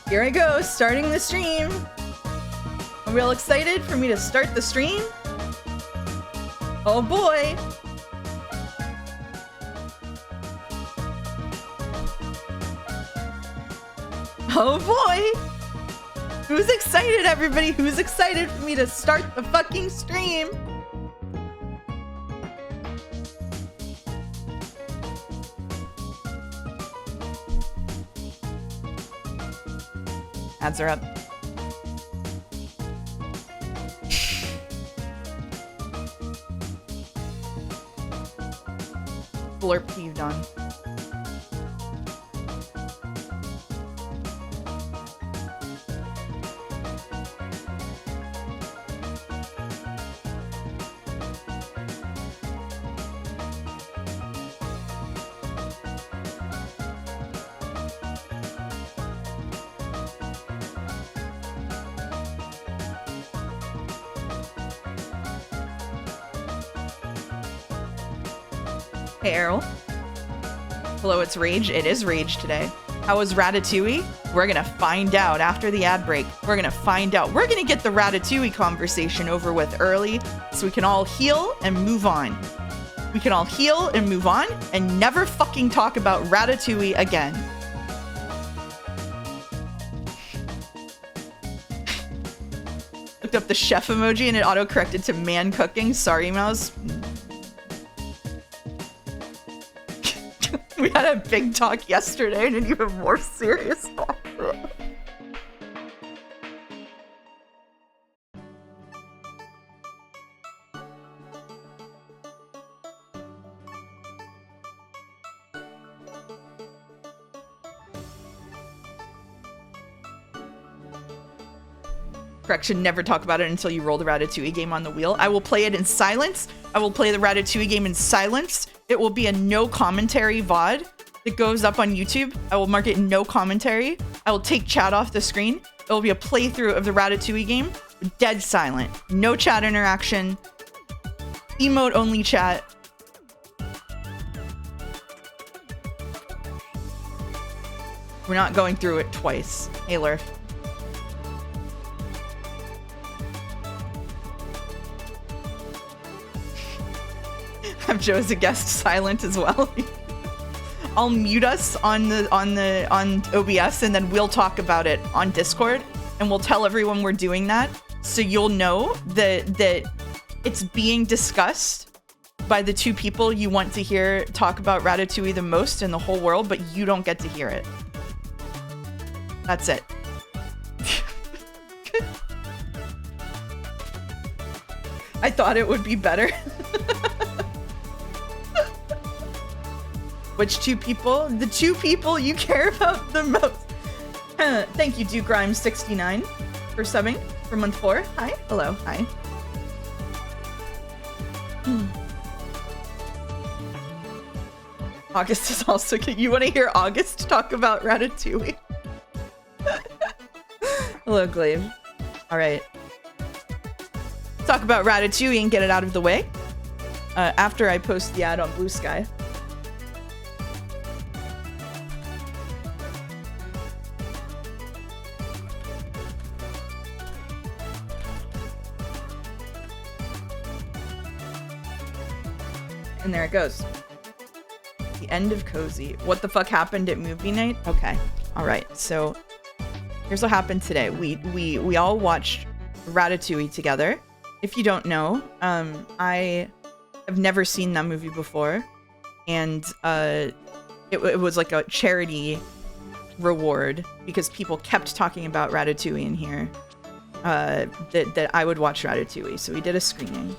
Here I go, starting the stream. I'm real excited for me to start the stream. Oh boy. Oh boy. Who's excited, everybody? Who's excited for me to start the fucking stream? Ads are up. Blurp peeved on. Hey, Errol. Hello, it's Rage. It is Rage today. How was Ratatouille? We're gonna find out after the ad break. We're gonna find out. We're gonna get the Ratatouille conversation over with early so we can all heal and move on. We can all heal and move on and never fucking talk about Ratatouille again. Looked up the chef emoji and it auto-corrected to man cooking. Sorry, mouse. We had a big talk yesterday and an even more serious talk. Correction, never talk about it until you roll the Ratatouille game on the wheel. I will play it in silence. I will play the Ratatouille game in silence. It will be a no commentary VOD that goes up on YouTube. I will mark it no commentary. I will take chat off the screen. It will be a playthrough of the Ratatouille game. Dead silent. No chat interaction. Emote only chat. We're not going through it twice. Hey, Lurf. Have Joe as a guest silent as well. I'll mute us on OBS and then we'll talk about it on Discord and we'll tell everyone we're doing that so you'll know that it's being discussed by the two people you want to hear talk about Ratatouille the most in the whole world, but you don't get to hear it. That's it. I thought it would be better. Which two people? The two people you care about the most. Thank you, Duke Grimes 69 for subbing for month 4. Hi. Hello. Hi. August is also good. You want to hear August talk about Ratatouille? Hello, Glaive. All right. Talk about Ratatouille and get it out of the way. After I post the ad on Blue Sky. And there it goes. The end of Cozy. What the fuck happened at movie night? Okay. All right. So here's what happened today. We all watched Ratatouille together. If you don't know, I have never seen that movie before. And it was like a charity reward because people kept talking about Ratatouille in here. That I would watch Ratatouille. So we did a screening.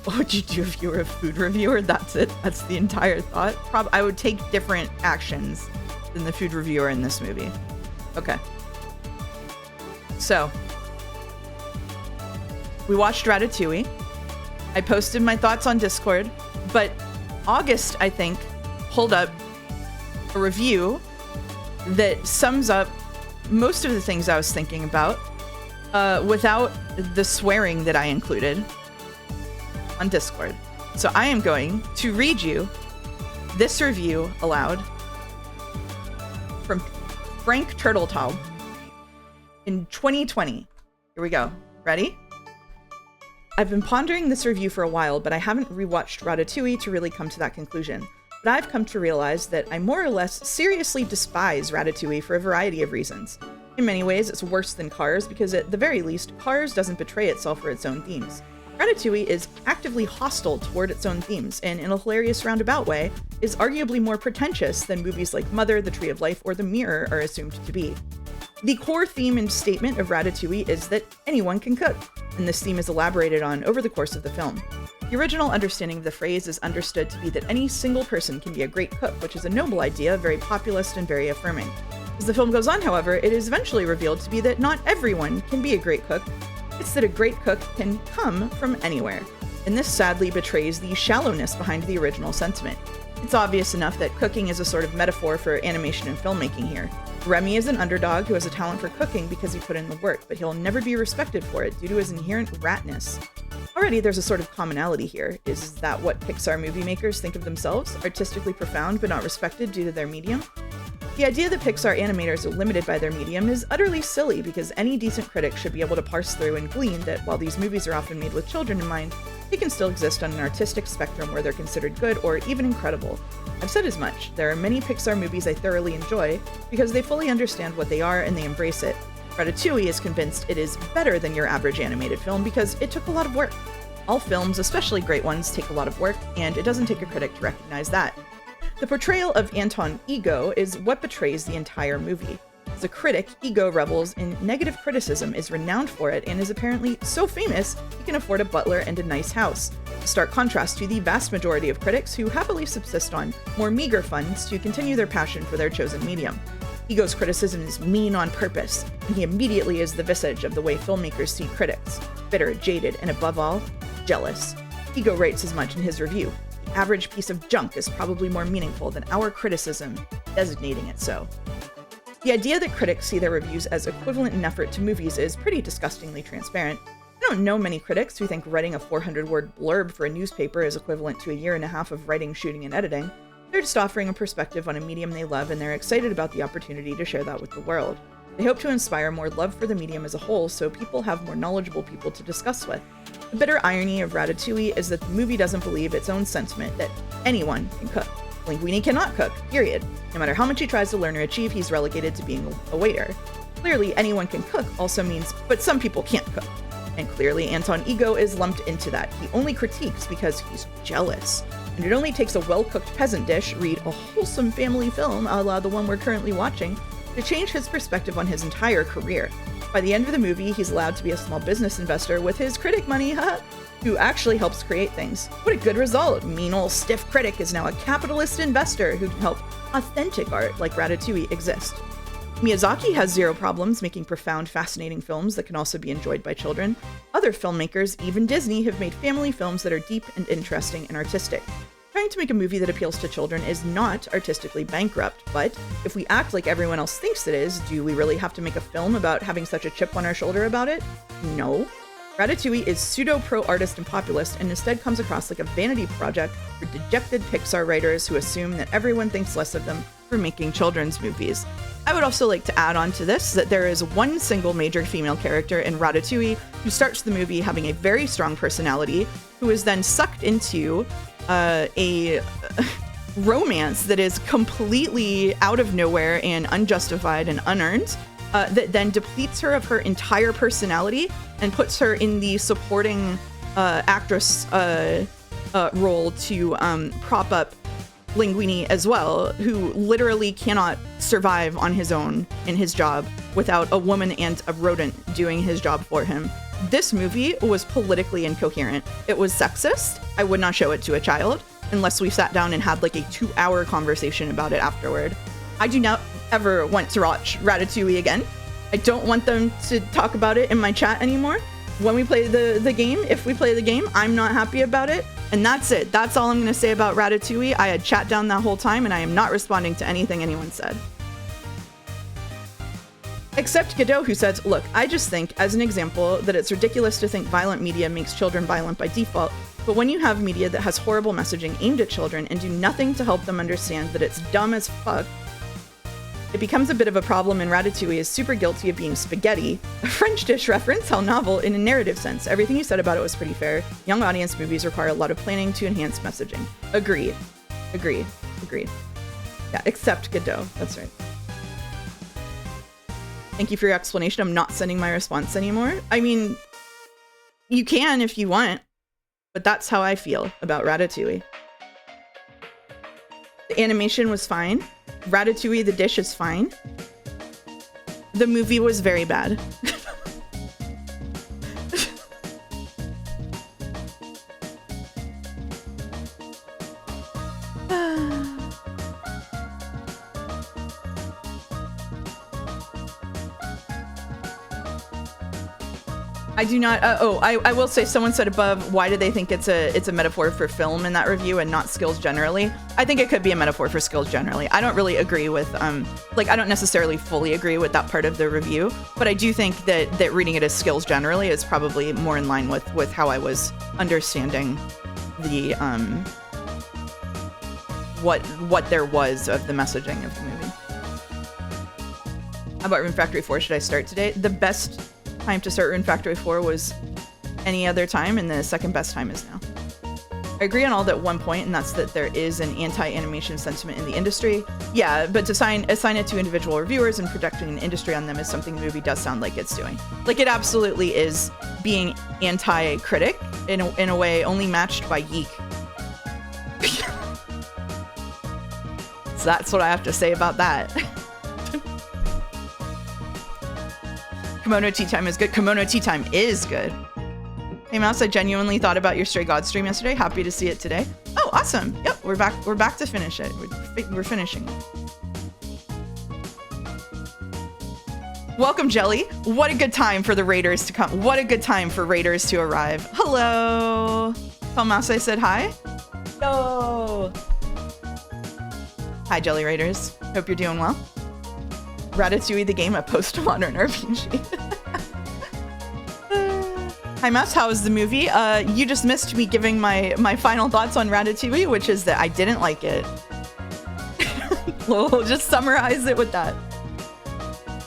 What would you do if you were a food reviewer? That's it. That's the entire thought. I would take different actions than the food reviewer in this movie. Okay. So, we watched Ratatouille. I posted my thoughts on Discord, but August, I think, pulled up a review that sums up most of the things I was thinking about without the swearing that I included on Discord. So I am going to read you this review aloud from Frank Turtletaub in 2020. Here we go. Ready? I've been pondering this review for a while, but I haven't rewatched Ratatouille to really come to that conclusion. But I've come to realize that I more or less seriously despise Ratatouille for a variety of reasons. In many ways, it's worse than Cars because at the very least, Cars doesn't betray itself for its own themes. Ratatouille is actively hostile toward its own themes, and in a hilarious roundabout way, is arguably more pretentious than movies like Mother, The Tree of Life, or The Mirror are assumed to be. The core theme and statement of Ratatouille is that anyone can cook, and this theme is elaborated on over the course of the film. The original understanding of the phrase is understood to be that any single person can be a great cook, which is a noble idea, very populist and very affirming. As the film goes on, however, it is eventually revealed to be that not everyone can be a great cook. It's that a great cook can come from anywhere. And this sadly betrays the shallowness behind the original sentiment. It's obvious enough that cooking is a sort of metaphor for animation and filmmaking here. Remy is an underdog who has a talent for cooking because he put in the work, but he'll never be respected for it due to his inherent ratness. Already there's a sort of commonality here. Is that what Pixar movie makers think of themselves? Artistically profound but not respected due to their medium? The idea that Pixar animators are limited by their medium is utterly silly because any decent critic should be able to parse through and glean that while these movies are often made with children in mind, they can still exist on an artistic spectrum where they're considered good or even incredible. I've said as much. There are many Pixar movies I thoroughly enjoy because they fully understand what they are and they embrace it. Ratatouille is convinced it is better than your average animated film because it took a lot of work. All films, especially great ones, take a lot of work, and it doesn't take a critic to recognize that. The portrayal of Anton Ego is what betrays the entire movie. As a critic, Ego revels in negative criticism, is renowned for it, and is apparently so famous he can afford a butler and a nice house. A stark contrast to the vast majority of critics who happily subsist on more meager funds to continue their passion for their chosen medium. Ego's criticism is mean on purpose, and he immediately is the visage of the way filmmakers see critics. Bitter, jaded, and above all, jealous. Ego writes as much in his review. The average piece of junk is probably more meaningful than our criticism, designating it so. The idea that critics see their reviews as equivalent in effort to movies is pretty disgustingly transparent. I don't know many critics who think writing a 400-word blurb for a newspaper is equivalent to a year and a half of writing, shooting, and editing. They're just offering a perspective on a medium they love, and they're excited about the opportunity to share that with the world. They hope to inspire more love for the medium as a whole so people have more knowledgeable people to discuss with. The bitter irony of Ratatouille is that the movie doesn't believe its own sentiment that anyone can cook. Linguini cannot cook, period. No matter how much he tries to learn or achieve, he's relegated to being a waiter. Clearly, anyone can cook also means, but some people can't cook. And clearly, Anton Ego is lumped into that. He only critiques because he's jealous. And it only takes a well-cooked peasant dish, read a wholesome family film a la the one we're currently watching, to change his perspective on his entire career. By the end of the movie, he's allowed to be a small business investor with his critic money, who actually helps create things. What a good result! Mean old stiff critic is now a capitalist investor who can help authentic art like Ratatouille exist. Miyazaki has zero problems making profound, fascinating films that can also be enjoyed by children. Other filmmakers, even Disney, have made family films that are deep and interesting and artistic. Trying to make a movie that appeals to children is not artistically bankrupt, but if we act like everyone else thinks it is, do we really have to make a film about having such a chip on our shoulder about it? No. Ratatouille is pseudo-pro-artist and populist, and instead comes across like a vanity project for dejected Pixar writers who assume that everyone thinks less of them for making children's movies. I would also like to add on to this that there is one single major female character in Ratatouille who starts the movie having a very strong personality, who is then sucked into a romance that is completely out of nowhere and unjustified and unearned, that then depletes her of her entire personality and puts her in the supporting actress role to prop up Linguini as well, who literally cannot survive on his own in his job without a woman and a rodent doing his job for him. This movie was politically incoherent. It was sexist. I would not show it to a child unless we sat down and had like a 2-hour conversation about it afterward. I do not ever want to watch Ratatouille again. I don't want them to talk about it in my chat anymore. When we play the game, if we play the game, I'm not happy about it. And that's it. That's all I'm going to say about Ratatouille. I had chat down that whole time, and I am not responding to anything anyone said. Except Godot, who says, look, I just think, as an example, that it's ridiculous to think violent media makes children violent by default, but when you have media that has horrible messaging aimed at children and do nothing to help them understand that it's dumb as fuck, It becomes a bit of a problem, and Ratatouille is super guilty of being spaghetti, a French dish reference, how novel in a narrative sense. Everything you said about it was pretty fair. Young audience movies require a lot of planning to enhance messaging. Agreed. Agreed. Agreed. Yeah, except Godot. That's right. Thank you for your explanation. I'm not sending my response anymore. I mean, you can if you want, but that's how I feel about Ratatouille. The animation was fine. Ratatouille, the dish, is fine. The movie was very bad. I do not. I will say, someone said above, why do they think it's a metaphor for film in that review and not skills generally? I think it could be a metaphor for skills generally. I don't really agree with like, I don't necessarily fully agree with that part of the review, but I do think that reading it as skills generally is probably more in line with how I was understanding the what there was of the messaging of the movie. How about Rune Factory 4? Should I start today? The best time to start Rune Factory 4 was any other time, and the second best time is now. I agree on all that one point, and that's that there is an anti-animation sentiment in the industry. Yeah, but to assign it to individual reviewers and projecting an industry on them is something the movie does sound like it's doing. Like, it absolutely is being anti-critic in a way only matched by Yeek. So that's what I have to say about that. Kimono Tea Time is good. Kimono Tea Time is good. Hey Mouse, I genuinely thought about your Stray God stream yesterday. Happy to see it today. Oh, awesome. Yep, we're back to finish it. We're finishing it. Welcome, Jelly. What a good time for the raiders to come. What a good time for raiders to arrive. Hello. Tell Mouse I said hi. Yo. Hi, Jelly Raiders. Hope you're doing well. Ratatouille the game, a postmodern RPG. Hi Mouse, how was the movie? You just missed me giving my final thoughts on Ratatouille, which is that I didn't like it. We'll just summarize it with that.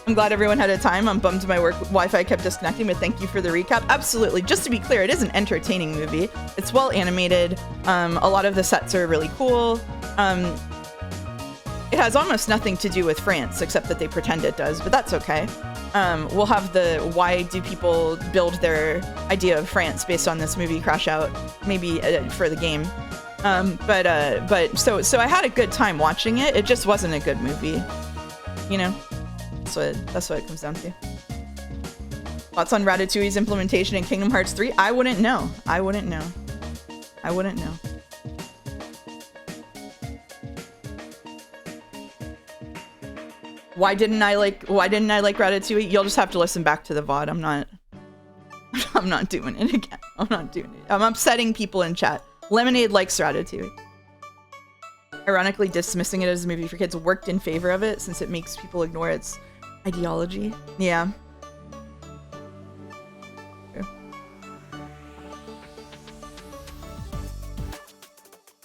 I'm glad everyone had a time. I'm bummed my work Wi-Fi kept disconnecting, but thank you for the recap. Absolutely. Just to be clear, it is an entertaining movie. It's well animated. A lot of the sets are really cool. It has almost nothing to do with France, except that they pretend it does, but that's okay. We'll have the why do people build their idea of France based on this movie crash out, maybe for the game. But so I had a good time watching it. It just wasn't a good movie, you know. That's what it comes down to. Thoughts on Ratatouille's implementation in Kingdom Hearts 3? I wouldn't know. I wouldn't know. Why didn't I like Ratatouille? You'll just have to listen back to the VOD. I'm not doing it again. I'm not doing it. I'm upsetting people in chat. Lemonade likes Ratatouille. Ironically, dismissing it as a movie for kids worked in favor of it since it makes people ignore its ideology. Yeah. True.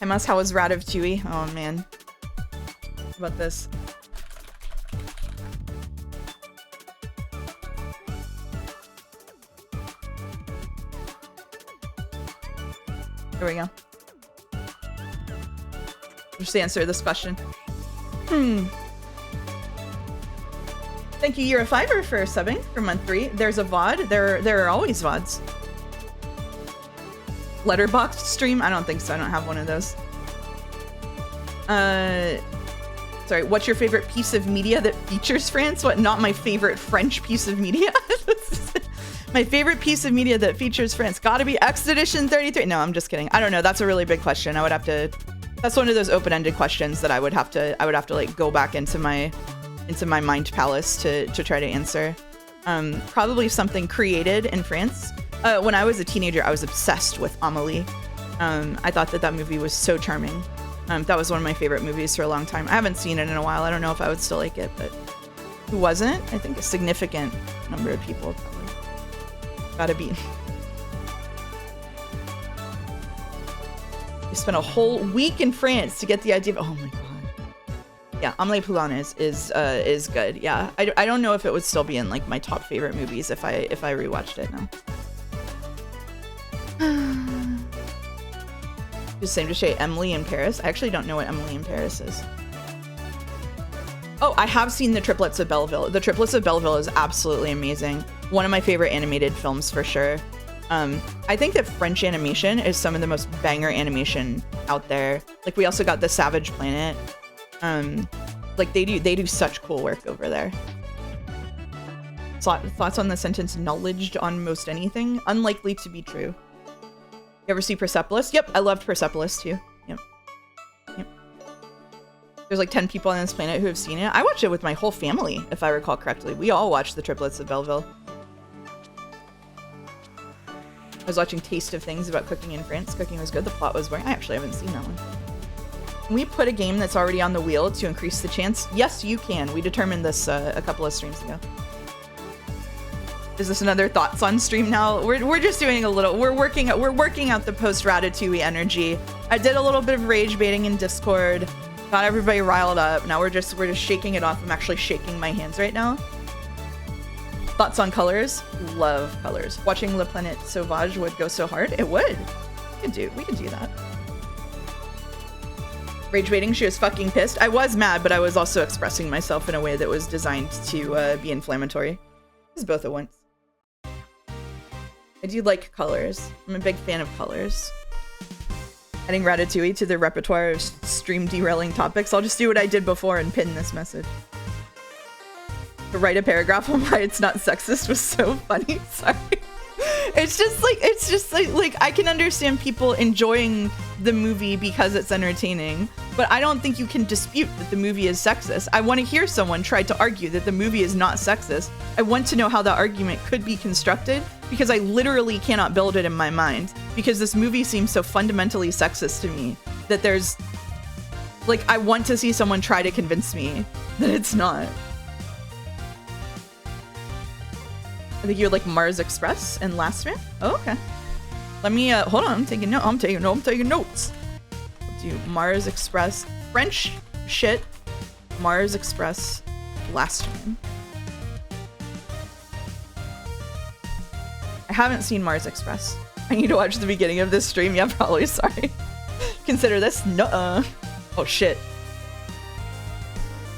MS, how was Ratatouille? Oh man. How about this? Here we go. Just answer this question. Thank you, You're a Fiver, for subbing for month 3. There's a VOD. There are always VODs. Letterboxd stream? I don't think so. I don't have one of those. Sorry, what's your favorite piece of media that features France? What? Not my favorite French piece of media? My favorite piece of media that features France. Gotta be Expedition 33. No, I'm just kidding. I don't know. That's a really big question. I would have to... That's one of those open-ended questions that I would have to like go back into my mind palace to try to answer. Probably something created in France. When I was a teenager, I was obsessed with Amélie. I thought that movie was so charming. That was one of my favorite movies for a long time. I haven't seen it in a while. I don't know if I would still like it, but who wasn't? I think a significant number of people probably. Gotta be. We spent a whole week in France to get the idea of, oh my god. Yeah, Amelie Poulain is good. Yeah, I don't know if it would still be in like my top favorite movies if I rewatched it now. Just same to say Emily in Paris. I actually don't know what Emily in Paris is. Oh, I have seen The Triplets of Belleville. The Triplets of Belleville is absolutely amazing. One of my favorite animated films for sure. I think that French animation is some of the most banger animation out there. Like we also got The Savage Planet. Like they do such cool work over there. Thoughts on the sentence knowledged on most anything? Unlikely to be true. You ever see Persepolis? Yep, I loved Persepolis too. Yep. There's like 10 people on this planet who have seen it. I watched it with my whole family, if I recall correctly. We all watched The Triplets of Belleville. I was watching Taste of Things about cooking in France. Cooking was good. The plot was boring. I actually haven't seen that one. Can we put a game that's already on the wheel to increase the chance? Yes, you can. We determined this a couple of streams ago. Is this another thoughts on stream now? We're just doing a little. We're working out the post Ratatouille energy. I did a little bit of rage baiting in Discord. Got everybody riled up. Now we're just shaking it off. I'm actually shaking my hands right now. Thoughts on colors? Love colors. Watching La Planète Sauvage would go so hard. It would. We could do that. Rage baiting. She was fucking pissed. I was mad, but I was also expressing myself in a way that was designed to be inflammatory. It's both at once. I do like colors. I'm a big fan of colors. Adding Ratatouille to the repertoire of stream derailing topics. I'll just do what I did before and pin this message. To write a paragraph on why it's not sexist was so funny. Sorry. It's just like I can understand people enjoying the movie because it's entertaining, but I don't think you can dispute that the movie is sexist. I want to hear someone try to argue that the movie is not sexist. I want to know how that argument could be constructed because I literally cannot build it in my mind because this movie seems so fundamentally sexist to me that there's like, I want to see someone try to convince me that it's not. I think you're like Mars Express and Last Man. Oh, okay. Let me, hold on. I'm taking notes. Let's do Mars Express, French shit, Mars Express, Last Man. I haven't seen Mars Express. I need to watch the beginning of this stream. Yeah, probably. Sorry. Consider this. Nuh-uh. Oh, shit.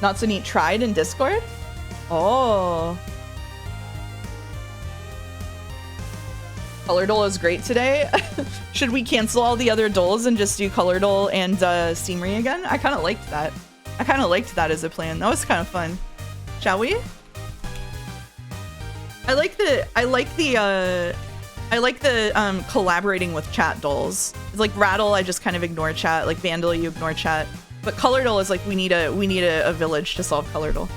Not so neat. Tried in Discord? Oh. Color Dole is great today. Should we cancel all the other Doles and just do Color Dole and Seamery again? I kind of liked that. I kind of liked that as a plan. That was kind of fun. Shall we? I like the collaborating with chat Doles. It's like Rattle, I just kind of ignore chat. Like Vandal, you ignore chat. But Color Dole is like we need a village to solve Color Dole.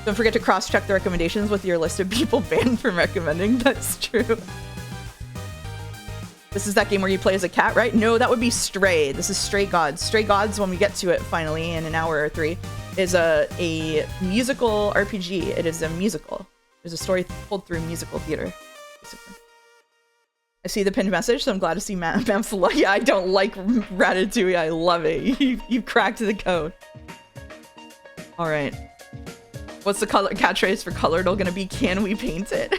Don't forget to cross-check the recommendations with your list of people banned from recommending. That's true. This is that game where you play as a cat, right? No, that would be Stray. This is Stray Gods. Stray Gods, when we get to it finally in an hour or 3, is a musical RPG. It is a musical. There's a story told through musical theater, basically. I see the pinned message, so I'm glad to see Maps. Yeah, I don't like Ratatouille. I love it. You cracked the code. All right. What's the color catchphrase for Color Dole gonna be? Can we paint it?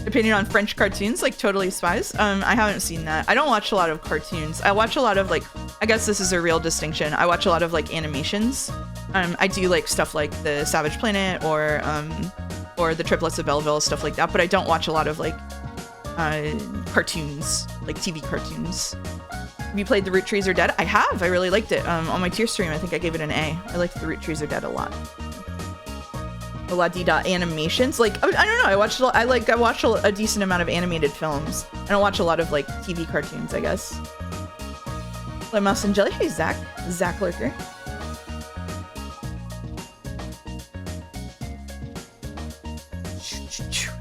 Opinion on French cartoons, like Totally Spies. I haven't seen that. I don't watch a lot of cartoons. I watch a lot of like, I guess this is a real distinction. I watch a lot of like animations. I do like stuff like the Savage Planet or the Triplets of Belleville, stuff like that. But I don't watch a lot of like cartoons, like TV cartoons. Have you played The Root Trees Are Dead? I have. I really liked it. On my tier stream, I think I gave it an A. I liked The Root Trees Are Dead a lot. La-di-da animations. Like, I don't know. I watched a decent amount of animated films. I don't watch a lot of like TV cartoons, I guess. Hello, Mouse and Jelly. Hey, Zach. Zach Lurker.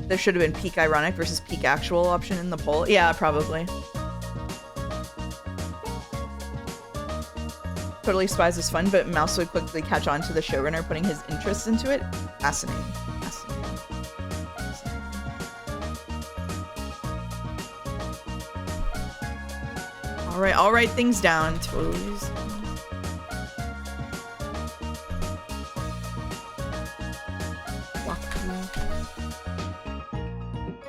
There should have been peak ironic versus peak actual option in the poll. Yeah, probably. Totally Spies is fun, but Mouse would quickly catch on to the showrunner putting his interests into it. Fascinating. Fascinating. All right, I'll write things down. Totally.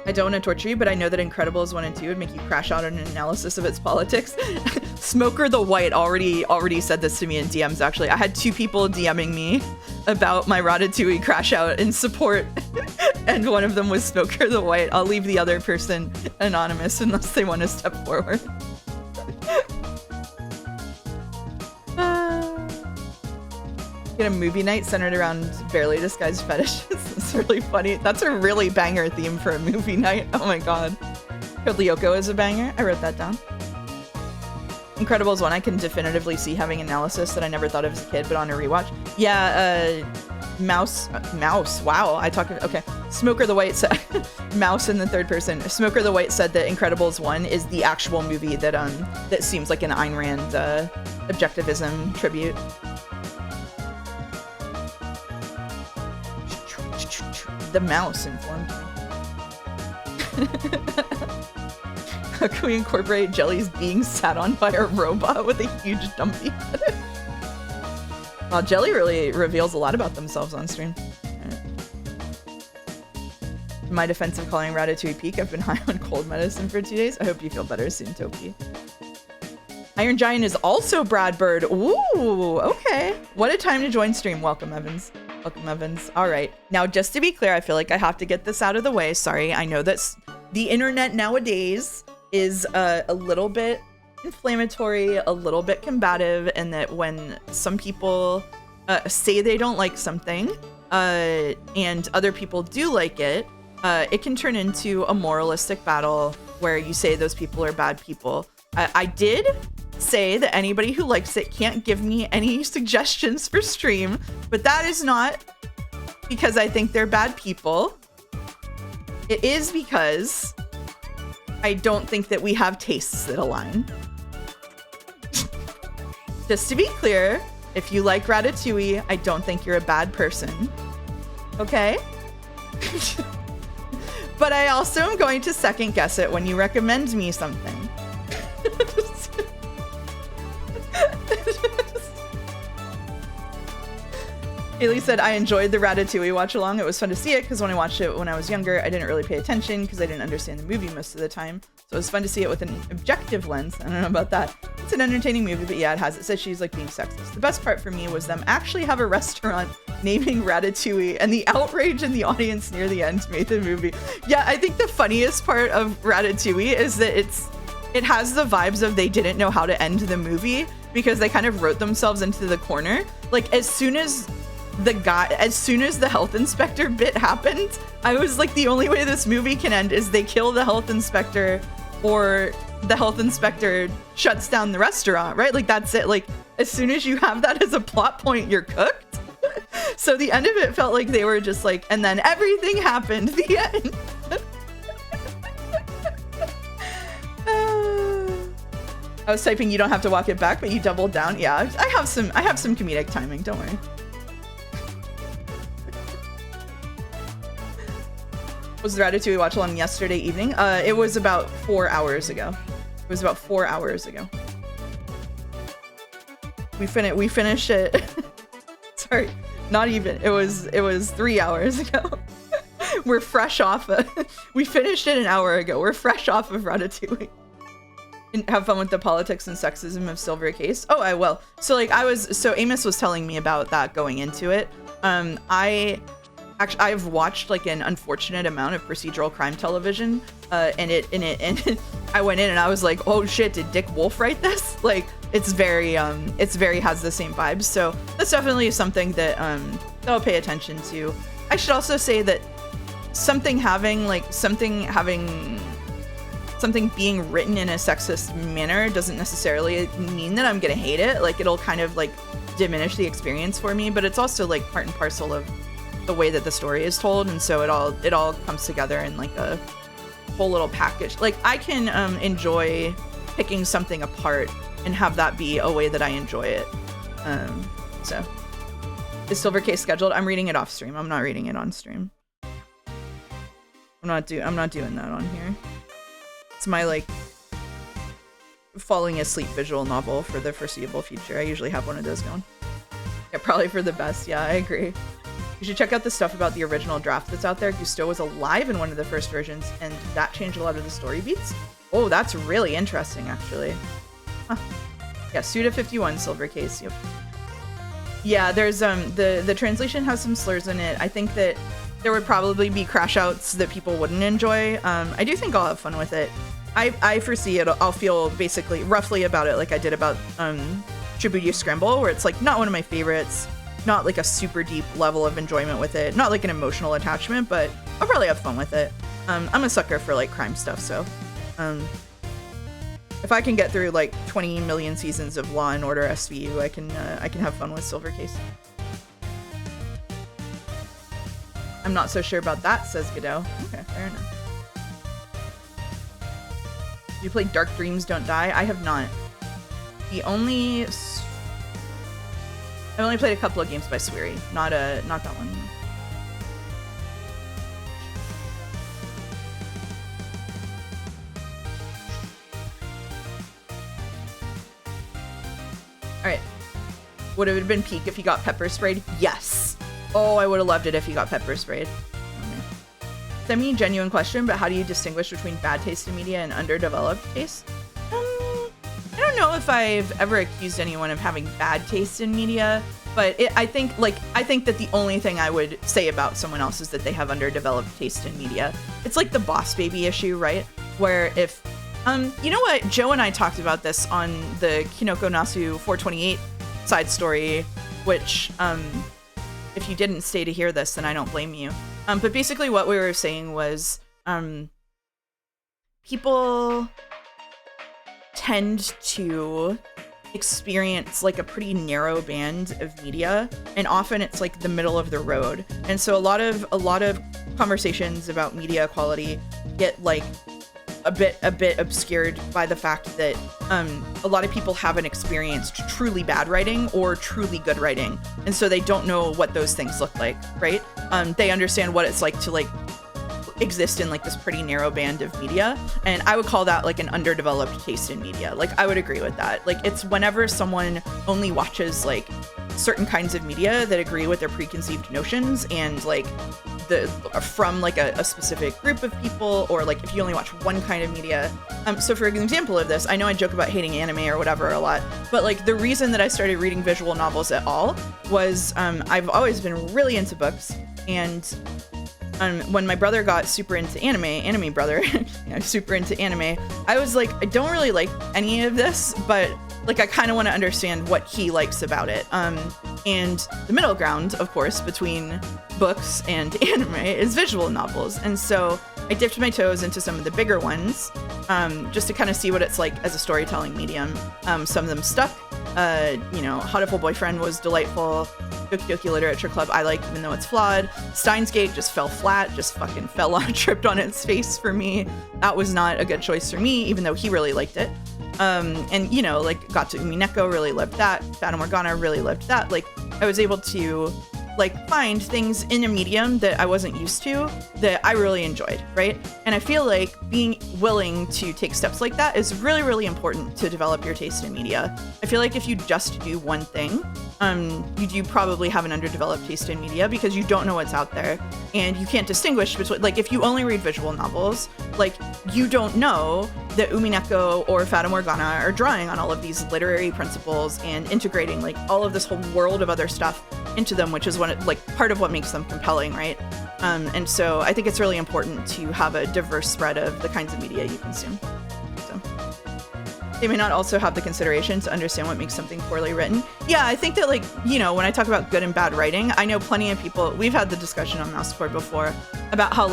I don't want to torture you, but I know that Incredibles 1 and 2 would make you crash out on an analysis of its politics. Smoker the White already said this to me in DMs, actually. I had 2 people DMing me about my Ratatouille crash out in support, and one of them was Smoker the White. I'll leave the other person anonymous unless they want to step forward. Get a movie night centered around barely disguised fetishes. It's really funny. That's a really banger theme for a movie night. Oh my god. Code Lyoko is a banger. I wrote that down. Incredibles 1, I can definitively see having analysis that I never thought of as a kid, but on a rewatch. Yeah, Mouse. Wow, okay. Smoker the White said, Mouse in the third person. Smoker the White said that Incredibles 1 is the actual movie that that seems like an Ayn Rand objectivism tribute. The mouse informed me. How can we incorporate Jelly's being sat on by a robot with a huge dumpy head? Wow, Jelly really reveals a lot about themselves on stream. Right. In my defense of calling Ratatouille peak, I've been high on cold medicine for 2 days. I hope you feel better soon, Topi. Iron Giant is also Brad Bird. Ooh, okay. What a time to join stream. Welcome, Evans. Welcome, Evans. All right. Now, just to be clear, I feel like I have to get this out of the way. Sorry. I know that the internet nowadays is a little bit inflammatory, a little bit combative, and that when some people say they don't like something and other people do like it, it can turn into a moralistic battle where you say those people are bad people. I did say that anybody who likes it can't give me any suggestions for stream, but that is not because I think they're bad people. It is because I don't think that we have tastes that align. Just to be clear, if you like Ratatouille, I don't think you're a bad person. Okay? But I also am going to second guess it when you recommend me something. Haley said, I enjoyed the Ratatouille watch along. It was fun to see it because when I watched it when I was younger, I didn't really pay attention because I didn't understand the movie most of the time. So it was fun to see it with an objective lens. I don't know about that. It's an entertaining movie, but yeah, it has its issues like being sexist. The best part for me was them actually have a restaurant naming Ratatouille, and the outrage in the audience near the end made the movie. Yeah, I think the funniest part of Ratatouille is that it has the vibes of they didn't know how to end the movie because they kind of wrote themselves into the corner. Like as soon as the health inspector bit happened, I was like, the only way this movie can end is they kill the health inspector or the health inspector shuts down the restaurant, right? Like that's it. Like as soon as you have that as a plot point, you're cooked. So the end of it felt like they were just like, and then everything happened, the end. I was typing, you don't have to walk it back, but you doubled down. Yeah, I have some comedic timing, don't worry. Was the Ratatouille watch along yesterday evening? It was about 4 hours ago. It was about 4 hours ago. We finished it. Sorry, not even. It was 3 hours ago. We're fresh off. We finished it an hour ago. We're fresh off of Ratatouille. And have fun with the politics and sexism of Silver Case. Oh, I will. So like Amos was telling me about that going into it. I've watched like an unfortunate amount of procedural crime television, and I went in and I was like, oh shit, did Dick Wolf write this? Like, it's very has the same vibes. So that's definitely something that I'll pay attention to. I should also say that something being written in a sexist manner doesn't necessarily mean that I'm gonna hate it. Like, it'll kind of like diminish the experience for me, but it's also like part and parcel of the way that the story is told, and so it all comes together in like a whole little package. Like, I can enjoy picking something apart and have that be a way that I enjoy it. So is Silver Case scheduled? I'm reading it off stream. I'm not reading it on stream. I'm not doing that on here. It's my like falling asleep visual novel for the foreseeable future. I usually have one of those going. Yeah, probably for the best. Yeah, I agree. You should check out the stuff about the original draft that's out there. Gusteau was alive in one of the first versions, and that changed a lot of the story beats. Oh, that's really interesting, actually. Huh. Yeah, Suda51 silver case. Yep. Yeah, there's the translation has some slurs in it. I think that there would probably be crash outs that people wouldn't enjoy. I do think I'll have fun with it. I foresee it. I'll feel basically roughly about it like I did about Shibuya Scramble, where it's like not one of my favorites, not like a super deep level of enjoyment with it, not like an emotional attachment, but I'll probably have fun with it. I'm a sucker for like crime stuff, so if I can get through like 20 million seasons of Law and Order SVU, I can have fun with Silver Case. I'm not so sure about that, says Godot. Okay, fair enough. You played Dark Dreams Don't Die? I have not. I've only played a couple of games by Swery, not that one. Alright. Would it have been peak if he got pepper sprayed? Yes. Oh, I would have loved it if he got pepper sprayed. Semi-genuine question, but how do you distinguish between bad taste in media and underdeveloped taste? I don't know if I've ever accused anyone of having bad taste in media, but I think that the only thing I would say about someone else is that they have underdeveloped taste in media. It's like the Boss Baby issue, right? Where if you know what? Joe and I talked about this on the Kinoko Nasu 428 side story, which, if you didn't stay to hear this, then I don't blame you. But basically what we were saying was, people tend to experience like a pretty narrow band of media, and often it's like the middle of the road. And so a lot of conversations about media quality get like a bit obscured by the fact that a lot of people haven't experienced truly bad writing or truly good writing, and so they don't know what those things look like, right? They understand what it's like to like exist in like this pretty narrow band of media, and I would call that like an underdeveloped taste in media. Like I would agree with that. Like it's whenever someone only watches like certain kinds of media that agree with their preconceived notions, and like from like a specific group of people, or like if you only watch one kind of media. So for an example of this, I know I joke about hating anime or whatever a lot, but like the reason that I started reading visual novels at all was I've always been really into books, and when my brother got super into anime brother, super into anime, I was like, I don't really like any of this, but like I kind of want to understand what he likes about it. And the middle ground, of course, between books and anime is visual novels. And so I dipped my toes into some of the bigger ones, just to kind of see what it's like as a storytelling medium. Some of them stuck. Hatoful Boyfriend was delightful. Doki Doki Literature Club I like, even though it's flawed. Steins Gate just fell flat, just fucking fell on, tripped on its face for me. That was not a good choice for me, even though he really liked it. And like got to Umineko, really loved that. Fata Morgana, really loved that. Like I was able to like find things in a medium that I wasn't used to that I really enjoyed, right? And I feel like being willing to take steps like that is really, really important to develop your taste in media. I feel like if you just do one thing, you do probably have an underdeveloped taste in media because you don't know what's out there, and you can't distinguish between, like if you only read visual novels, like you don't know that Umineko or Fata Morgana are drawing on all of these literary principles and integrating like all of this whole world of other stuff into them, which is part of what makes them compelling, right? And so I think it's really important to have a diverse spread of the kinds of media you consume. So they may not also have the consideration to understand what makes something poorly written. Yeah, I think that when I talk about good and bad writing, I know plenty of people, we've had the discussion on Mouseboard before about how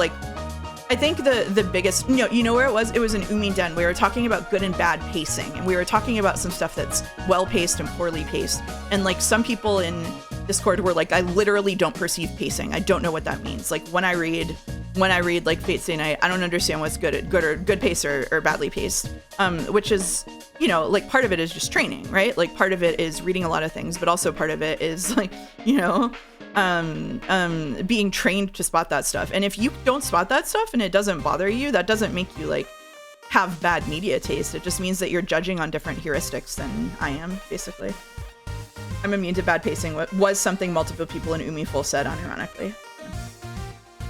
I think the biggest, you know where it was? It was in Umi Den. We were talking about good and bad pacing, and we were talking about some stuff that's well-paced and poorly paced. And some people in Discord were like, I literally don't perceive pacing. I don't know what that means. Like when I read like Fate Stay Night, I don't understand what's good pace or badly paced. Which is, part of it is just training, right? Like part of it is reading a lot of things, but also part of it is being trained to spot that stuff. And if you don't spot that stuff and it doesn't bother you, that doesn't make you have bad media taste. It just means that you're judging on different heuristics than I am, basically. I'm immune to bad pacing was something multiple people in UmiFull said unironically.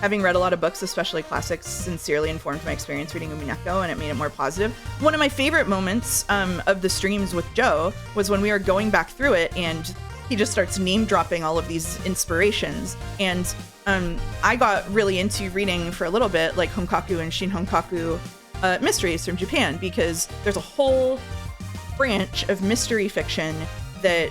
Having read a lot of books, especially classics, sincerely informed my experience reading Umineko, and it made it more positive. One of my favorite moments of the streams with Joe was when we were going back through it, and he just starts name dropping all of these inspirations. And I got really into reading for a little bit, like Honkaku and Shin Honkaku mysteries from Japan, because there's a whole branch of mystery fiction that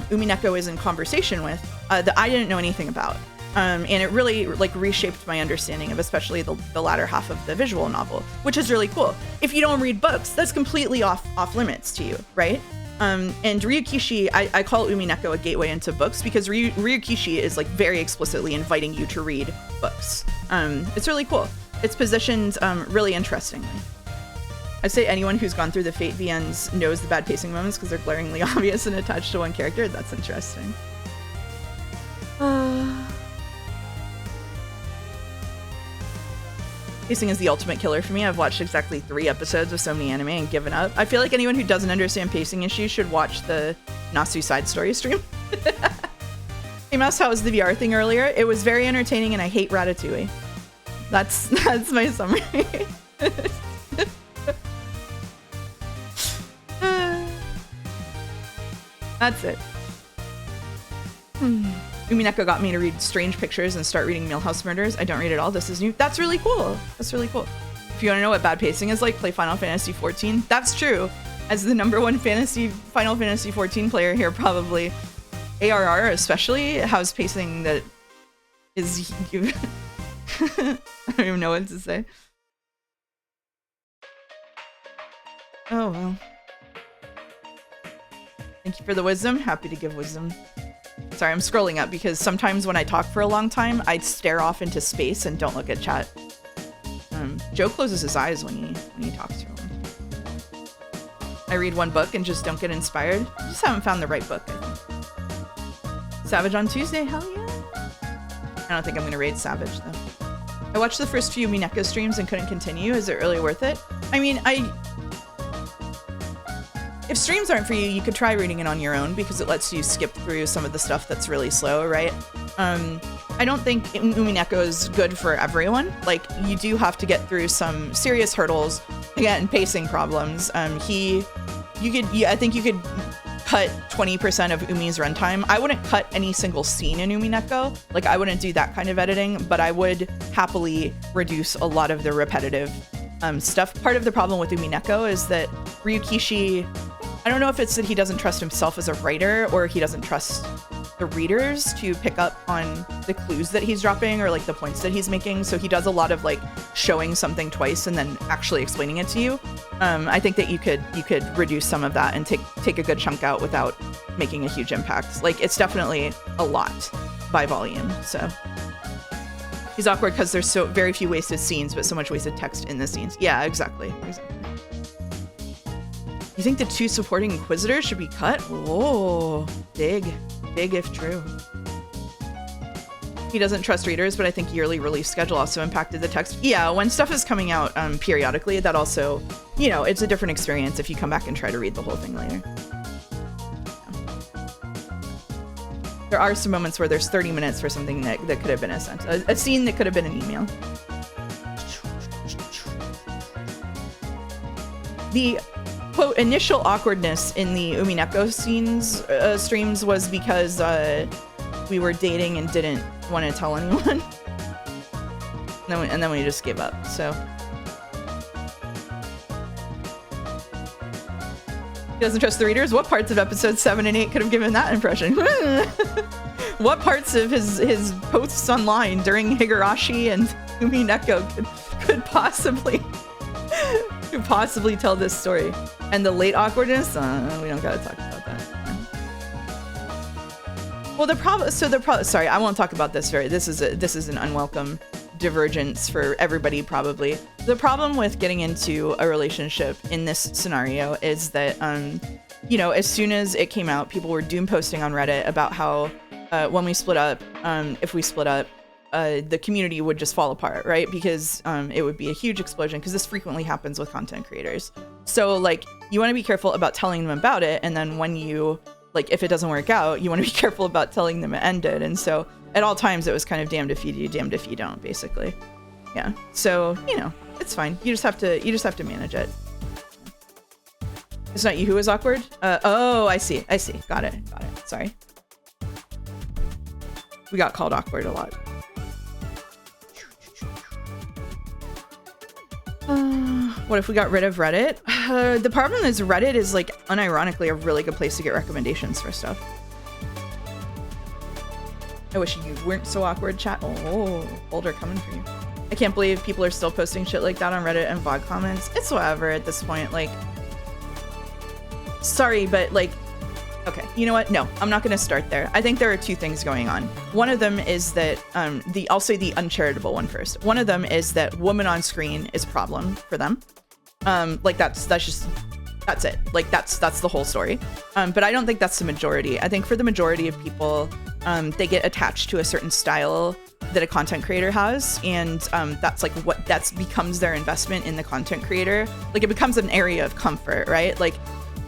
Umineko is in conversation with that I didn't know anything about. And it really like reshaped my understanding of especially the latter half of the visual novel, which is really cool. If you don't read books, that's completely off limits to you, right? And Ryukishi, I call Umineko a gateway into books because Ryukishi is like very explicitly inviting you to read books. It's really cool. It's positioned really interestingly. I'd say anyone who's gone through the Fate VNs knows the bad pacing moments because they're glaringly obvious and attached to one character. That's interesting. Pacing is the ultimate killer for me. I've watched exactly 3 episodes of so many anime and given up. I feel like anyone who doesn't understand pacing issues should watch the Nasu side story stream. Hey Mouse, how was the VR thing earlier? It was very entertaining and I hate Ratatouille. That's my summary. That's it. Umineko got me to read Strange Pictures and start reading Millhouse Murders. I don't read it all. This is new. That's really cool. That's really cool. If you want to know what bad pacing is like, play Final Fantasy XIV. That's true. As the #1 Final Fantasy XIV player here, probably ARR especially has pacing that is... I don't even know what to say. Oh, well. Thank you for the wisdom. Happy to give wisdom. Sorry, I'm scrolling up because sometimes when I talk for a long time, I stare off into space and don't look at chat. Joe closes his eyes when he talks to him. I read one book and just don't get inspired. I just haven't found the right book, I think. Savage on Tuesday, hell yeah. I don't think I'm gonna raid Savage though. I watched the first few Mineko streams and couldn't continue. Is it really worth it? I mean, if streams aren't for you, you could try reading it on your own because it lets you skip through some of the stuff that's really slow, right? I don't think Umineko is good for everyone. Like, you do have to get through some serious hurdles. Again, pacing problems. I think you could cut 20% of Umi's runtime. I wouldn't cut any single scene in Umineko. Like, I wouldn't do that kind of editing, but I would happily reduce a lot of the repetitive stuff. Part of the problem with Umineko is that Ryukishi, I don't know if it's that he doesn't trust himself as a writer or he doesn't trust the readers to pick up on the clues that he's dropping or like the points that he's making. So he does a lot of like showing something twice and then actually explaining it to you. I think that you could reduce some of that and take a good chunk out without making a huge impact. Like, it's definitely a lot by volume. So he's awkward because there's so very few wasted scenes, but so much wasted text in the scenes. Yeah, exactly. You think the 2 supporting Inquisitors should be cut? Oh, big if true. He doesn't trust readers, but I think yearly release schedule also impacted the text. Yeah, when stuff is coming out periodically, that also, you know, it's a different experience if you come back and try to read the whole thing later. There are some moments where there's 30 minutes for something that could have been a scene that could have been an email. The quote initial awkwardness in the Umineko scenes streams was because we were dating and didn't want to tell anyone. and then we just gave up. So he doesn't trust the readers. What parts of episodes 7 and 8 could have given that impression? What parts of his posts online during Higurashi and Umineko could possibly tell this story? And the late awkwardness? We don't gotta talk about that. Well, sorry, I won't talk about this. This is an unwelcome divergence for everybody, probably. The problem with getting into a relationship in this scenario is that, you know, as soon as it came out, people were doom posting on Reddit about how when we split up, if we split up, the community would just fall apart, right? Because it would be a huge explosion, because this frequently happens with content creators. So, like, you want to be careful about telling them about it, and then when you like if it doesn't work out, you want to be careful about telling them it ended. And so at all times it was kind of damned if you do, damned if you don't, basically. Yeah. So, you know, it's fine. You just have to manage it. It's not you who was awkward? Oh, I see. Got it. Sorry. We got called awkward a lot. What if we got rid of Reddit? The problem is Reddit is like unironically a really good place to get recommendations for stuff. I wish you weren't so awkward, chat. Oh, Boulder coming for you. I can't believe people are still posting shit like that on Reddit and VOD comments. It's whatever at this point. Like, sorry, but like, okay, you know what? No, I'm not going to start there. I think there are two things going on. One of them is that, I'll say the uncharitable one first. One of them is that woman on screen is a problem for them. Like that's it. Like that's the whole story. But I don't think that's the majority. I think for the majority of people, they get attached to a certain style that a content creator has, and that's like that becomes their investment in the content creator. Like it becomes an area of comfort, right? Like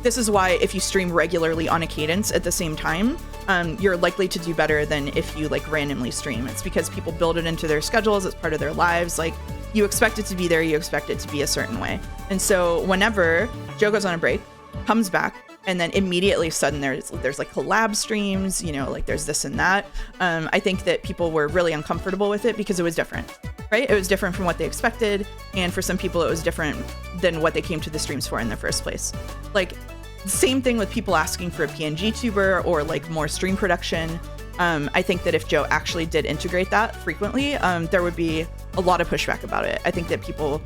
this is why if you stream regularly on a cadence at the same time, you're likely to do better than if you like randomly stream. It's because people build it into their schedules. It's part of their lives. Like you expect it to be there. You expect it to be a certain way. And so whenever Joe goes on a break, comes back, and then immediately sudden there's like collab streams, you know, like there's this and that. I think that people were really uncomfortable with it because it was different, right? It was different from what they expected. And for some people, it was different than what they came to the streams for in the first place. Like same thing with people asking for a PNG tuber or like more stream production. I think that if Joe actually did integrate that frequently, there would be a lot of pushback about it. I think that people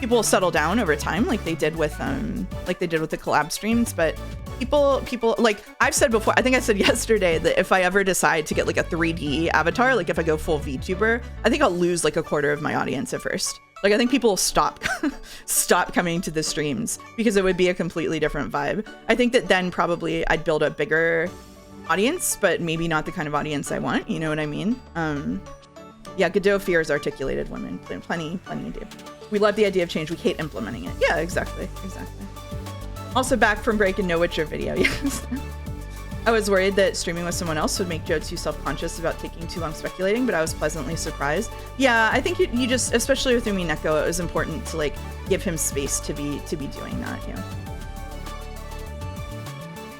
will settle down over time, like they did with the collab streams. But people like I've said before, I think I said yesterday that if I ever decide to get like a 3D avatar, like if I go full VTuber, I think I'll lose like a quarter of my audience at first. Like I think people will stop coming to the streams because it would be a completely different vibe. I think that then probably I'd build a bigger audience, but maybe not the kind of audience I want. You know what I mean? Yeah, Godot fears articulated women. Plenty do. We love the idea of change. We hate implementing it. Yeah, exactly. Also back from break and no Witcher video. Yes. I was worried that streaming with someone else would make Joe too self-conscious about taking too long speculating, but I was pleasantly surprised. Yeah, I think you just, especially with Umi Neko, it was important to like give him space to be doing that. Yeah.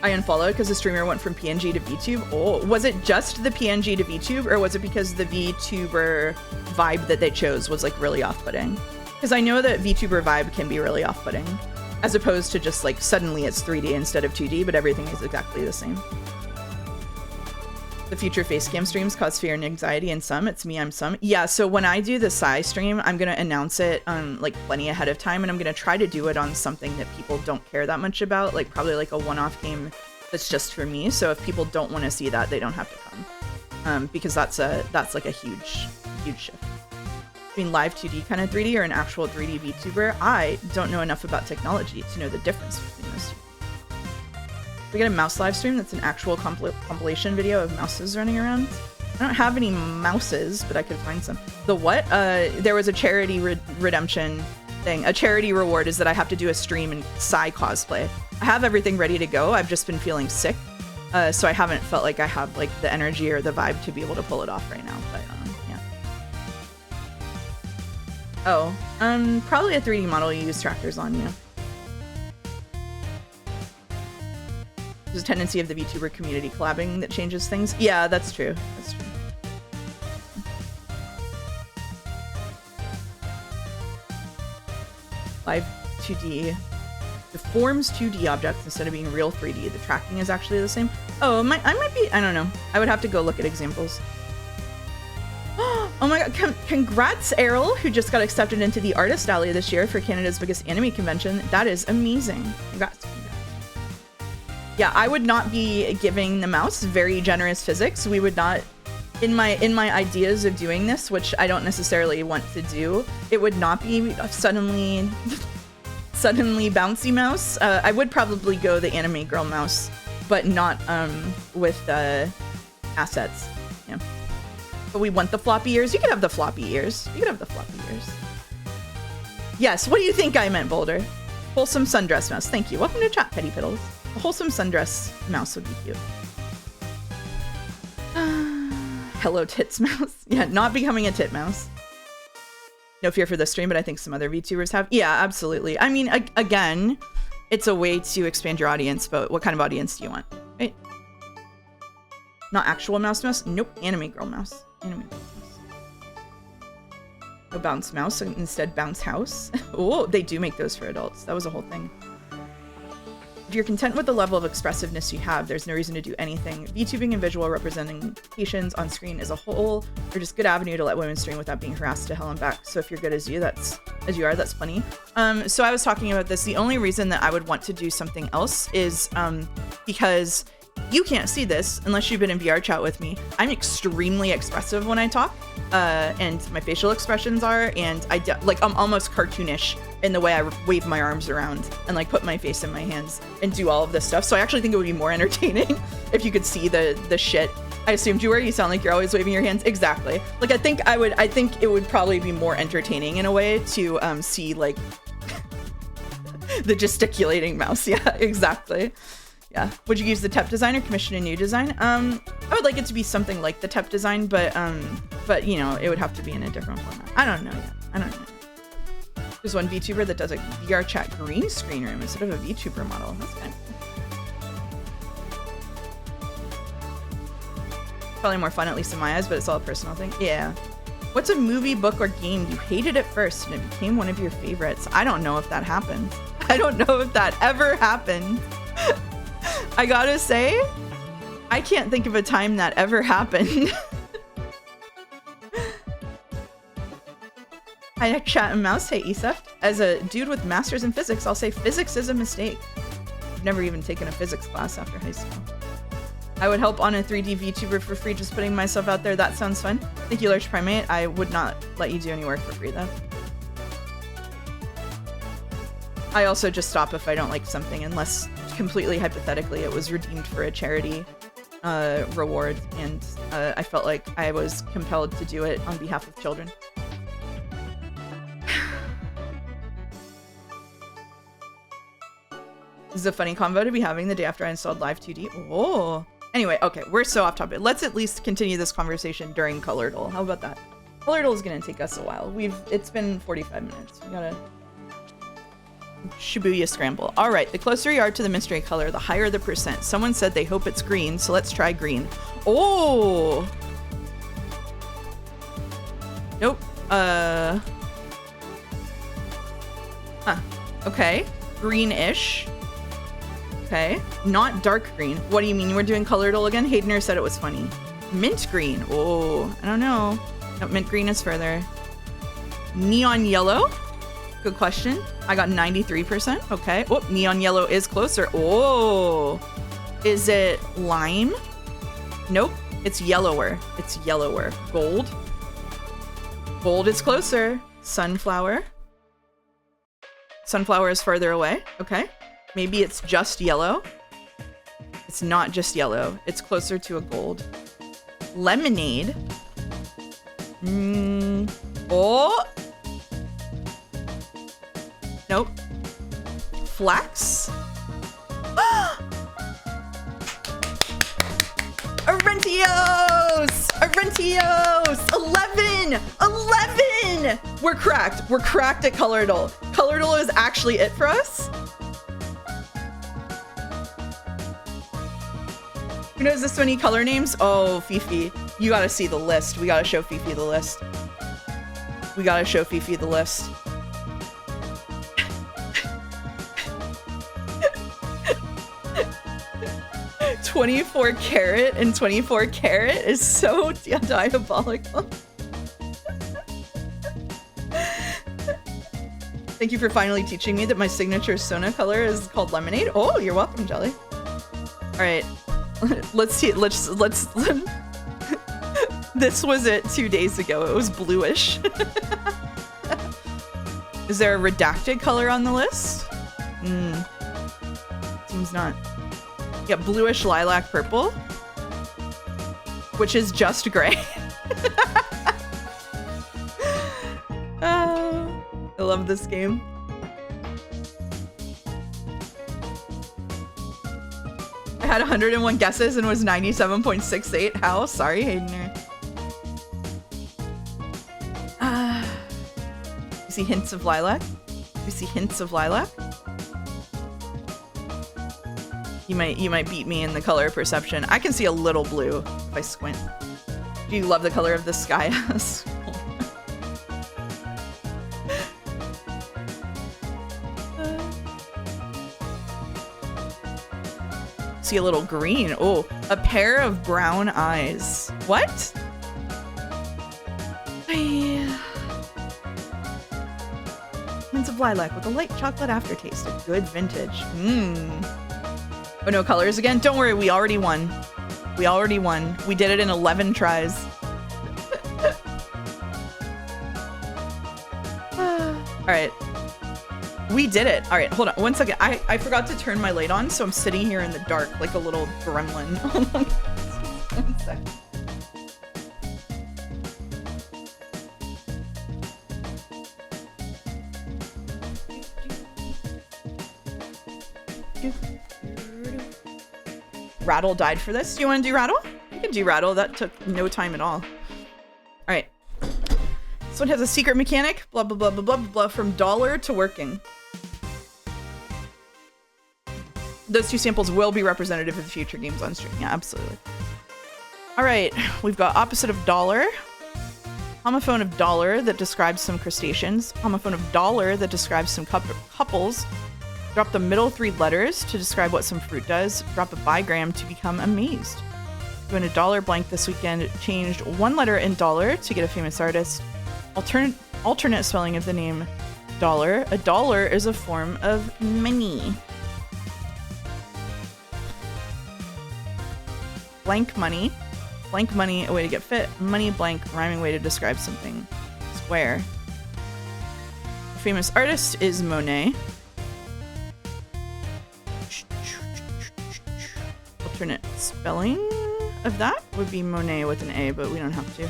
I unfollowed because the streamer went from PNG to VTube. Oh, was it just the PNG to VTube, or was it because the VTuber vibe that they chose was like really off-putting? Because I know that VTuber vibe can be really off-putting, as opposed to just like suddenly it's 3D instead of 2D, but everything is exactly the same. The future facecam streams cause fear and anxiety in some. It's me, I'm some. Yeah, so when I do the Psy stream, I'm going to announce it like plenty ahead of time, and I'm going to try to do it on something that people don't care that much about, like probably like a one-off game that's just for me. So if people don't want to see that, they don't have to come, because that's like a huge shift. Between live 2D kind of 3D or an actual 3D VTuber, I don't know enough about technology to know the difference between those two. We get a mouse live stream that's an actual compilation video of mouses running around. I don't have any mouses, but I could find some. The what? There was a charity redemption thing. A charity reward is that I have to do a stream in Psy cosplay. I have everything ready to go. I've just been feeling sick, so I haven't felt like I have like the energy or the vibe to be able to pull it off right now. But yeah. Oh, probably a 3D model you use trackers on, yeah. There's a tendency of the VTuber community collabing that changes things. Yeah, that's true. That's true. Live 2D deforms 2D objects instead of being real 3D. The tracking is actually the same. Oh, I might be, I don't know. I would have to go look at examples. Oh my god, congrats Errol, who just got accepted into the Artist Alley this year for Canada's biggest anime convention. That is amazing. Congrats. Yeah, I would not be giving the mouse very generous physics. We would not, in my ideas of doing this, which I don't necessarily want to do, it would not be suddenly bouncy mouse. I would probably go the anime girl mouse, but not with assets. Yeah. But we want the floppy ears. You could have the floppy ears. You could have the floppy ears. Yes, what do you think I meant, Boulder? Wholesome sundress mouse. Thank you. Welcome to chat, Petty Piddles. A wholesome sundress mouse would be cute. Hello tits mouse. Yeah, not becoming a tit mouse. No fear for this stream, but I think some other VTubers have. Yeah, absolutely. I mean, again, it's a way to expand your audience, but what kind of audience do you want, right? Not actual mouse mouse? Nope, anime girl mouse. Anime girl mouse. No bounce mouse, instead bounce house. Oh, they do make those for adults. That was a whole thing. If you're content with the level of expressiveness you have, there's no reason to do anything. VTubing and visual representations on screen as a whole are just good avenue to let women stream without being harassed to hell and back. So if you're good as you are, that's plenty. So I was talking about this. The only reason that I would want to do something else is because you can't see this unless you've been in VR chat with me. I'm extremely expressive when I talk, and my facial expressions are, and I'm almost cartoonish in the way I wave my arms around and like put my face in my hands and do all of this stuff. So I actually think it would be more entertaining if you could see the shit I assumed you were. You sound like you're always waving your hands. Exactly. Like I think it would probably be more entertaining in a way to see like the gesticulating mouse. Yeah, exactly. Yeah. Would you use the TEP design or commission a new design? I would like it to be something like the TEP design, but you know, it would have to be in a different format. I don't know yet. I don't know. There's one VTuber that does a VR chat green screen room instead of a VTuber model. That's kind of cool. Probably more fun, at least in my eyes, but it's all a personal thing. Yeah. What's a movie, book, or game you hated at first and it became one of your favorites? I don't know if that happened. I don't know if that ever happened. I gotta say, I can't think of a time that ever happened. Hi, chat and mouse. Hey, Eseft. As a dude with masters in physics, I'll say physics is a mistake. I've never even taken a physics class after high school. I would help on a 3D VTuber for free, just putting myself out there. That sounds fun. Thank you, Large Primate. I would not let you do any work for free, though. I also just stop if I don't like something, unless completely hypothetically it was redeemed for a charity reward, and I felt like I was compelled to do it on behalf of children. This is a funny convo to be having the day after I installed Live 2D. Oh. Anyway, okay, we're so off topic. Let's at least continue this conversation during Colordle. How about that? Colordle is gonna take us a while. It's been 45 minutes. We gotta Shibuya scramble. All right, the closer you are to the mystery color, the higher the percent. Someone said they hope it's green, so let's try green. Oh. Nope. Huh. Okay. Greenish. Okay. Not dark green. What do you mean? You were doing Colordle again? Haydener said it was funny. Mint green. Oh, I don't know. No, mint green is further. Neon yellow. Good question. I got 93%. Okay. Oh, neon yellow is closer. Oh. Is it lime? Nope. It's yellower. It's yellower. Gold. Gold is closer. Sunflower. Sunflower is further away. Okay. Maybe it's just yellow. It's not just yellow. It's closer to a gold. Lemonade. Oh. Nope. Flax. Arentios! Arentios! 11! 11! We're cracked. We're cracked at Colordle. Colordle is actually it for us. Who knows this many color names? Oh, Fifi. You gotta see the list. We gotta show Fifi the list. We gotta show Fifi the list. "24 karat and 24 karat is so diabolical. Thank you for finally teaching me that my signature Sona color is called lemonade. Oh, you're welcome, Jelly. All right, let's see. Let's. This was it 2 days ago. It was bluish. Is there a redacted color on the list? Seems not. Yeah, bluish lilac purple, which is just gray. I love this game. I had 101 guesses and was 97.68. How? Sorry, Haydener. see hints of lilac? We see hints of lilac? You might beat me in the color perception. I can see a little blue if I squint. Do you love the color of the sky? See a little green. Oh, a pair of brown eyes. What? Hints of lilac with a light chocolate aftertaste. A good vintage. Oh, no colors again? Don't worry, we already won. We already won. We did it in 11 tries. All right. We did it. All right, hold on 1 second. I forgot to turn my light on, so I'm sitting here in the dark like a little gremlin. 1 second. Rattle died for this. Do you want to do Rattle? You can do Rattle. That took no time at all. All right. This one has a secret mechanic. Blah, blah, blah, blah, blah, blah. From dollar to working. Those two samples will be representative of the future games on stream. Yeah, absolutely. All right. We've got opposite of dollar. Homophone of dollar that describes some crustaceans. Homophone of dollar that describes some couples. Drop the middle 3 letters to describe what some fruit does. Drop a bigram to become amazed. Doing a dollar blank this weekend. Changed 1 letter in dollar to get a famous artist. Alternate spelling of the name dollar. A dollar is a form of money. Blank money. Blank money, a way to get fit. Money blank, rhyming way to describe something. Square. A famous artist is Monet. Alternate spelling of that would be Monet with an A, but we don't have to.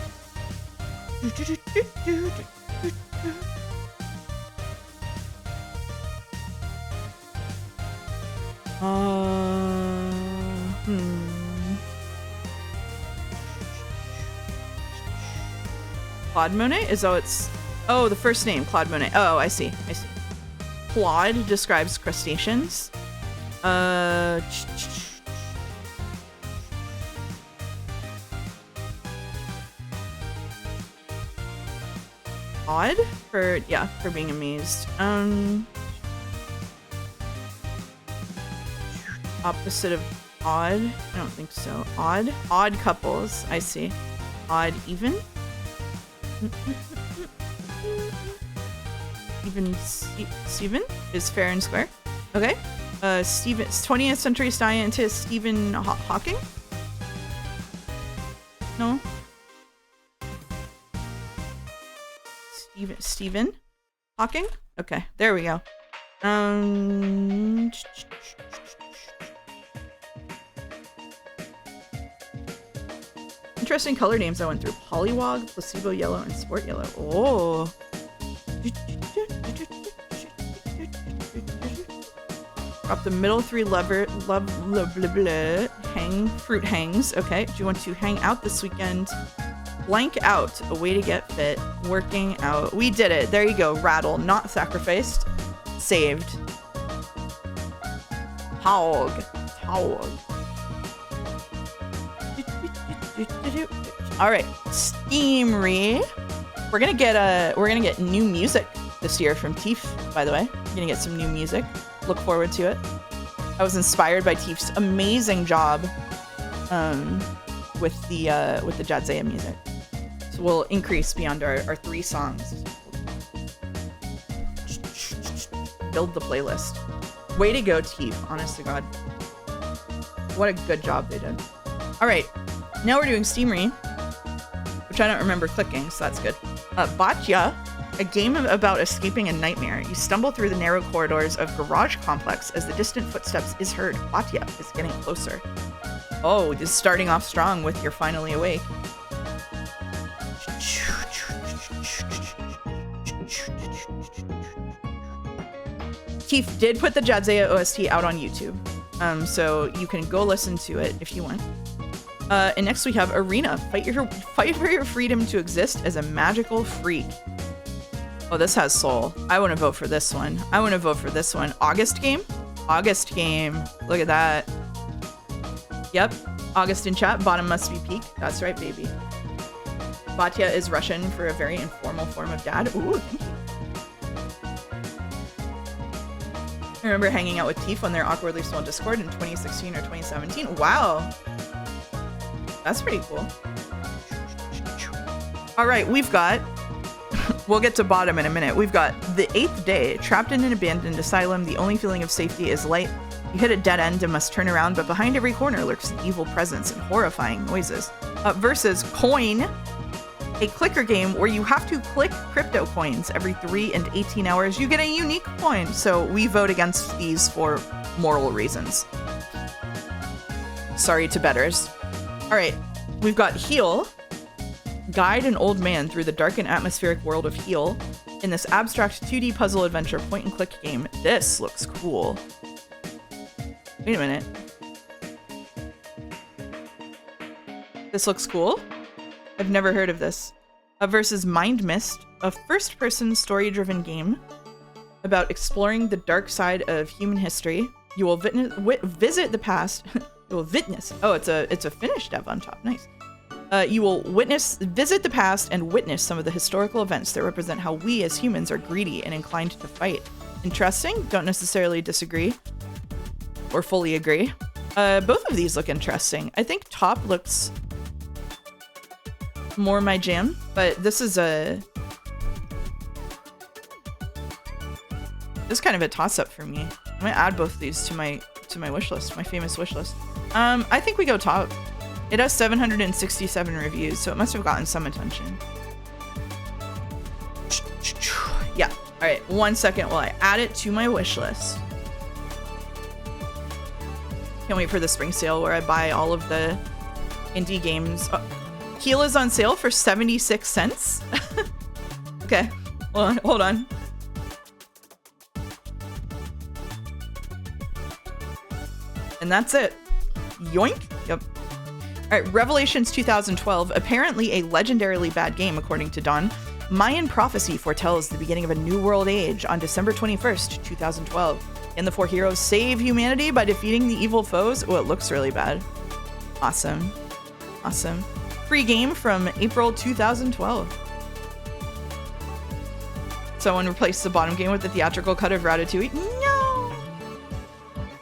Claude Monet? Is that it's... Oh, the first name, Claude Monet. Oh, I see. I see. Claude describes crustaceans. Odd for being amazed. Opposite of odd? I don't think so. Odd couples. I see. Odd even. Even Steven is fair and square. Okay. Steven, 20th century scientist Stephen Hawking? No. Stephen Hawking? Okay, there we go. Interesting color names I went through. Polywog, Placebo Yellow, and Sport Yellow. Oh. Drop the middle 3 fruit hangs. Okay, do you want to hang out this weekend? Blank out, a way to get fit. Working out. We did it. There you go. Rattle, not sacrificed. Saved. Hog. All right, Steamery. We're gonna get new music this year from Teef. By the way, we're gonna get some new music. Look forward to it. I was inspired by Teef's amazing job with the Jadzea music. So we'll increase beyond our 3 songs. Build the playlist. Way to go, Teef. Honest to God. What a good job they did. All right, now we're doing Steamery, which I don't remember clicking, so that's good. Batya, a game about escaping a nightmare. You stumble through the narrow corridors of Garage Complex as the distant footsteps is heard. Batya is getting closer. Oh, just starting off strong with You're Finally Awake. Teef did put the Jadzea OST out on YouTube, so you can go listen to it if you want. And next we have Arena. Fight for your freedom to exist as a magical freak. Oh, this has soul. I want to vote for this one. I want to vote for this one. August game? August game. Look at that. Yep. August in chat. Bottom must be peak. That's right, baby. Batya is Russian for a very informal form of dad. Ooh, thank you. I remember hanging out with Teef on their awkwardly small Discord in 2016 or 2017. Wow. That's pretty cool. All right, we've got... We'll get to bottom in a minute. We've got the 8th day, trapped in an abandoned asylum. The only feeling of safety is light. You hit a dead end and must turn around, but behind every corner lurks an evil presence and horrifying noises. Versus Coin, a clicker game where you have to click crypto coins every 3 and 18 hours. You get a unique coin. So we vote against these for moral reasons. Sorry to betters. All right, we've got Heal. Guide an old man through the dark and atmospheric world of Heal in this abstract 2D puzzle adventure point-and-click game. This looks cool. Wait a minute. This looks cool? I've never heard of this. Versus Mind Mist, a first-person story-driven game about exploring the dark side of human history. You will visit the past. You will witness. Oh, it's a Finnish dev on top. Nice. You will visit the past and witness some of the historical events that represent how we as humans are greedy and inclined to fight. Interesting. Don't necessarily disagree or fully agree. Both of these look interesting. I think top looks more my jam, but this is kind of a toss-up for me. I'm gonna add both of these to my wish list, my famous wish list. I think we go top. It has 767 reviews, so it must have gotten some attention. Yeah. All right, 1 second while I add it to my wish list. Can't wait for the spring sale where I buy all of the indie games. Oh, Heal is on sale for 76 cents. Okay, hold on. And that's it. Yoink. Yep. All right, Revelations 2012, apparently a legendarily bad game according to Don. Mayan prophecy foretells the beginning of a new world age on December 21st, 2012. Can the 4 heroes save humanity by defeating the evil foes? Oh, it looks really bad. Awesome. Awesome. Free game from April 2012. Someone replaced the bottom game with the theatrical cut of Ratatouille.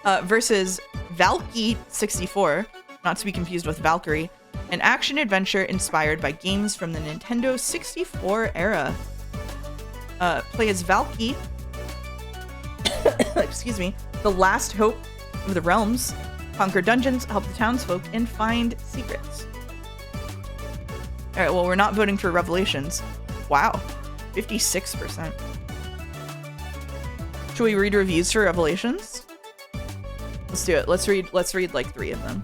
No! Versus Valky 64. Not to be confused with Valkyrie, an action-adventure inspired by games from the Nintendo 64 era. Play as Valky, excuse me, the last hope of the realms, conquer dungeons, help the townsfolk, and find secrets. Alright, well, we're not voting for Revelations. Wow, 56%. Should we read reviews for Revelations? Let's do it. Let's read like 3 of them.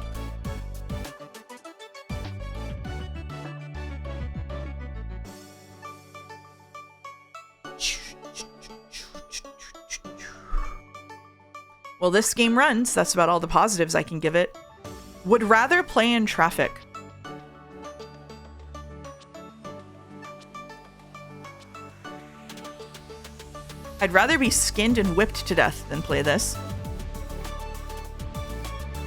Well, this game runs. That's about all the positives I can give it. Would rather play in traffic. I'd rather be skinned and whipped to death than play this.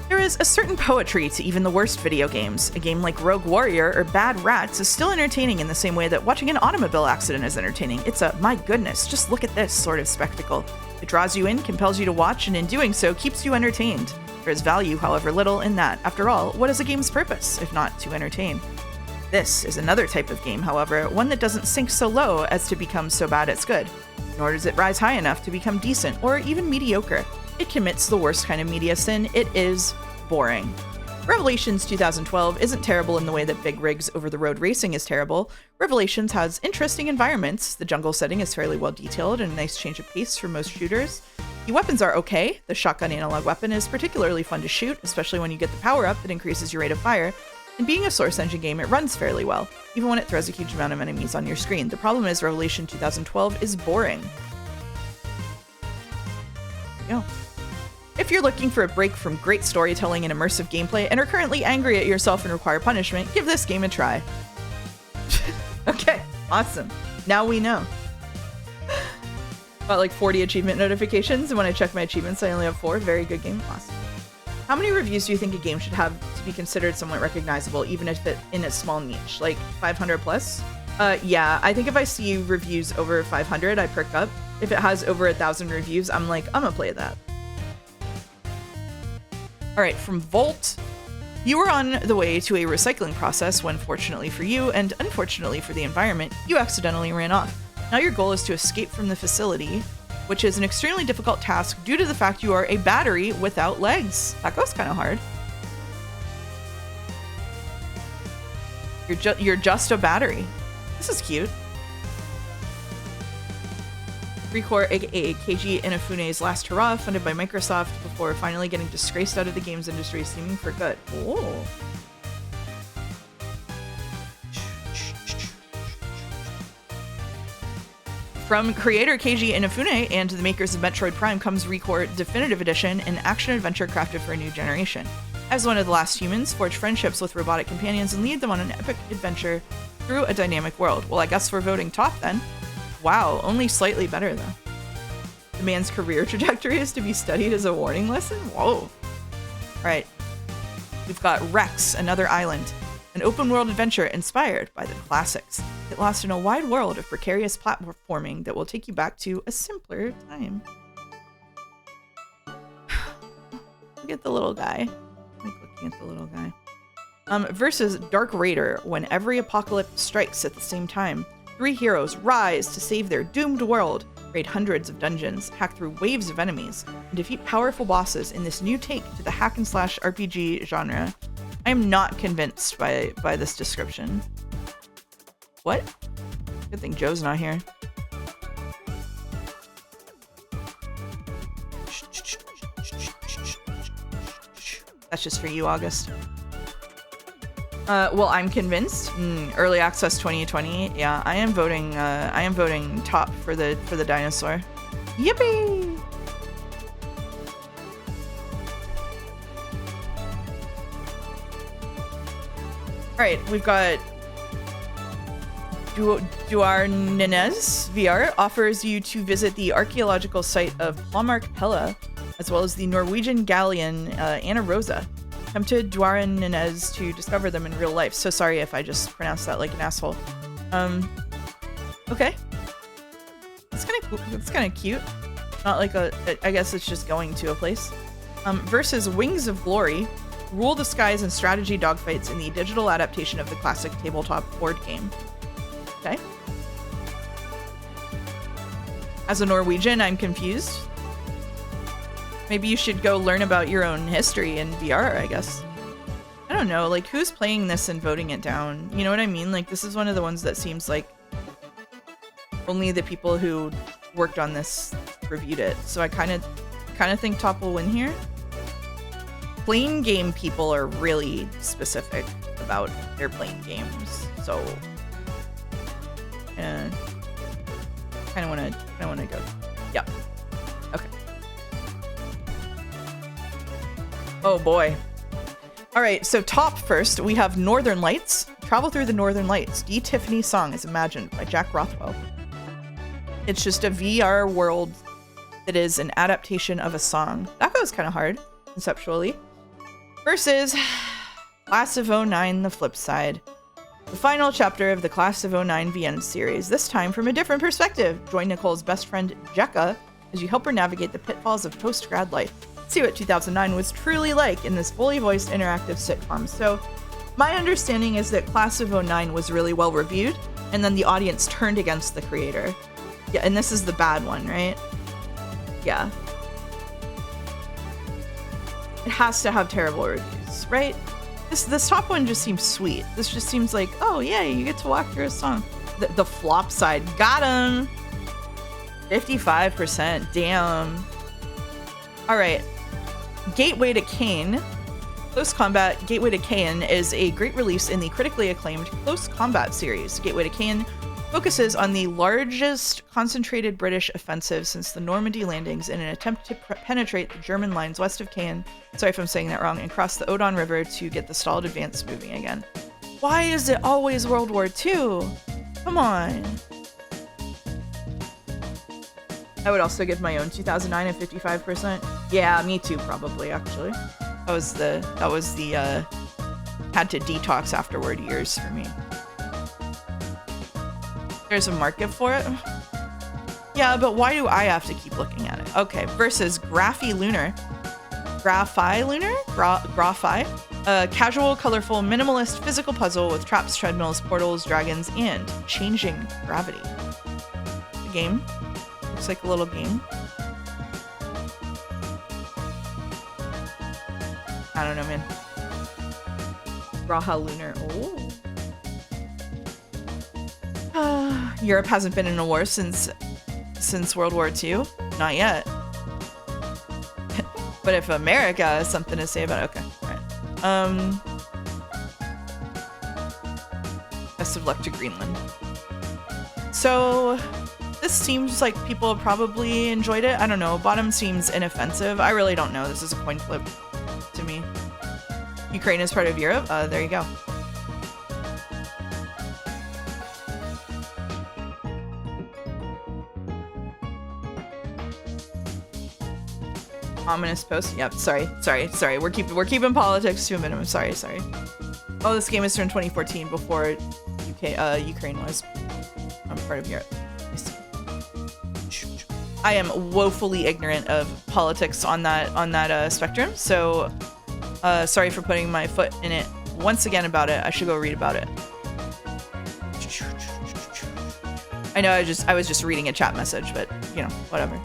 There is a certain poetry to even the worst video games. A game like Rogue Warrior or Bad Rats is still entertaining in the same way that watching an automobile accident is entertaining. It's a, my goodness, just look at this sort of spectacle. It draws you in, compels you to watch, and in doing so, keeps you entertained. There is value, however little, in that. After all, what is a game's purpose, if not to entertain? This is another type of game, however, one that doesn't sink so low as to become so bad it's good. Nor does it rise high enough to become decent, or even mediocre. It commits the worst kind of media sin. It is boring. Revelations 2012 isn't terrible in the way that Big Rig's over-the-road racing is terrible. Revelations has interesting environments. The jungle setting is fairly well detailed and a nice change of pace for most shooters. The weapons are okay. The shotgun analog weapon is particularly fun to shoot, especially when you get the power-up that increases your rate of fire. And being a Source Engine game, it runs fairly well, even when it throws a huge amount of enemies on your screen. The problem is Revelation 2012 is boring. There you go. If you're looking for a break from great storytelling and immersive gameplay and are currently angry at yourself and require punishment, give this game a try. Okay, awesome. Now we know. Got like 40 achievement notifications, and when I check my achievements, I only have 4. Very good game. Awesome. How many reviews do you think a game should have to be considered somewhat recognizable, even if it in a small niche? Like 500 plus? Yeah, I think if I see reviews over 500, I perk up. If it has over 1,000 reviews, I'm like, I'm gonna play that. All right, from Volt. You were on the way to a recycling process when, fortunately for you and unfortunately for the environment, you accidentally ran off. Now your goal is to escape from the facility, which is an extremely difficult task due to the fact you are a battery without legs. That goes kind of hard. You're just a battery. This is cute. Recore, aka Keiji Inafune's last hurrah, funded by Microsoft before finally getting disgraced out of the games industry, seeming for good. Oh. From creator Keiji Inafune and the makers of Metroid Prime comes Recore Definitive Edition, an action-adventure crafted for a new generation. As one of the last humans, forge friendships with robotic companions and lead them on an epic adventure through a dynamic world. Well, I guess we're voting top then. Wow, only slightly better though. The man's career trajectory is to be studied as a warning lesson? Whoa. Alright. We've got Rex, Another Island. An open-world adventure inspired by the classics. Get lost in a wide world of precarious platforming that will take you back to a simpler time. Look at the little guy. I like looking at the little guy. Versus Dark Raider, when every apocalypse strikes at the same time. 3 heroes rise to save their doomed world, raid hundreds of dungeons, hack through waves of enemies, and defeat powerful bosses in this new take to the hack-and-slash RPG genre. I am not convinced by this description. What? Good thing Joe's not here. That's just for you, August. Well, I'm convinced. Early access 2020. Yeah, I am voting top for the dinosaur. Yippee! Alright, we've got Duarnenez VR offers you to visit the archaeological site of Plamark Pella, as well as the Norwegian galleon Anna Rosa. Come to Duarnenez to discover them in real life. So sorry if I just pronounced that like an asshole. Okay. It's kind of cute. Not like I guess it's just going to a place. Versus Wings of Glory. Rule the skies and strategy dogfights in the digital adaptation of the classic tabletop board game. Okay. As a Norwegian, I'm confused. Maybe you should go learn about your own history in VR, I guess. I don't know, like, who's playing this and voting it down? You know what I mean? Like, this is one of the ones that seems like only the people who worked on this reviewed it. So I kind of think top will win here. Playing game people are really specific about their playing games, so kind of want to go. Yeah. Okay. Oh boy. All right. So top first, we have Northern Lights. Travel through the Northern Lights. D. Tiffany song is imagined by Jack Rothwell. It's just a VR world that is an adaptation of a song. That goes kind of hard conceptually. Versus Class of 09, the flip side. The final chapter of the Class of 09 VN series, this time from a different perspective. Join Nicole's best friend, Jekka, as you help her navigate the pitfalls of post-grad life. See what 2009 was truly like in this fully voiced interactive sitcom. So, my understanding is that Class of 09 was really well reviewed, and then the audience turned against the creator. Yeah, and this is the bad one, right? Yeah. It has to have terrible reviews, right? This top one just seems sweet. This just seems like, oh yeah, you get to walk through a song. The flop side, got him. 55%, damn. All right, Gateway to Kain. Close Combat Gateway to Kain is a great release in the critically acclaimed Close Combat series. Gateway to Kain focuses on the largest concentrated British offensive since the Normandy landings in an attempt to penetrate the German lines west of Caen, sorry if I'm saying that wrong, and cross the Odon River to get the stalled advance moving again. Why is it always World War II? Come on. I would also give my own 2009 a 55%. Yeah, me too, probably, actually. That was the had to detox afterward years for me. There's a market for it. Yeah, but why do I have to keep looking at it? Okay, versus Graphi Lunar. Graphi Lunar? Graphi? A casual, colorful, minimalist physical puzzle with traps, treadmills, portals, dragons, and changing gravity. The game. Looks like a little game. I don't know, man. Graha Lunar. Oh. Europe hasn't been in a war since World War II? Not yet. But if America has something to say about it, okay. Alright. Best of luck to Greenland. So this seems like people probably enjoyed it. I don't know. Bottom seems inoffensive. I really don't know. This is a coin flip to me. Ukraine is part of Europe? There you go. Ominous post. Yep. Sorry. We're keeping politics to a minimum. Sorry. Oh, this game is from 2014 before Ukraine was part of Europe. I am woefully ignorant of politics on that spectrum. So, sorry for putting my foot in it once again about it. I should go read about it. I know I was just reading a chat message, but you know, whatever.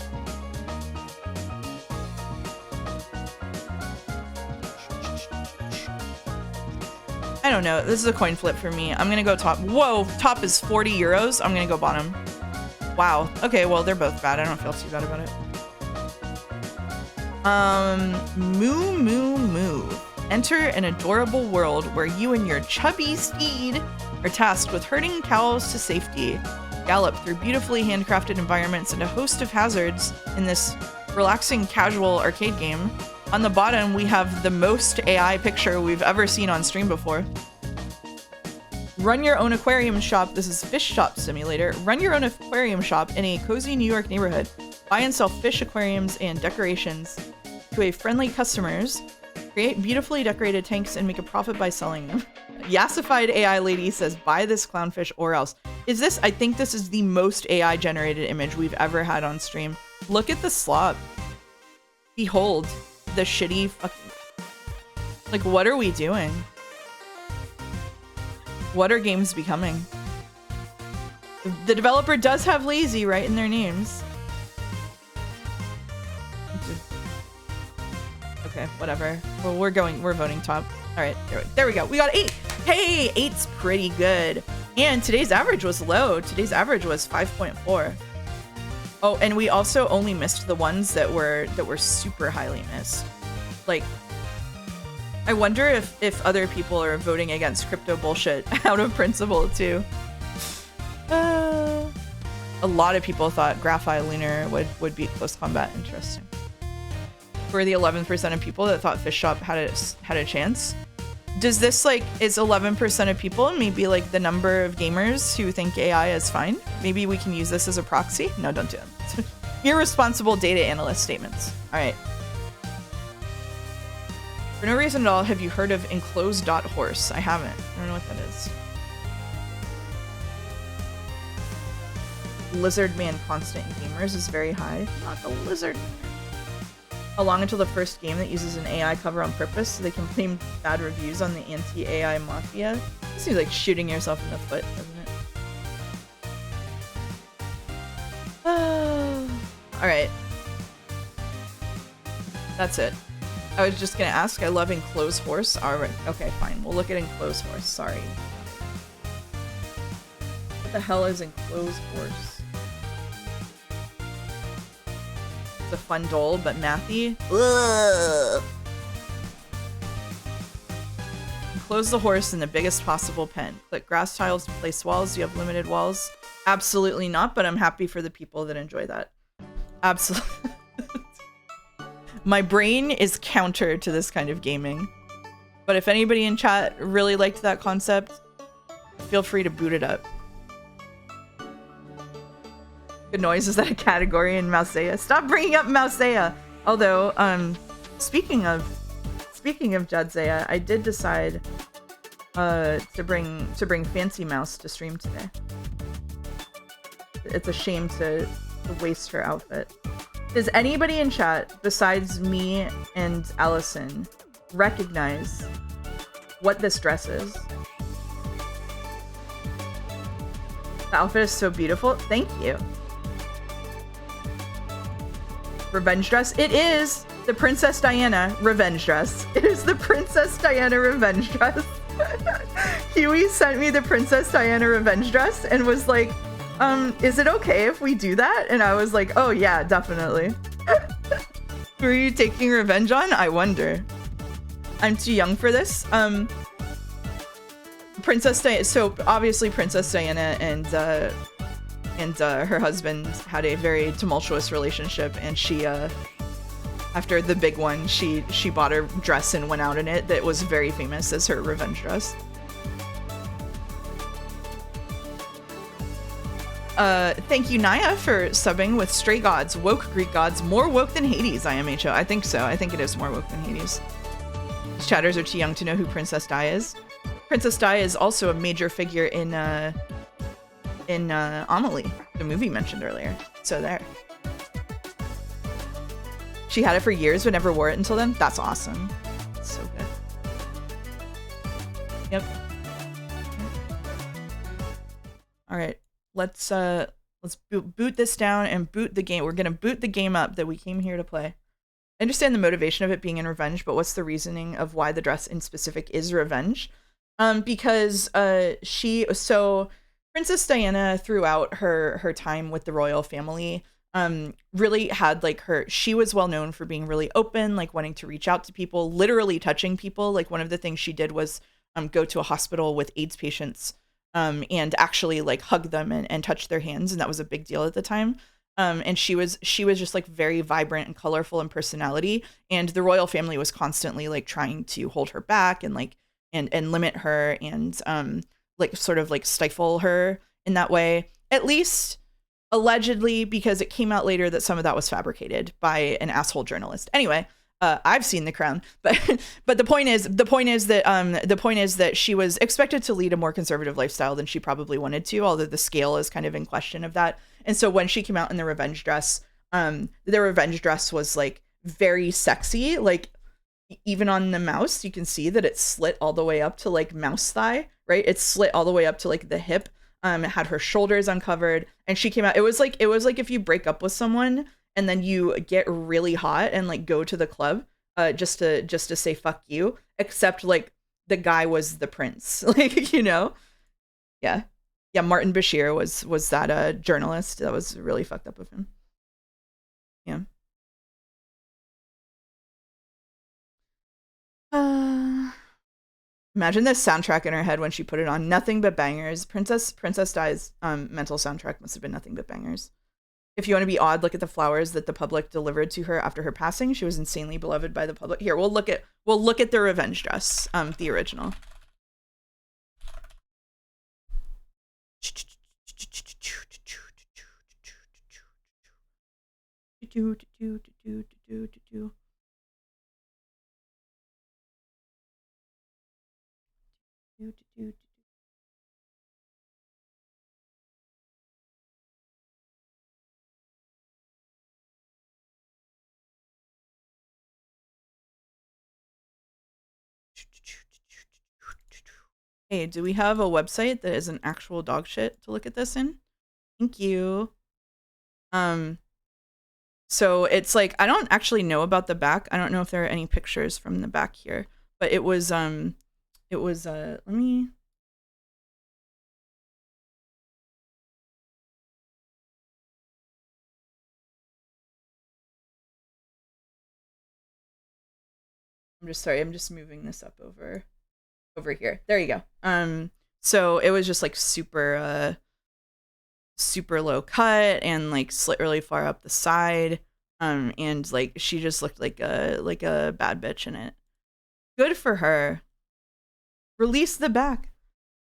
I don't know. This is a coin flip for me. I'm gonna go top. Whoa, top is 40 euros. I'm gonna go bottom. Wow. Okay, well, they're both bad. I don't feel too bad about it. Moo. Enter an adorable world where you and your chubby steed are tasked with herding cows to safety. Gallop through beautifully handcrafted environments and a host of hazards in this relaxing, casual arcade game. On the bottom, we have the most AI picture we've ever seen on stream before. Run your own aquarium shop. This is Fish Shop Simulator. Run your own aquarium shop in a cozy New York neighborhood. Buy and sell fish aquariums and decorations to a friendly customers. Create beautifully decorated tanks and make a profit by selling them. Yassified AI lady says, buy this clownfish or else. Is this, I think this is the most AI generated image we've ever had on stream. Look at the slop. Behold the shitty fucking, like, what are we doing? What are games becoming? The developer does have lazy right in their names. Okay, whatever. Well, we're voting top. All right, there we go. We got 8. Hey, 8's pretty good. And today's average was low. Today's average was 5.4. Oh, and we also only missed the ones that were super highly missed. Like, I wonder if other people are voting against crypto bullshit out of principle too. A lot of people thought Graphi Lunar would beat Close Combat. Interesting. We're the 11% of people that thought Fish Shop had a chance. Does this, like, is 11% of people maybe like the number of gamers who think AI is fine? Maybe we can use this as a proxy? No, don't do it. Irresponsible data analyst statements. All right. For no reason at all, have you heard of enclosed.horse? I haven't. I don't know what that is. Lizard Man constant in gamers is very high. Not the lizard. How long until the first game that uses an AI cover on purpose so they can claim bad reviews on the anti-AI mafia? This seems like shooting yourself in the foot, doesn't it? Alright. That's it. I was just gonna ask, I love Enclosed Horse. Alright, okay, fine. We'll look at Enclosed Horse. Sorry. What the hell is Enclosed Horse? It's a fun doll, but mathy. Ugh. Enclose the horse in the biggest possible pen. Click grass tiles to place walls. Do you have limited walls? Absolutely not, but I'm happy for the people that enjoy that. Absolutely. My brain is counter to this kind of gaming. But if anybody in chat really liked that concept, feel free to boot it up. Good noise, is that a category in Mousea? Stop bringing up Mousea! Although, speaking of Jadzea, I did decide to bring Fancy Mouse to stream today. It's a shame to waste her outfit. Does anybody in chat besides me and Allison recognize what this dress is? The outfit is so beautiful. Thank you. Revenge dress? It is the Princess Diana revenge dress. It is the Princess Diana revenge dress. Huey sent me the Princess Diana revenge dress and was like, is it okay if we do that? And I was like, oh yeah, definitely. Who are you taking revenge on? I wonder. I'm too young for this. Princess Diana, so obviously Princess Diana and her husband had a very tumultuous relationship, and she after the big one, she bought a dress and went out in it that was very famous as her revenge dress. Thank you, Naya, for subbing with Stray Gods, woke Greek gods, more woke than Hades, IMHO. I think so. I think it is more woke than Hades. These chatters are too young to know who Princess Di is. Princess Di is also a major figure in Amelie, the movie mentioned earlier. So there. She had it for years but never wore it until then. That's awesome. That's so good. Yep. All right. Let's boot this down and boot the game. We're gonna boot the game up that we came here to play. I understand the motivation of it being in revenge, but what's the reasoning of why the dress in specific is revenge? Because Princess Diana throughout her time with the royal family really had like she was well known for being really open, like wanting to reach out to people, literally touching people. Like one of the things she did was go to a hospital with AIDS patients and actually like hug them and touch their hands, and that was a big deal at the time. And she was just like very vibrant and colorful in personality, and the royal family was constantly like trying to hold her back and like and limit her and like sort of like stifle her in that way, at least allegedly, because it came out later that some of that was fabricated by an asshole journalist. Anyway, I've seen The Crown, but the point is that she was expected to lead a more conservative lifestyle than she probably wanted to, although the scale is kind of in question of that. And so when she came out in the revenge dress was like very sexy. Like even on the mouse, you can see that it's slit all the way up to like mouse thigh, right? It's slit all the way up to like the hip. It had her shoulders uncovered, and she came out. It was like if you break up with someone and then you get really hot and like go to the club just to say fuck you, except like the guy was the prince. Like, you know? Yeah. Martin Bashir was that journalist. That was really fucked up of him. Yeah. Imagine this soundtrack in her head when she put it on. Nothing but bangers. Princess Di's mental soundtrack must have been nothing but bangers. If you want to be odd, look at the flowers that the public delivered to her after her passing. She was insanely beloved by the public. Here, we'll look at the revenge dress, the original. Hey, do we have a website that is an actual dog shit to look at this in? Thank you. So it's like, I don't actually know about the back. I don't know if there are any pictures from the back here, but it was let me. I'm just moving this up over here. There you go. So it was just like super low cut and like slit really far up the side. And like she just looked like a bad bitch in it. Good for her. Release the back.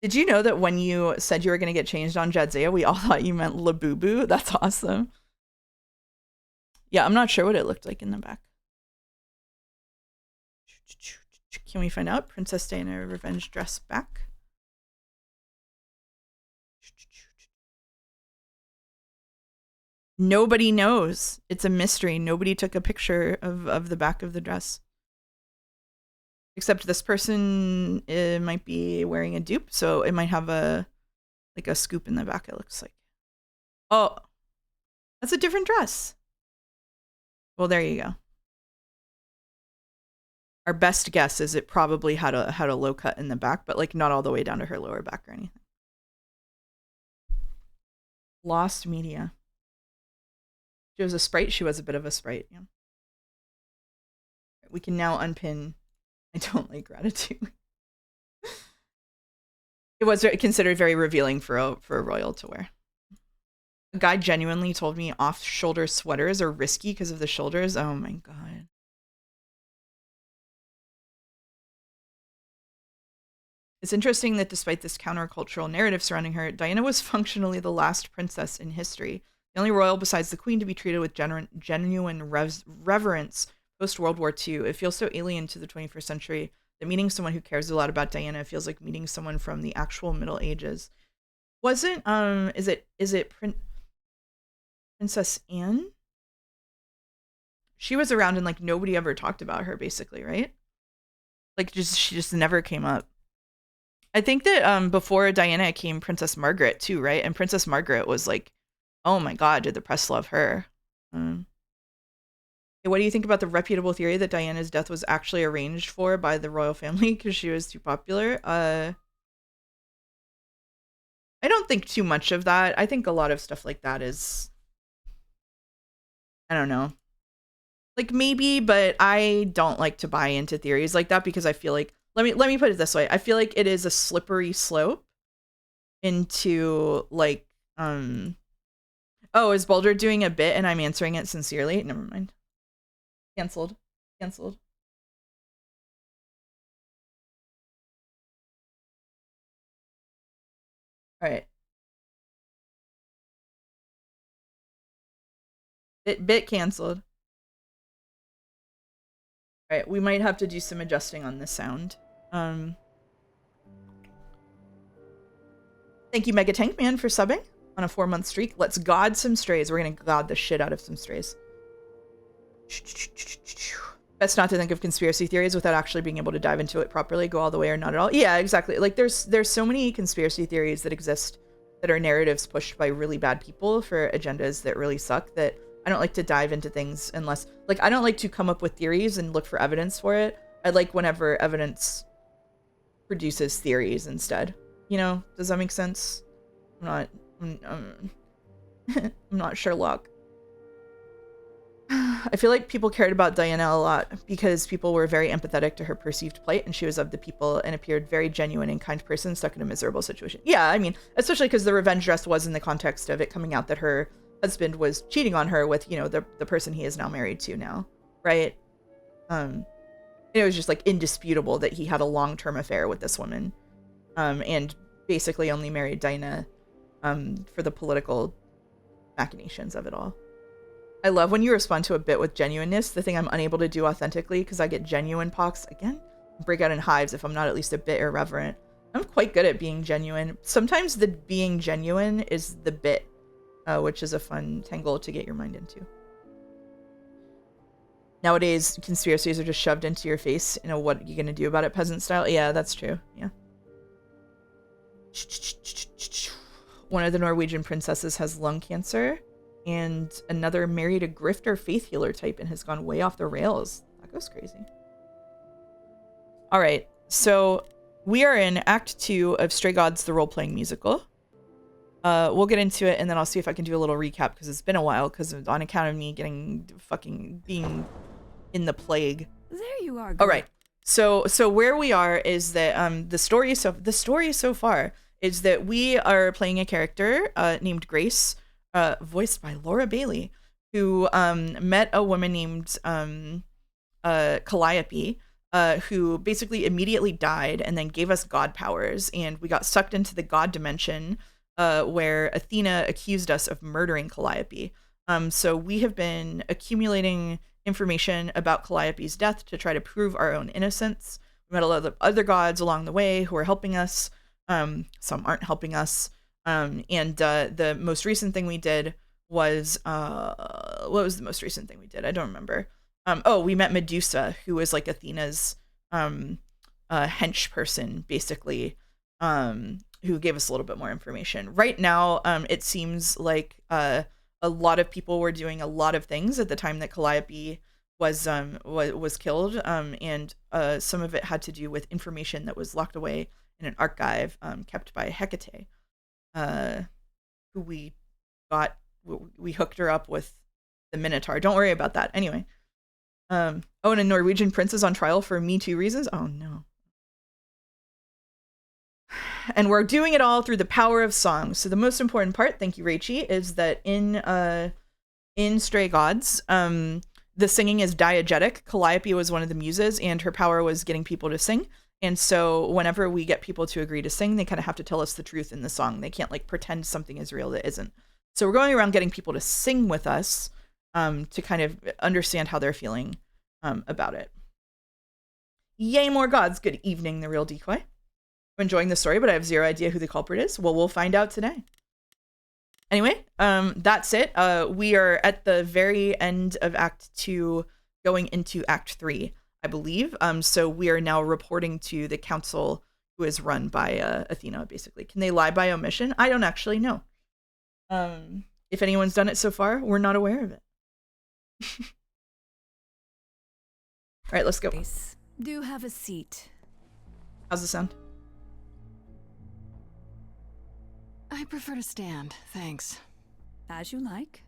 Did you know that when you said you were going to get changed on Jadzea, we all thought you meant Labubu? That's awesome. Yeah, I'm not sure what it looked like in the back. Can we find out? Princess Diana revenge dress back. Nobody knows. It's a mystery. Nobody took a picture of the back of the dress. Except this person might be wearing a dupe, so it might have a scoop in the back, it looks like. Oh, that's a different dress. Well, there you go. Our best guess is it probably had a low cut in the back, but like not all the way down to her lower back or anything. Lost media. She was a sprite. She was a bit of a sprite. Yeah. We can now unpin. I don't like Ratatouille. It was considered very revealing for a royal to wear. A guy genuinely told me off-shoulder sweaters are risky because of the shoulders. Oh my god. It's interesting that despite this countercultural narrative surrounding her, Diana was functionally the last princess in history. The only royal besides the queen to be treated with genuine reverence post-World War II. It feels so alien to the 21st century that meeting someone who cares a lot about Diana feels like meeting someone from the actual Middle Ages. Wasn't, is it Princess Anne? She was around and like nobody ever talked about her basically, right? Like she just never came up. I think that before Diana came Princess Margaret too, right? And Princess Margaret was like, oh my god, did the press love her? What do you think about the reputable theory that Diana's death was actually arranged for by the royal family because she was too popular? I don't think too much of that. I think a lot of stuff like that is, I don't know. Like maybe, but I don't like to buy into theories like that because I feel like, let me put it this way. I feel like it is a slippery slope into like, oh, is Boulder doing a bit and I'm answering it sincerely? Never mind. Cancelled. All right. Bit canceled. All right, we might have to do some adjusting on the sound. Thank you, Mega Tank Man, for subbing on a 4-month streak. Let's god some strays. We're gonna god the shit out of some strays. Best not to think of conspiracy theories without actually being able to dive into it properly, go all the way or not at all. Yeah, exactly. Like there's so many conspiracy theories that exist that are narratives pushed by really bad people for agendas that really suck, that I don't like to dive into things unless, like, I don't like to come up with theories and look for evidence for it. I like whenever evidence produces theories instead. You know, does that make sense? I'm not Sherlock. I feel like people cared about Diana a lot because people were very empathetic to her perceived plight, and she was of the people and appeared very genuine and kind person stuck in a miserable situation. Yeah, I mean, especially because the revenge dress was in the context of it coming out that her husband was cheating on her with, you know, the person he is now married to now, right? It was just like indisputable that he had a long-term affair with this woman, and basically only married Diana for the political machinations of it all. I love when you respond to a bit with genuineness, the thing I'm unable to do authentically because I get genuine pox again, break out in hives if I'm not at least a bit irreverent. I'm quite good at being genuine. Sometimes the being genuine is the bit, which is a fun tangle to get your mind into. Nowadays, conspiracies are just shoved into your face. You know, what are you going to do about it, peasant style? Yeah, that's true. Yeah. One of the Norwegian princesses has lung cancer. And another married a grifter faith healer type and has gone way off the rails. That goes crazy. All right, so we are in Act 2 of Stray Gods, the role-playing musical. We'll get into it, and then I'll see if I can do a little recap, because it's been a while, because on account of me being in the plague. There you are. All right, so where we are is that the story so far is that we are playing a character named Grace, voiced by Laura Bailey, who met a woman named Calliope who basically immediately died and then gave us god powers, and we got sucked into the god dimension, where Athena accused us of murdering Calliope. So we have been accumulating information about Calliope's death to try to prove our own innocence. We met a lot of other gods along the way who are helping us. Some aren't helping us. And the most recent thing we did was, what was the most recent thing we did? I don't remember. We met Medusa, who was like Athena's hench person, basically, who gave us a little bit more information. Right now, it seems like a lot of people were doing a lot of things at the time that Calliope was killed, and some of it had to do with information that was locked away in an archive kept by Hecate, who we hooked her up with the Minotaur. Don't worry about that. Anyway. And a Norwegian prince is on trial for Me Too reasons. Oh no. And we're doing it all through the power of song. So the most important part, thank you, Rachie, is that in Stray Gods, the singing is diegetic. Calliope was one of the muses, and her power was getting people to sing. And so whenever we get people to agree to sing, they kind of have to tell us the truth in the song. They can't like pretend something is real that isn't. So we're going around getting people to sing with us, to kind of understand how they're feeling about it. Yay, more gods. Good evening, The Real Decoy. I'm enjoying the story, but I have zero idea who the culprit is. Well, we'll find out today. Anyway, that's it. We are at the very end of Act 2, going into Act 3, I believe. So we are now reporting to the council, who is run by Athena, basically. Can they lie by omission? I don't actually know. If anyone's done it so far, we're not aware of it. All right, let's go. Do have a seat. How's the sound? I prefer to stand, thanks. As you like.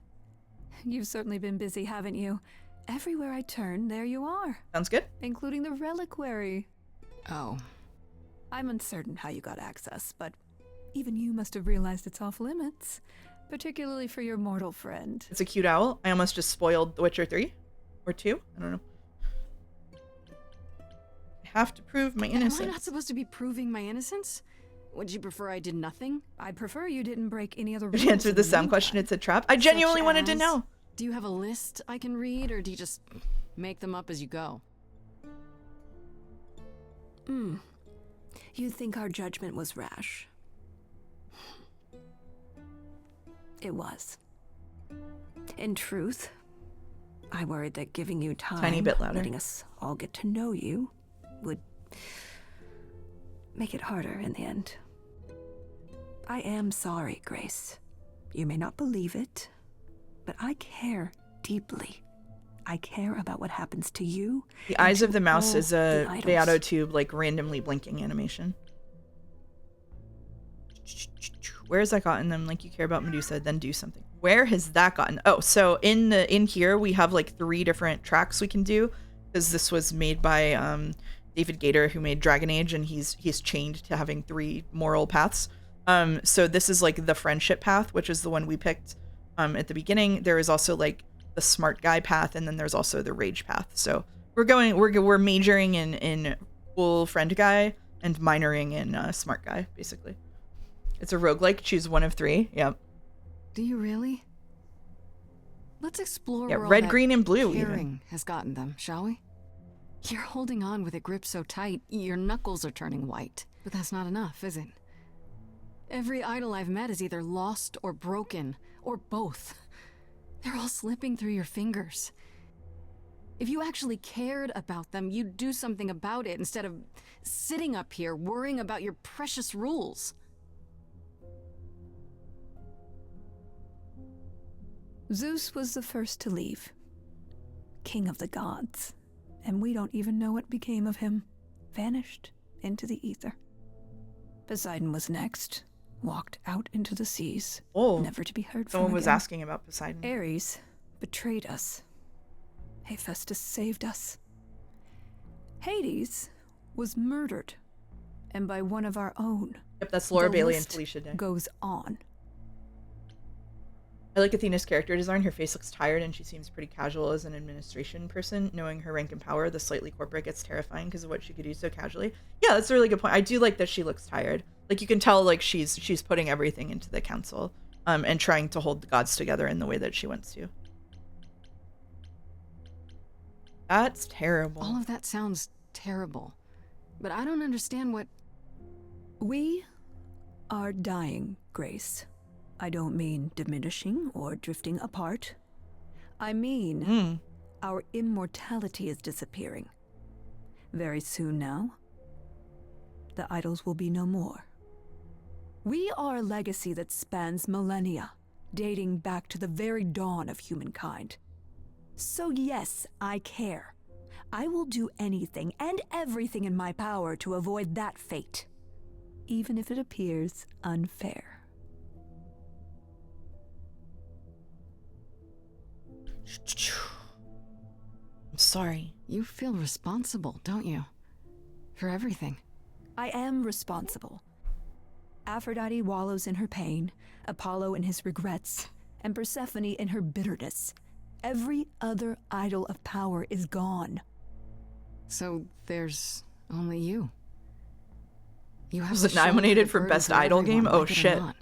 You've certainly been busy, haven't you? Everywhere I turn, there you are. Sounds good. Including the reliquary. Oh. I'm uncertain how you got access, but even you must have realized its off limits. Particularly for your mortal friend. It's a cute owl. I almost just spoiled The Witcher 3 or 2. I don't know. I have to prove my innocence. Am I not supposed to be proving my innocence? Would you prefer I did nothing? I'd prefer you didn't break any other rules. Did you answer the sound question? It's a trap. I genuinely wanted to know. Do you have a list I can read, or do you just make them up as you go? You think our judgment was rash? It was. In truth, I worried that giving you time, tiny bit louder, letting us all get to know you, would make it harder in the end. I am sorry, Grace. You may not believe it, but I care deeply. I care about what happens to you. The eyes of the mouse is a Beato Tube, like randomly blinking animation. Where has that gotten them? Like, you care about Medusa, then do something. Where has that gotten? Oh, so in here we have like 3 different tracks we can do, because this was made by David Gator, who made Dragon Age, and he's chained to having 3 moral paths. So this is like the friendship path, which is the one we picked at the beginning. There is also like the smart guy path, and then there's also the rage path. So we're majoring in cool friend guy and minoring in smart guy, basically. It's a roguelike. Choose one of 3. Yep. Do you really? Let's explore yeah, where red, all green, and blue caring has gotten them, shall we? You're holding on with a grip so tight, your knuckles are turning white. But that's not enough, is it? Every idol I've met is either lost or broken, or both. They're all slipping through your fingers. If you actually cared about them, you'd do something about it instead of sitting up here worrying about your precious rules. Zeus was the first to leave. King of the gods. And we don't even know what became of him. Vanished into the ether. Poseidon was next. Walked out into the seas. Oh, never to be heard from someone was again. asking about Poseidon. Ares betrayed us. Hephaestus saved us. Hades was murdered. And by one of our own. Yep, that's Laura The Bailey and list Felicia Day. goes on. I like Athena's character design. Her face looks tired and she seems pretty casual as an administration person. Knowing her rank and power, the slightly corporate gets terrifying because of what she could do so casually. Yeah, that's a really good point. I do like that she looks tired. Like you can tell like she's putting everything into the council and trying to hold the gods together in the way that she wants to. That's terrible. All of that sounds terrible. But I don't understand what... We are dying, Grace. I don't mean diminishing or drifting apart. I mean, our immortality is disappearing. Very soon now, the idols will be no more. We are a legacy that spans millennia, dating back to the very dawn of humankind. So yes, I care. I will do anything and everything in my power to avoid that fate, even if it appears unfair. I'm sorry. You feel responsible, don't you? For everything. I am responsible. Aphrodite wallows in her pain, Apollo in his regrets, and Persephone in her bitterness. Every other idol of power is gone. So there's only you. You have Was to it shoulder nominated the for burden Best for Idol everyone, Game? Oh like it or shit. not.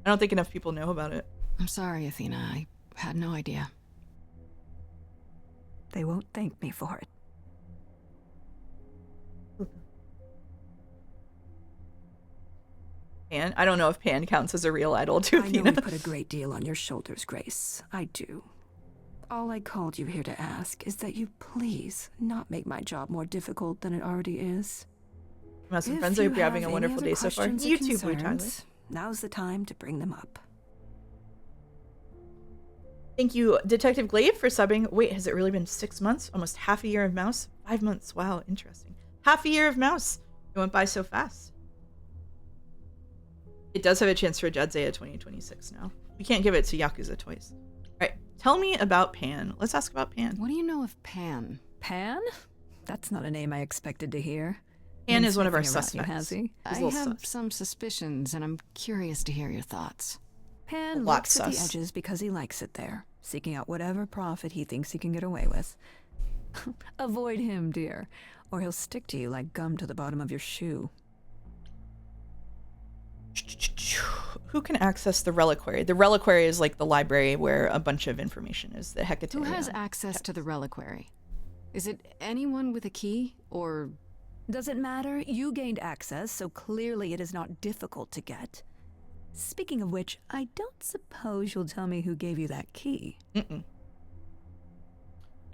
I don't think enough people know about it. I'm sorry, Athena. I had no idea. They won't thank me for it. Pan? I don't know if Pan counts as a real idol to I know Athena. we put a great deal on your shoulders, Grace. I do. All I called you here to ask is that you please not make my job more difficult than it already is. Some If friends, I you hope you're having have a any wonderful other day so far. questions or You too, Blue Tyler. concerns, now's the time to bring them up. Thank you, Detective Glaive, for subbing. Wait, has it really been 6 months? Almost half a year of Mouse? 5 months. Wow, interesting. Half a year of Mouse. It went by so fast. It does have a chance for Jadzea 2026 now. We can't give it to Yakuza Toys. All right, tell me about Pan. Let's ask about Pan. What do you know of Pan? Pan? That's not a name I expected to hear. Pan Been is one of our sniffing around you, suspects. has he? I He's a little have sus. some suspicions, and I'm curious to hear your thoughts. Pan lot looks at the sus. edges because he likes it there, seeking out whatever profit he thinks he can get away with. Avoid him, dear, or he'll stick to you like gum to the bottom of your shoe. Who can access the reliquary? The reliquary is like the library where a bunch of information is. The Hecate. Who has access to the reliquary? Is it anyone with a key, or... Does it matter? You gained access, so clearly it is not difficult to get. Speaking of which, I don't suppose you'll tell me who gave you that key.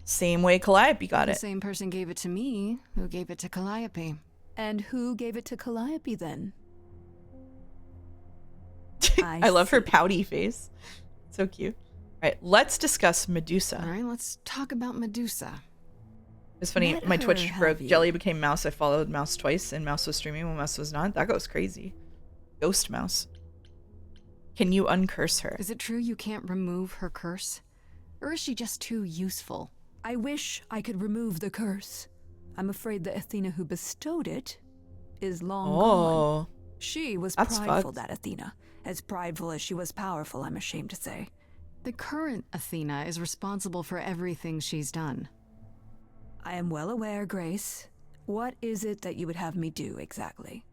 Same way Calliope got The it. same person gave it to me, who gave it to Calliope. And who gave it to Calliope then? I love her see. pouty face. So cute. All right, let's discuss Medusa. All right, let's talk about Medusa. It's funny, Let my her Twitch have broke. you. Jelly became Mouse. I followed Mouse twice, and Mouse was streaming when Mouse was not. That goes crazy. Ghost Mouse. Can you uncurse her? Is it true you can't remove her curse? Or is she just too useful? I wish I could remove the curse. I'm afraid the Athena who bestowed it is long gone. Oh, She was that's prideful, fucked. that Athena. As prideful as she was powerful, I'm ashamed to say. The current Athena is responsible for everything she's done. I am well aware, Grace. What is it that you would have me do exactly?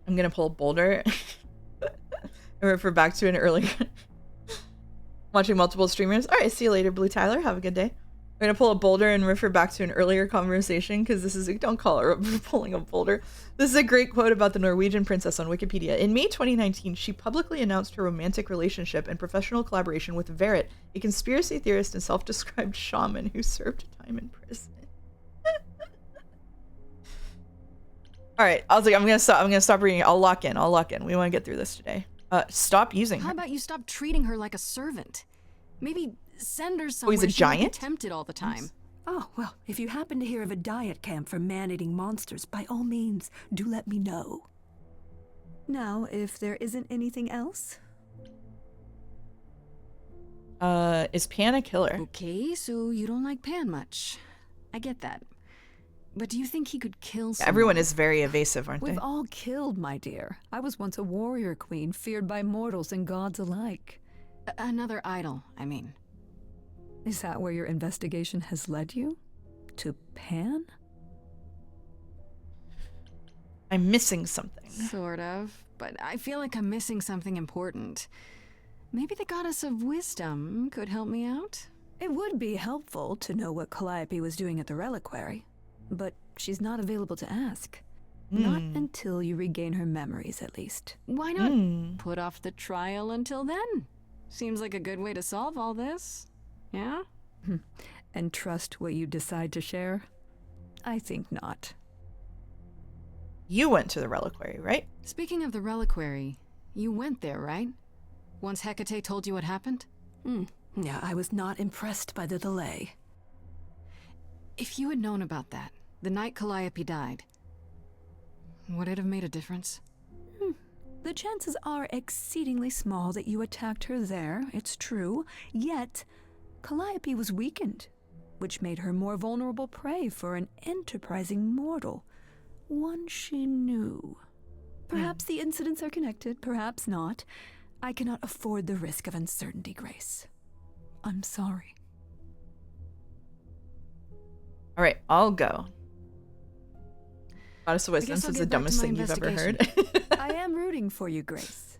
I'm gonna pull a boulder and refer back to an earlier. Watching multiple streamers. All right, see you later, Blue Tyler. Have a good day. I'm gonna pull a boulder and refer back to an earlier conversation because this is don't call her pulling a boulder. This is a great quote about the Norwegian princess on Wikipedia. In May 2019, she publicly announced her romantic relationship and professional collaboration with Verret, a conspiracy theorist and self-described shaman who served time in prison. All right, I was like, I'm gonna stop reading. I'll lock in. We want to get through this today. Stop using How her. about you stop treating her like a servant? Maybe send her he's somewhere a she won't be giant? tempted all the time. Oh, well, if you happen to hear of a diet camp for man-eating monsters, by all means, do let me know. Now, if there isn't anything else... Is Pan a killer? Okay, so you don't like Pan much. I get that. But do you think he could kill someone? Everyone is very evasive, aren't We've they? all killed, my dear. I was once a warrior queen, feared by mortals and gods alike. Another idol, I mean. Is that where your investigation has led you? To Pan? I'm missing something. Sort of, but I feel like I'm missing something important. Maybe the goddess of wisdom could help me out? It would be helpful to know what Calliope was doing at the reliquary, but she's not available to ask. Not until you regain her memories, at least. Why not put off the trial until then? Seems like a good way to solve all this. Yeah? And trust what you decide to share? I think not. You went to the reliquary, right? Speaking of the reliquary, you went there, right? Once Hecate told you what happened? Yeah, I was not impressed by the delay. If you had known about that, the night Calliope died, would it have made a difference? The chances are exceedingly small that you attacked her there, it's true. Yet, Calliope was weakened, which made her more vulnerable prey for an enterprising mortal. One she knew. Perhaps the incidents are connected, perhaps not. I cannot afford the risk of uncertainty, Grace. I'm sorry. All right, I'll go. Goddess of Wisdom guess I'll is get the back to dumbest my thing you've ever heard. I am rooting for you, Grace.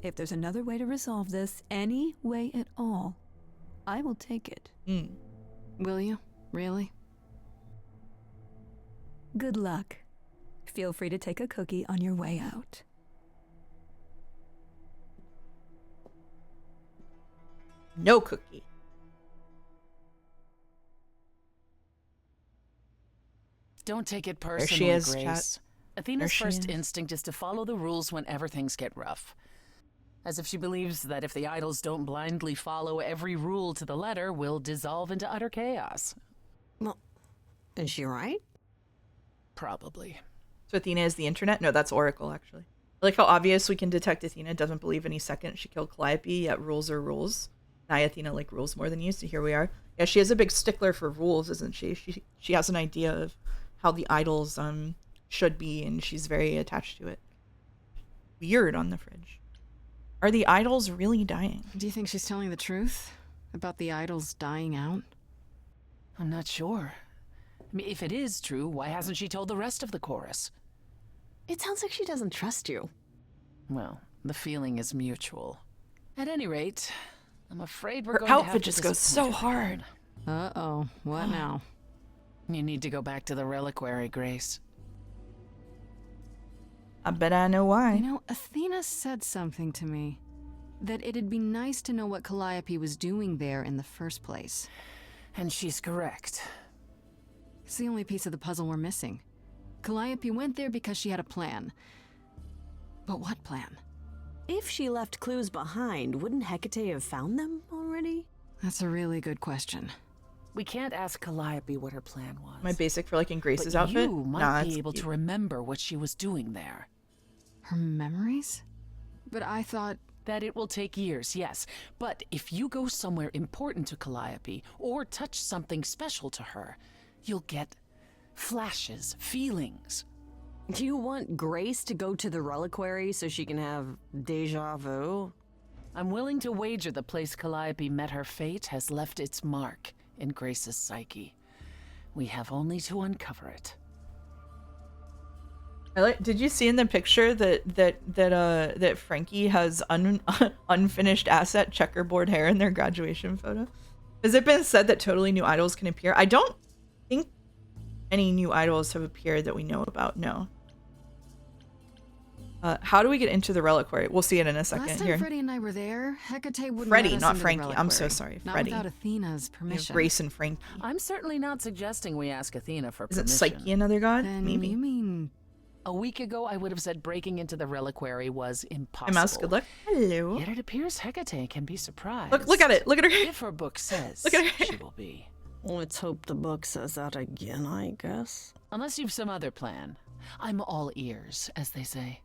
If there's another way to resolve this, any way at all, I will take it. Will you? Really? Good luck. Feel free to take a cookie on your way out. No cookie. Don't take it There personally, she is, Grace. chat. Athena's There she first is. instinct is to follow the rules whenever things get rough. As if she believes that if the idols don't blindly follow every rule to the letter, we'll dissolve into utter chaos. Well, is she right? Probably. So Athena is the internet? No, that's Oracle, actually. I like how obvious we can detect Athena doesn't believe any second she killed Calliope, yet rules are rules. Now Athena like rules more than you, so here we are. Yeah, she is a big stickler for rules, isn't she? She has an idea of how the idols should be, and she's very attached to it. Weird on the fridge. Are the idols really dying? Do you think she's telling the truth about the idols dying out? I'm not sure. I mean, if it is true, why hasn't she told the rest of the chorus? It sounds like she doesn't trust you. Well, the feeling is mutual. At any rate, I'm afraid we're Her going to have outfit to just goes so disappoint her hard. again. Uh-oh. What now? You need to go back to the reliquary, Grace. I bet I know why. You know, Athena said something to me. That it'd be nice to know what Calliope was doing there in the first place. And she's correct. It's the only piece of the puzzle we're missing. Calliope went there because she had a plan. But what plan? If she left clues behind, wouldn't Hecate have found them already? That's a really good question. We can't ask Calliope what her plan was. My basic for like in Grace's but outfit? you might Nah, be it's able cute. to remember what she was doing there. Her memories? But I thought... That it will take years, yes. But if you go somewhere important to Calliope, or touch something special to her, you'll get flashes, feelings. Do you want Grace to go to the reliquary so she can have deja vu? I'm willing to wager the place Calliope met her fate has left its mark in Grace's psyche. We have only to uncover it. Did you see in the picture that Frankie has unfinished asset checkerboard hair in their graduation photo? Has it been said that totally new idols can appear? I don't think any new idols have appeared that we know about. No. How do we get into the reliquary? We'll see it in a second. Last time Here. Freddie and I were there, Hecate wouldn't Freddie, let us not into the Frankie. I'm so reliquary. sorry, Not Freddie. without Athena's We have permission. Grace and Frankie. I'm certainly not suggesting we ask Athena for Isn't permission. Psyche another god? Then Maybe. you mean... A week ago, I would have said breaking into the reliquary was Hi, impossible. Mouse. Good luck. Hello. Yet it appears Hecate can be surprised. Look at it. Look at her. If her book says Look at her. she will be. Let's hope the book says that again, I guess. Unless you've some other plan. I'm all ears, as they say.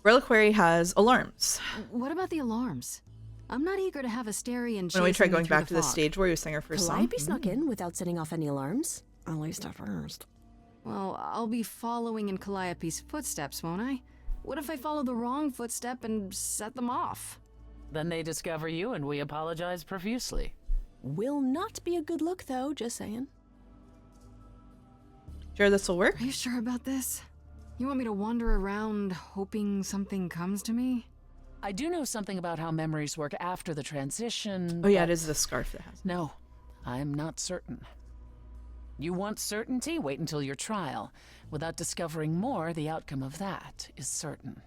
Reliquary has alarms. What about the alarms? I'm not eager to have Asterion When we try chasing me going through back to the fog. stage where we sang our first song. Calliope snuck in without setting off any alarms? At least at first. Well, I'll be following in Calliope's footsteps, won't I? What if I follow the wrong footstep and set them off? Then they discover you and we apologize profusely. Will not be a good look, though, just saying. Sure this will work? Are you sure about this? You want me to wander around hoping something comes to me? I do know something about how memories work after the transition. Oh yeah, it but is the scarf that has it. No, I'm not certain. You want certainty? Wait until your trial. Without discovering more, the outcome of that is certain.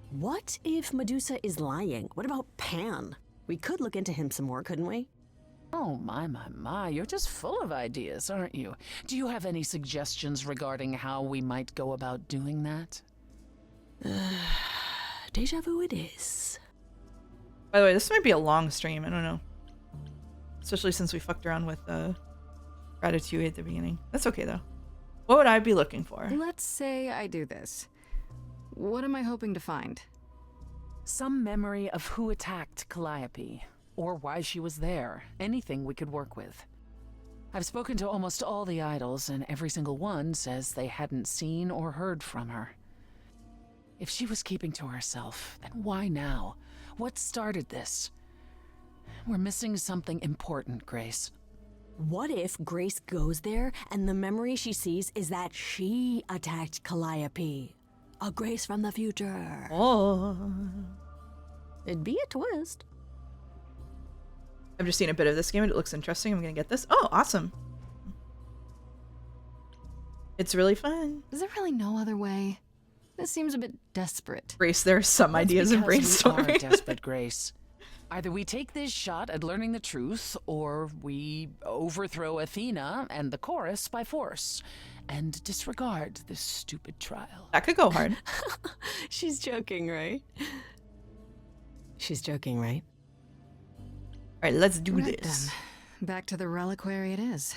What if Medusa is lying? What about Pan? We could look into him some more, couldn't we? Oh, my, you're just full of ideas, aren't you? Do you have any suggestions regarding how we might go about doing that? Deja vu it is. By the way, this might be a long stream. I don't know. Especially since we fucked around with Ratatouille at the beginning. That's okay, though. What would I be looking for? Let's say I do this. What am I hoping to find? Some memory of who attacked Calliope, or why she was there. Anything we could work with. I've spoken to almost all the idols, and every single one says they hadn't seen or heard from her. If she was keeping to herself, then why now? What started this? We're missing something important, Grace. What if Grace goes there and the memory she sees is that she attacked Calliope? A Grace from the future. Oh. It'd be a twist. I've just seen a bit of this game and it looks interesting. I'm gonna get this. Oh, awesome. It's really fun. Is there really no other way? This seems a bit desperate. Grace, there are some ideas in Because we are brainstorming. desperate, Grace. Either we take this shot at learning the truth, or we overthrow Athena and the chorus by force, and disregard this stupid trial. That could go hard. She's joking, right? She's joking, right? All right, let's do Right this. then. Back to the reliquary it is.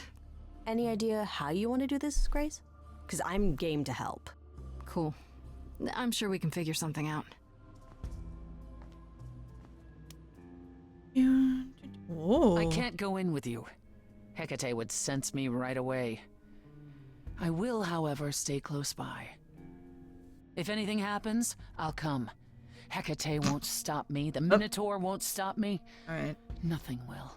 Any idea how you want to do this, Grace? Because I'm game to help. Cool. I'm sure we can figure something out. Oh. I can't go in with you. Hecate would sense me right away. I will, however, stay close by. If anything happens, I'll come. Hecate won't stop me. The Minotaur won't stop me. All right. Nothing will.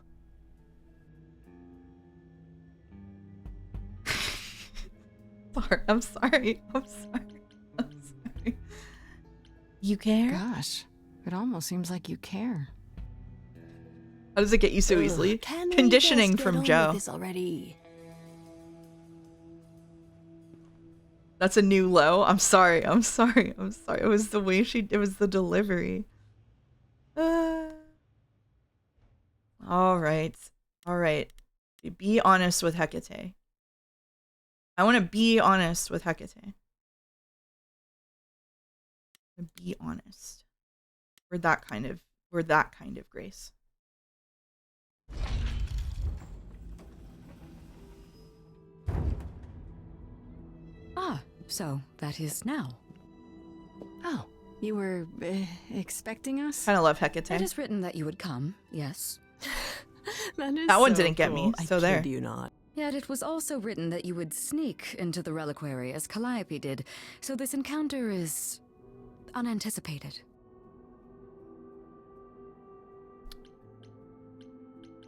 I'm sorry. I'm sorry. You care? Gosh, it almost seems like you care. How does it get you so easily? Can we Conditioning just get from on Joe. with this already? That's a new low. I'm sorry. I'm sorry. I'm sorry. It was the way it was the delivery. All right. All right. Be honest with Hecate. I want to be honest with Hecate. Be honest. We're that kind of Grace. Ah, so that is now. Oh, you were expecting us? Kind of love Hecate. It is written that you would come, yes. That one didn't get me, so I there. kid you not. Yet it was also written that you would sneak into the reliquary as Calliope did, so this encounter is unanticipated.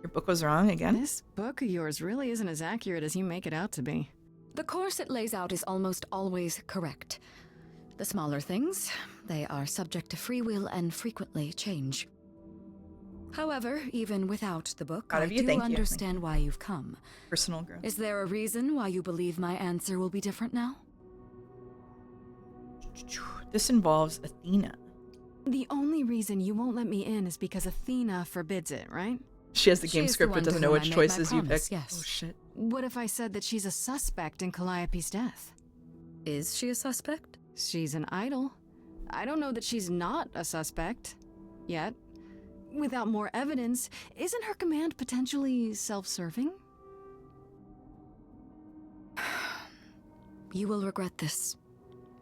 Your book was wrong again. This book of yours really isn't as accurate as you make it out to be. The course it lays out is almost always correct. The smaller things, they are subject to free will and frequently change. However, even without the book, Proud I of you, do thank you. understand why you've come. Personal growth. Is there a reason why you believe my answer will be different now? This involves Athena. The only reason you won't let me in is because Athena forbids it, right? She has the game She's the script one but to doesn't know whom I which made my choices you promise, pick. yes. Oh shit. What if I said that she's a suspect in Calliope's death? Is she a suspect? She's an idol. I don't know that she's not a suspect. Yet. Without more evidence, isn't her command potentially self-serving? You will regret this.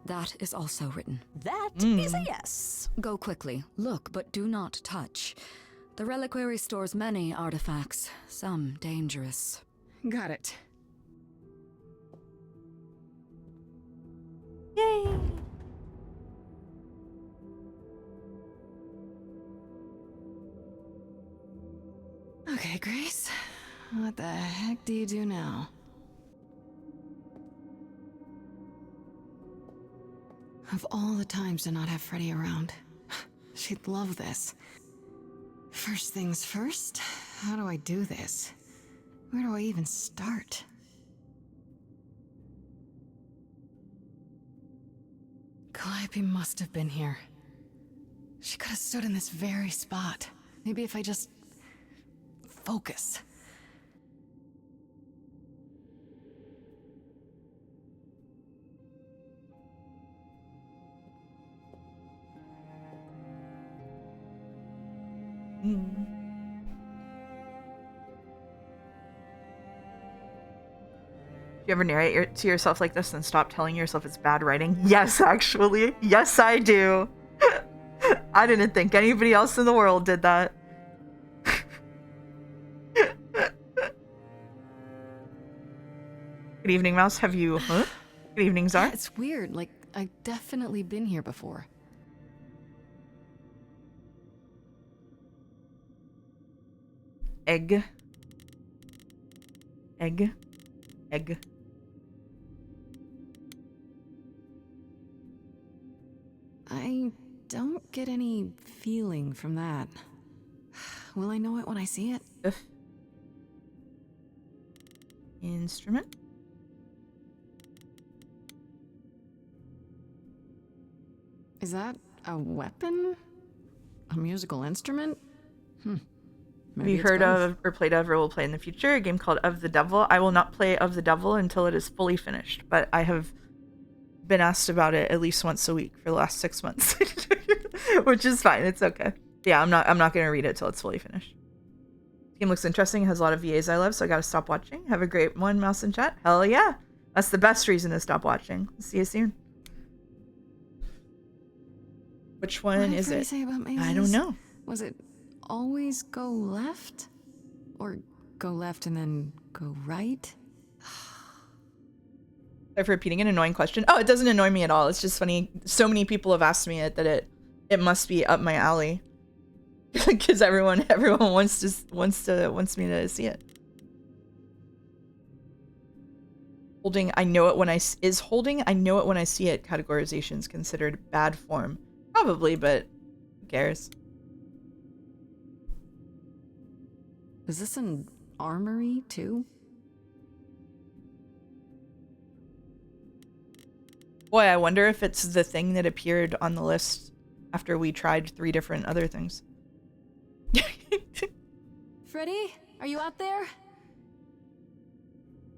That is also written. That is a yes. Go quickly. Look, but do not touch. The reliquary stores many artifacts, some dangerous. Got it. Yay. Okay, Grace. What the heck do you do now? Of all the times to not have Freddy around, she'd love this. First things first, how do I do this? Where do I even start? Calliope must have been here. She could have stood in this very spot. Maybe if I just focus. Do you ever narrate to yourself like this and stop telling yourself it's bad writing? Yes, actually. Yes, I do. I didn't think anybody else in the world did that. Good evening, Mouse. Have you... Huh? Good evening, Czar. It's weird, like, I've definitely been here before. Egg. Egg. Egg. I don't get any feeling from that. Will I know it when I see it? Instrument. Is that a weapon? A musical instrument? Have Maybe you it's heard both. of or played of or will play in the future a game called Of the Devil? I will not play Of the Devil until it is fully finished, but I have been asked about it at least once a week for the last 6 months, which is fine. It's okay. Yeah, I'm not gonna read it till it's fully finished. The game looks interesting. It has a lot of VAs I love, so I gotta stop watching. Have a great one, Mouse in chat. Hell yeah, that's the best reason to stop watching. See you soon. Which one What did is Freddy it? say about mazes? I don't know. Was it always go left? Or go left and then go right? Sorry for repeating an annoying question. Oh, it doesn't annoy me at all. It's just funny. So many people have asked me it that it must be up my alley, because everyone wants me to see it. Holding, I know it when I see it. Categorization is considered bad form, probably, but who cares? Is this an armory too? Boy, I wonder if it's the thing that appeared on the list after we tried 3 different other things. Freddy, are you out there?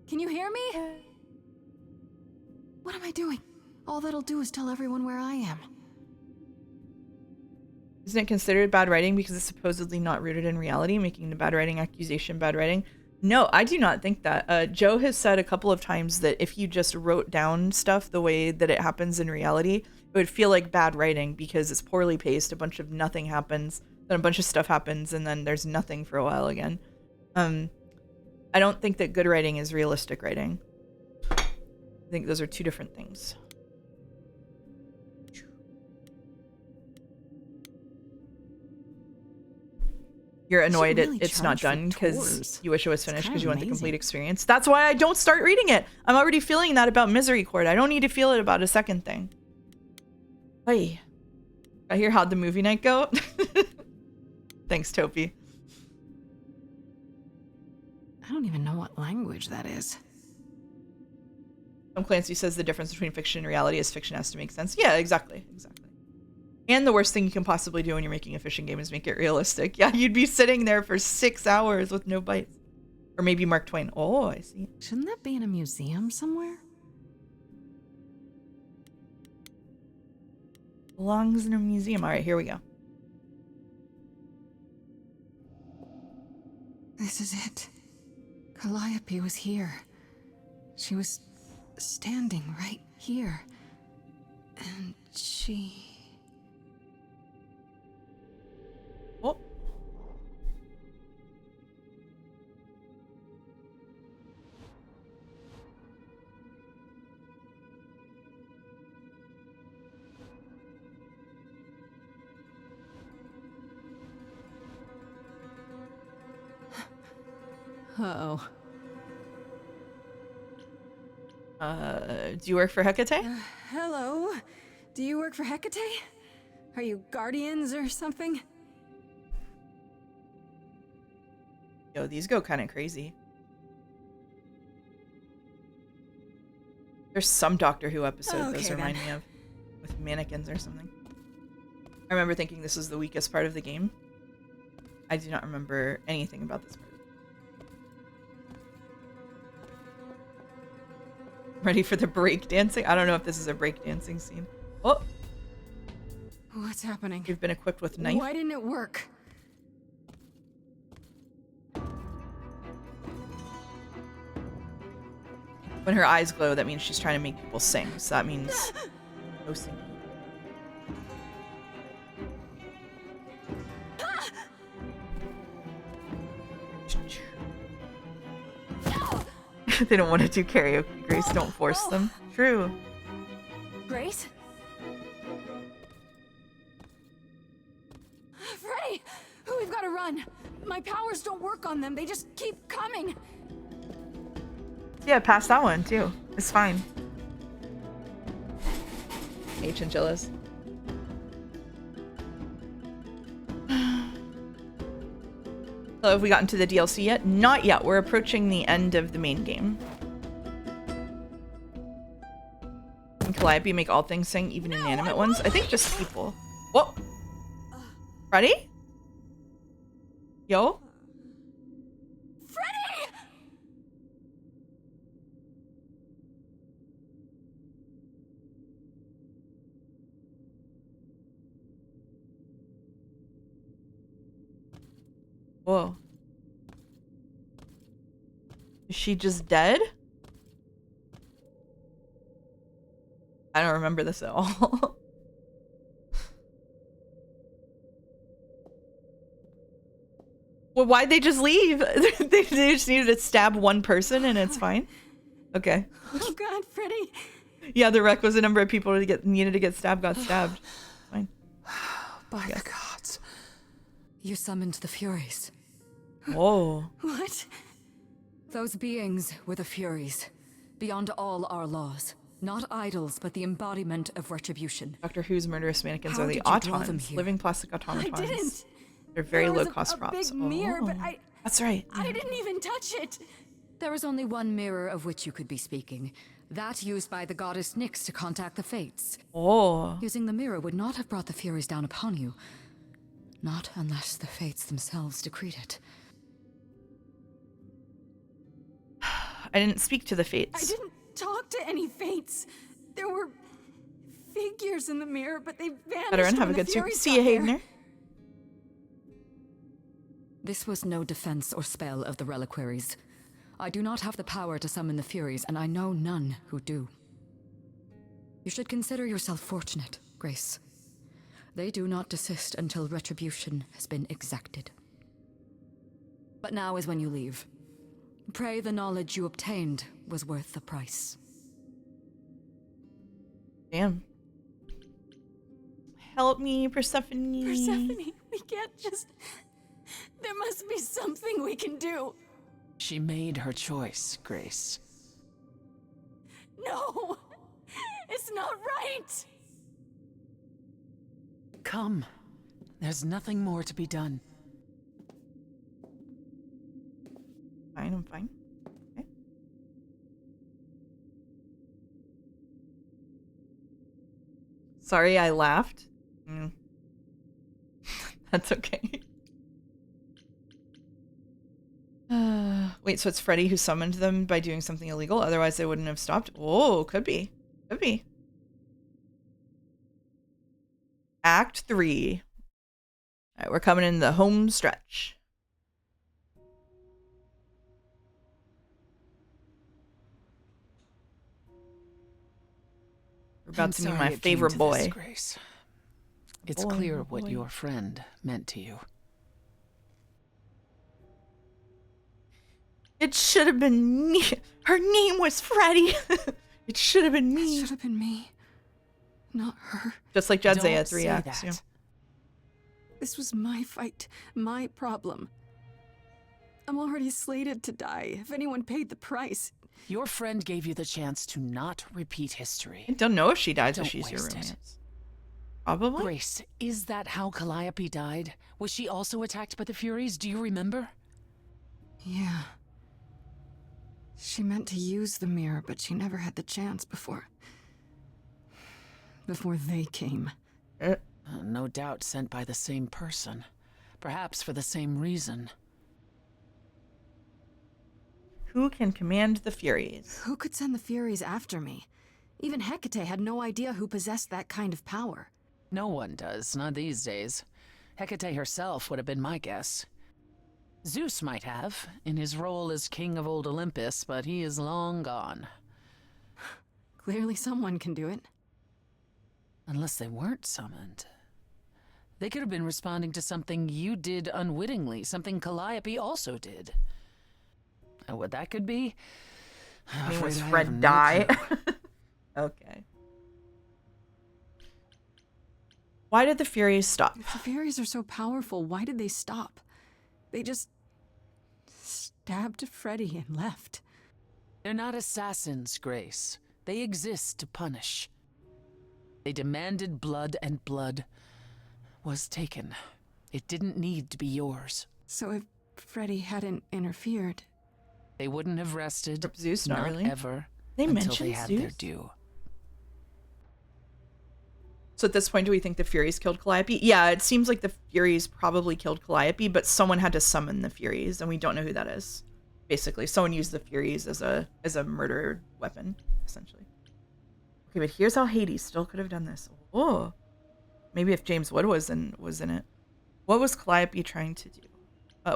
Can you hear me? What am I doing? All that'll do is tell everyone where I am. Isn't it considered bad writing because it's supposedly not rooted in reality, making the bad writing accusation bad writing? No, I do not think that. Joe has said a couple of times that if you just wrote down stuff the way that it happens in reality, it would feel like bad writing because it's poorly paced. A bunch of nothing happens, then a bunch of stuff happens, and then there's nothing for a while again. I don't think that good writing is realistic writing. I think those are 2 different things. You're annoyed really it's not charge for done because tours. you wish it was It's finished kinda because you want the complete amazing. experience. That's why I don't start reading it. I'm already feeling that about Misery Court. I don't need to feel it about a second thing. Hey, I hear how'd the movie night go? Thanks, Topi. I don't even know what language that is. Tom Clancy says the difference between fiction and reality is fiction has to make sense. Yeah, exactly. And the worst thing you can possibly do when you're making a fishing game is make it realistic. Yeah, you'd be sitting there for 6 hours with no bites. Or maybe Mark Twain. Oh, I see. Shouldn't that be in a museum somewhere? Belongs in a museum. All right, here we go. This is it. Calliope was here. She was standing right here. And she... Oh. Uh-oh. Do you work for Hecate? Hello? Do you work for Hecate? Are you guardians or something? Yo, these go kind of crazy. There's some Doctor Who episode those remind me of. With mannequins or something. I remember thinking this was the weakest part of the game. I do not remember anything about this part. Ready for the break dancing? I don't know if this is a break dancing scene. Oh! What's happening? You've been equipped with knife. Why didn't it work? When her eyes glow, that means she's trying to make people sing. So that means no singing. They don't want to do karaoke, Grace. Don't force them. True. Grace? Freddy! We've got to run. My powers don't work on them. They just keep coming. Yeah, pass that one too. It's fine. Hey, chinchillas. So have we gotten to the DLC yet? Not yet. We're approaching the end of the main game. Can Calliope make all things sing, even inanimate ones? I think just people. Whoa! Ready? Yo? Freddy! Whoa. Is she just dead? I don't remember this at all. Well, why'd they just leave? They just needed to stab one person and it's fine? Okay. Oh god, Freddy. Yeah, the requisite number of people needed to get stabbed got stabbed. Fine. By the gods. You summoned the Furies. Whoa. What? Those beings were the Furies, beyond all our laws. Not idols, but the embodiment of retribution. Doctor Who's murderous mannequins How are the did you draw them autons, here? living plastic automatons. I didn't. They're very There was low-cost a props. big mirror, but That's right. I didn't even touch it. There is only one mirror of which you could be speaking. That used by the goddess Nyx to contact the Fates. Oh. Using the mirror would not have brought the Furies down upon you. Not unless the Fates themselves decreed it. I didn't speak to the Fates. I didn't talk to any Fates. There were figures in the mirror, but they vanished. Better and have a when the good soup. Furies See you, got there. Haydener. This was no defense or spell of the reliquaries. I do not have the power to summon the Furies, and I know none who do. You should consider yourself fortunate, Grace. They do not desist until retribution has been exacted. But now is when you leave. Pray the knowledge you obtained was worth the price. Damn. Help me, Persephone. Persephone, we can't just... There must be something we can do. She made her choice, Grace. No! It's not right! Come. There's nothing more to be done. Fine, I'm fine. Okay. Sorry, I laughed. That's okay. Wait, so it's Freddy who summoned them by doing something illegal? Otherwise they wouldn't have stopped? Oh, could be. Could be. Act 3. Alright, we're coming in the home stretch. We're about to meet my favorite boy. This, Grace. It's clear what your friend meant to you. It should have been me. Her name was Freddy. It should have been It me. should have been me, not her. Just like Jadzia Don't 3 say acts. that. This was my fight, my problem. I'm already slated to die. If anyone paid the price. Your friend gave you the chance to not repeat history. I don't know if she dies Don't if she's your waste it. romance. Probably. Grace, is that how Calliope died? Was she also attacked by the Furies? Do you remember? Yeah. She meant to use the mirror, but she never had the chance before they came. No doubt sent by the same person. Perhaps for the same reason. Who can command the Furies? Who could send the Furies after me? Even Hecate had no idea who possessed that kind of power. No one does, not these days. Hecate herself would have been my guess. Zeus might have, in his role as king of old Olympus, but he is long gone. Clearly someone can do it. Unless they weren't summoned. They could have been responding to something you did unwittingly, something Calliope also did. And what that could be? I'm Was afraid I have Fred no die? clue. Okay. Why did the Furies stop? If the Furies are so powerful, why did they stop? They just stabbed Freddy and left. They're not assassins, Grace. They exist to punish. They demanded blood, and blood was taken. It didn't need to be yours. So if Freddy hadn't interfered... They wouldn't have rested. Zeus, not really. Ever. They until mentioned they had their Zeus? due. So at this point, do we think the Furies killed Calliope? Yeah, it seems like the Furies probably killed Calliope, but someone had to summon the Furies, and we don't know who that is. Basically, someone used the Furies as a murder weapon, essentially. Okay, but here's how Hades still could have done this. Oh, maybe if James Wood was in it. What was Calliope trying to do?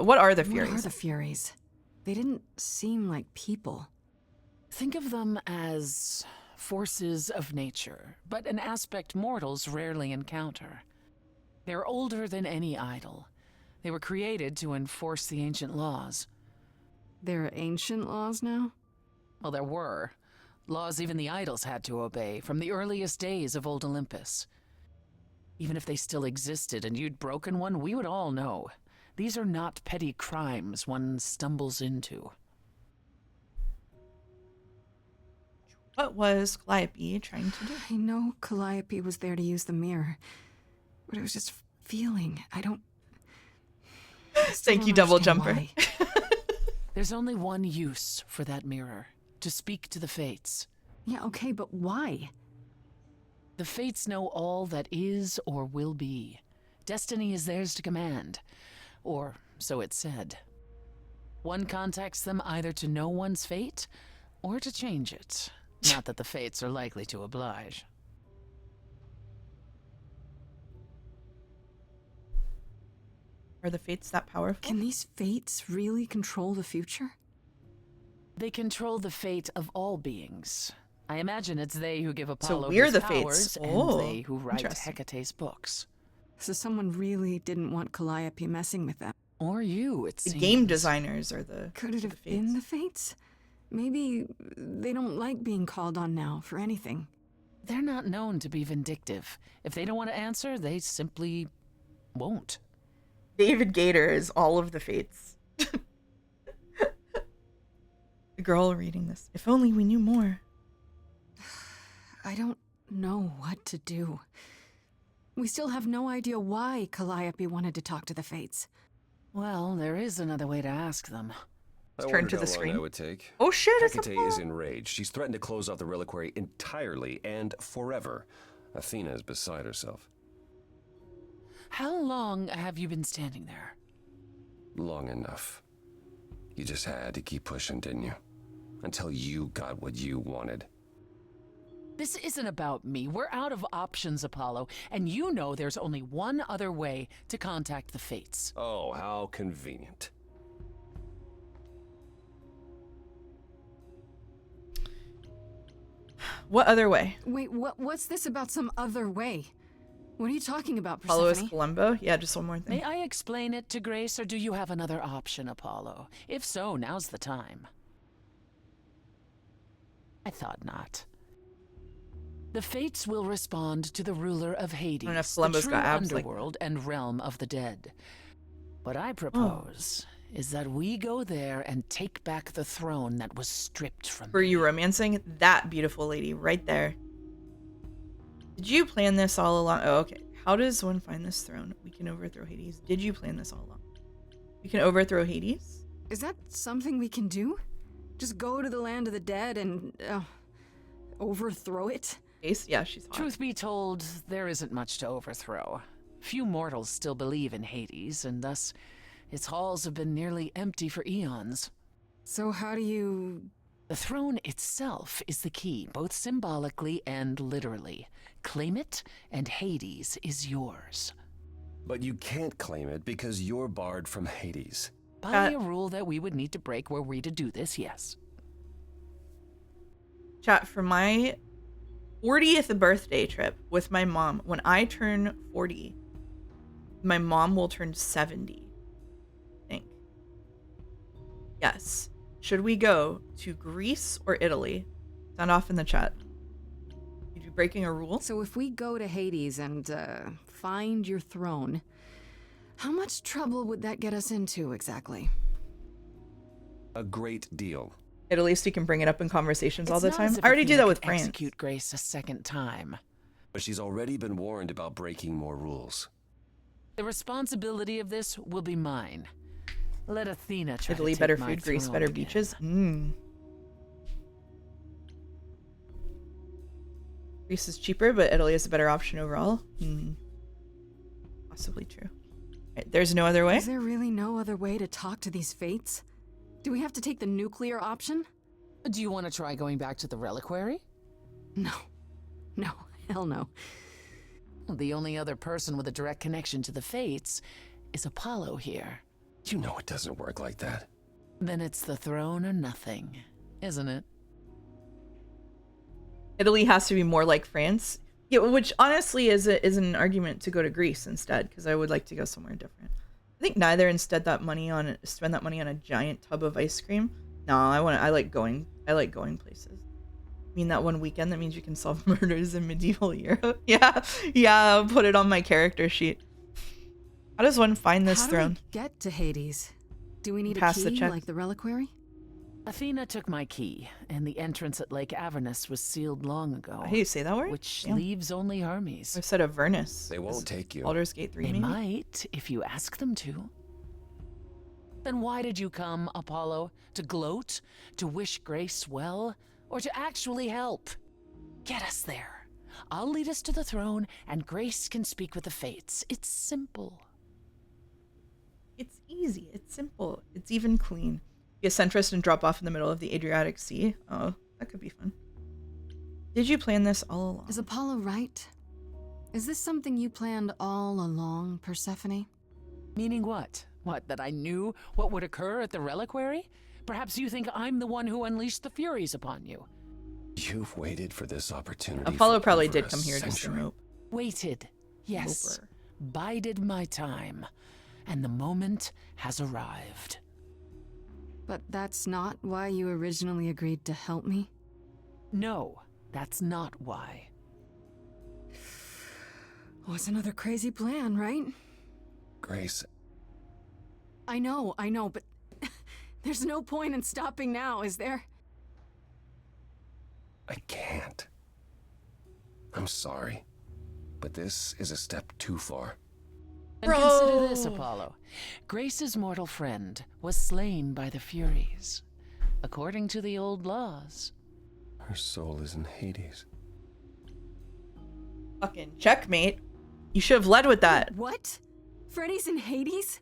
What are the Furies? What are the Furies? They didn't seem like people. Think of them as forces of nature, but an aspect mortals rarely encounter. They're older than any idol. They were created to enforce the ancient laws. There are ancient laws now? Well, there were. Laws even the idols had to obey from the earliest days of old Olympus. Even if they still existed and you'd broken one, we would all know. These are not petty crimes one stumbles into. What was Calliope trying to do? I know Calliope was there to use the mirror, but it was just feeling. I still Thank don't you, Double understand Jumper. why. There's only one use for that mirror, to speak to the Fates. Yeah, okay, but why? The Fates know all that is or will be. Destiny is theirs to command. Or so it's said. One contacts them either to know one's fate, or to change it. Not that the Fates are likely to oblige. Are the Fates that powerful? Can these Fates really control the future? They control the fate of all beings. I imagine it's they who give Apollo we're his the powers, Fates. Oh, and they who write interesting. Hecate's books. So someone really didn't want Calliope messing with them. Or you, it The seems. game designers are the. Could it the have been Fates. the Fates? Maybe they don't like being called on now for anything. They're not known to be vindictive. If they don't want to answer, they simply won't. David Gator is all of the Fates. The girl reading this. If only we knew more. I don't know what to do. We still have no idea why Calliope wanted to talk to the Fates. Well, there is another way to ask them. Let's I turn wondered to how the long screen. that would take. Oh shit, it's a Hecate is enraged. She's threatened to close off the reliquary entirely and forever. Athena is beside herself. How long have you been standing there? Long enough. You just had to keep pushing, didn't you? Until you got what you wanted. This isn't about me. We're out of options, Apollo, and you know there's only one other way to contact the Fates. Oh, how convenient. What other way? Wait, what's this about some other way? What are you talking about, Apollo is Persephone? Columbo? Yeah, just one more thing. May I explain it to Grace, or do you have another option, Apollo? If so, now's the time. I thought not. The Fates will respond to the ruler of Hades, I don't know if the Columbo's true got abs like underworld and realm of the dead. What I propose is that we go there and take back the throne that was stripped from Were me. you romancing that beautiful lady right there? Did you plan this all along? Oh, okay. How does one find this throne? We can overthrow Hades. Did you plan this all along? We can overthrow Hades? Is that something we can do? Just go to the land of the dead and overthrow it? Ace? Yeah, she's hot. Truth be told, there isn't much to overthrow. Few mortals still believe in Hades, and thus its halls have been nearly empty for eons. So how do you... The throne itself is the key, both symbolically and literally. Claim it, and Hades is yours. But you can't claim it because you're barred from Hades. By a rule that we would need to break were we to do this, yes. Chat, for my 40th birthday trip with my mom, when I turn 40, my mom will turn 70. I think. Yes. Should we go to Greece or Italy? Sound off in the chat. You be breaking a rule? So if we go to Hades and find your throne, how much trouble would that get us into exactly? A great deal. At least you can bring it up in conversations all It's the not time. as if I already do Athena that with could France. execute Grace a second time. But she's already been warned about breaking more rules. The responsibility of this will be mine. Let Athena try Italy, to take better my food. Greece, throne better again. beaches. Greece is cheaper, but Italy is a better option overall. Possibly true. Right, there's no other way? Is there really no other way to talk to these fates? Do we have to take the nuclear option? Do you want to try going back to the reliquary? No. No, hell no. The only other person with a direct connection to the fates is Apollo here. You know it doesn't work like that. Then it's the throne or nothing, isn't it? Italy has to be more like France. Yeah, which honestly is an argument to go to Greece instead, because I would like to go somewhere different. I think neither spend that money on a giant tub of ice cream. No, I like going places. I mean that one weekend that means you can solve murders in medieval Europe. Yeah, I'll put it on my character sheet. How does one find this How throne? do we get to Hades? Do we need Pass a the key check. like the reliquary? Athena took my key, and the entrance at Lake Avernus was sealed long ago. How do you say that word? Which Damn. leaves only Hermes. I said Avernus. They won't take you. Baldur's Gate 3 They maybe? might, if you ask them to. Then why did you come, Apollo? To gloat? To wish Grace well? Or to actually help? Get us there. I'll lead us to the throne, and Grace can speak with the fates. It's simple. It's easy. It's simple. It's even clean. Be a centrist and drop off in the middle of the Adriatic Sea. Oh, that could be fun. Did you plan this all along? Is Apollo right? Is this something you planned all along, Persephone? Meaning what? What, that I knew what would occur at the reliquary? Perhaps you think I'm the one who unleashed the Furies upon you. You've waited for this opportunity. Apollo for probably over did a come here just to century. mope. Waited, yes. Moper. Bided my time. And the moment has arrived. But that's not why you originally agreed to help me? No, that's not why. Oh, it's another crazy plan, right? Grace, I know, but there's no point in stopping now, is there? I can't. I'm sorry, but this is a step too far. And consider this, Apollo. Grace's mortal friend was slain by the Furies, according to the old laws. Her soul is in Hades. Fucking checkmate. You should have led with that. What? Freddy's in Hades?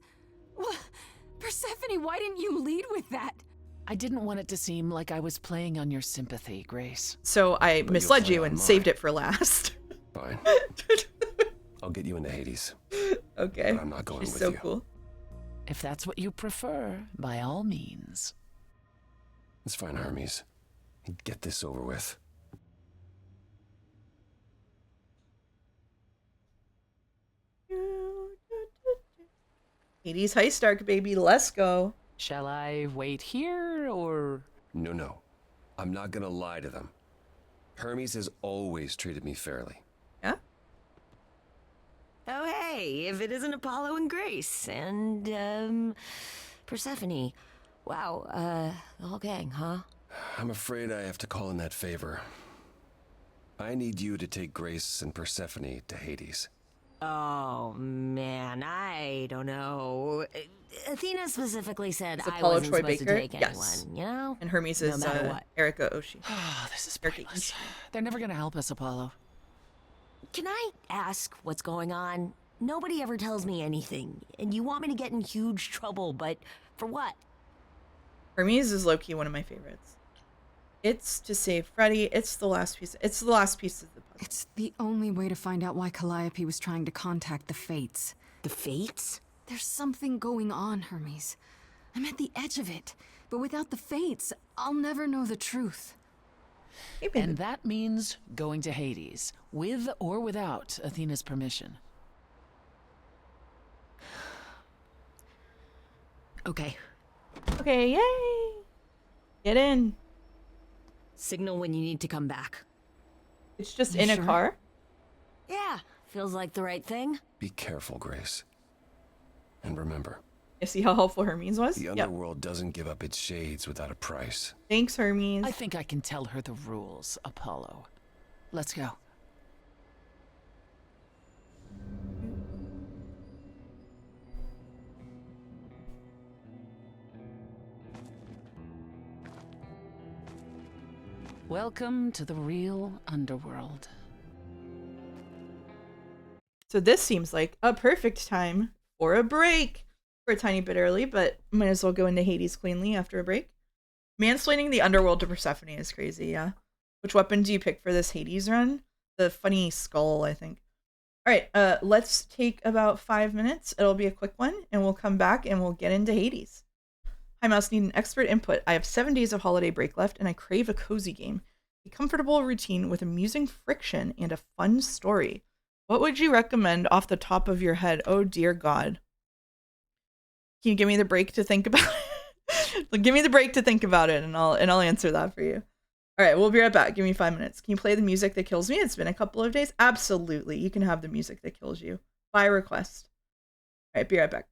What? Persephone, why didn't you lead with that? I didn't want it to seem like I was playing on your sympathy, Grace. So I But misled you'll you play and on saved mine. it for last. Fine. I'll get you into Hades. Okay. But I'm not going She's with so you. cool. If that's what you prefer, by all means. It's fine, Hermes. Get this over with. Hades Heist Arc, baby. Let's go. Shall I wait here, or... No. I'm not gonna lie to them. Hermes has always treated me fairly. Yeah? Oh, hey, if it isn't Apollo and Grace, and, Persephone. Wow, the whole gang, huh? I'm afraid I have to call in that favor. I need you to take Grace and Persephone to Hades. Oh, man, I don't know. Athena specifically said It's I Apollo wasn't Troy supposed Baker. to take Yes. anyone, you know? And Hermes No is matter what. Erika Oshii. Oh, this is Erika pointless. Ishii. They're never gonna help us, Apollo. Can I ask what's going on? Nobody ever tells me anything, and you want me to get in huge trouble, but for what? Hermes is low-key one of my favorites. It's to save Freddy. It's the last piece. It's the last piece of the puzzle. It's the only way to find out why Calliope was trying to contact the Fates. The Fates? There's something going on, Hermes. I'm at the edge of it. But without the Fates, I'll never know the truth. Hey, baby. And that means going to Hades, with or without Athena's permission. Okay. Okay, yay! Get in. Signal when you need to come back. It's just You in a sure? car. Yeah, feels like the right thing. Be careful, Grace. And remember, You see how helpful Hermes was? the Yep. underworld doesn't give up its shades without a price. Thanks, Hermes. I think I can tell her the rules, Apollo. Let's go. Welcome to the real underworld. So this seems like a perfect time for a break. We're a tiny bit early, but might as well go into Hades cleanly after a break. Mansplaining the underworld to Persephone is crazy, yeah. Which weapon do you pick for this Hades run? The funny skull, I think. Alright, let's take about 5 minutes. It'll be a quick one, and we'll come back and we'll get into Hades. Hi, Mouse, need an expert input. I have 7 days of holiday break left, and I crave a cozy game. A comfortable routine with amusing friction and a fun story. What would you recommend off the top of your head? Oh, dear God. Can you give me the break to think about it? Give me the break to think about it, and I'll answer that for you. All right, we'll be right back. Give me 5 minutes. Can you play the music that kills me? It's been a couple of days. Absolutely. You can have the music that kills you by request. All right, be right back.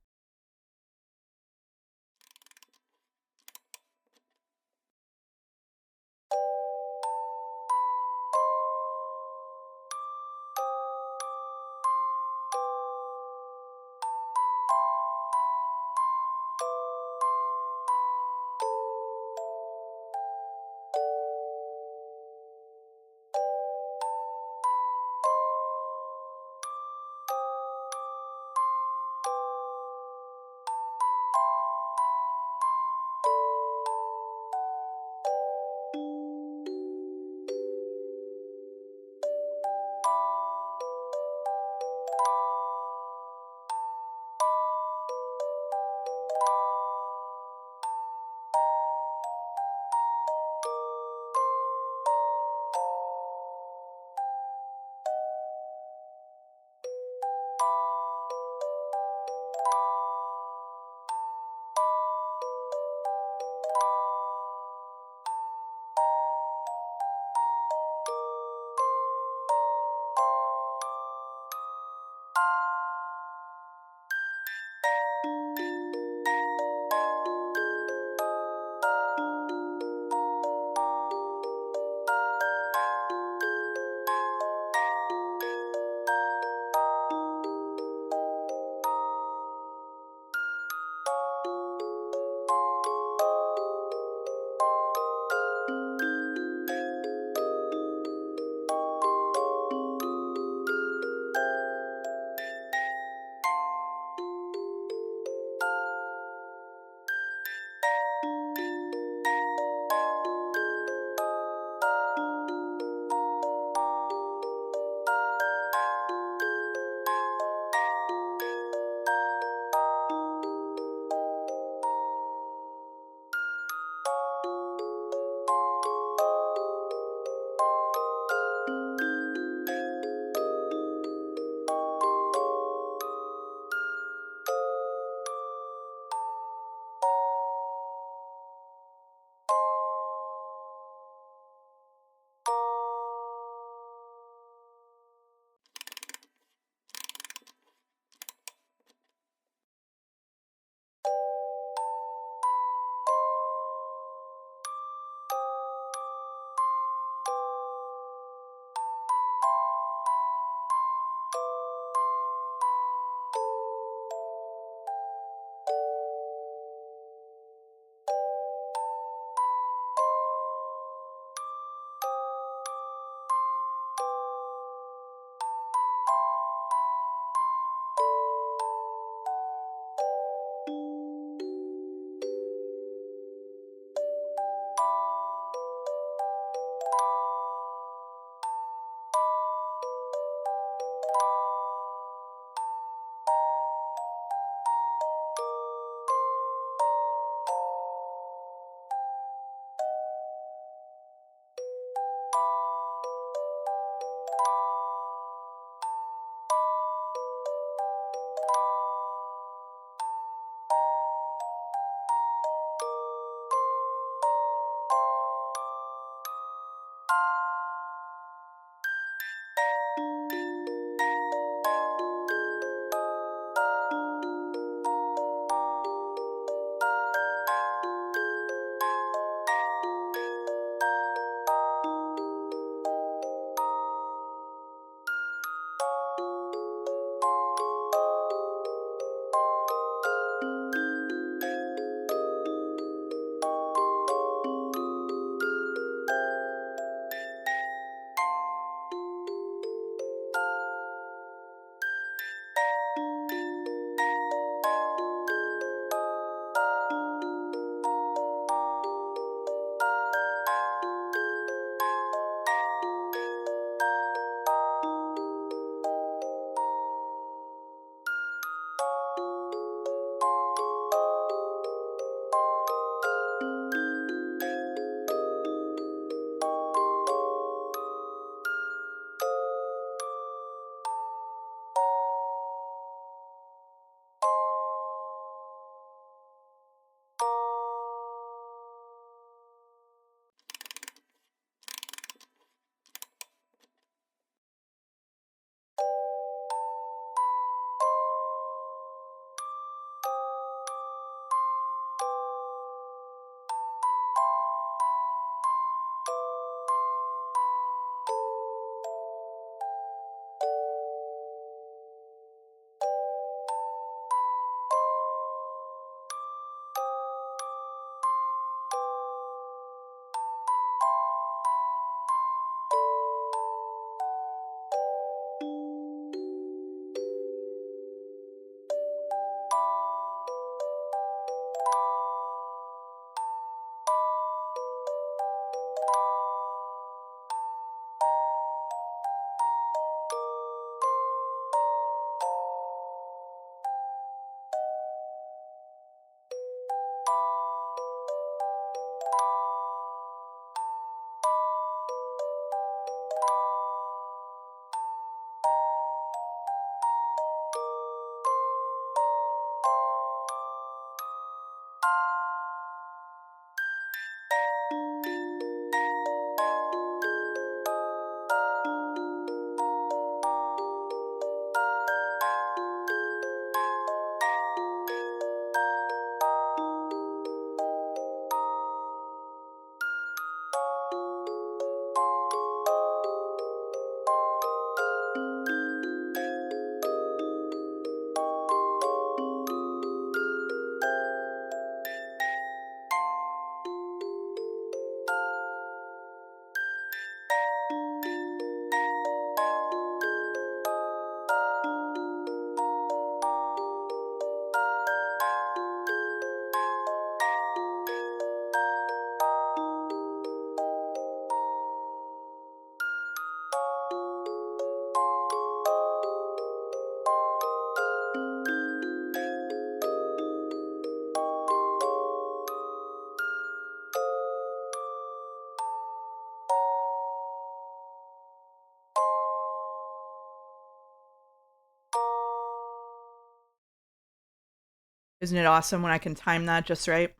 Isn't it awesome when I can time that just right?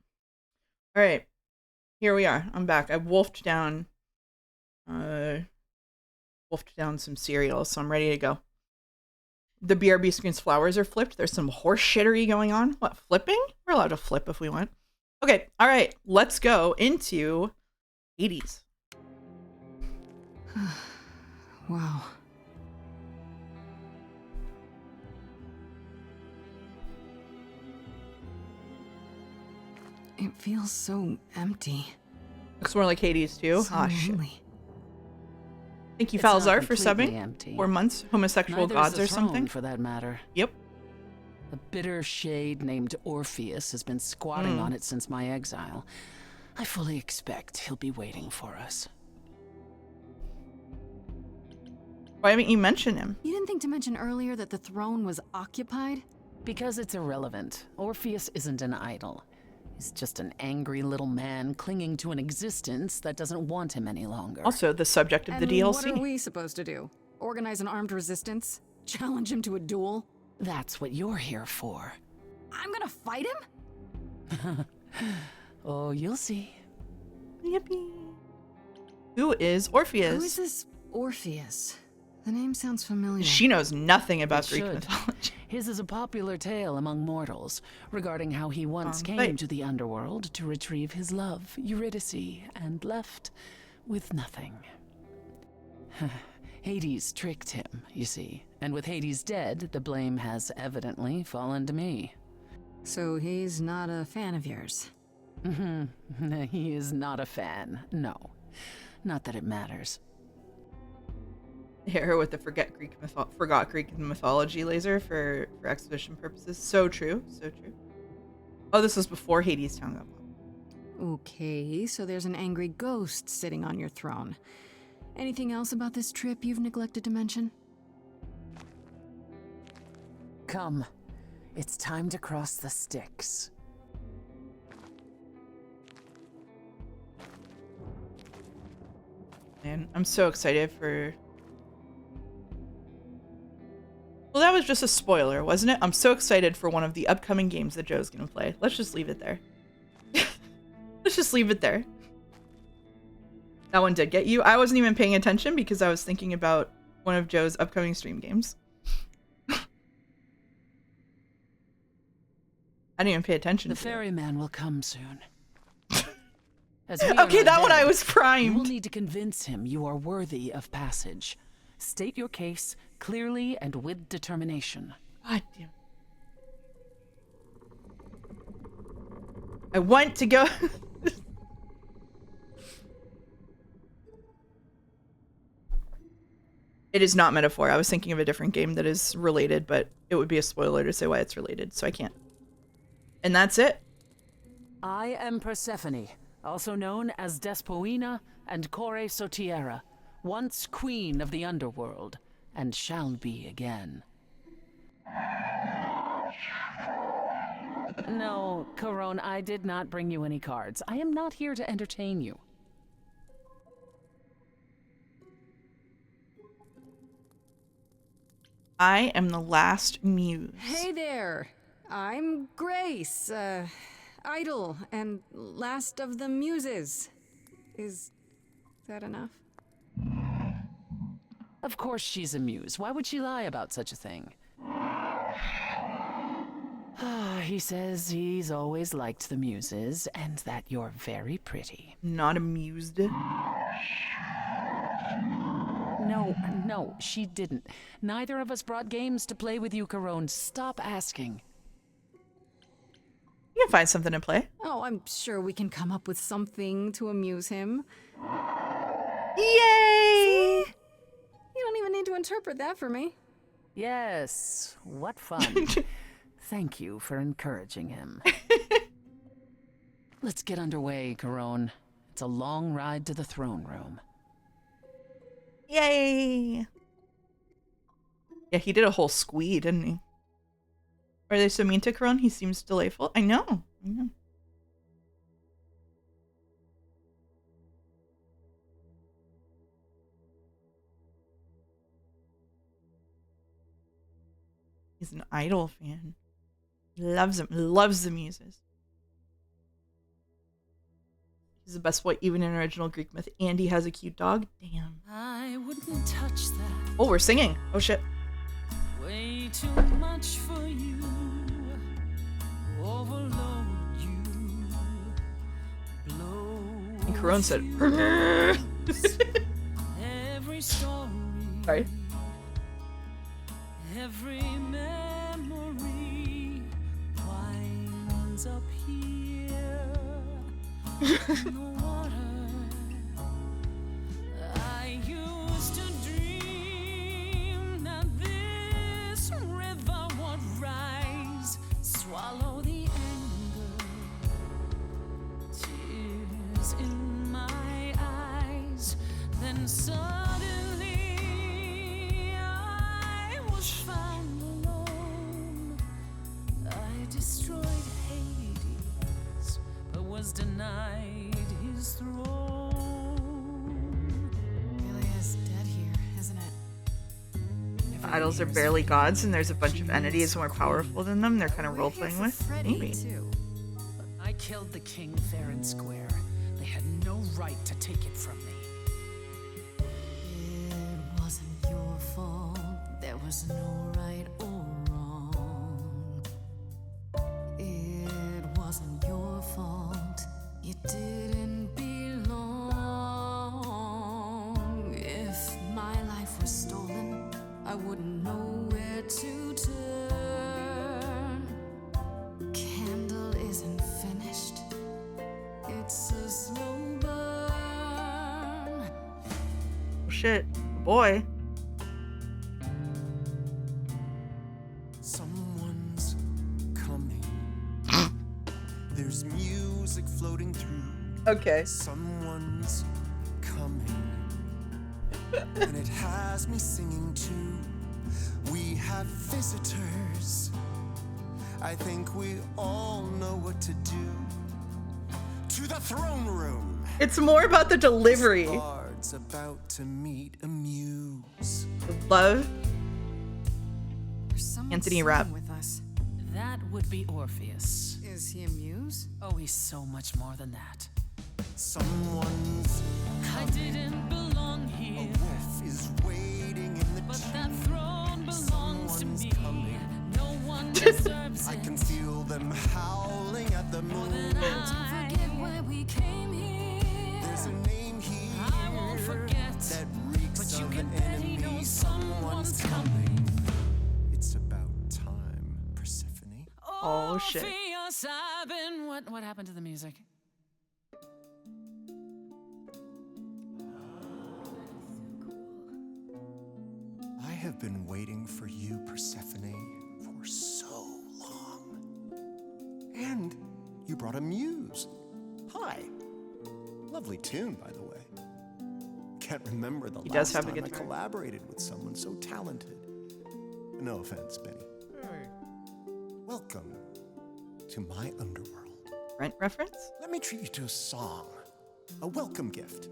All right, here we are. I'm back. I wolfed down some cereal, so I'm ready to go. The BRB screen's flowers are flipped. There's some horse shittery going on. What, flipping? We're allowed to flip if we want. Okay, all right, let's go into Hades. Wow. It feels so empty. Looks more like Hades too. So Ah, shit. lonely. Thank you, It's not Falzar, for completely subbing. empty. 4 months. Homosexual Neither is gods the or throne, something. for that matter. Yep. A bitter shade named Orpheus has been squatting on it since my exile. I fully expect he'll be waiting for us. Why haven't you mentioned him? You didn't think to mention earlier that the throne was occupied? Because it's irrelevant. Orpheus isn't an idol. He's just an angry little man clinging to an existence that doesn't want him any longer. Also, the subject of the And DLC. what are we supposed to do? Organize an armed resistance? Challenge him to a duel? That's what you're here for. I'm gonna fight him? Oh, you'll see. Yippee. Who is Orpheus? Who is this Orpheus? The name sounds familiar. She knows nothing about It Greek should. mythology. His is a popular tale among mortals regarding how he once came wait. to the underworld to retrieve his love, Eurydice, and left with nothing. Hades tricked him, you see, and with Hades dead, the blame has evidently fallen to me. So he's not a fan of yours? He is not a fan, no. Not that it matters. Hit her with the forgot Greek mythology laser for exposition purposes. So true, so true. Oh, this was before Hades Town got popped. Okay, so there's an angry ghost sitting on your throne. Anything else about this trip you've neglected to mention? Come, it's time to cross the Styx. Man, I'm so excited for... Well, that was just a spoiler, wasn't it? I'm so excited for one of the upcoming games that Joe's gonna play. Let's just leave it there. Let's just leave it there. That one did get you. I wasn't even paying attention because I was thinking about one of Joe's upcoming stream games. I didn't even pay attention The to it. ferryman will come soon. Okay, that one I was You will primed. need to convince him you are worthy of passage. State your case clearly and with determination. God damn. I want to go. It is not metaphor. I was thinking of a different game that is related, but it would be a spoiler to say why it's related, so I can't. And that's it. I am Persephone, also known as Despoina and Kore Sotiera, once queen of the underworld, and shall be again. No, Corone, I did not bring you any cards. I am not here to entertain you. I am the last muse. Hey there! I'm Grace, idol and last of the muses. Is that enough? Of course she's a muse. Why would she lie about such a thing? He says he's always liked the muses, and that you're very pretty. Not amused. No, she didn't. Neither of us brought games to play with you, Corone. Stop asking. You can find something to play. Oh, I'm sure we can come up with something to amuse him. Yay! You don't even need to interpret that for me. Yes, what fun. Thank you for encouraging him. Let's get underway, Corone. It's a long ride to the throne room. Yay! Yeah, he did a whole squee, didn't he? Are they so mean to Karan? He seems delightful. I know. He's an Idol fan. Loves him. Loves the muses. He's the best boy, even in original Greek myth. And he has a cute dog. Damn. I wouldn't touch that. Oh, we're singing. Oh shit. Way too much for you. Overload you. Blow. And Corone said. Every story. Sorry. Every memory winds up here in the water. I used to dream that this river would rise, swallow the anger, tears in my eyes, then suddenly I was found alone. I destroyed Hades, but was denied his throne. Really is dead here, isn't it? Idols are barely gods, and there's a bunch of entities more powerful than them. They're kind of role playing with. Maybe. I killed the king fair and square. They had no right to take it from me. It wasn't your fault. There was no right or wrong. It wasn't your fault. You didn't belong. If my life was stolen, I wouldn't know where to turn. Candle isn't finished. It's a slow burn. Oh shit. Boy. Someone's coming. There's music floating through. Okay. Someone's coming. And it has me singing too. We have visitors. I think we all know what to do. To the throne room. It's more about the delivery. This bard's about to meet a muse. Love. There's someone Anthony singing Rapp. with us. That would be Orpheus. Is he a muse? Oh, he's so much more than that. Someone's I didn't belong a here, wolf is waiting in the but tree. that throne belongs to Someone's me. coming. No one deserves I it can feel them howling at the more moon. than I. Forget why we came here. There's a name here I won't forget, that reeks but you of can an bet he enemy. knows Someone's someone's coming. It's about time, Persephone. Oh, shit. Orpheus, I've been What happened to the music? I have been waiting for you, Persephone, for so long. And you brought a muse. Hi. Lovely tune, by the way. Can't remember the He does last have a time I guitar. collaborated with someone so talented. No offense, Benny. Welcome to my underworld. Rent reference? Let me treat you to a song. A welcome gift.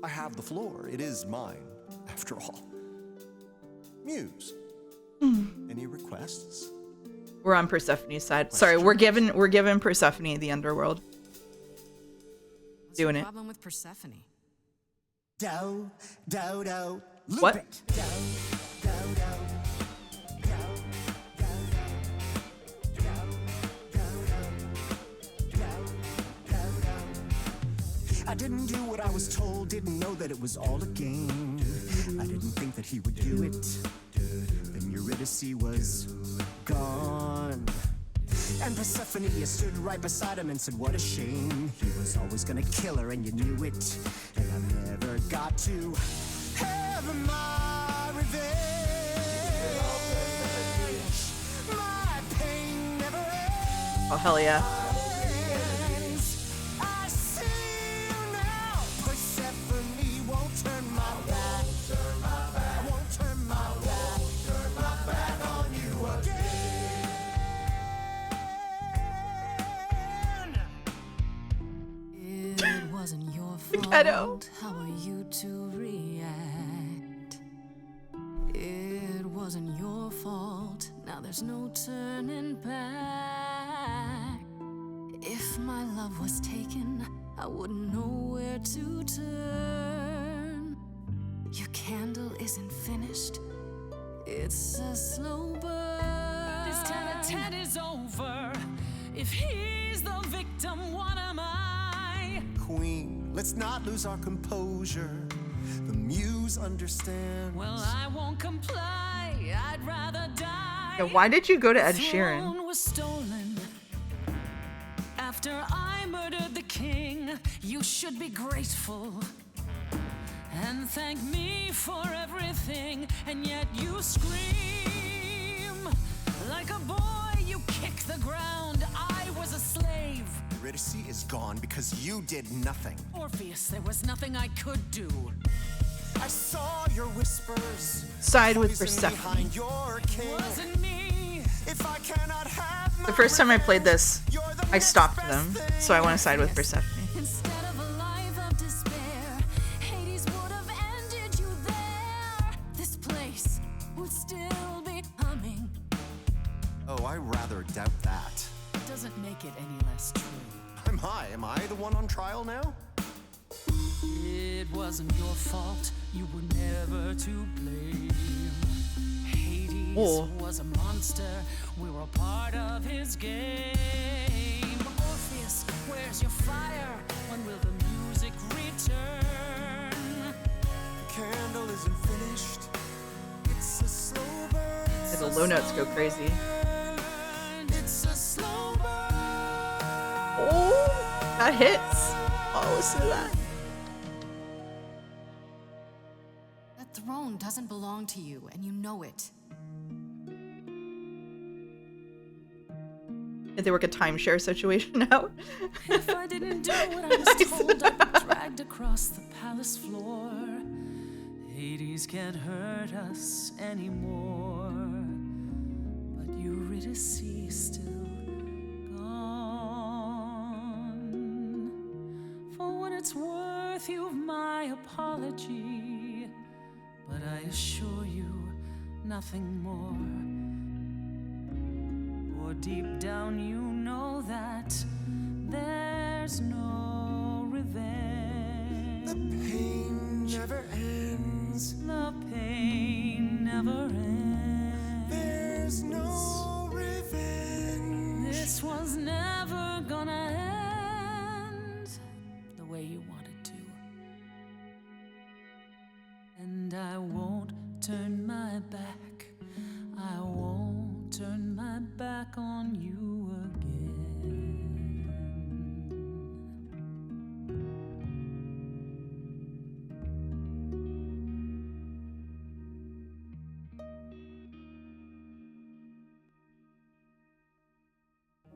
I have the floor. It is mine, after all. Muse. Any requests? We're on Persephone's side. Sorry, we're giving Persephone the underworld. What's Doing your it. problem with Persephone? Do, do, do. Loop What? it. Do, do, do. I didn't do what I was told, didn't know that it was all a game. I didn't think that he would do it. Then Eurydice was gone. And Persephone stood right beside him and said, what a shame. He was always gonna kill her and you knew it. And I never got to have my revenge. My pain never ends. Oh hell yeah. I see you now. Persephone won't turn my back. Won't turn my back on you again. It wasn't your Ghetto. fault. How are you to react? It wasn't your fault. Now there's no turning back. back. If my love was taken, I wouldn't know where to turn. Your candle isn't finished. It's a slow burn. This tete-a-tete is over. If he's the victim, what am I? Queen, let's not lose our composure. The muse understands. Well, I won't comply. I'd rather die. Yeah, why did you go to Ed The Sheeran? throne was stolen after I murdered the king. You should be grateful and thank me for everything. And yet you scream like a boy. You kick the ground. I was a slave. Eurydice is gone because you did nothing. Orpheus, there was nothing I could do. I saw your whispers. Side with poison Persephone. behind your king. Wasn't me. If I cannot have my The first time I played this, you're the I next stopped best them, thing. so I want to side with Persephone. Instead of a life of despair, Hades would have ended you there. This place would still be humming. Oh, I rather doubt that. Doesn't make it any less true. Am I the one on trial now? It wasn't your fault. You were never to blame. Hades Oh. was a monster. We were part of his game. Orpheus, where's your fire? When will the music return? The candle isn't finished. It's a slow burn. Yeah, the low notes go crazy. It's a slow burn. Oh, that hits. Oh, listen to that. That throne doesn't belong to you, and you know it. Did they work a timeshare situation out? If I didn't do what I was told, I'd be dragged across the palace floor. Hades can't hurt us anymore. But Eurydice is still gone. For what it's worth, you've my apology. But I assure you, nothing more. For deep down you know that there's no revenge. The pain never ends. The pain never ends. There's no revenge. This was never gonna end the way you wanted to. And I won't turn my back. I won't turn my back on you again.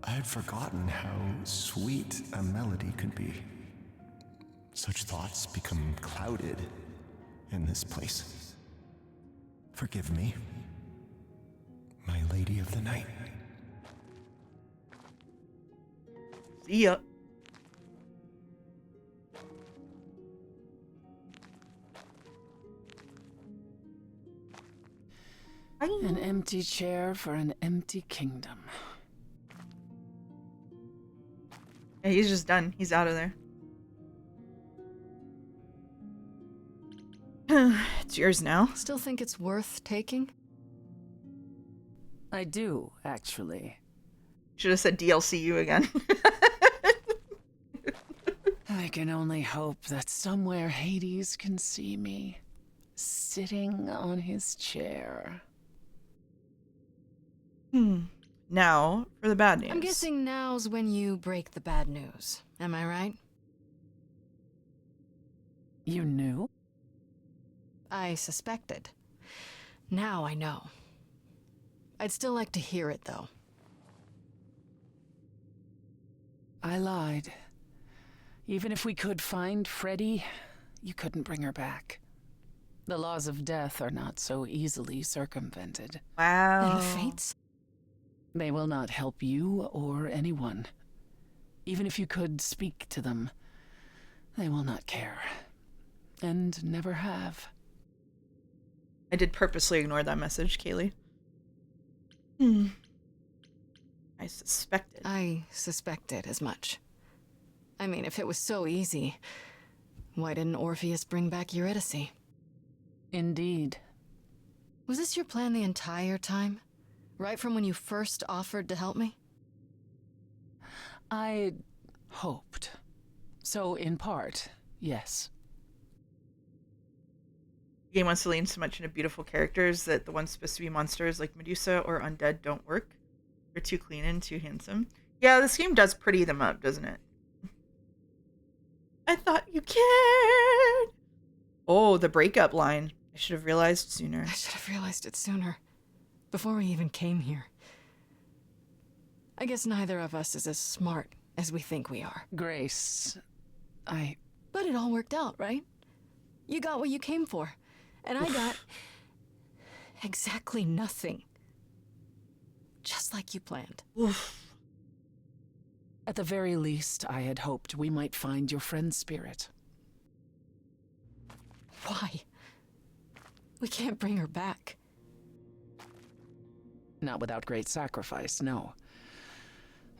I had forgotten how sweet a melody could be. Such thoughts become clouded in this place. Forgive me, my lady of the night. See ya. An empty chair for an empty kingdom. Yeah, he's just done. He's out of there. It's yours now. Still think it's worth taking? I do, actually. Should have said DLCU again. I can only hope that somewhere Hades can see me, sitting on his chair. Now for the bad news. I'm guessing now's when you break the bad news. Am I right? You knew? I suspected. Now I know. I'd still like to hear it, though. I lied. Even if we could find Freddie, you couldn't bring her back. The laws of death are not so easily circumvented. Wow. And the fates? They will not help you or anyone. Even if you could speak to them, they will not care. And never have. I did purposely ignore that message, Kaylee. I suspected. I suspected as much. I mean, if it was so easy, why didn't Orpheus bring back Eurydice? Indeed. Was this your plan the entire time? Right from when you first offered to help me? I hoped. So, in part, yes. The game wants to lean so much into beautiful characters that the ones supposed to be monsters like Medusa or undead don't work. They're too clean and too handsome. Yeah, this game does pretty them up, doesn't it? I thought you cared. Oh, the breakup line. I should have realized sooner. I should have realized it sooner. Before we even came here. I guess neither of us is as smart as we think we are. Grace, But it all worked out, right? You got what you came for. And I got exactly nothing. Just like you planned. Oof. At the very least, I had hoped we might find your friend's spirit. Why? We can't bring her back. Not without great sacrifice, no.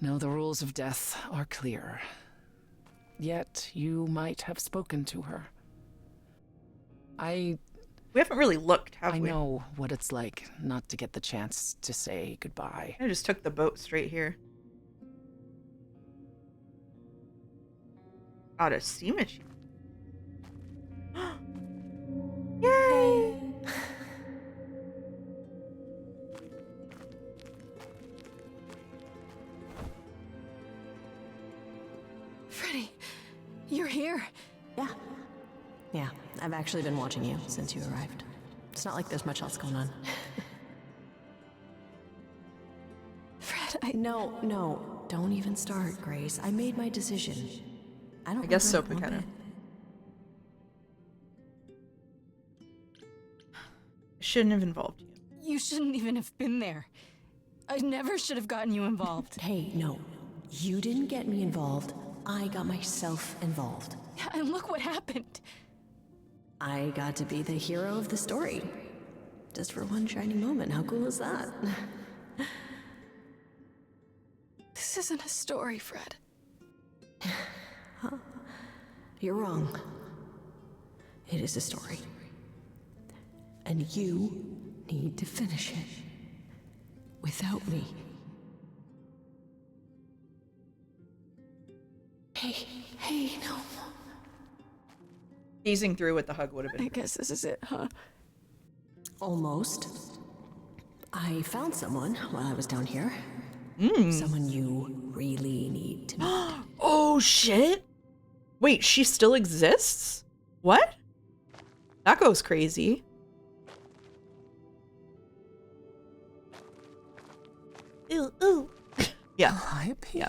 No, the rules of death are clear. Yet, you might have spoken to her. We haven't really looked, have we? I know what it's like not to get the chance to say goodbye. I just took the boat straight here. Got a steam machine. Yay! Freddy, you're here. Yeah. Yeah, I've actually been watching you since you arrived. It's not like there's much else going on. Fred, No, don't even start, Grace. I made my decision. I guess so, regret it one Picano. bit. I shouldn't have involved you. you shouldn't even have been there. I never should have gotten you involved. Hey, no. You didn't get me involved. I got myself involved. Yeah, and look what happened. I got to be the hero of the story. Just for one shining moment. How cool is that? This isn't a story, Fred. Huh? You're wrong. It is a story. And you need to finish it. Without me. Hey, no. Teasing through what the hug would have I been. guess this is it, huh? Almost. I found someone while I was down here. Someone you really need to meet. Oh, shit. Wait, she still exists? What? That goes crazy. Ooh, ooh. Yeah. Calliope? Yeah.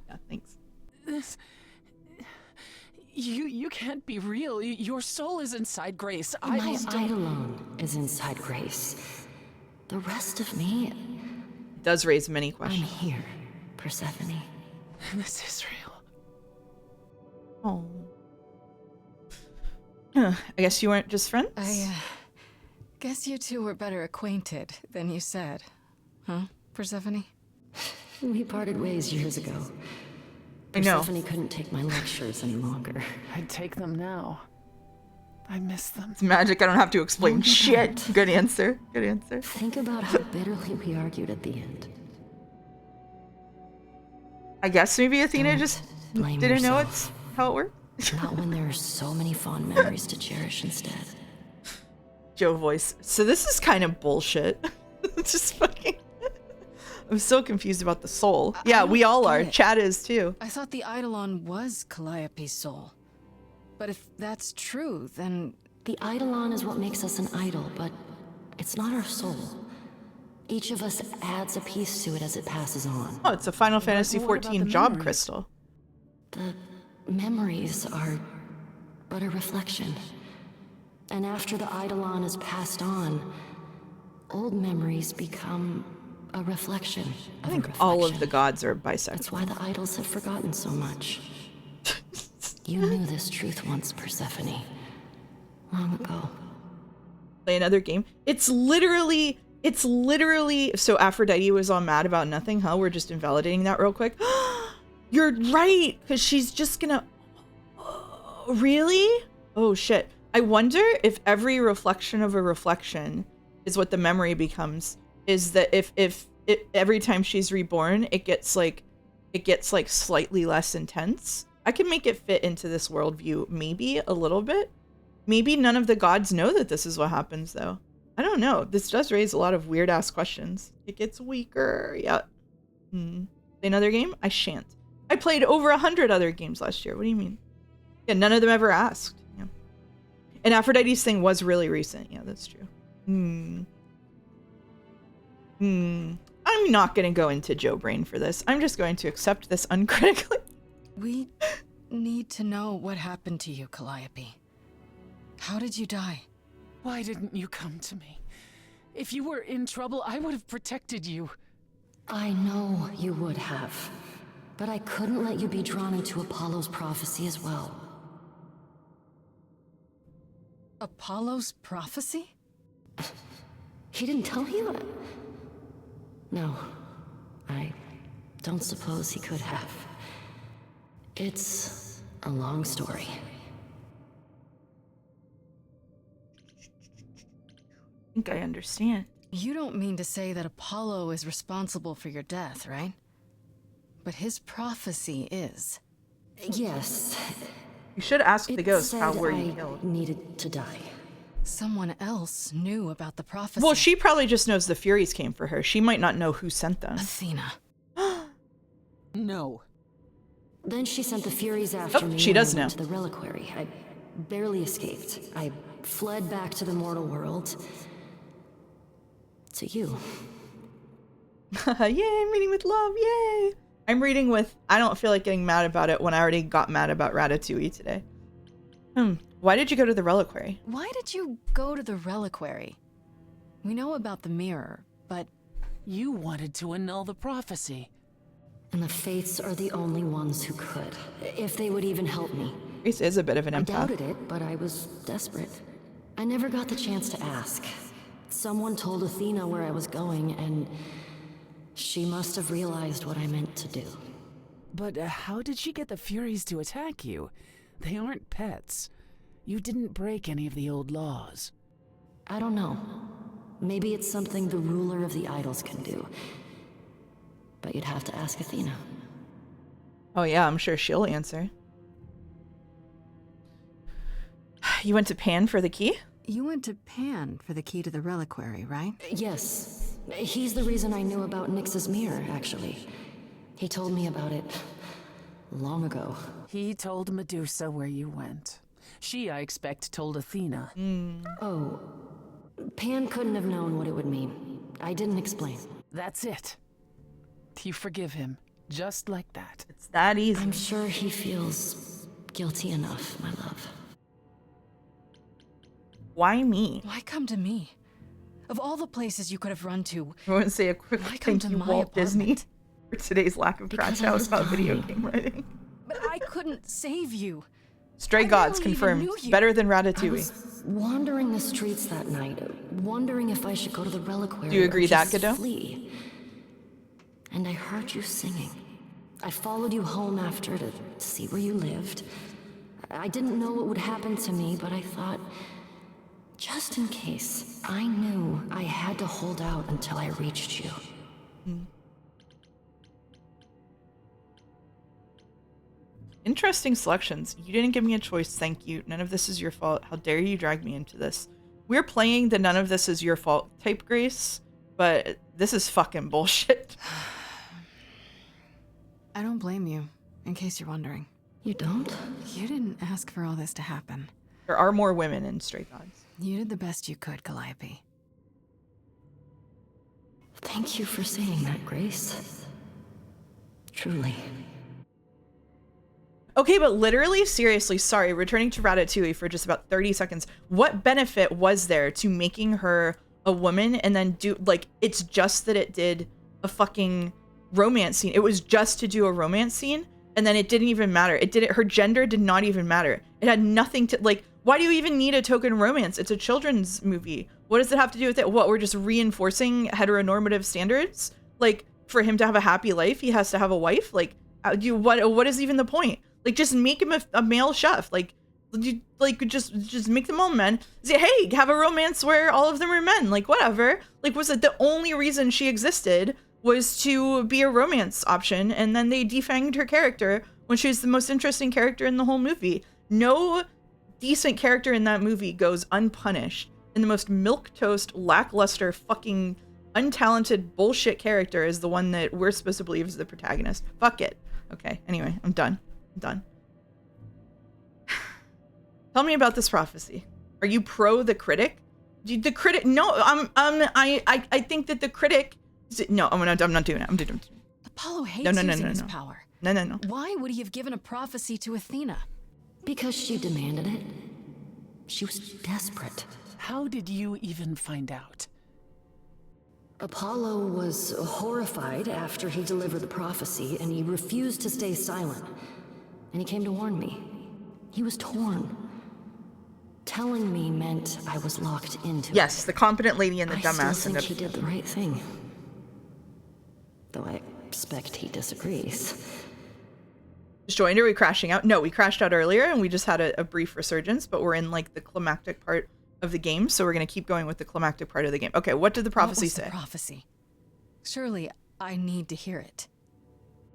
Yeah, thanks. This... You can't be real. Your soul is inside Grace. My Eidolon is inside Grace. The rest of me, It does raise many I'm questions. here, Persephone. This is real. Oh. Huh, I guess you weren't just friends? I guess you two were better acquainted than you said. Huh, Persephone? We parted ways years ago. I know. Persephone couldn't take my lectures any longer. I'd take them now. I miss them. It's magic. I don't have to explain Won't you shit. don't? Good answer. Good answer. Think about how bitterly we argued at the end. I guess maybe Athena Don't just blame didn't know yourself. it's how it worked. Not when there are so many fond memories to cherish instead. Joe voice. So this is kind of bullshit. Just fucking... I'm so confused about the soul. Yeah, we all are. get it. Chad is too. I thought the Eidolon was Calliope's soul. But if that's true, then... The Eidolon is what makes us an idol, but it's not our soul. Each of us adds a piece to it as it passes on. Oh, it's a Final Fantasy what about the XIV job memories? crystal. The memories are but a reflection. And after the Eidolon is passed on, old memories become a reflection I of think a all of reflection. the gods are That's bisexual. why the idols have forgotten so much. You knew this truth once, Persephone. Long ago. Play another game. It's literally It's literally, so Aphrodite was all mad about nothing, huh? We're just invalidating that real quick. You're right, because she's just gonna, really? Oh shit. I wonder if every reflection of a reflection is what the memory becomes. Is that if every time she's reborn, it gets like slightly less intense. I can make it fit into this worldview, maybe a little bit. Maybe none of the gods know that this is what happens, though. I don't know. This does raise a lot of weird ass questions. It gets weaker. Yeah. Another game? I shan't. I played over 100 other games last year. What do you mean? Yeah, none of them ever asked. Yeah. And Aphrodite's thing was really recent. Yeah, that's true. I'm not going to go into Joe Brain for this. I'm just going to accept this uncritically. We need to know what happened to you, Calliope. How did you die? Why didn't you come to me? If you were in trouble, I would have protected you. I know you would have, but I couldn't let you be drawn into Apollo's prophecy as well. Apollo's prophecy? He didn't tell you? No, I don't suppose he could have. It's a long story. I think I understand. You don't mean to say that Apollo is responsible for your death, right? But his prophecy is. Yes. You should ask the ghost, said how were you I killed? needed to die. Someone else knew about the prophecy. Well, she probably just knows the Furies came for her. She might not know who sent them. Athena. No. Then she sent the Furies after me. She does and I went know. to the reliquary. I barely escaped. I fled back to the mortal world. To you. Yay, I'm reading with love, yay! I'm reading with, I don't feel like getting mad about it when I already got mad about Ratatouille today. Why did you go to the reliquary? Why did you go to the reliquary? We know about the mirror, but... You wanted to annul the prophecy. And the Fates are the only ones who could. If they would even help me. Grace is a bit of an I empath. doubted it, but I was desperate. I never got the chance to ask. Someone told Athena where I was going, and she must have realized what I meant to do. But how did she get the Furies to attack you? They aren't pets. You didn't break any of the old laws. I don't know. Maybe it's something the ruler of the idols can do. But you'd have to ask Athena. Oh yeah, I'm sure she'll answer. You went to Pan for the key? You went to Pan for the key to the reliquary, right? Yes. He's the reason I knew about Nyx's mirror, actually. He told me about it long ago. He told Medusa where you went. She, I expect, told Athena. Oh. Pan couldn't have known what it would mean. I didn't explain. That's it. You forgive him, just like that. It's that easy. I'm sure he feels guilty enough, my love. Why me? Why come to me? Of all the places you could have run to, I want to say a quick why come thank to you, my Walt Disney, apartment? for today's lack of Because trash I house was about video dying. game writing. But I couldn't save you. Stray I Gods barely even confirmed. knew you. Better than I Ratatouille. was wandering the streets that night, wondering if I should go to the reliquary. Do you agree or that, just Godot? flee. And I heard you singing. I followed you home after to see where you lived. I didn't know what would happen to me, but I thought, just in case, I knew I had to hold out until I reached you. Interesting selections. You didn't give me a choice, thank you. None of this is your fault. How dare you drag me into this? We're playing the none of this is your fault type, Grace, but this is fucking bullshit. I don't blame you, in case you're wondering. You don't? You didn't ask for all this to happen. There are more women in Stray Gods. You did the best you could, Calliope. Thank you for saying that, Grace. Truly. Okay, but literally, seriously, sorry, returning to Ratatouille for just about 30 seconds. What benefit was there to making her a woman and then do, like, it's just that it did a fucking romance scene. It was just to do a romance scene, and then it didn't even matter. Her gender did not even matter. It had nothing to, like, why do you even need a token romance? It's a children's movie. What does it have to do with it? What, we're just reinforcing heteronormative standards? Like, for him to have a happy life, he has to have a wife? Like, what is even the point? Like, just make him a male chef. Like, just make them all men. Say, hey, have a romance where all of them are men. Like, whatever. Like, was it the only reason she existed was to be a romance option, and then they defanged her character when she was the most interesting character in the whole movie? No decent character in that movie goes unpunished, and the most milquetoast, lackluster, fucking untalented bullshit character is the one that we're supposed to believe is the protagonist. Fuck it. Okay, anyway, I'm done. Tell me about this prophecy. Are you pro the critic? The critic? No, I think that the critic. No, I'm not doing it. I'm doing it. Apollo hates using his power. No. Why would he have given a prophecy to Athena? Because she demanded it. She was desperate. How did you even find out? Apollo was horrified after he delivered the prophecy, and he refused to stay silent. And he came to warn me. He was torn. Telling me meant I was locked into it. Yes, the competent lady and the I dumbass. still think he did the right thing. Though I expect he disagrees. Just joined, or are we crashing out? No, we crashed out earlier and we just had a brief resurgence, but we're in like the climactic part of the game, so we're going to keep going with the climactic part of the game. Okay, what did the prophecy say? The prophecy? Surely I need to hear it.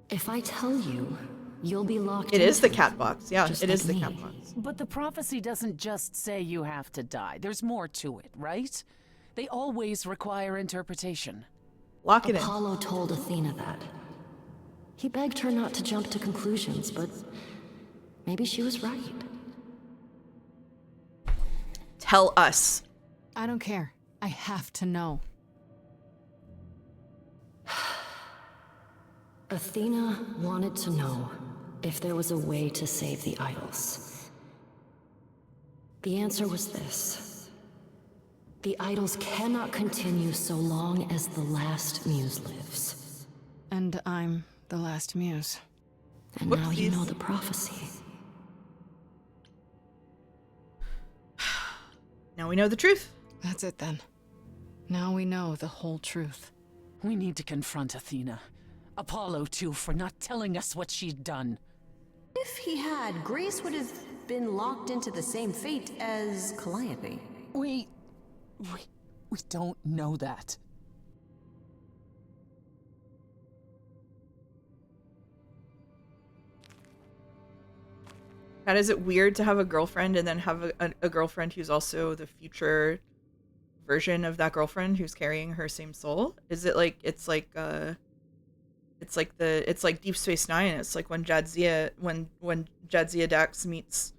If I tell you, you'll be locked in. It is the it. cat box. Yeah, Just it like is the me. cat box. But the prophecy doesn't just say you have to die. There's more to it, right? They always require interpretation. Lock it Apollo told Athena that. He begged her not to jump to conclusions, but maybe she was right. Tell us. I don't care. I have to know. Athena wanted to know if there was a way to save the idols. The answer was this. The idols cannot continue so long as the last muse lives. And I'm the last muse. And now you know the prophecy. Now we know the truth. That's it then. Now we know the whole truth. We need to confront Athena. Apollo, too, for not telling us what she'd done. If he had, Grace would have been locked into the same fate as Calliope. We don't know that. God, is it weird to have a girlfriend and then have a girlfriend who's also the future version of that girlfriend who's carrying her same soul? Is it like it's like Deep Space Nine? It's like when Jadzia Dax meets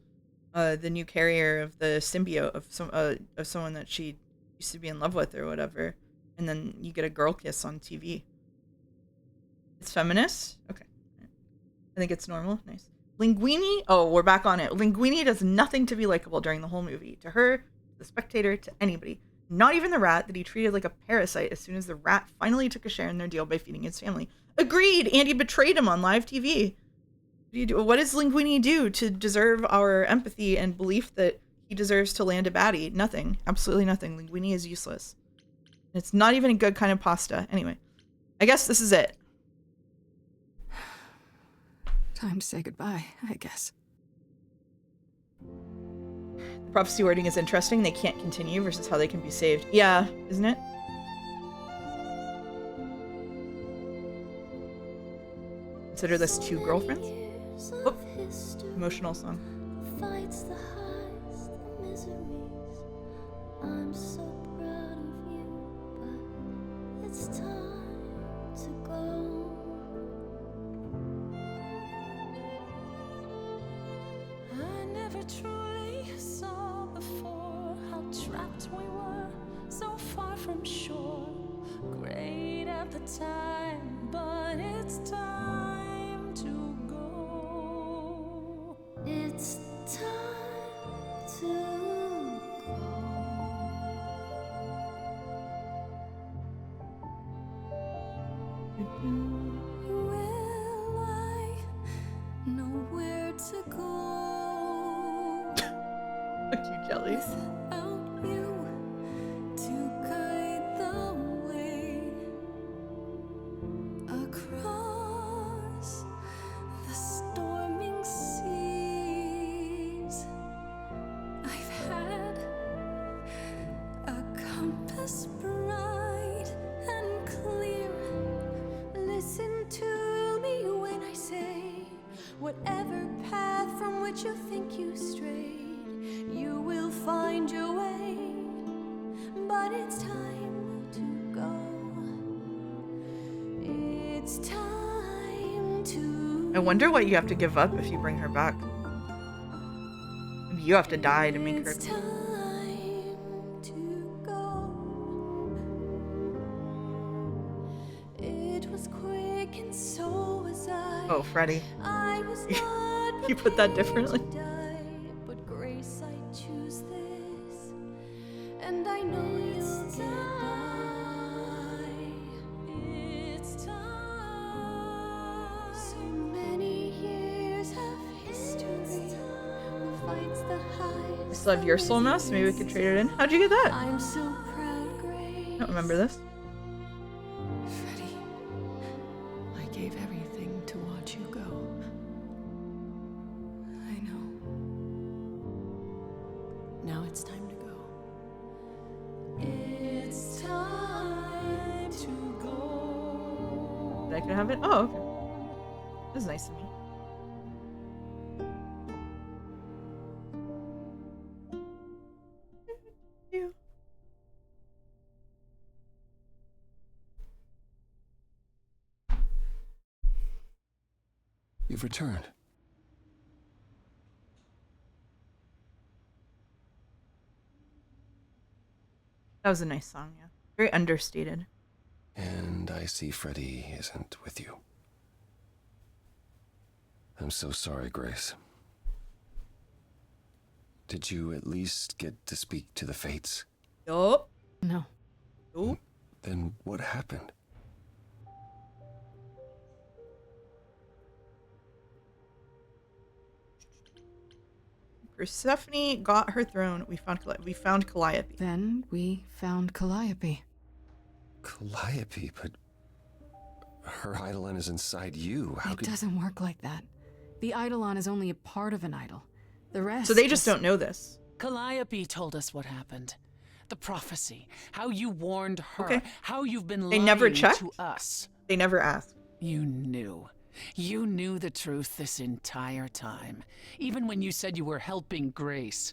the new carrier of the symbiote of someone that she used to be in love with or whatever, and then you get a girl kiss on TV. It's feminist? Okay. I think it's normal. Nice. Linguini, oh, we're back on it. Linguini does nothing to be likable during the whole movie. To her, the spectator, to anybody. Not even the rat that he treated like a parasite as soon as the rat finally took a share in their deal by feeding his family. Agreed! Andy betrayed him on live TV. What does Linguini do to deserve our empathy and belief that he deserves to land a baddie? Nothing. Absolutely nothing. Linguini is useless. It's not even a good kind of pasta. Anyway, I guess this is it. Time to say goodbye, I guess. The prophecy wording is interesting. They can't continue versus how they can be saved. Yeah, isn't it? Consider this two girlfriends. Oh, emotional song. Fights the highs, the miseries. I'm so proud of you, but it's time to go. I never truly saw before how trapped we were, so far from shore. Great at the time, but it's time to go. It's time to go. Will I know where to go? Fuck you, Jelly. Without you to whatever path from which you think you strayed, you will find your way. But it's time to go. It's time to. I wonder what you have to give up if you bring her back. You have to die to make her. It's time to go. It was quick and so was I. Oh, Freddy. I was not You put that differently. prepared to die, but grace, I choose this, and I know you'll get by. It's time. So many years of history fights the highs. I still have your soul mouse. Maybe we could trade it in. How'd you get that? I'm so proud, Grace. I don't remember this. Freddie, I gave everything to watch you go. I know. Now it's time to go. It's time to go. Did I could have it? Oh, okay. This is nice of me. You've returned. That was a nice song, yeah. Very understated. And I see Freddy isn't with you. I'm so sorry, Grace. Did you at least get to speak to the Fates? Yup. No. Nope. Then what happened? Persephone got her throne. We found Calliope. Then we found Calliope. Calliope, but her eidolon is inside you. How It could... doesn't work like that. The eidolon is only a part of an idol. The rest. So they just don't know this. Calliope told us what happened. The prophecy, how you warned her, Okay. how you've been They lying never checked? to us. They never asked. You knew. You knew the truth this entire time, even when you said you were helping Grace.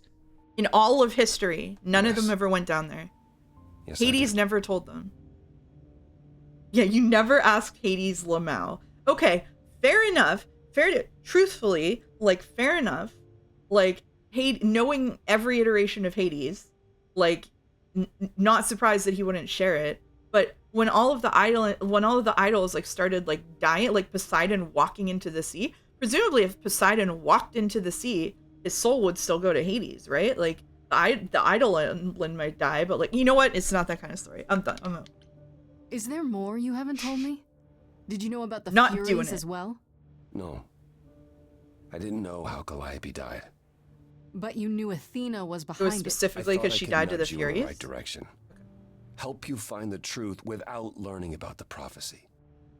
In all of history, none of Yes. them ever went down there. Yes, I Hades did. never told them. Yeah, you never asked Hades Lamau. Okay, fair enough. Truthfully, like, fair enough. Like, knowing every iteration of Hades, like, not surprised that he wouldn't share it. But when all of the idols like started like dying, like Poseidon walking into the sea, presumably if Poseidon walked into the sea, his soul would still go to Hades, right? Like the eidolon might die, but like, you know what? It's not that kind of story. I'm done. I'm out. Is there more you haven't told me? Did you know about the Not doing Furies it. as well? No. I didn't know how Calliope died. But you knew Athena was It was behind it. specifically I thought because I she could died to the nudge you in Furies. the right direction. Help you find the truth without learning about the prophecy.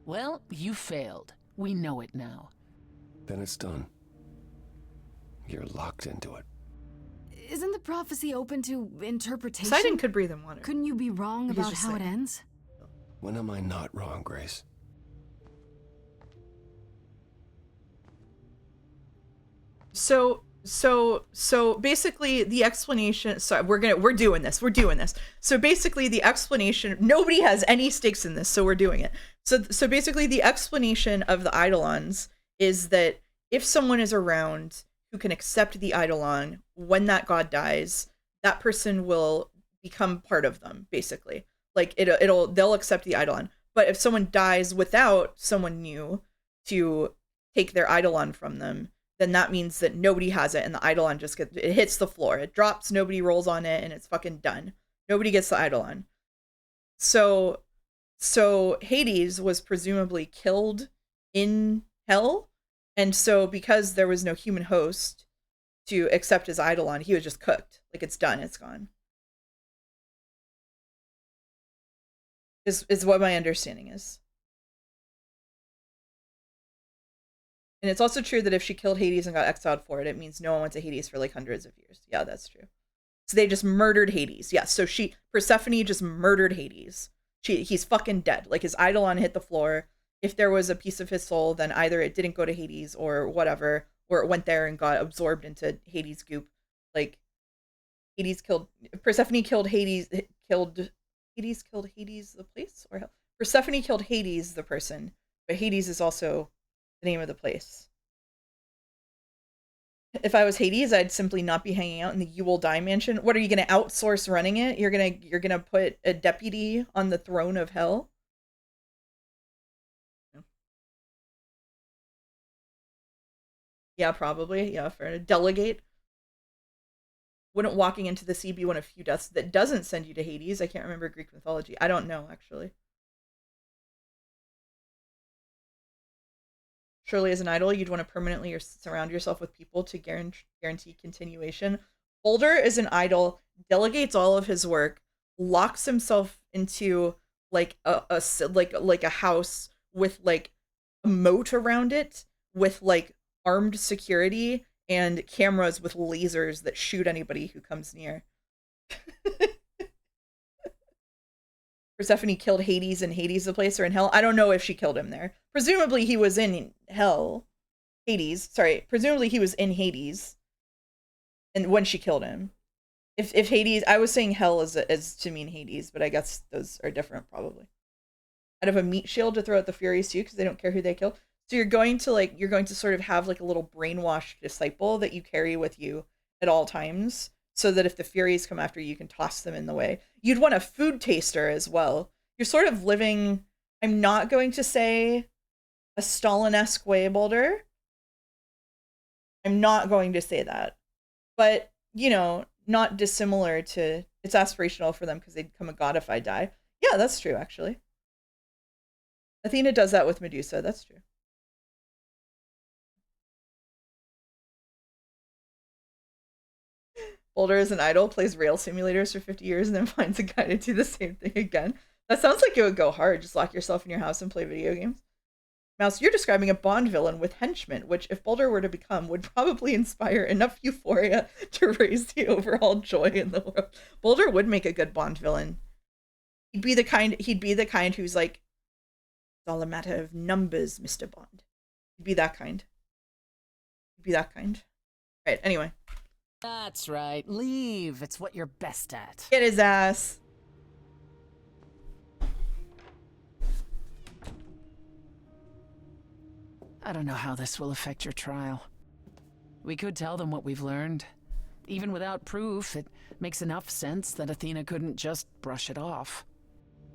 Well, you failed. We know it now. Then it's done. You're locked into it. Isn't the prophecy open to interpretation? Poseidon could breathe in water. Couldn't you be wrong He's about just how it saying. ends? When am I not wrong, Grace? So basically the explanation, we're doing this. So basically the explanation, nobody has any stakes in this, so we're doing it. So basically the explanation of the eidolons is that if someone is around who can accept the eidolon, when that god dies, that person will become part of them, basically. Like they'll accept the eidolon. But if someone dies without someone new to take their eidolon from them, then that means that nobody has it, and the eidolon just hits the floor. It drops, nobody rolls on it, and it's fucking done. Nobody gets the eidolon. So Hades was presumably killed in hell, and so because there was no human host to accept his eidolon, he was just cooked. Like, it's done, it's gone. Is what my understanding is. And it's also true that if she killed Hades and got exiled for it, it means no one went to Hades for like hundreds of years. Yeah, that's true. So they just murdered Hades. Yeah, so Persephone just murdered Hades. He's fucking dead. Like, his eidolon hit the floor. If there was a piece of his soul, then either it didn't go to Hades or whatever, or it went there and got absorbed into Hades' goop. Like Persephone killed Hades the place, or Persephone killed Hades the person, but Hades is also the name of the place. If I was Hades, I'd simply not be hanging out in the You Will Die mansion. What are you gonna outsource running it? You're gonna put a deputy on the throne of hell? Yeah, probably. Yeah, for a delegate. Wouldn't walking into the sea be one of few deaths that doesn't send you to Hades? I can't remember Greek mythology. I don't know, actually. Surely as an idol, you'd want to permanently surround yourself with people to guarantee continuation. Boulder is an idol, delegates all of his work, locks himself into like a house with like a moat around it, with like armed security and cameras with lasers that shoot anybody who comes near. Persephone killed Hades in Hades the place, or in hell. I don't know if she killed him there. Presumably he was in hell. Hades. Sorry. Presumably he was in Hades. And when she killed him. If Hades, I was saying hell as to mean Hades, but I guess those are different probably. I'd have a meat shield to throw at the Furies too, because they don't care who they kill. So you're going to sort of have like a little brainwashed disciple that you carry with you at all times, so that if the Furies come after you, you can toss them in the way. You'd want a food taster as well. You're sort of living, I'm not going to say a Stalin-esque way, Boulder. I'm not going to say that. But, you know, not dissimilar to, it's aspirational for them because they'd become a god if I die. Yeah, that's true, actually. Athena does that with Medusa, that's true. Boulder is an idol, plays rail simulators for 50 years, and then finds a guy to do the same thing again. That sounds like it would go hard. Just lock yourself in your house and play video games. Mouse, you're describing a Bond villain with henchmen, which, if Boulder were to become, would probably inspire enough euphoria to raise the overall joy in the world. Boulder would make a good Bond villain. He'd be the kind who's like, it's all a matter of numbers, Mr. Bond. He'd be that kind. Right, anyway. That's right. Leave. It's what you're best at. Get his ass. I don't know how this will affect your trial. We could tell them what we've learned. Even without proof, it makes enough sense that Athena couldn't just brush it off.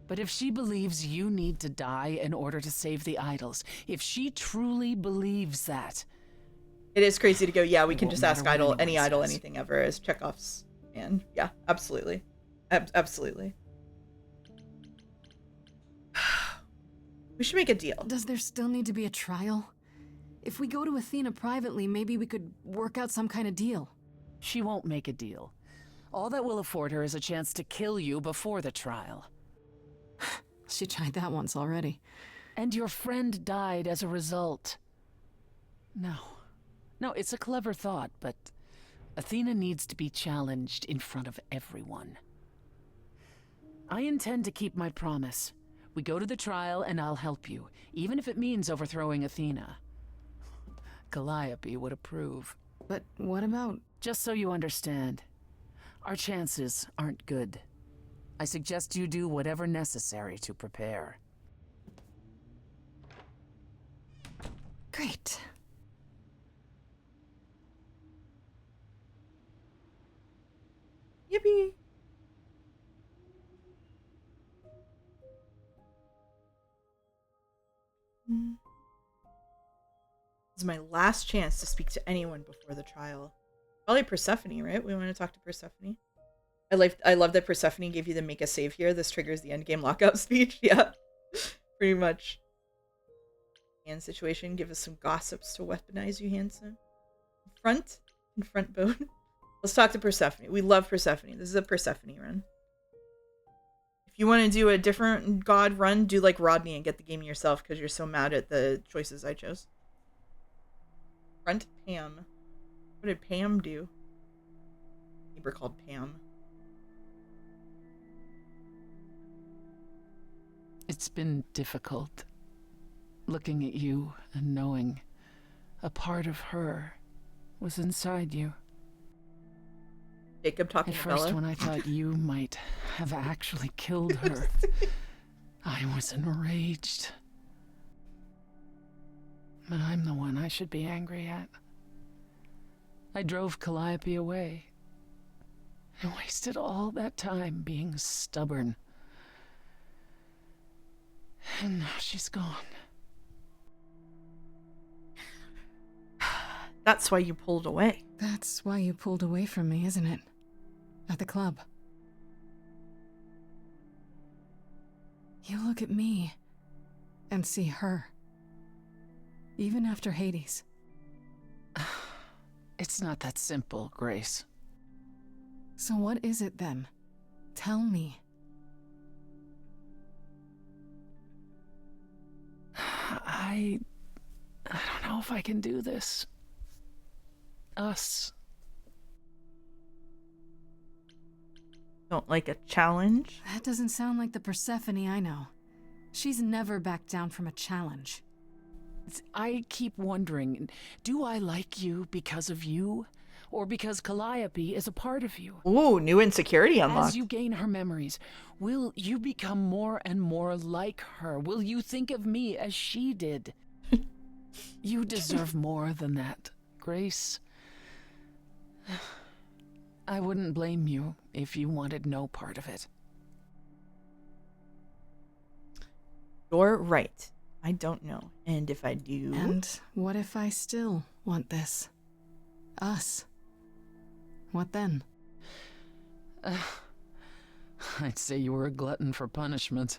But if she believes you need to die in order to save the idols, if she truly believes that... It is crazy to go, yeah, we can just ask any idol, anything ever, as Chekhov's. And yeah, absolutely. Absolutely. We should make a deal. Does there still need to be a trial? If we go to Athena privately, maybe we could work out some kind of deal. She won't make a deal. All that will afford her is a chance to kill you before the trial. She tried that once already. And your friend died as a result. No, it's a clever thought, but Athena needs to be challenged in front of everyone. I intend to keep my promise. We go to the trial and I'll help you, even if it means overthrowing Athena. Calliope would approve. But what about... Just so you understand, our chances aren't good. I suggest you do whatever necessary to prepare. Great. Yippee! This is my last chance to speak to anyone before the trial. Probably Persephone, right? We want to talk to Persephone. I love that Persephone gave you the make a save here. This triggers the endgame lockout speech. Yeah, pretty much. Hand situation. Give us some gossips to weaponize you, handsome. Confront bone. Let's talk to Persephone. We love Persephone. This is a Persephone run. If you want to do a different god run, do like Rodney and get the game yourself because you're so mad at the choices I chose. Front Pam. What did Pam do? Neighbor called Pam. It's been difficult, looking at you and knowing a part of her was inside you. Jacob talking At to first, Bella. when I thought you might have actually killed her, I was enraged. But I'm the one I should be angry at. I drove Calliope away. I wasted all that time being stubborn. And now she's gone. That's why you pulled away. That's why you pulled away from me, isn't it? At the club. You look at me and see her. Even after Hades. It's not that simple, Grace. So what is it then? Tell me. I don't know if I can do this. Us. Don't like a challenge? That doesn't sound like the Persephone I know. She's never backed down from a challenge. I keep wondering, do I like you because of you? Or because Calliope is a part of you? Ooh, new insecurity unlocked. As you gain her memories, will you become more and more like her? Will you think of me as she did? You deserve more than that, Grace. I wouldn't blame you if you wanted no part of it. You're right. I don't know. And if I do... And what if I still want this? Us? What then? I'd say you were a glutton for punishment.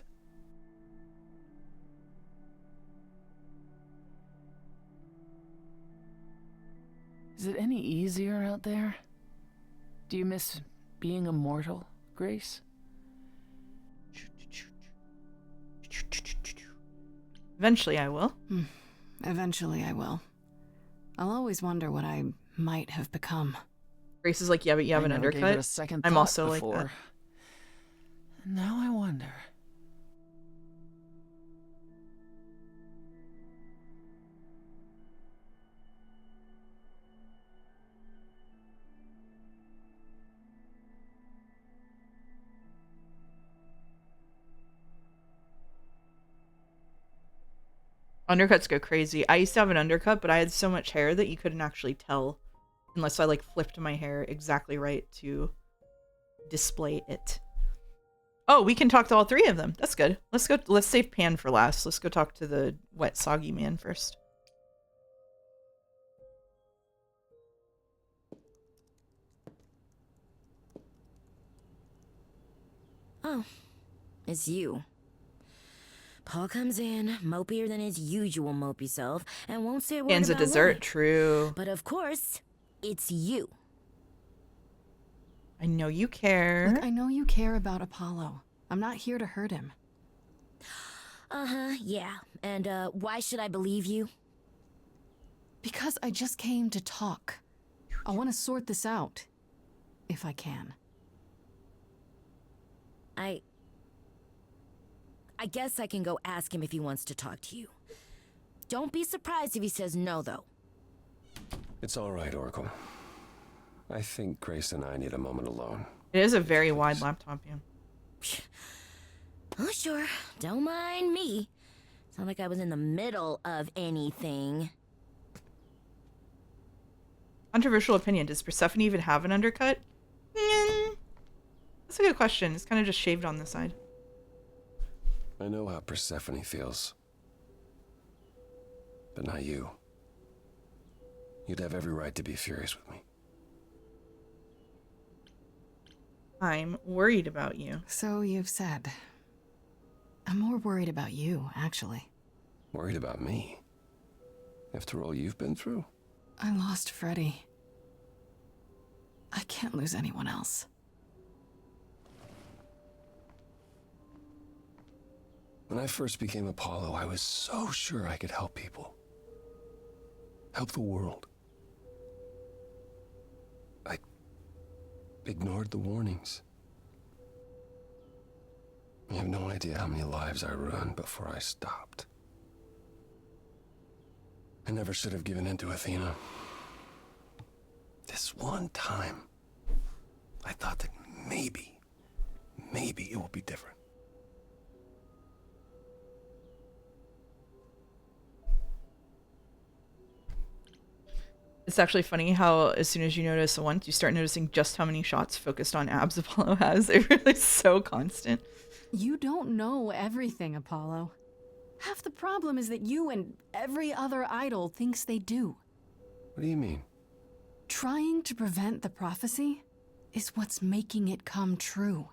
Is it any easier out there? Do you miss being immortal, Grace? Eventually I will. Eventually I will. I'll always wonder what I might have become. Grace is like, yeah, but you have an never gave undercut. it a second I'm thought also before. like that. Now I wonder. Undercuts go crazy. I used to have an undercut, but I had so much hair that you couldn't actually tell unless I like flipped my hair exactly right to display it. Oh, we can talk to all three of them. That's good. Let's go. Let's save Pan for last. Let's go talk to the wet, soggy man first. Oh, it's you. Paul comes in, mopier than his usual mopey self, and won't say a word Pan's a about dessert. why. True. But of course, it's you. I know you care. Look, I know you care about Apollo. I'm not here to hurt him. Uh-huh, yeah. And, why should I believe you? Because I just came to talk. I want to sort this out. If I can. I guess I can go ask him if he wants to talk to you. Don't be surprised if he says no, though. It's all right, Oracle. I think Grace and I need a moment alone. It is a very wide laptop, yeah. Oh, sure. Don't mind me. It's not like I was in the middle of anything. Controversial opinion. Does Persephone even have an undercut? That's a good question. It's kind of just shaved on the side. I know how Persephone feels. But not you. You'd have every right to be furious with me. I'm worried about you. So you've said. I'm more worried about you, actually. Worried about me? After all you've been through? I lost Freddy. I can't lose anyone else. When I first became Apollo, I was so sure I could help people. Help the world. I ignored the warnings. You have no idea how many lives I ruined before I stopped. I never should have given in to Athena. this one time, I thought that maybe it will be different. It's actually funny how as soon as you notice a once, you start noticing just how many shots focused on abs Apollo has. They're really so constant. You don't know everything, Apollo. Half the problem is that you and every other idol thinks they do. What do you mean? Trying to prevent the prophecy is what's making it come true.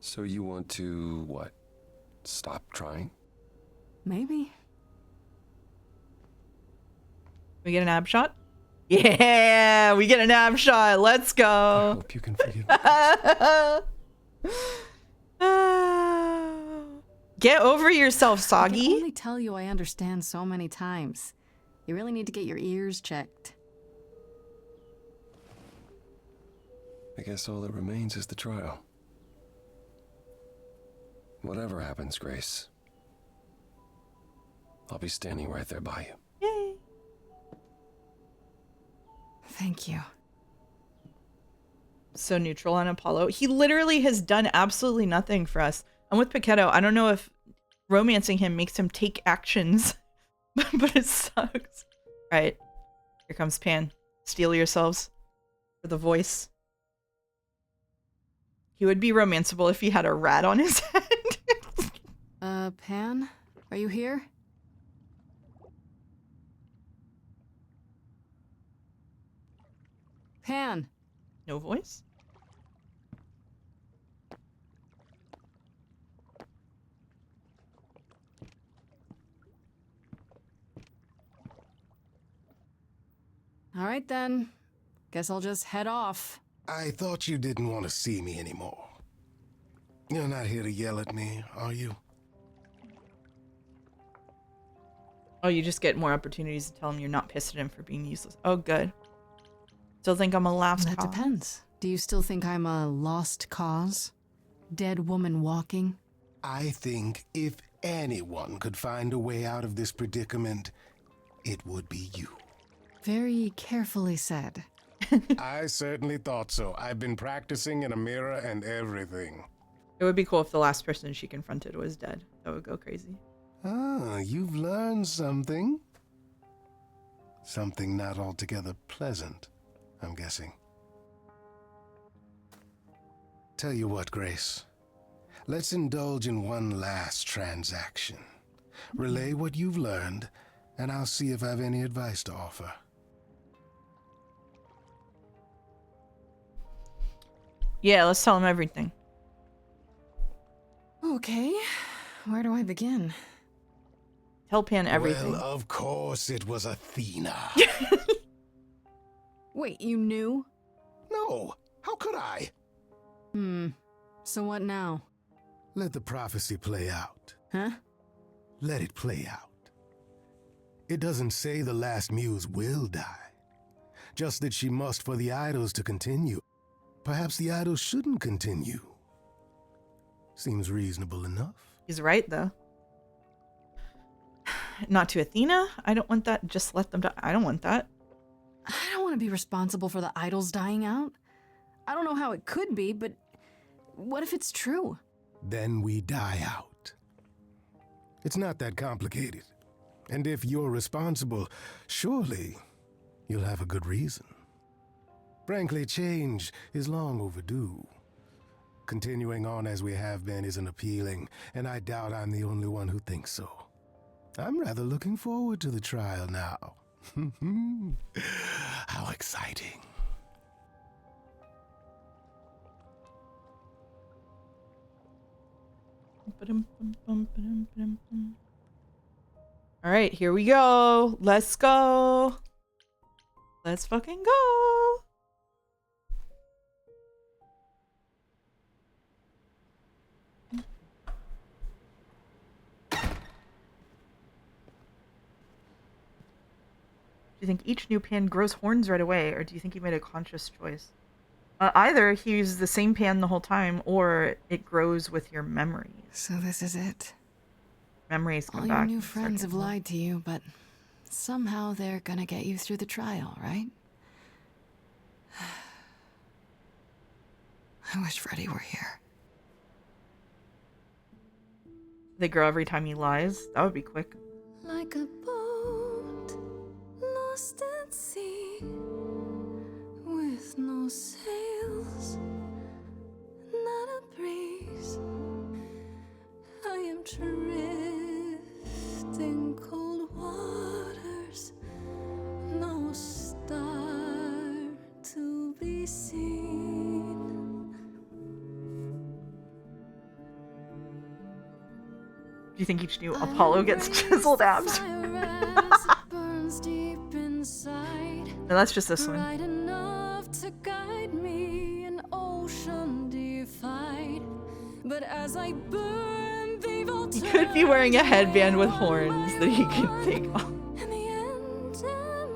So you want to, what, stop trying? Maybe. We get an ab shot? Yeah, we get an ab shot. Let's I go. hope you can forgive me. Get over yourself, I can Soggy. only tell you I understand so many times. You really need to get your ears checked. I guess all that remains is the trial. Whatever happens, Grace, I'll be standing right there by you. Yay. Thank you. So neutral on Apollo. He literally has done absolutely nothing for us. And with Paquetto, I don't know if romancing him makes him take actions, but it sucks. All right, here comes Pan. Steel yourselves for the voice. He would be romanceable if he had a rat on his head. Pan? Are you here? Pan. No voice? All right then. Guess I'll just head off. I thought you didn't want to see me anymore. You're not here to yell at me, are you? Oh, you just get more opportunities to tell him you're not pissed at him for being useless. Oh, good. Still think I'm a last That cause? depends. Do you still think I'm a lost cause? Dead woman walking? I think if anyone could find a way out of this predicament, it would be you. Very carefully said. I certainly thought so. I've been practicing in a mirror and everything. It would be cool if the last person she confronted was dead. That would go crazy. Ah, you've learned something. Something not altogether pleasant, I'm guessing. Tell you what, Grace. Let's indulge in one last transaction. Relay what you've learned, and I'll see if I have any advice to offer. Yeah, let's tell him everything. Okay. Where do I begin? Tell Pan everything. Well, of course it was Athena. Wait, you knew? No, how could I? So what now? Let the prophecy play out. Huh? Let it play out. It doesn't say the last muse will die. Just that she must for the idols to continue. Perhaps the idols shouldn't continue. Seems reasonable enough. He's right, though. Not to Athena? I don't want that. Just let them die. I don't want that. I don't want to be responsible for the idols dying out. I don't know how it could be, but what if it's true? Then we die out. It's not that complicated. And if you're responsible, surely you'll have a good reason. Frankly, change is long overdue. Continuing on as we have been isn't appealing, and I doubt I'm the only one who thinks so. I'm rather looking forward to the trial now. How exciting. All right, here we go. Let's go. Let's fucking go. Do you think each new pan grows horns right away, or do you think he made a conscious choice? Either he's the same pan the whole time, or it grows with your memories. So this is it. Memories come All back. your new and start friends have getting lied to you, but somehow they're gonna get you through the trial, right? I wish Freddy were here. They grow every time he lies. That would be quick. Like a boat lost at sea with no sails, not a breeze. I am drifting cold waters, no star to be seen. Do you think each new Apollo gets chiseled abs? No, that's just this one. Bright enough to guide me, an ocean defied. But as I burn, they've all He could be wearing a headband with horns that he can take off.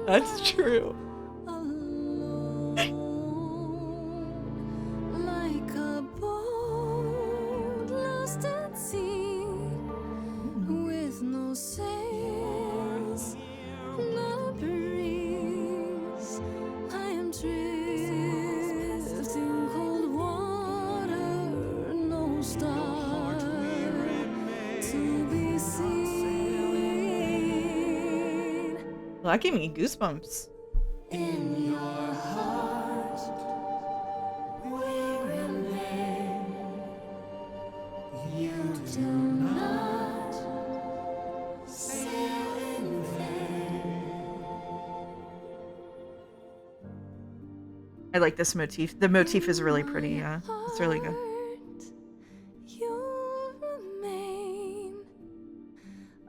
That's true. like a boat lost at sea with no sails, not a breeze. I am drifting cold water, no star to be seen. Well, that gave me goosebumps. In your heart, we remain. You do not sail in vain. I like this motif. The motif is really pretty, yeah. It's really good. You remain.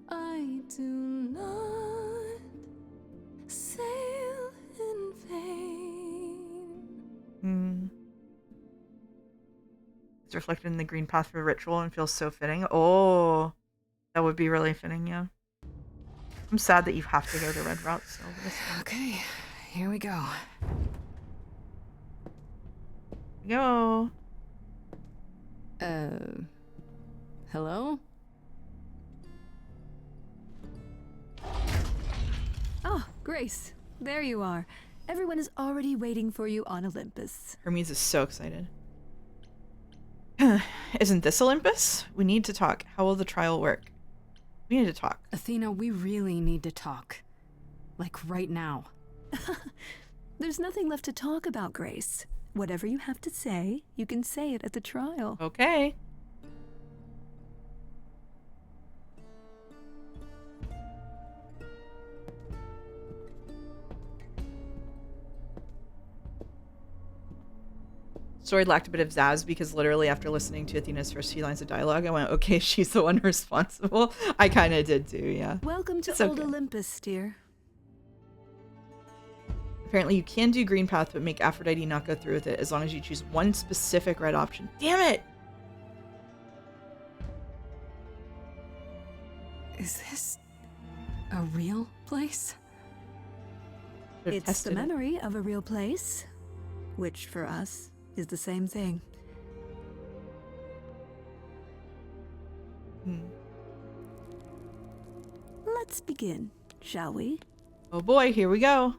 I do not sail in vain. It's reflected in the green path for ritual and feels so fitting. Oh, that would be really fitting, yeah. I'm sad that you have to go the red route still. Okay, here we go. Go. Hello? Oh, Grace, there you are. Everyone is already waiting for you on Olympus. Hermes is so excited. Isn't this Olympus? We need to talk. How will the trial work? We need to talk. Athena, we really need to talk. Like right now. There's nothing left to talk about, Grace. Whatever you have to say, you can say it at the trial. Okay. Story lacked a bit of zazz because literally after listening to Athena's first few lines of dialogue, I went, okay, she's the one responsible. I kind of did too, yeah. Welcome to It's Old okay. Olympus, dear. Apparently you can do green path, but make Aphrodite not go through with it as long as you choose one specific red option. Damn it! Is this a real place? Should've It's the tested it. memory of a real place, which for us is the same thing. Let's begin, shall we? Oh boy, here we go.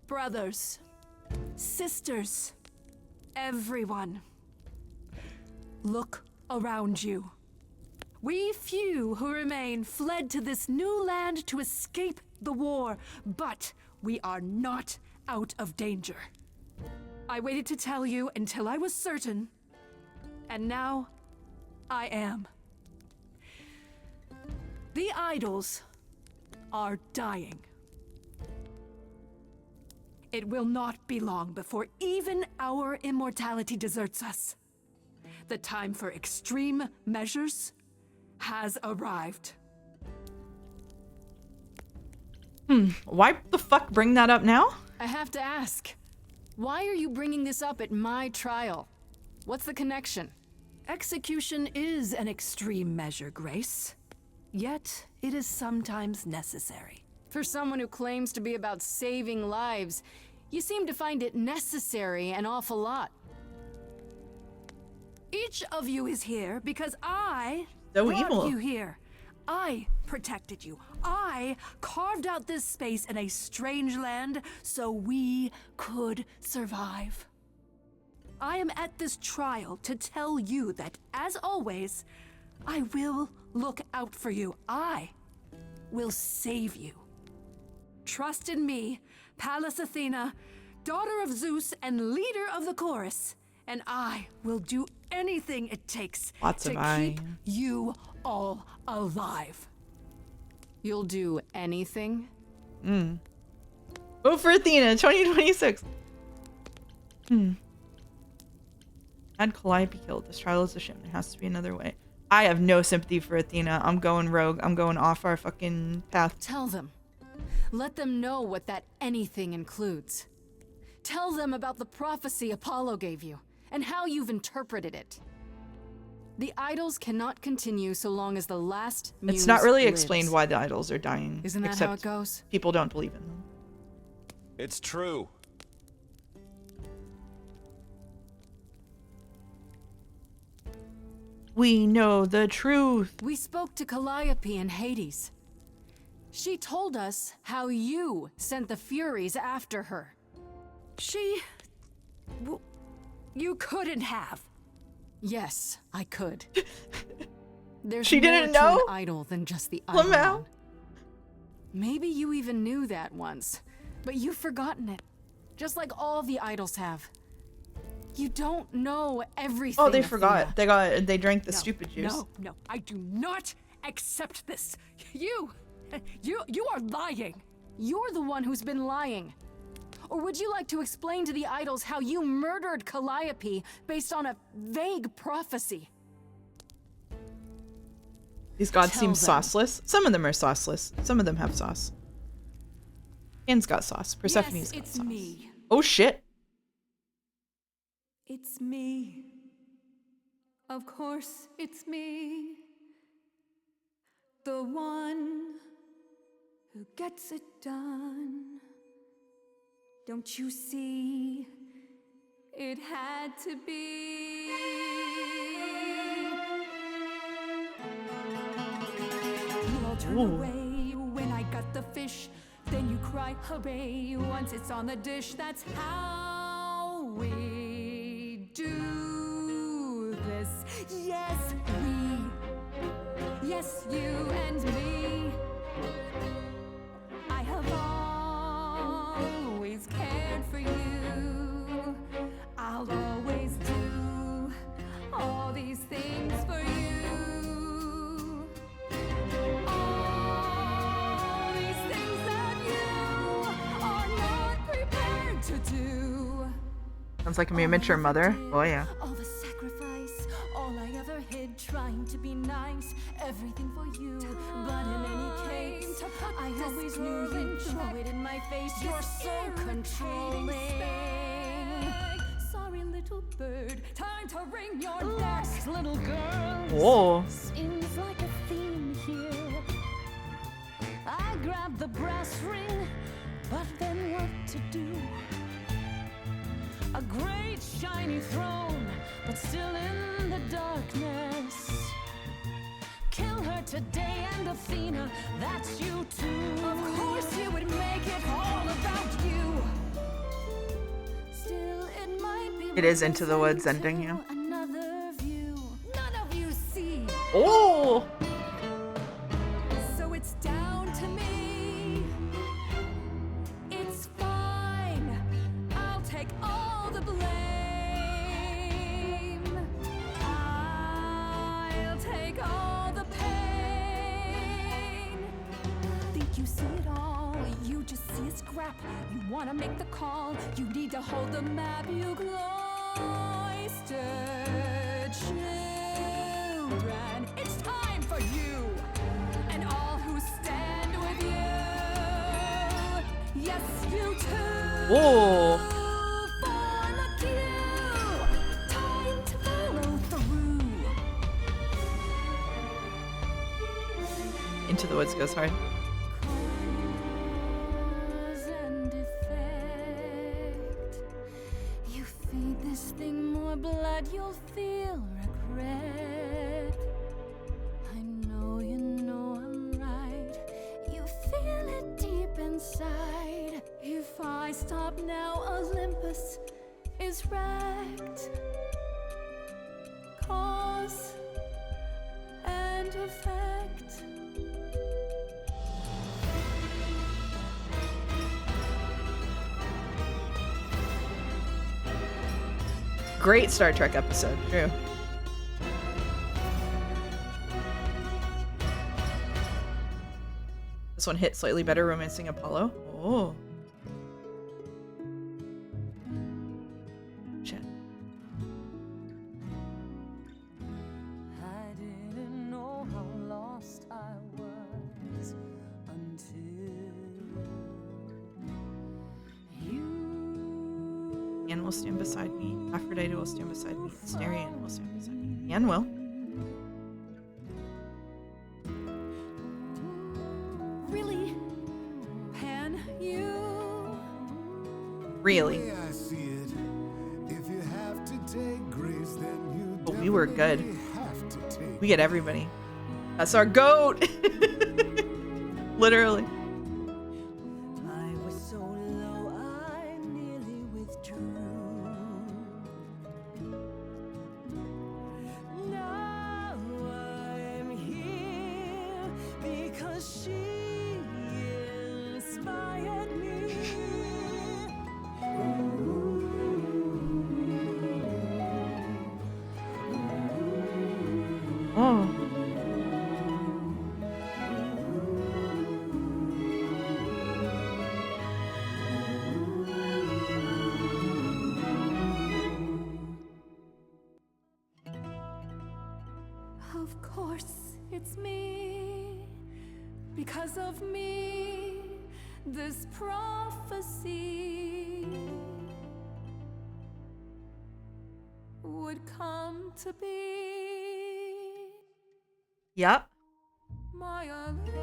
Brothers, sisters, everyone, look around you. We few who remain fled to this new land to escape the war, but we are not out of danger. I waited to tell you until I was certain, and now I am. The idols are dying. It will not be long before even our immortality deserts us. The time for extreme measures has arrived. Why the fuck bring that up now? I have to ask, why are you bringing this up at my trial? What's the connection? Execution is an extreme measure, Grace. yet it is sometimes necessary. For someone who claims to be about saving lives, you seem to find it necessary an awful lot. Each of you is here because I So brought evil. you here. I protected you. I carved out this space in a strange land so we could survive. I am at this trial to tell you that, as always, I will look out for you. I will save you. Trust in me, Pallas Athena, daughter of Zeus and leader of the chorus, and I will do anything it takes Lots to of I. keep you all alive. You'll do anything? Vote for Athena 2026. Had Calliope killed. This trial is a sham. There has to be another way. I have no sympathy for Athena. I'm going rogue. I'm going off our fucking path. Tell them. Let them know what that anything includes. Tell them about the prophecy Apollo gave you, and how you've interpreted it. The idols cannot continue so long as the last muse It's not really lives. explained why the idols are dying. Isn't that except how it goes? People don't believe in them. It's true. We know the truth. We spoke to Calliope in Hades. She told us how you sent the Furies after her. You couldn't have. Yes, I could. There's She more didn't to know? an idol than just the idol. Lamau? Maybe you even knew that once, but you've forgotten it, just like all the idols have. You don't know everything. Oh, they Athena. forgot. They drank the stupid juice. No, I do not accept this. You are lying. You're the one who's been lying. Or would you like to explain to the idols how you murdered Calliope based on a vague prophecy? These gods Tell seem them. sauceless. Some of them are sauceless. Some of them have sauce. Anne's got sauce. Persephone's got it's sauce. me. Oh shit. It's me. Of course, it's me. The one who gets it done. Don't you see? It had to be. You all turn away when I got the fish. Then you cry, hooray, once it's on the dish. That's how we do this. Yes, we. Yes, you and me. I have always cared for you. I'll always do all these things for you. All these things that you are not prepared to do. Sounds like a immature mother. Oh yeah. All the sacrifice, all I ever hid, trying to be nice, everything for you. But in any case, I always knew you'd throw it in my face. You're so controlling. Sorry, little bird, time to ring your next, little girl. Whoa. Seems like a theme here. I grabbed the brass ring, but then what to do? A great shiny throne, but still in the darkness. Kill her today, and Athena, that's you too. Of course you would make it all about you. Still, it might be It is Into the Woods ending, yeah. another view. None of you see. Oh. So it's down to me. It's fine. I'll take all the blame. I'll take all the pain. Think you see it all? You just see a scrap. You wanna make the call. You need to hold the map. You cloistered children. It's time for you and all who stand with you. Yes, you too. Whoa. Form a queue. Time to follow through. Into the Woods goes hard. Cause and effect. You feed this thing more blood, you'll feel regret. I know you know I'm right. You feel it deep inside. If I stop now, Olympus is wrecked. Cause and effect. Great Star Trek episode, true. This one hit slightly better, romancing Apollo. Oh. Shit. I didn't know how lost I was until you. Anne will stand beside me. Aphrodite will stand beside me. Asterion will stand beside me. Anne will. Really? Pan, you? Really. I see it. If you have to take grace, then you But we were good. have to take. We get everybody. That's our goat. Literally. I was so low, I nearly withdrew. Now I'm here because she inspired me. Oh. Of course, it's me. Because of me, this prophecy would come to be. Yep. My Olympus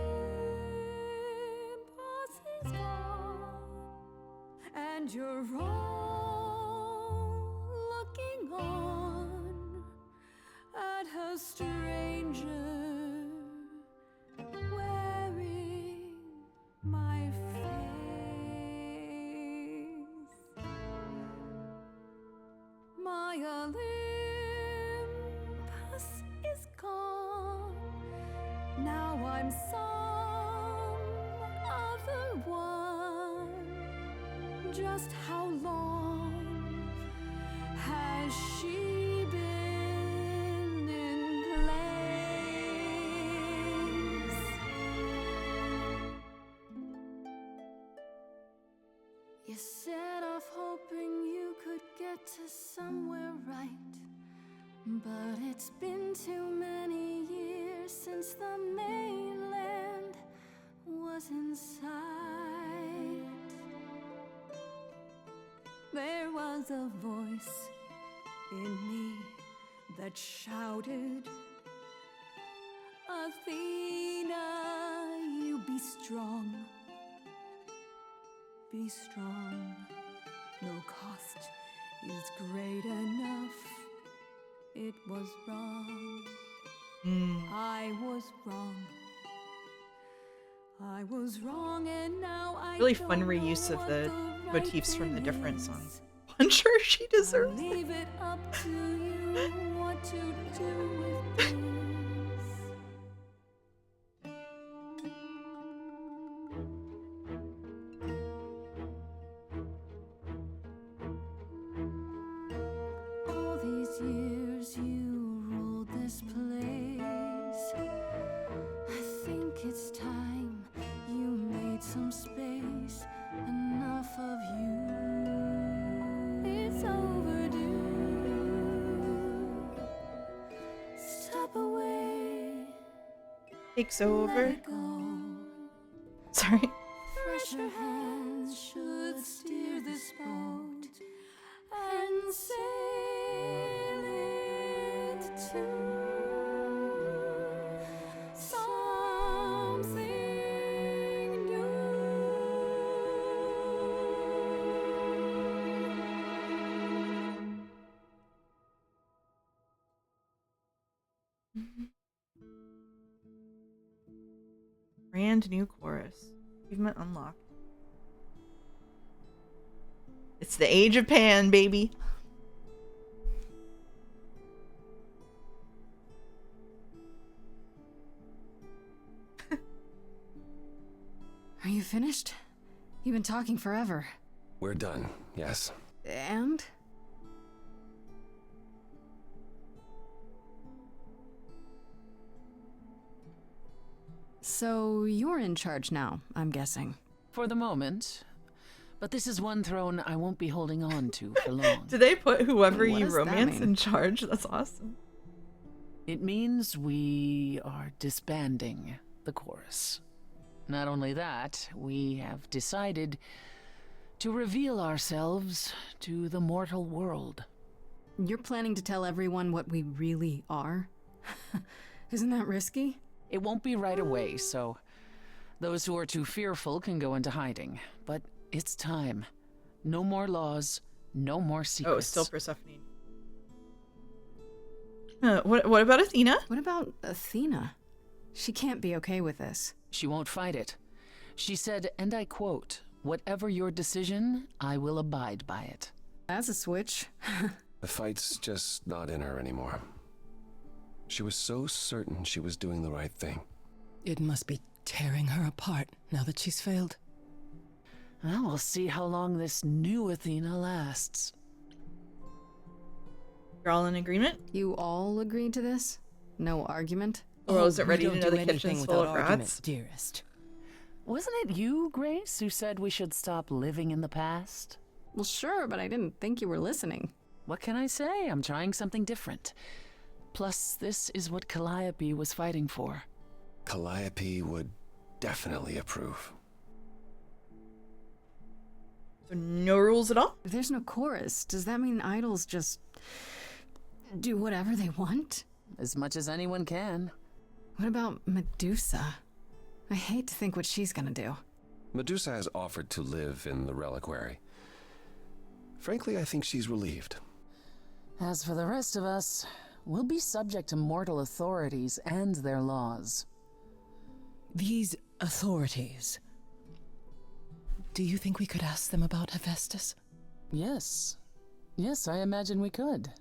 is gone, and you're all looking on at a stranger wearing my face. My Olympus is gone. Now I'm some other one. Just how long has she been in place? You set off hoping you could get to somewhere right. But it's been too many years since the mainland was in sight. There was a voice in me that shouted, Athena, you be strong. Be strong. No cost is great enough. It was wrong. I was wrong. I was wrong, and now I Really don't fun know reuse of what the right motifs from the thing different is. songs. Punch her, she deserves it. Leave it up to you what to do with this. All these years you ruled this place. I think it's time you made some space. Enough of you. It's overdue. Step away. Takes Let over. it go. Sorry. Fresher hands should steer this boat and sail it to some Brand new chorus. Achievement unlocked. It's the age of Pan, baby. Are you finished? You've been talking forever. We're done, yes. And? So you're in charge now, I'm guessing. For the moment. But this is one throne I won't be holding on to for long. Do they put whoever What you does that romance mean? in charge? That's awesome. It means we are disbanding the chorus. Not only that, we have decided to reveal ourselves to the mortal world. You're planning to tell everyone what we really are? Isn't that risky? It won't be right away, so those who are too fearful can go into hiding. But it's time. No more laws, no more secrets. Oh, it's still Persephone. What about Athena? What about Athena? She can't be okay with this. She won't fight it. She said, and I quote, "Whatever your decision, I will abide by it." That's a switch. The fight's just not in her anymore. She was so certain she was doing the right thing. It must be tearing her apart now that she's failed. Well, we'll see how long this new Athena lasts. You're all in agreement? You all agreed to this? No argument? Or is it ready to don't know do the anything kitchen's full without of argument, rats? dearest. Wasn't it you, Grace, who said we should stop living in the past? Well, sure, but I didn't think you were listening. What can I say? I'm trying something different. Plus, this is what Calliope was fighting for. Calliope would definitely approve. So no rules at all? If there's no chorus, does that mean idols just do whatever they want? As much as anyone can. What about Medusa? I hate to think what she's gonna do. Medusa has offered to live in the reliquary. Frankly, I think she's relieved. As for the rest of us, we'll be subject to mortal authorities and their laws. These authorities. Do you think we could ask them about Hephaestus? Yes. Yes, I imagine we could.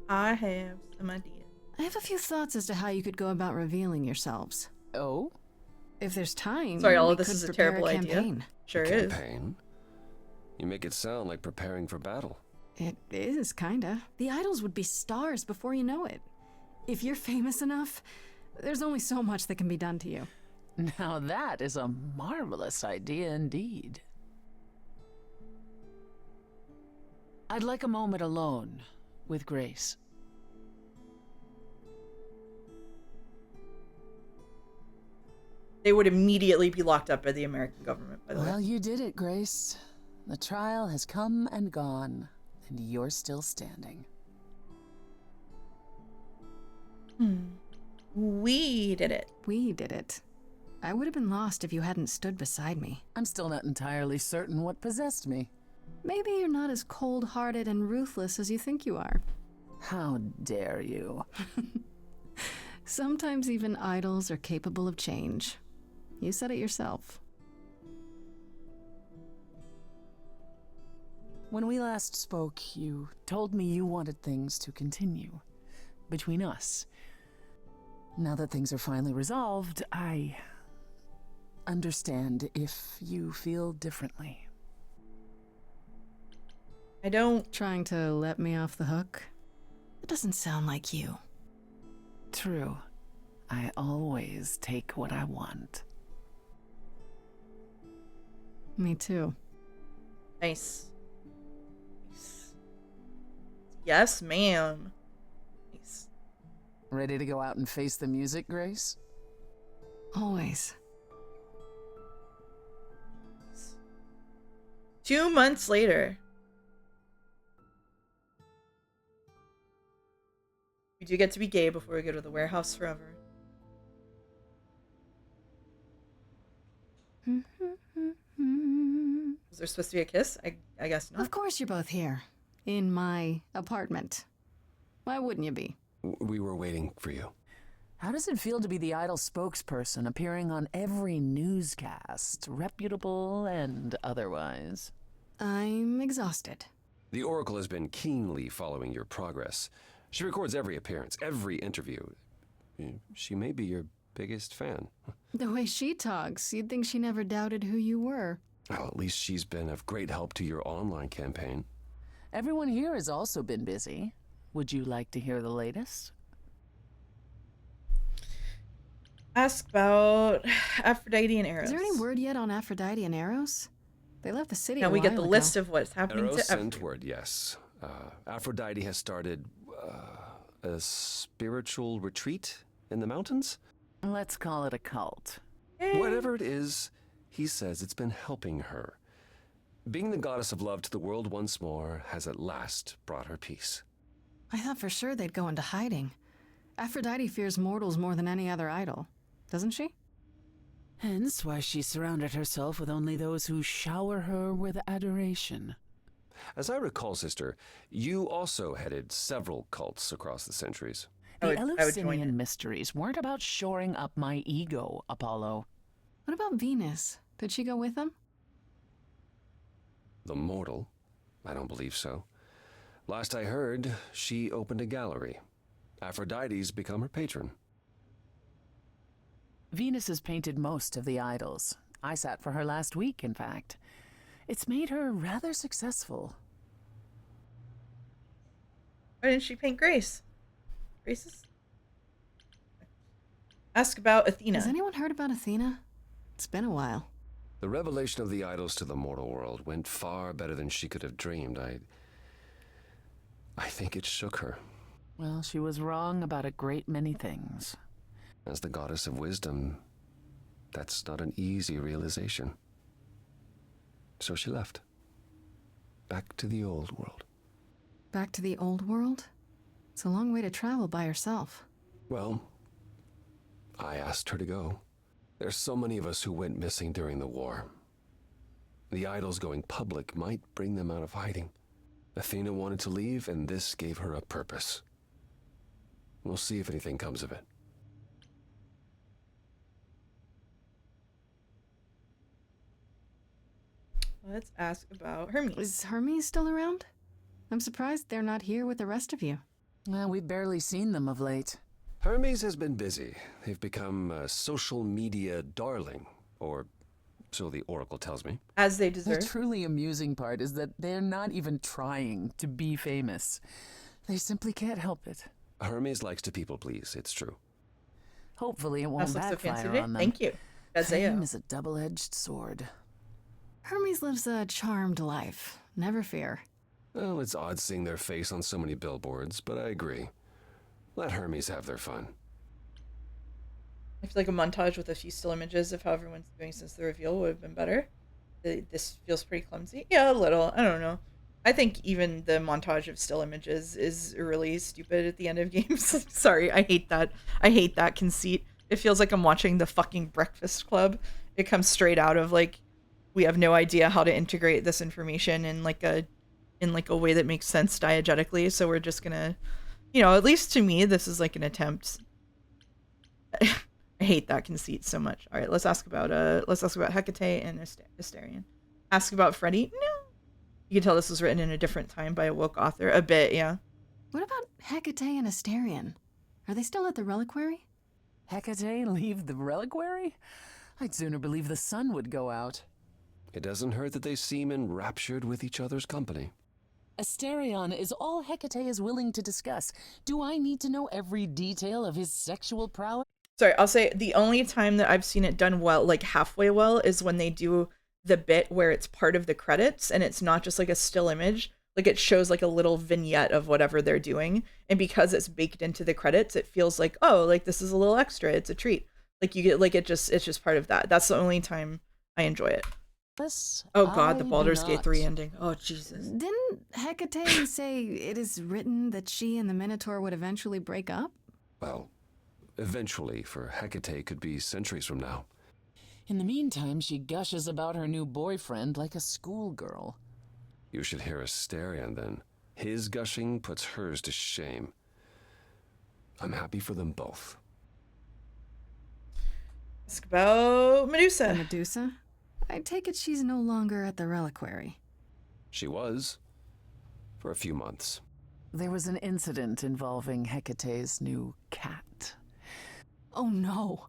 I have some ideas. I have a few thoughts as to how you could go about revealing yourselves. Oh? If there's time, Sorry, all we of this could is a prepare terrible idea. campaign. Sure is. Campaign? You make it sound like preparing for battle. It is, kinda. The idols would be stars before you know it. If you're famous enough, there's only so much that can be done to you. Now that is a marvelous idea indeed. I'd like a moment alone with Grace. They would immediately be locked up by the American government, by the Well, way. you did it, Grace. The trial has come and gone, and you're still standing. We did it. We did it. I would have been lost if you hadn't stood beside me. I'm still not entirely certain what possessed me. Maybe you're not as cold-hearted and ruthless as you think you are. How dare you? Sometimes even idols are capable of change. You said it yourself. When we last spoke, you told me you wanted things to continue between us. Now that things are finally resolved, I understand if you feel differently. I don't. Trying to let me off the hook? It doesn't sound like you. True. I always take what I want. Me too. Nice. Yes, ma'am. Nice. Ready to go out and face the music, Grace? Always. 2 months later. We do get to be gay before we go to the warehouse forever. Was there supposed to be a kiss? I guess not. Of course you're both here. In my apartment. Why wouldn't you be? We were waiting for you. How does it feel to be the idol spokesperson, appearing on every newscast, reputable and otherwise? I'm exhausted. The Oracle has been keenly following your progress. She records every appearance, every interview. She may be your biggest fan. The way she talks, you'd think she never doubted who you were. Well, at least she's been of great help to your online campaign. Everyone here has also been busy. Would you like to hear the latest? Ask about Aphrodite and Eros. Is there any word yet on Aphrodite and Eros? They left the city Now a we get while the ago. list of what's happening Eros to sent word, yes. Aphrodite has started a spiritual retreat in the mountains? Let's call it a cult. Whatever it is, he says it's been helping her. Being the goddess of love to the world once more has at last brought her peace. I thought for sure they'd go into hiding. Aphrodite fears mortals more than any other idol, doesn't she? Hence why she surrounded herself with only those who shower her with adoration. As I recall, sister, you also headed several cults across the centuries. The Eleusinian mysteries weren't about shoring up my ego, Apollo. What about Venus? Did she go with them? The mortal? I don't believe so. Last I heard, she opened a gallery. Aphrodite's become her patron. Venus has painted most of the idols. I sat for her last week, in fact. It's made her rather successful. Why didn't she paint Grace? Grace's? Ask about Athena. Has anyone heard about Athena? It's been a while. The revelation of the idols to the mortal world went far better than she could have dreamed. I think it shook her. Well, she was wrong about a great many things. As the goddess of wisdom, that's not an easy realization. So she left. Back to the old world. Back to the old world? It's a long way to travel by herself. Well, I asked her to go. There's so many of us who went missing during the war. The idols going public might bring them out of hiding. Athena wanted to leave, and this gave her a purpose. We'll see if anything comes of it. Let's ask about Hermes. Is Hermes still around? I'm surprised they're not here with the rest of you. Well, we've barely seen them of late. Hermes has been busy. They've become a social media darling, or so the Oracle tells me. As they deserve. The truly amusing part is that they're not even trying to be famous. They simply can't help it. Hermes likes to people please, it's true. Hopefully it won't So fancy backfire today. on them. Thank you. Fame is a double-edged sword. Hermes lives a charmed life. Never fear. Well, it's odd seeing their face on so many billboards, but I agree. Let Hermes have their fun. I feel like a montage with a few still images of how everyone's doing since the reveal would have been better. This feels pretty clumsy. Yeah, a little. I don't know. I think even the montage of still images is really stupid at the end of games. Sorry, I hate that. I hate that conceit. It feels like I'm watching the fucking Breakfast Club. It comes straight out of like, we have no idea how to integrate this information in like a way that makes sense diegetically. So we're just gonna, at least to me, this is like an attempt. I hate that conceit so much. All right, let's ask about Hecate and Asterion. Ask about Freddy? No. You can tell this was written in a different time by a woke author. A bit, yeah. What about Hecate and Asterion? Are they still at the reliquary? Hecate leave the reliquary? I'd sooner believe the sun would go out. It doesn't hurt that they seem enraptured with each other's company. Asterion is all Hecate is willing to discuss. Do I need to know every detail of his sexual prowess? Sorry, I'll say the only time that I've seen it done well, like halfway well, is when they do the bit where it's part of the credits and it's not just like a still image. Like it shows like a little vignette of whatever they're doing. And because it's baked into the credits, it feels like, oh, like this is a little extra. It's a treat. Like you get like it's just part of that. That's the only time I enjoy it. Oh god, the Baldur's Gate 3 ending. Oh Jesus. Didn't Hecate say it is written that she and the Minotaur would eventually break up? Well, eventually, for Hecate could be centuries from now. In the meantime, she gushes about her new boyfriend like a schoolgirl. You should hear Asterion then. His gushing puts hers to shame. I'm happy for them both. ask about Medusa. The Medusa? I take it she's no longer at the reliquary. She was. For a few months. There was an incident involving Hecate's new cat. Oh no.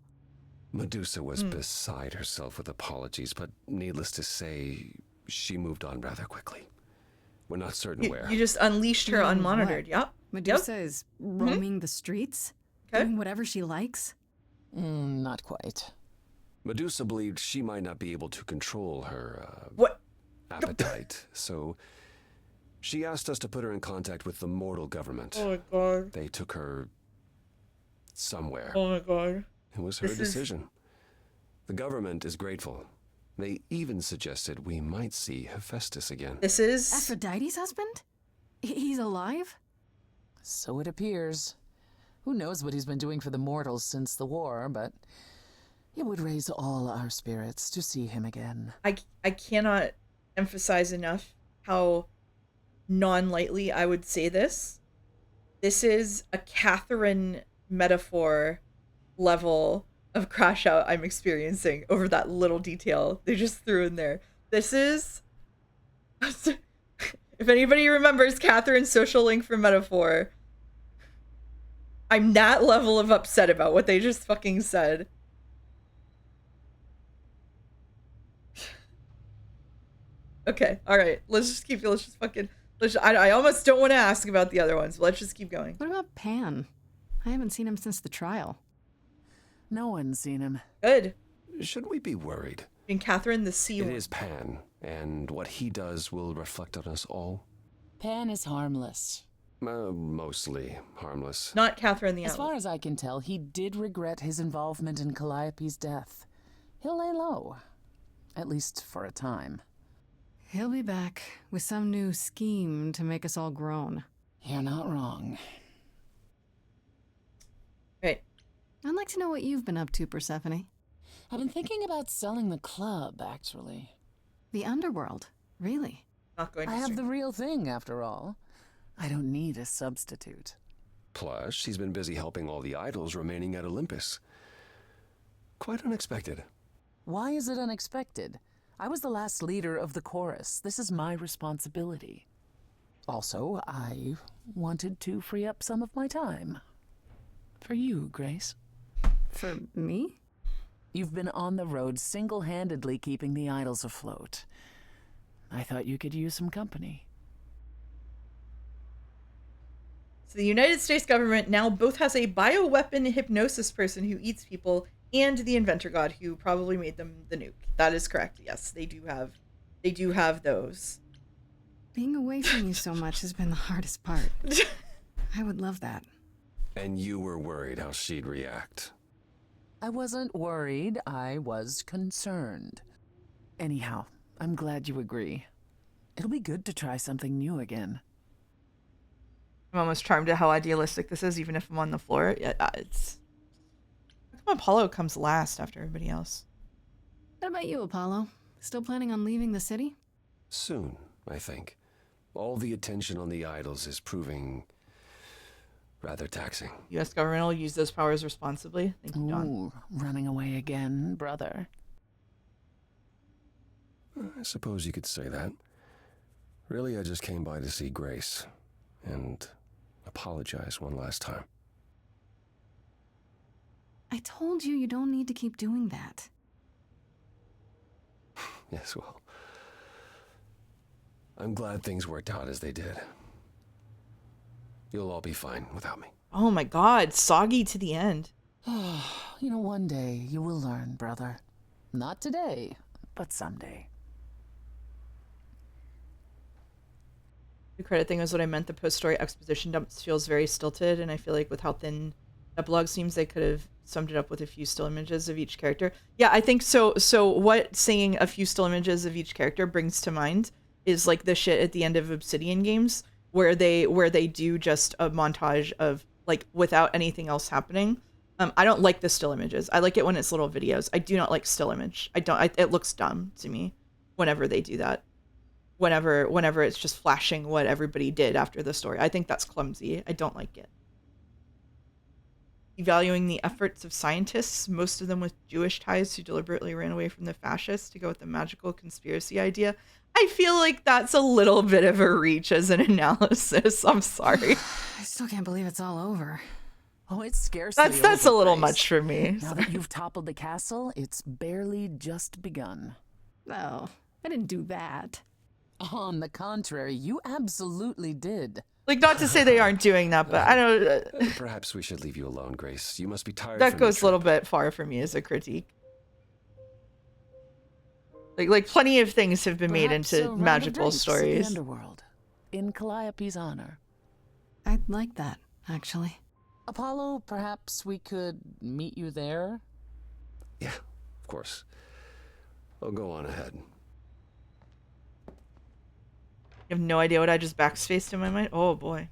Medusa was beside herself with apologies, but needless to say, she moved on rather quickly. We're not certain where. You just unleashed her unmonitored, yep. Medusa is roaming the streets? Doing whatever she likes? Not quite. Medusa believed she might not be able to control her what? appetite, so she asked us to put her in contact with the mortal government. Oh my god. They took her somewhere. Oh my god. It was her decision. The government is grateful. They even suggested we might see Hephaestus again. This is Aphrodite's husband? He's alive? So it appears. Who knows what he's been doing for the mortals since the war, but it would raise all our spirits to see him again. I cannot emphasize enough how non-lightly I would say this. This is a Catherine metaphor level of crash out I'm experiencing over that little detail they just threw in there. This is, if anybody remembers Catherine's social link for metaphor, I'm that level of upset about what they just fucking said. Okay, all right. I almost don't want to ask about the other ones, but let's just keep going. What about Pan? I haven't seen him since the trial. No one's seen him. Good. Should we be worried? And Catherine, the C one. It is Pan, and what he does will reflect on us all. Pan is harmless. Mostly harmless. Not Catherine the As Atlas. far as I can tell, he did regret his involvement in Calliope's death. He'll lay low. At least for a time. He'll be back with some new scheme to make us all groan. You're not wrong. Right. I'd like to know what you've been up to, Persephone. I've been thinking about selling the club, actually. The underworld? Really? Not going to I have the real thing, after all. I don't need a substitute. Plus, she's been busy helping all the idols remaining at Olympus. Quite unexpected. Why is it unexpected? I was the last leader of the chorus. This is my responsibility. Also, I wanted to free up some of my time. For you, Grace. For me? You've been on the road single-handedly keeping the idols afloat. I thought you could use some company. So the United States government now both has a bioweapon hypnosis person who eats people and the inventor god who probably made them the nuke. That is correct. Yes, they do have those. Being away from you so much has been the hardest part. I would love that. And you were worried how she'd react. I wasn't worried, I was concerned. Anyhow, I'm glad you agree. It'll be good to try something new again. I'm almost charmed at how idealistic this is, even if I'm on the floor. Yeah, it's... How come Apollo comes last after everybody else? What about you, Apollo? Still planning on leaving the city? Soon, I think. All the attention on the idols is proving rather taxing. U.S. government will use those powers responsibly. Thank you, Don. Ooh, running away again, brother. I suppose you could say that. Really, I just came by to see Grace and apologize one last time. I told you don't need to keep doing that. Yes, well, I'm glad things worked out as they did. You'll all be fine without me. Oh my god, soggy to the end. You know, one day you will learn, brother. Not today, but someday. The credit thing was what I meant. The post-story exposition dump feels very stilted, and I feel like with how thin epilogue seems, they could have summed it up with a few still images of each character. Yeah, I think so. So what saying a few still images of each character brings to mind is like the shit at the end of Obsidian games, where they do just a montage of like without anything else happening. I don't like the still images. I like it when it's little videos. I do not like still image. It looks dumb to me whenever they do that. Whenever it's just flashing what everybody did after the story. I think that's clumsy. I don't like it. devaluing the efforts of scientists, most of them with Jewish ties who deliberately ran away from the fascists to go with the magical conspiracy idea. I feel like that's a little bit of a reach as an analysis. I'm sorry. I still can't believe it's all over. Oh, it's scarcely That's a over, little Grace. much for me. Now that you've toppled the castle, it's barely just begun. Oh, I didn't do that. On the contrary, you absolutely did. Like, not to say they aren't doing that, but I don't... Perhaps we should leave you alone, Grace. You must be tired that from your goes a little bit far for me as a critique. Like plenty of things have been made Perhaps into a round of magical drinks at the stories. underworld, in Calliope's honor. I'd like that, actually. Apollo, perhaps we could meet you there? Yeah, of course. I'll go on ahead. You have no idea what I just backspaced in my mind? Oh, boy.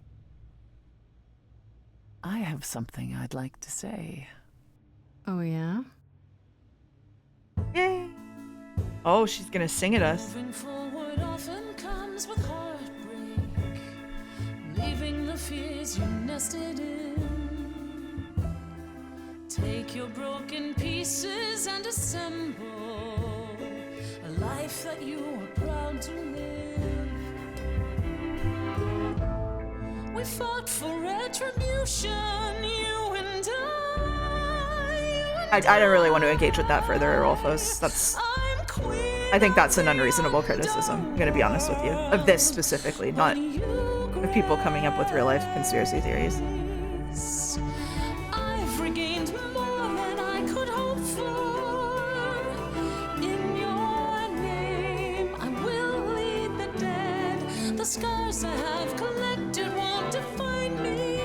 I have something I'd like to say. Oh, yeah? Yay. Oh, she's gonna sing at us. Moving forward often comes with heartbreak, leaving the fears you nested in. Take your broken pieces and assemble a life that you are proud to live. We fought for retribution, you and I don't really want to engage with that further, Orpheus. I think that's an unreasonable criticism, I'm gonna be honest with you. Of this specifically, not of people coming up with real-life conspiracy theories. I've regained more than I could hope for. In your name, I will lead the dead. The scars I have collected won't define me.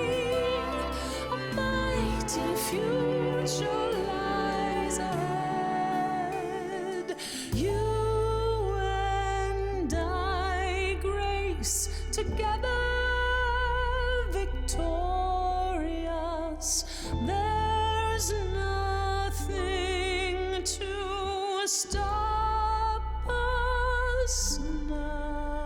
A mighty future lies ahead. You and I, Grace, together victorious. There's nothing to stop us now.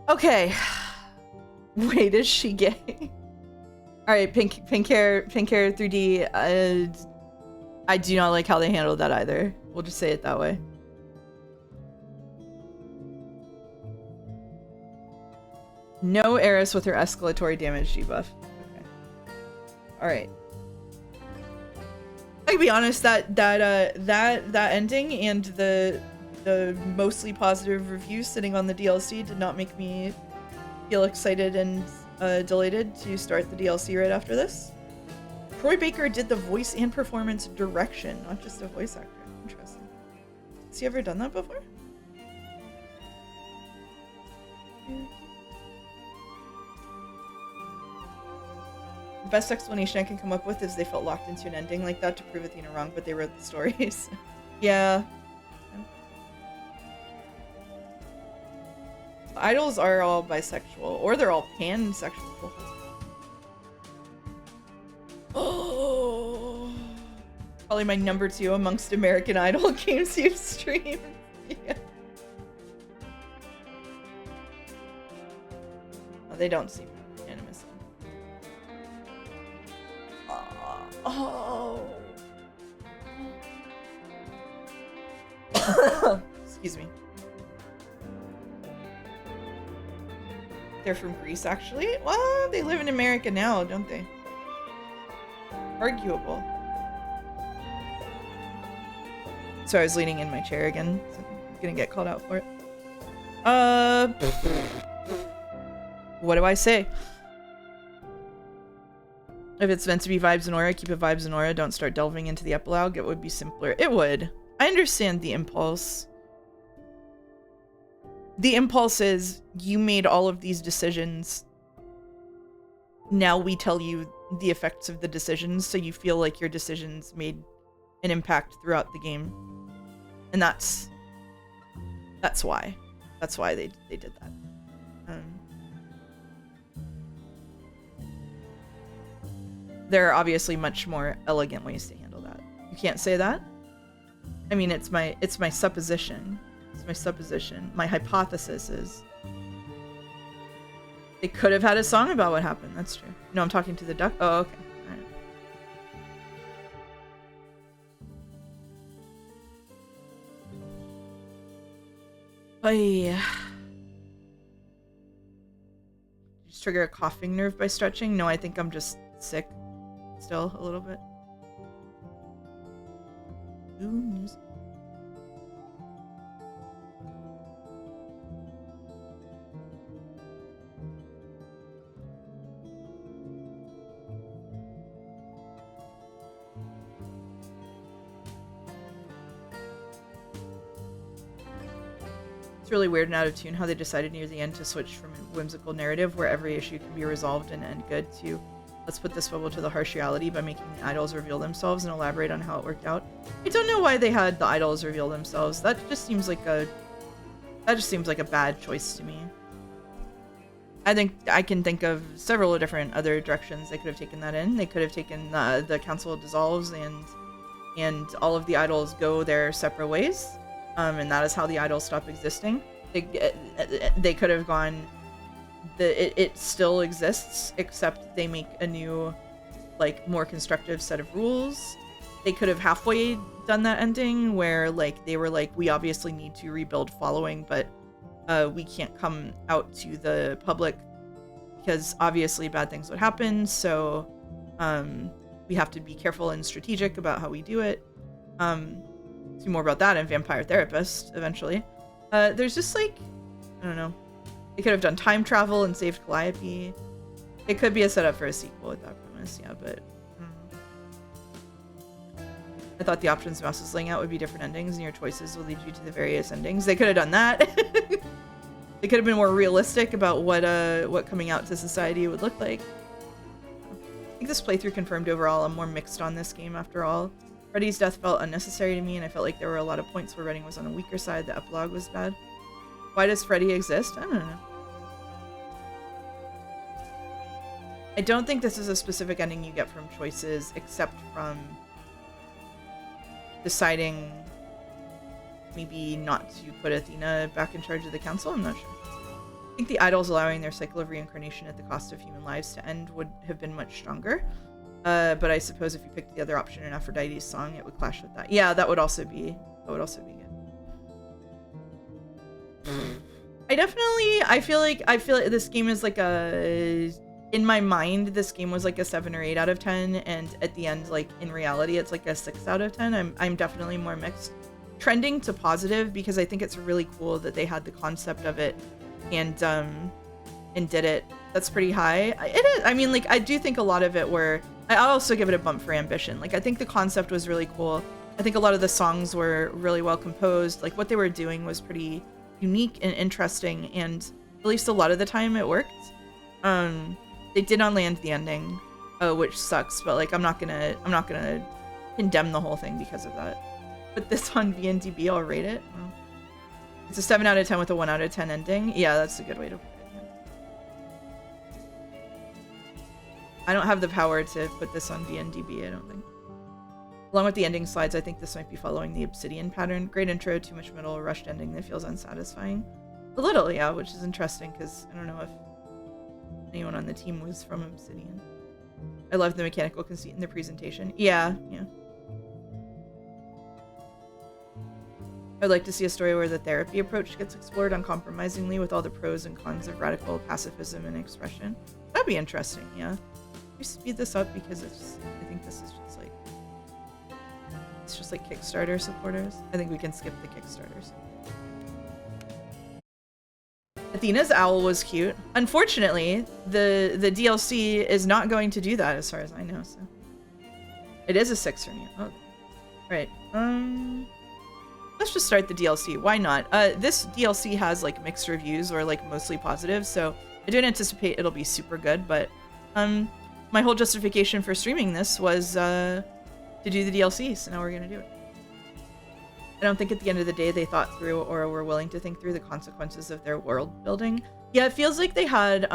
Okay. Wait, is she gay? Alright, pink hair 3D. I do not like how they handled that either. We'll just say it that way. No Eris with her escalatory damage debuff. Okay. Alright. I can be honest, that ending and the mostly positive reviews sitting on the DLC did not make me feel excited and delighted to start the DLC right after this. Troy Baker did the voice and performance direction, not just a voice actor. Interesting. Has he ever done that before? The best explanation I can come up with is they felt locked into an ending like that to prove Athena wrong, but they wrote the stories. Yeah. The idols are all bisexual, or they're all pansexual. Oh, probably my number 2 amongst American Idol games you've streamed. Yeah. Oh, they don't seem animus. Oh. Excuse me. They're from Greece, actually? Well, they live in America now, don't they? Arguable. Sorry, I was leaning in my chair again. So I'm gonna get called out for it. What do I say? If it's meant to be vibes and aura, keep it vibes and aura. Don't start delving into the epilogue. It would be simpler. It would. I understand the impulse. The impulse is, you made all of these decisions. Now we tell you the effects of the decisions, so you feel like your decisions made an impact throughout the game. And that's why. That's why they did that. There are obviously much more elegant ways to handle that. You can't say that? I mean, it's my supposition. It's my supposition. My hypothesis is they could have had a song about what happened. That's true. No, I'm talking to the duck. Oh, okay. All right. Oh yeah. Just trigger a coughing nerve by stretching? No, I think I'm just sick still a little bit. Ooh, music. It's really weird and out of tune how they decided near the end to switch from a whimsical narrative where every issue can be resolved and end good to let's put this bubble to the harsh reality by making the idols reveal themselves and elaborate on how it worked out. I don't know why they had the idols reveal themselves. That just seems like a bad choice to me. I think I can think of several different other directions they could have taken that in. They could have taken the council dissolves and all of the idols go their separate ways. And that is how the idols stop existing. They could have gone, it still exists, except they make a new, like, more constructive set of rules. They could have halfway done that ending where, like, they were like, we obviously need to rebuild following, but we can't come out to the public because obviously bad things would happen. So we have to be careful and strategic about how we do it. See more about that in Vampire Therapist eventually. There's just like, I don't know. They could have done time travel and saved Calliope. It could be a setup for a sequel with that premise, yeah, but I thought the options Mouse was laying out would be different endings and your choices will lead you to the various endings. They could have done that. They could have been more realistic about what coming out to society would look like. I think this playthrough confirmed overall I'm more mixed on this game after all. Freddy's death felt unnecessary to me, and I felt like there were a lot of points where Redding was on the weaker side. The epilogue was bad. Why does Freddy exist? I don't know. I don't think this is a specific ending you get from choices, except from deciding maybe not to put Athena back in charge of the council. I'm not sure. I think the idols allowing their cycle of reincarnation at the cost of human lives to end would have been much stronger. But I suppose if you picked the other option in Aphrodite's song, it would clash with that. Yeah, that would also be good. I feel like this game is like in my mind, this game was like a 7 or 8 out of 10, and at the end, like in reality, it's like a 6 out of 10. I'm definitely more mixed. Trending to positive because I think it's really cool that they had the concept of it and did it. That's pretty high. It is. I mean, like, I do think a lot of it were... I'll also give it a bump for ambition. Like, I think the concept was really cool. I think a lot of the songs were really well composed. Like, what they were doing was pretty unique and interesting, and at least a lot of the time it worked. They did not land the ending, which sucks, but, like, I'm not gonna condemn the whole thing because of that. Put this on VNDB, I'll rate it. Oh. It's a 7 out of 10 with a 1 out of 10 ending. Yeah, that's a good way to put it. I don't have the power to put this on VNDB, I don't think. Along with the ending slides, I think this might be following the Obsidian pattern. Great intro, too much middle, rushed ending that feels unsatisfying. A little, yeah, which is interesting, because I don't know if anyone on the team was from Obsidian. I love the mechanical conceit in the presentation. Yeah. I'd like to see a story where the therapy approach gets explored uncompromisingly with all the pros and cons of radical pacifism and expression. That'd be interesting, yeah. We speed this up because I think this is just like, it's just like Kickstarter supporters. I think we can skip the Kickstarters. Athena's owl was cute. Unfortunately, the DLC is not going to do that as far as I know, so. It is a 6 for me. Oh, right. Let's just start the DLC. Why not? This DLC has like mixed reviews or like mostly positive, so I don't anticipate it'll be super good, but my whole justification for streaming this was to do the DLC, so now we're gonna do it. I don't think at the end of the day they thought through or were willing to think through the consequences of their world building. Yeah, it feels like they had,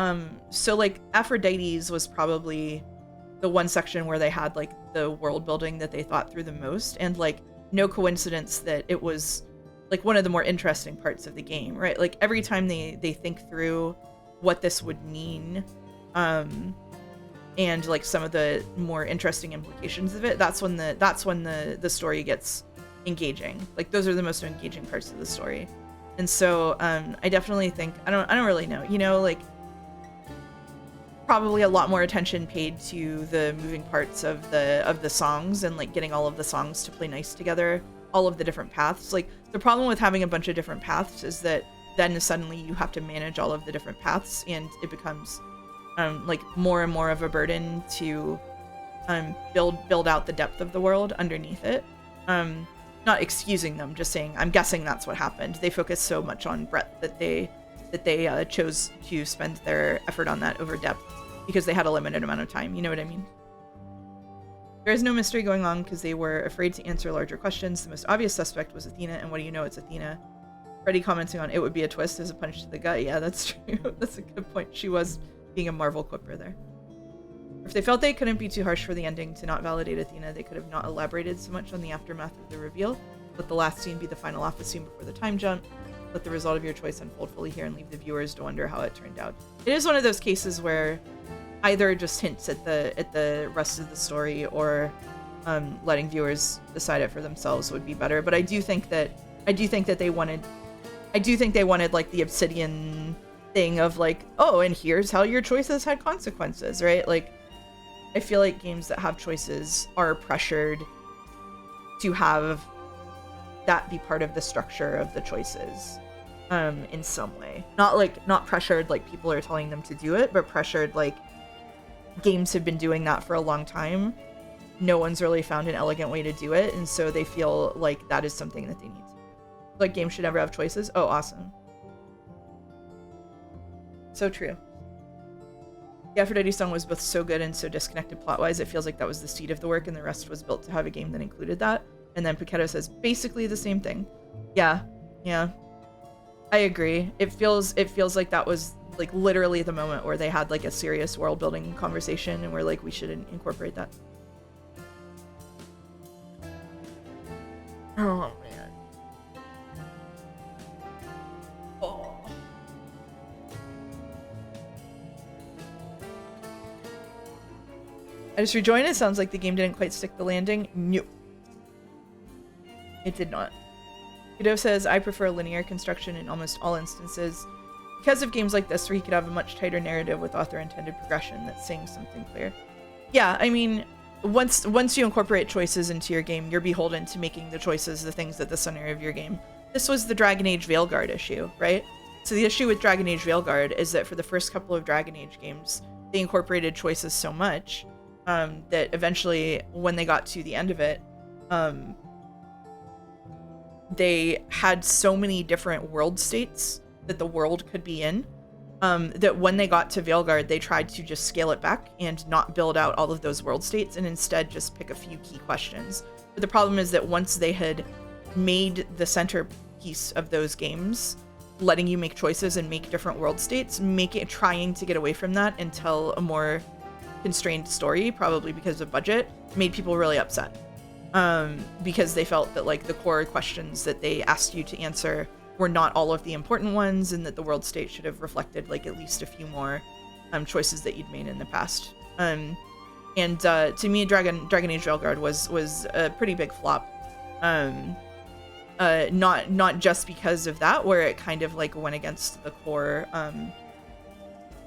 so like Aphrodite's was probably the one section where they had like the world building that they thought through the most, and like no coincidence that it was like one of the more interesting parts of the game, right? Like every time they think through what this would mean, and like some of the more interesting implications of it, that's when the story gets engaging. Like those are the most engaging parts of the story. And so I definitely think I don't really know, you know, like probably a lot more attention paid to the moving parts of the songs and like getting all of the songs to play nice together, all of the different paths. Like the problem with having a bunch of different paths is that then suddenly you have to manage all of the different paths, and it becomes like more and more of a burden to build out the depth of the world underneath it. Not excusing them, just saying I'm guessing that's what happened. They focus so much on breadth that they chose to spend their effort on that over depth because they had a limited amount of time. You know what I mean? There is no mystery going on because they were afraid to answer larger questions. The most obvious suspect was Athena, and what do you know? It's Athena. Freddie commenting on it would be a twist as a punch to the gut. Yeah, that's true. That's a good point. She was being a Marvel quipper there. If they felt they couldn't be too harsh for the ending to not validate Athena, they could have not elaborated so much on the aftermath of the reveal. Let the last scene be the final office scene before the time jump. Let the result of your choice unfold fully here and leave the viewers to wonder how it turned out. It is one of those cases where either just hints at the rest of the story or letting viewers decide it for themselves would be better. But I do think that they wanted like the Obsidian thing of like, oh, and here's how your choices had consequences, right? Like I feel like games that have choices are pressured to have that be part of the structure of the choices in some way. Not pressured like people are telling them to do it, but pressured like games have been doing that for a long time. No one's really found an elegant way to do it, and so they feel like that is something that they need to do. Like games should never have choices. Oh, awesome. So true. The Aphrodite song was both so good and so disconnected plot-wise, it feels like that was the seed of the work and the rest was built to have a game that included that. And then Pichetto says basically the same thing. Yeah. I agree. It feels like that was like literally the moment where they had like a serious world building conversation and we're like, we shouldn't incorporate that. Oh man. Oh. I just rejoined. It sounds like the game didn't quite stick the landing. Nope. It did not. Kudo says, I prefer linear construction in almost all instances because of games like this where you could have a much tighter narrative with author-intended progression that's saying something clear. Yeah, I mean, once you incorporate choices into your game, you're beholden to making the choices the things at the center of your game. This was the Dragon Age Veilguard issue, right? So the issue with Dragon Age Veilguard is that for the first couple of Dragon Age games, they incorporated choices so much that eventually, when they got to the end of it, they had so many different world states that the world could be in, that when they got to Veilguard, they tried to just scale it back and not build out all of those world states and instead just pick a few key questions. But the problem is that once they had made the centerpiece of those games, letting you make choices and make different world states, trying to get away from that and tell a more constrained story, probably because of budget, made people really upset. Because they felt that like the core questions that they asked you to answer were not all of the important ones, and that the world state should have reflected like at least a few more choices that you'd made in the past. And to me, Dragon Age Veilguard was a pretty big flop. Not just because of that, where it kind of like went against the core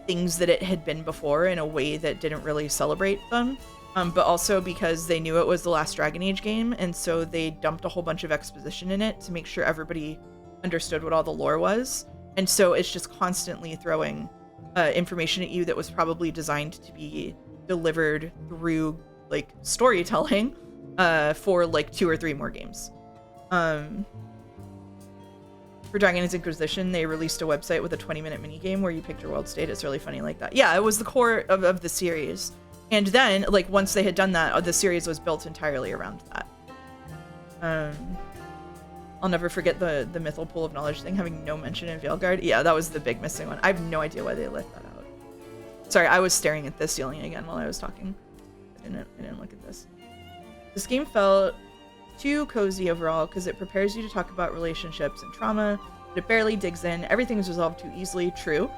things that it had been before in a way that didn't really celebrate them. But also because they knew it was the last Dragon Age game, and so they dumped a whole bunch of exposition in it to make sure everybody understood what all the lore was. And so it's just constantly throwing information at you that was probably designed to be delivered through like storytelling for like 2 or 3 more games. For Dragon Age Inquisition, they released a website with a 20-minute minigame where you picked your world state. It's really funny like that. Yeah, it was the core of the series. And then, like, once they had done that, the series was built entirely around that. I'll never forget the Mythal Pool of Knowledge thing having no mention in Veilguard. Yeah, that was the big missing one. I have no idea why they left that out. Sorry, I was staring at the ceiling again while I was talking. I didn't look at this. This game felt too cozy overall because it prepares you to talk about relationships and trauma, but it barely digs in. Everything is resolved too easily. True.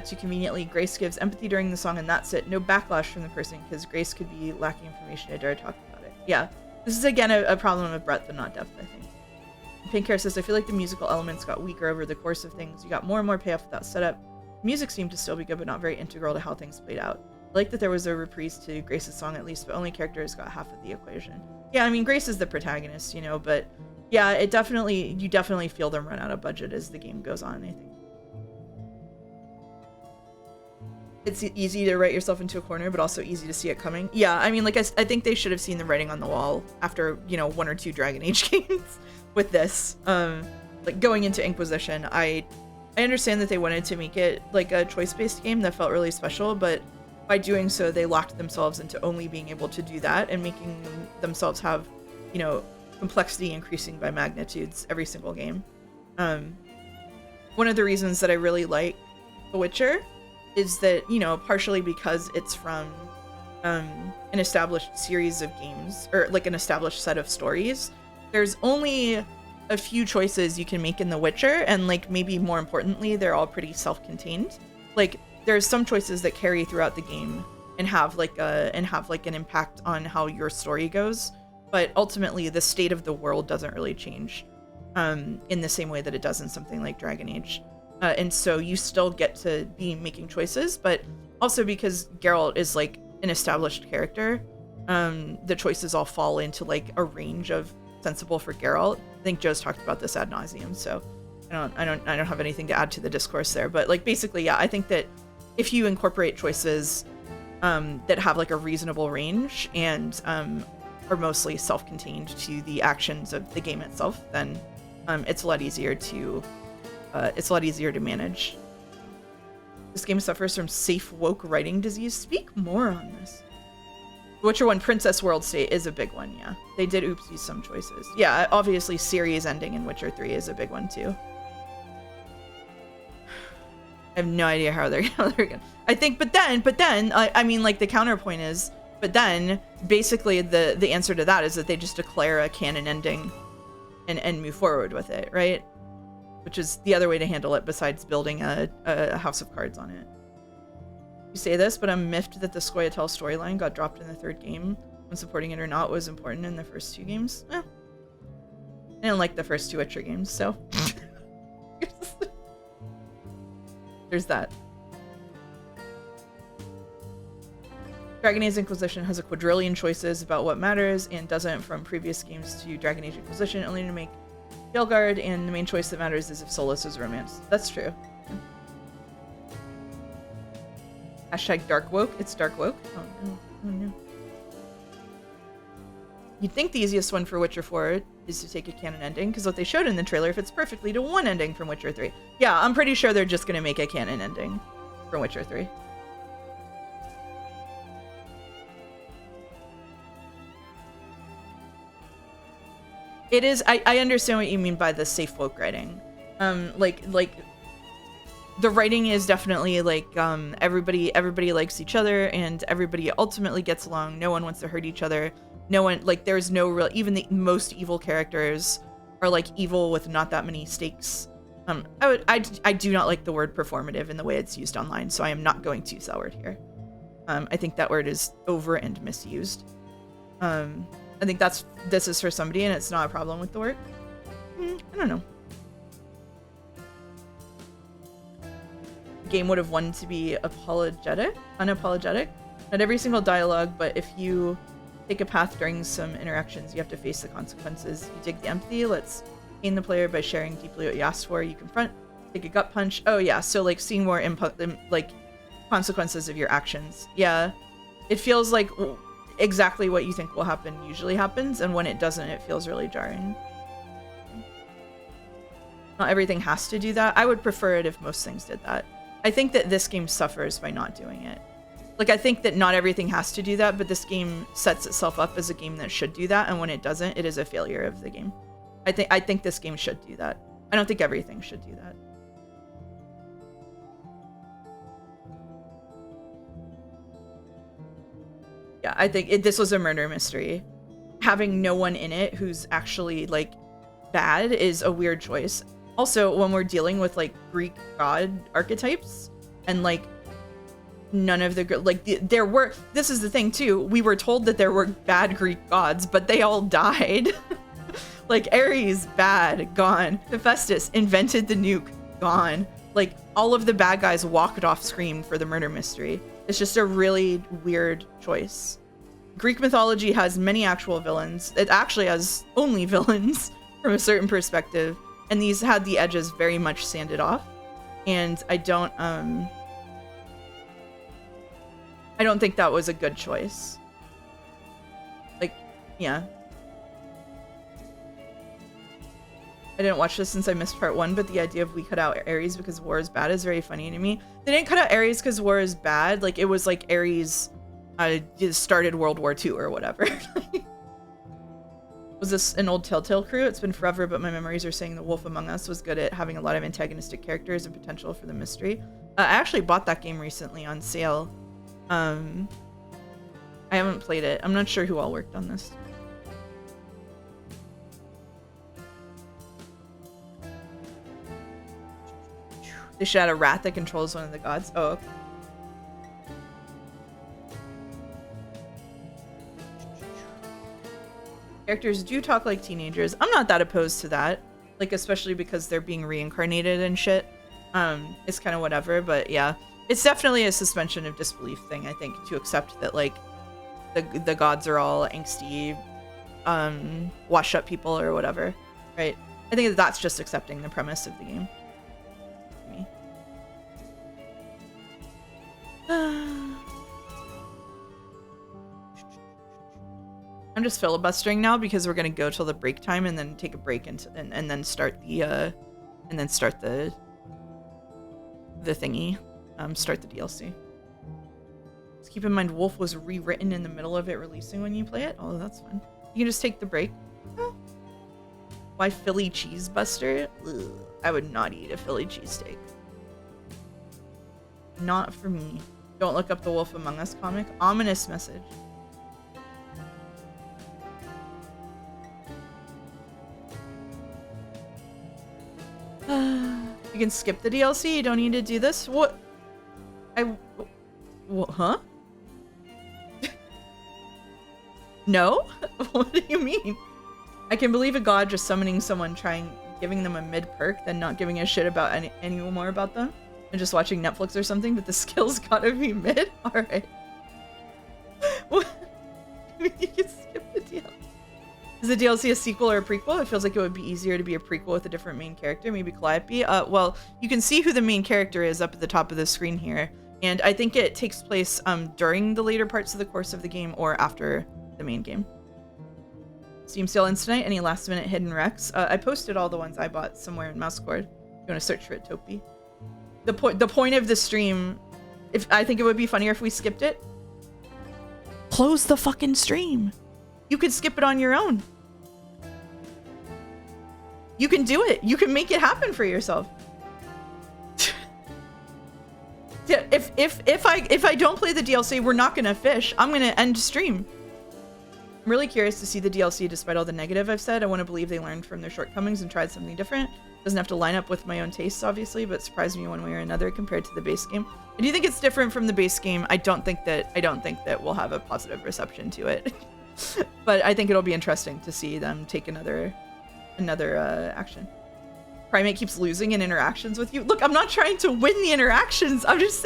Too conveniently, Grace gives empathy during the song and that's it. No backlash from the person because Grace could be lacking information to dare talk about it. Yeah. This is again a problem of breadth and not depth, I think. Pink Hair says, I feel like the musical elements got weaker over the course of things. You got more and more payoff without setup. Music seemed to still be good, but not very integral to how things played out. I like that there was a reprise to Grace's song at least, but only characters got half of the equation. Yeah, I mean, Grace is the protagonist, you know, but yeah, you definitely feel them run out of budget as the game goes on, I think. It's easy to write yourself into a corner, but also easy to see it coming. Yeah, I mean, like, I think they should have seen the writing on the wall after, you know, 1 or 2 Dragon Age games with this. Like, going into Inquisition, I understand that they wanted to make it, like, a choice-based game that felt really special, but by doing so, they locked themselves into only being able to do that and making themselves have, you know, complexity increasing by magnitudes every single game. One of the reasons that I really like The Witcher is that, you know, partially because it's from an established series of games, or like an established set of stories, there's only a few choices you can make in The Witcher, and like maybe more importantly, they're all pretty self-contained. Like there's some choices that carry throughout the game and have like an impact on how your story goes, but ultimately the state of the world doesn't really change in the same way that it does in something like Dragon Age. And so you still get to be making choices, but also because Geralt is like an established character, the choices all fall into like a range of sensible for Geralt. I think Joe's talked about this ad nauseum, so I don't have anything to add to the discourse there. But like basically, yeah, I think that if you incorporate choices that have like a reasonable range and are mostly self-contained to the actions of the game itself, then it's a lot easier to manage. This game suffers from safe woke writing disease. Speak more on this. Witcher 1 Princess World State is a big one, yeah. They did oopsies some choices. Yeah, obviously Ciri's ending in Witcher 3 is a big one too. I have no idea how they're gonna. I think, but then, I mean, like the counterpoint is, but then basically the answer to that is that they just declare a canon ending and move forward with it, right? Which is the other way to handle it besides building a house of cards on it. You say this, but I'm miffed that the Scoia'tael storyline got dropped in the 3rd game. When supporting it or not was important in the first 2 games. I didn't like the first 2 Witcher games, so. There's that. Dragon Age Inquisition has a quadrillion choices about what matters and doesn't from previous games to Dragon Age Inquisition, only to make Haleguard, and the main choice that matters is if Solas is romance. That's true. Hashtag dark woke. It's dark woke. Oh no. You'd think the easiest one for Witcher 4 is to take a canon ending, because what they showed in the trailer fits perfectly to one ending from Witcher 3. Yeah, I'm pretty sure they're just going to make a canon ending from Witcher 3. It is, I understand what you mean by the safe woke writing. Like the writing is definitely like everybody likes each other and everybody ultimately gets along. No one wants to hurt each other. No one, like, there's no real, even the most evil characters are like evil with not that many stakes. I do not like the word performative in the way it's used online, so I am not going to use that word here. I think that word is over and misused. I think this is for somebody and it's not a problem with the word. I don't know. The game would have wanted to be unapologetic. Not every single dialogue, but if you take a path during some interactions, you have to face the consequences. You dig the empathy, let's gain the player by sharing deeply what you asked for. You confront, take a gut punch. Oh yeah, so like seeing more input, like consequences of your actions. Yeah, it feels like exactly what you think will happen usually happens, and when it doesn't, it feels really jarring. Not everything has to do that. I would prefer it if most things did that. I think that this game suffers by not doing it. Like, I think that not everything has to do that, but this game sets itself up as a game that should do that, and when it doesn't, it is a failure of the game. I think this game should do that. I don't think everything should do that. Yeah, I think this was a murder mystery. having no one in it who's actually like bad is a weird choice. Also, when we're dealing with like Greek god archetypes and like none of the this is the thing too, we were told that there were bad Greek gods, but they all died. Like Ares, bad, gone. Hephaestus invented the nuke, gone. Like all of the bad guys walked off screen for the murder mystery. It's just a really weird choice. Greek mythology has many actual villains. It actually has only villains from a certain perspective, and these had the edges very much sanded off. And I don't think that was a good choice. Like, yeah. I didn't watch this since I missed part 1, but the idea of we cut out Ares because war is bad is very funny to me. They didn't cut out Ares because war is bad. Like, it was like Ares started World War II or whatever. Was this an old Telltale crew? It's been forever, but my memories are saying The Wolf Among Us was good at having a lot of antagonistic characters and potential for the mystery. I actually bought that game recently on sale. I haven't played it. I'm not sure who all worked on this. They should add a rat that controls one of the gods. Oh, okay. Characters do talk like teenagers. I'm not that opposed to that. Like, especially because they're being reincarnated and shit. It's kind of whatever, but yeah. It's definitely a suspension of disbelief thing, I think, to accept that, like, the gods are all angsty, washed up people or whatever, right? I think that's just accepting the premise of the game. Me. I'm just filibustering now because we're gonna go till the break time and then take a break and then start the thingy. Start the DLC. Just keep in mind, Wolf was rewritten in the middle of it releasing when you play it. Oh, that's fun. You can just take the break. Oh. Why Philly cheese buster? Ugh, I would not eat a Philly cheesesteak. Not for me. Don't look up the Wolf Among Us comic. Ominous message. You can skip the DLC. You don't need to do this. What? What? Huh? No? What do you mean? I can believe a god just summoning someone, giving them a mid perk, then not giving a shit about any more about them, and just watching Netflix or something. But the skills gotta be mid. All right. What? You can skip the DLC. Is the DLC a sequel or a prequel? It feels like it would be easier to be a prequel with a different main character, maybe Calliope. Well, you can see who the main character is up at the top of the screen here, and I think it takes place during the later parts of the course of the game or after the main game. Steam sale ends tonight. Any last minute hidden recs? I posted all the ones I bought somewhere in Mousecord. You want to search for it, Topi? The point of the stream, I think it would be funnier if we skipped it. Close the fucking stream. You could skip it on your own. You can do it. You can make it happen for yourself. Yeah, if I don't play the DLC, we're not gonna fish. I'm gonna end stream. I'm really curious to see the DLC despite all the negative I've said. I want to believe they learned from their shortcomings and tried something different. Doesn't have to line up with my own tastes, obviously, but surprised me one way or another compared to the base game. I do think it's different from the base game. I don't think that we'll have a positive reception to it. But I think it'll be interesting to see them take another action. Primate keeps losing in interactions with you. Look, I'm not trying to win the interactions. I'm just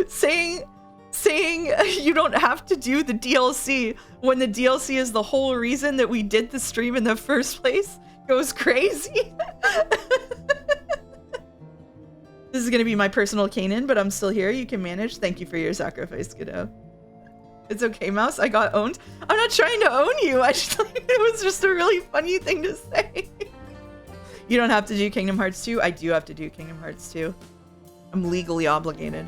saying you don't have to do the DLC when the DLC is the whole reason that we did the stream in the first place. Goes crazy. This is gonna be my personal Kanan, but I'm still here. You can manage. Thank you for your sacrifice, kiddo. It's okay, Mouse. I got owned. I'm not trying to own you. It was just a really funny thing to say. You don't have to do Kingdom Hearts 2. I do have to do Kingdom Hearts 2. I'm legally obligated.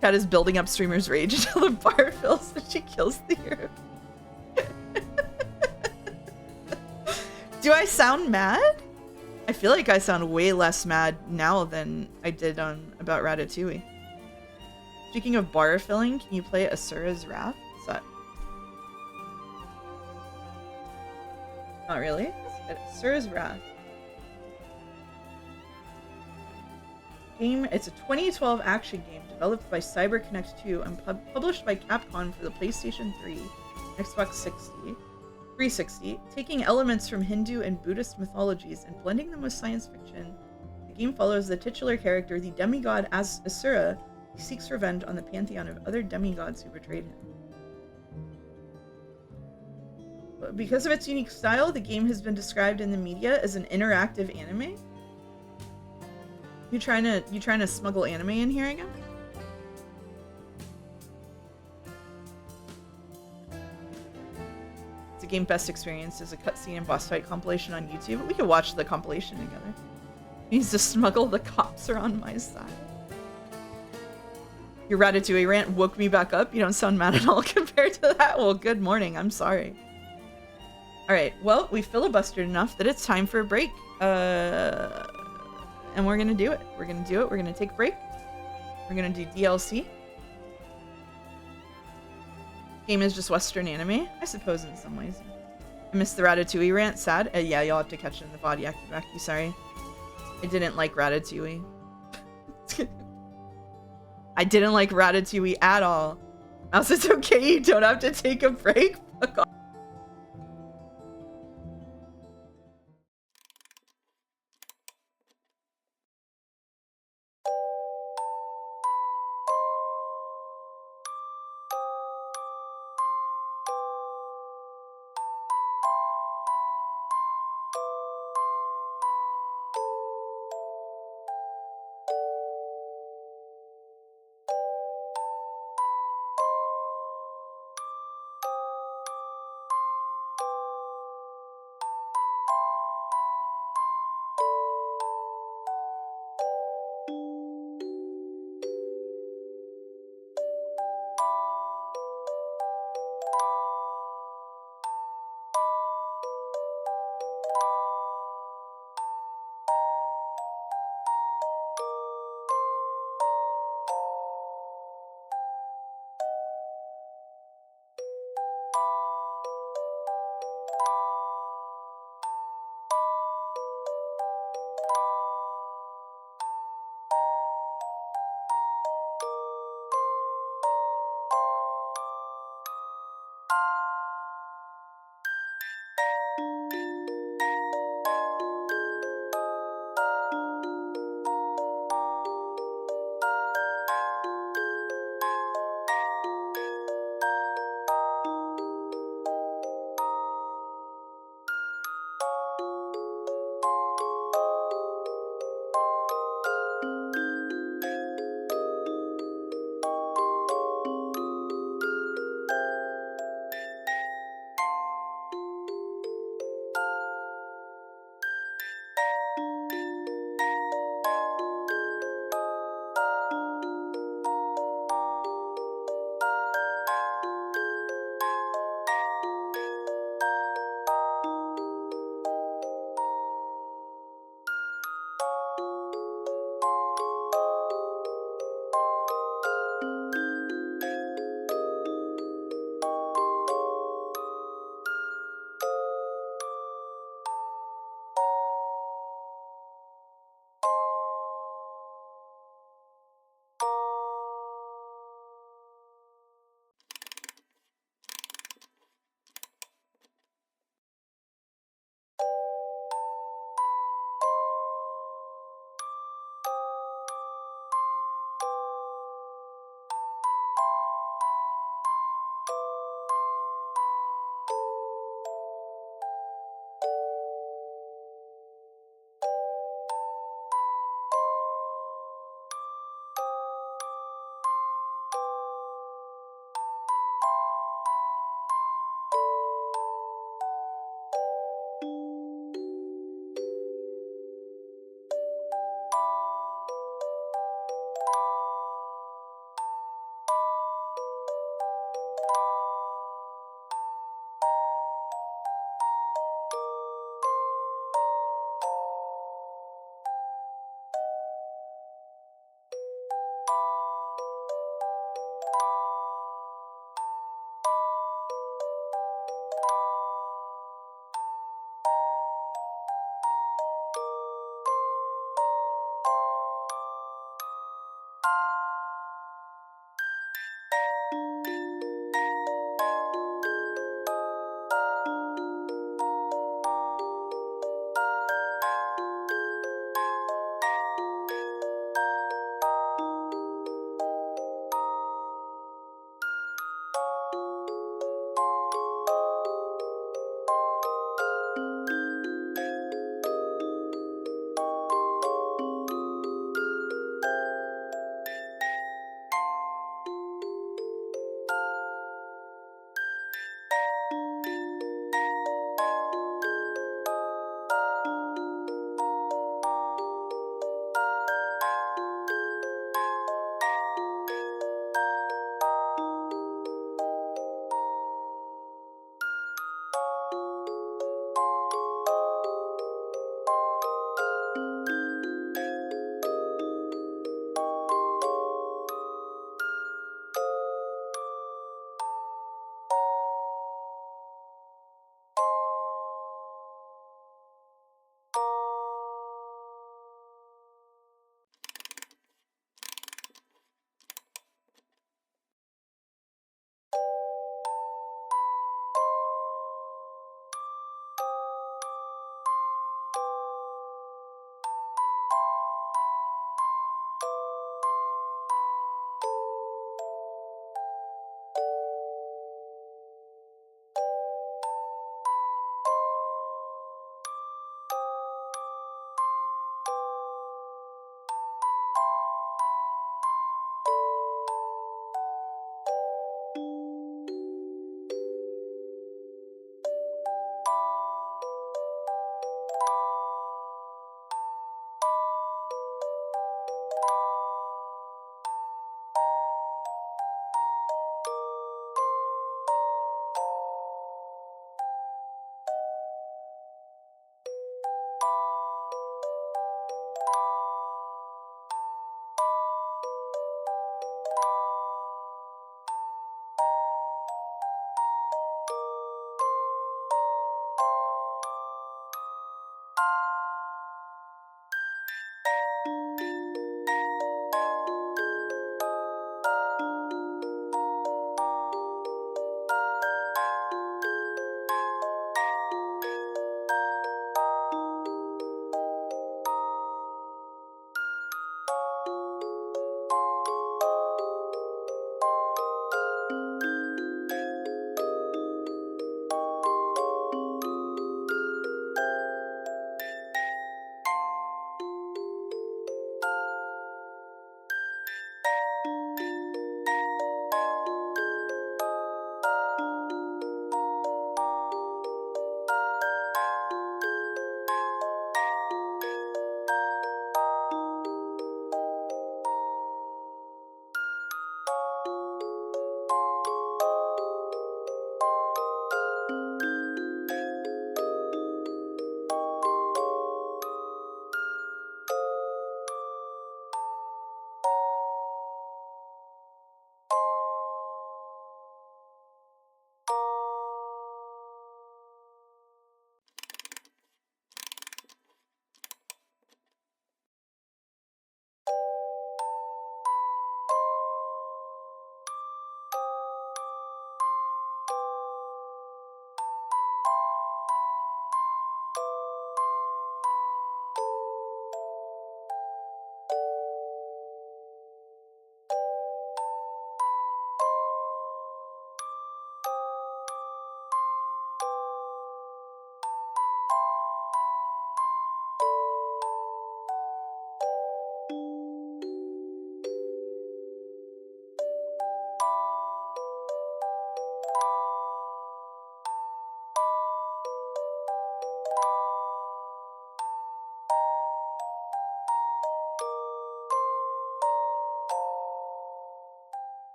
Kat is building up streamer's rage until the bar fills and she kills the hero. Do I sound mad? I feel like I sound way less mad now than I did about Ratatouille. Speaking of bar filling, can you play Asura's Wrath? What's that? Not really. Sir's Wrath. Game. It's a 2012 action game developed by CyberConnect 2 and published by Capcom for the PlayStation 3, Xbox 360, taking elements from Hindu and Buddhist mythologies and blending them with science fiction. The game follows the titular character, the demigod Asura, who seeks revenge on the pantheon of other demigods who betrayed him. Because of its unique style, the game has been described in the media as an interactive anime. You trying to smuggle anime in here again? It's a game best experienced as a cutscene and boss fight compilation on YouTube. We could watch the compilation together. Needs to smuggle the cops are on my side. Your Ratatouille rant woke me back up. You don't sound mad at all compared to that. Well, good morning. I'm sorry. Alright, well, we filibustered enough that it's time for a break. And we're gonna do it. We're gonna take a break. We're gonna do DLC. Game is just Western anime, I suppose in some ways. I missed the Ratatouille rant, sad. Yeah, you'll have to catch it in the body Akibaki, sorry. I didn't like Ratatouille. I didn't like Ratatouille at all. Mouse, it's okay, you don't have to take a break. Fuck off.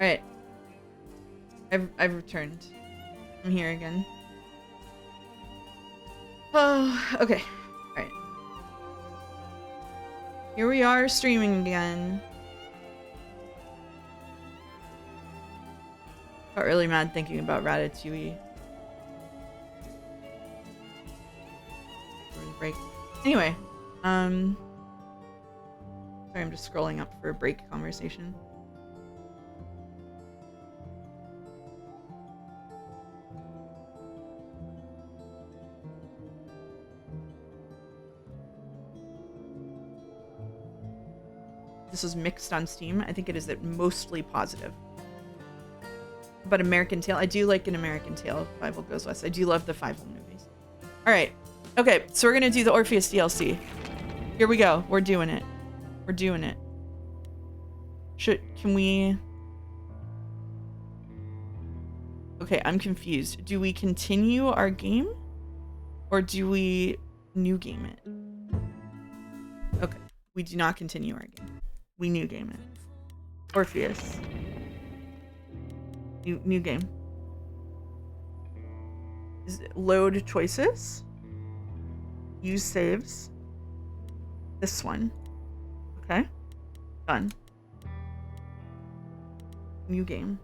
Alright. I've returned. I'm here again. Oh, okay. Alright. Here we are streaming again. Got really mad thinking about Ratatouille. Break. Anyway, sorry, I'm just scrolling up for a break conversation. This was mixed on Steam. I think it is mostly positive. But American Tail, I do like an American Tail. Fievel Goes West. I do love the Fievel movies. All right. Okay, so we're gonna do the Orpheus DLC. Here we go. We're doing it. We're doing it. Can we? Okay, I'm confused. Do we continue our game, or do we new game it? Okay, we do not continue our game. We new game it. Orpheus. New game. Is it load choices? Use saves. This one. Okay. Done. New game.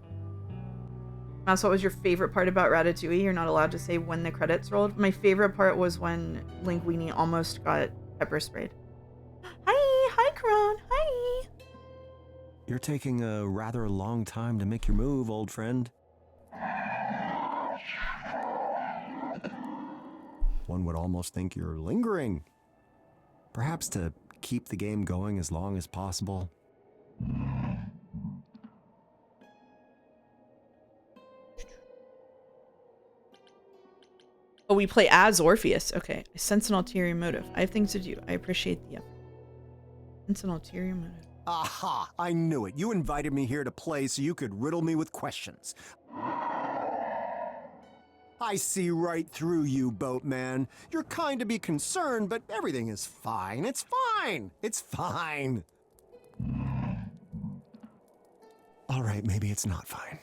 Mouse, what was your favorite part about Ratatouille? You're not allowed to say when the credits rolled. My favorite part was when Linguini almost got pepper sprayed. Hi, Karan. Hi. You're taking a rather long time to make your move, old friend. One would almost think you're lingering. Perhaps to keep the game going as long as possible. Oh, we play as Orpheus. Okay. I sense an ulterior motive. I have things to do. I appreciate the effort. It's an ulterior motive. Aha! I knew it. You invited me here to play so you could riddle me with questions. I see right through you, boatman. You're kind to be concerned, but everything is fine. It's fine. It's fine. All right, maybe it's not fine.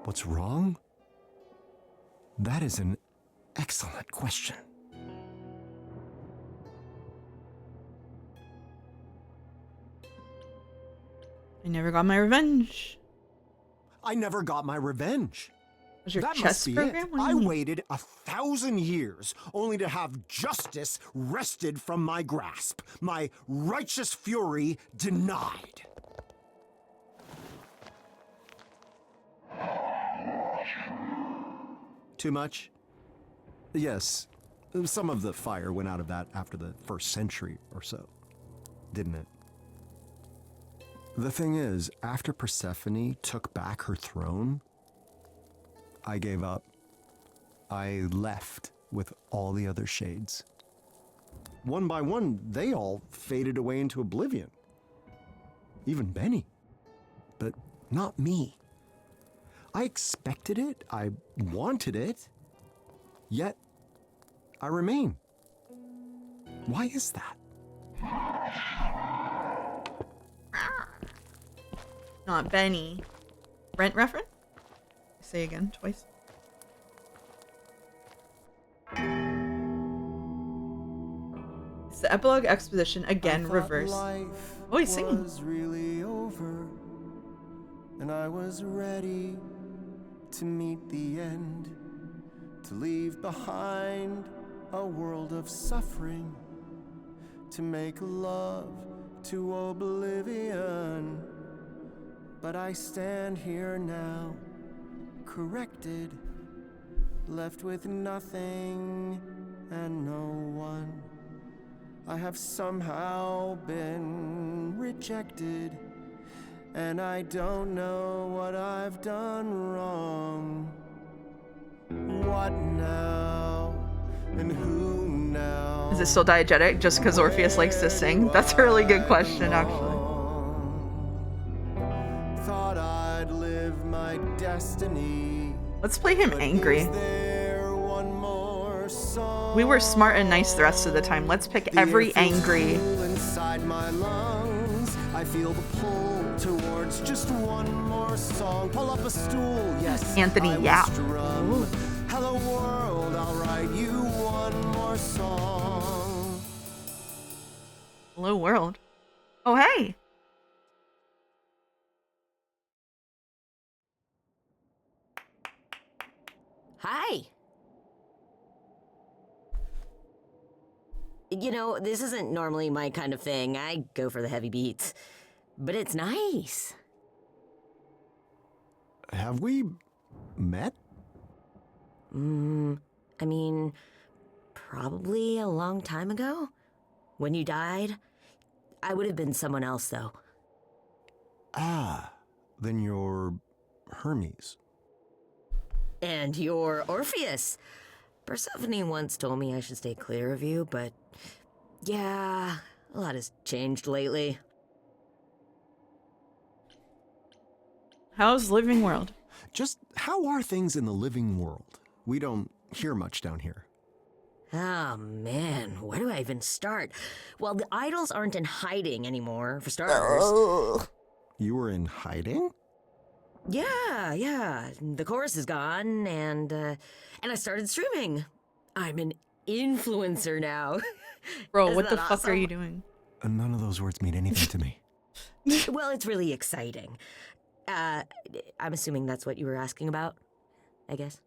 What's wrong? That is an excellent question. I never got my revenge. I never got my revenge. Was your That chess must be program? it. What do you I mean? waited 1,000 years only to have justice wrested from my grasp, my righteous fury denied. Too much? Yes. Some of the fire went out of that after the first century or so, didn't it? The thing is, after Persephone took back her throne, I gave up. I left with all the other shades. One by one, they all faded away into oblivion. Even Benny. But not me. I expected it. I wanted it. Yet, I remain. Why is that? Not Benny. Rent reference? Say again twice. It's the epilogue exposition again, reverse. Oh, he's singing. Was really over, and I was ready to meet the end, to leave behind a world of suffering, to make love to oblivion. But I stand here now, corrected, left with nothing and no one. I have somehow been rejected, and I don't know what I've done wrong. What now? And who now? Is it still diegetic just because Orpheus likes to sing? That's a really good question, actually. Thought I'd live my destiny. Let's play him angry. We were smart and nice the rest of the time. Let's pick every angry. Inside my lungs, I feel the pull towards just one more song. Pull up a stool, yes. Anthony, yeah. Hello world, I'll write you one more song. Hello world. Oh hey. Hi. You know, this isn't normally my kind of thing. I go for the heavy beats. But it's nice. Have we met? I mean, probably a long time ago. When you died. I would have been someone else, though. Ah, then you're Hermes. And you're Orpheus. Persephone once told me I should stay clear of you, but yeah, a lot has changed lately. How's living world? Just how are things in the living world? We don't hear much down here. Oh man, where do I even start? Well, the idols aren't in hiding anymore, for starters. You were in hiding? Yeah. The chorus is gone, and I started streaming. I'm an influencer now. Bro, Isn't what the that fuck are awesome? you doing? None of those words mean anything to me. Well, it's really exciting. I'm assuming that's what you were asking about, I guess.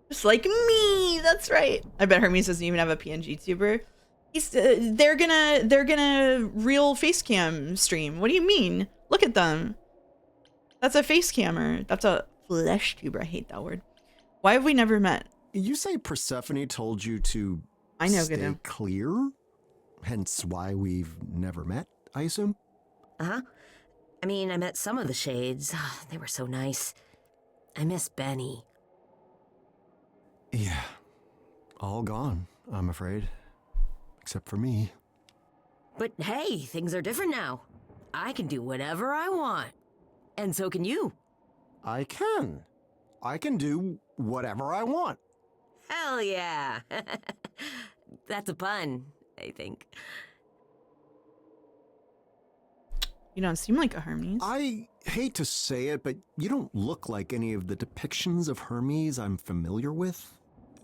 Just like me, that's right. I bet Hermes doesn't even have a PNG tuber. He's they're gonna real face cam stream. What do you mean? Look at them. That's a face cammer. That's a flesh tuber. I hate that word. Why have we never met? You say Persephone told you to stay clear? Hence why we've never met, I assume? Uh-huh. I mean, I met some of the shades. They were so nice. I miss Benny. Yeah. All gone, I'm afraid. Except for me. But hey, things are different now. I can do whatever I want. And so can you. I can. I can do whatever I want. Hell yeah. That's a pun, I think. You don't seem like a Hermes. I hate to say it, but you don't look like any of the depictions of Hermes I'm familiar with.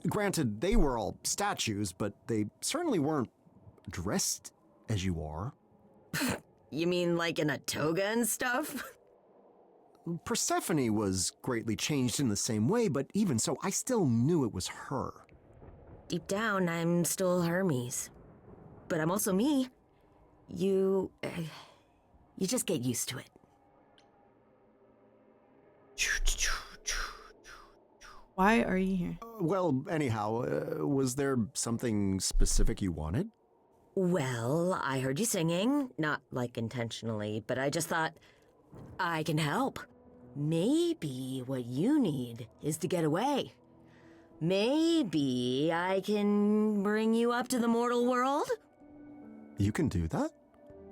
Granted, they were all statues, but they certainly weren't dressed as you are. You mean like in a toga and stuff? Persephone was greatly changed in the same way, but even so, I still knew it was her. Deep down, I'm still Hermes. But I'm also me. You just get used to it. Why are you here? Well, anyhow, was there something specific you wanted? Well, I heard you singing, not like intentionally, but I just thought, I can help. Maybe what you need is to get away. Maybe I can bring you up to the mortal world? You can do that?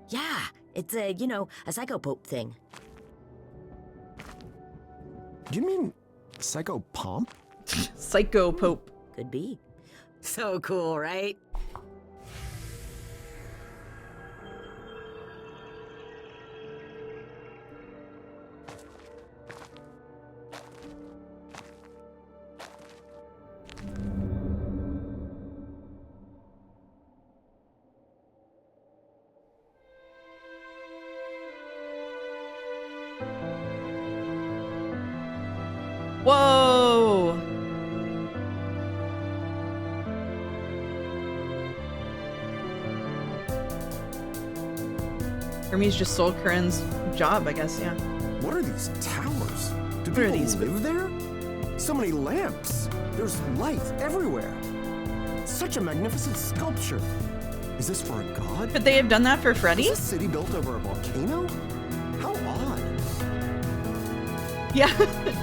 Yeah, it's a psychopope thing. Do you mean psychopomp? Psychopope. Could be. So cool, right? Whoa! Hermes just stole Corinne's job, I guess, yeah. What are these towers? Do What are people these? live there? So many lamps. There's light everywhere. Such a magnificent sculpture. Is this for a god? Could they have done that for Freddy? Is this city built over a volcano? How odd. Yeah,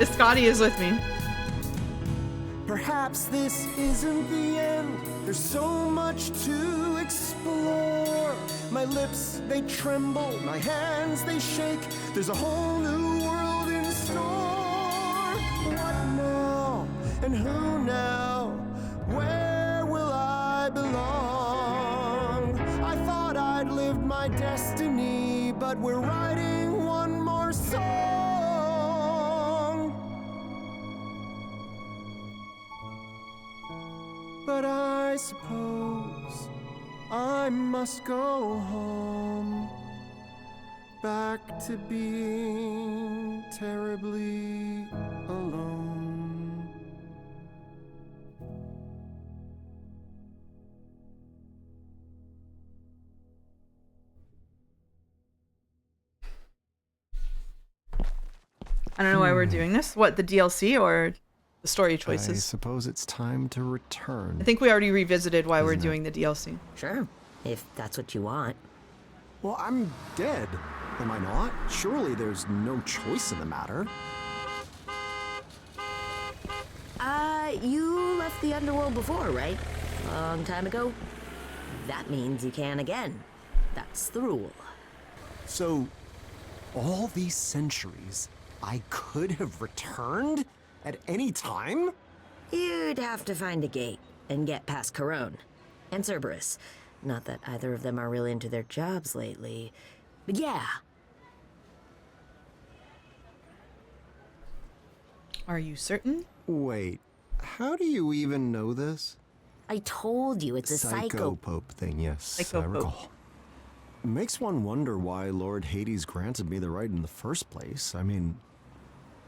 Scotty is with me. Perhaps this isn't the end. There's so much to explore. My lips, they tremble. My hands, they shake. There's a whole new world in store. What now? And who now? Where will I belong? I thought I'd lived my destiny, but we're writing one more song. But I suppose I must go home, back to being terribly alone. I don't know why we're doing this. What, the DLC or the story I choices? suppose it's time to return. I think we already revisited why we're doing the DLC. Sure, if that's what you want. Well, I'm dead, am I not? Surely there's no choice in the matter. You left the underworld before, right? Long time ago? That means you can again. That's the rule. So, all these centuries, I could have returned at any time? You'd have to find a gate and get past Corone and Cerberus. Not that either of them are really into their jobs lately, but yeah. Are you certain? Wait, how do you even know this? I told you it's a Psychopope thing, yes, I Psychopope. recall. Makes one wonder why Lord Hades granted me the right in the first place. I mean,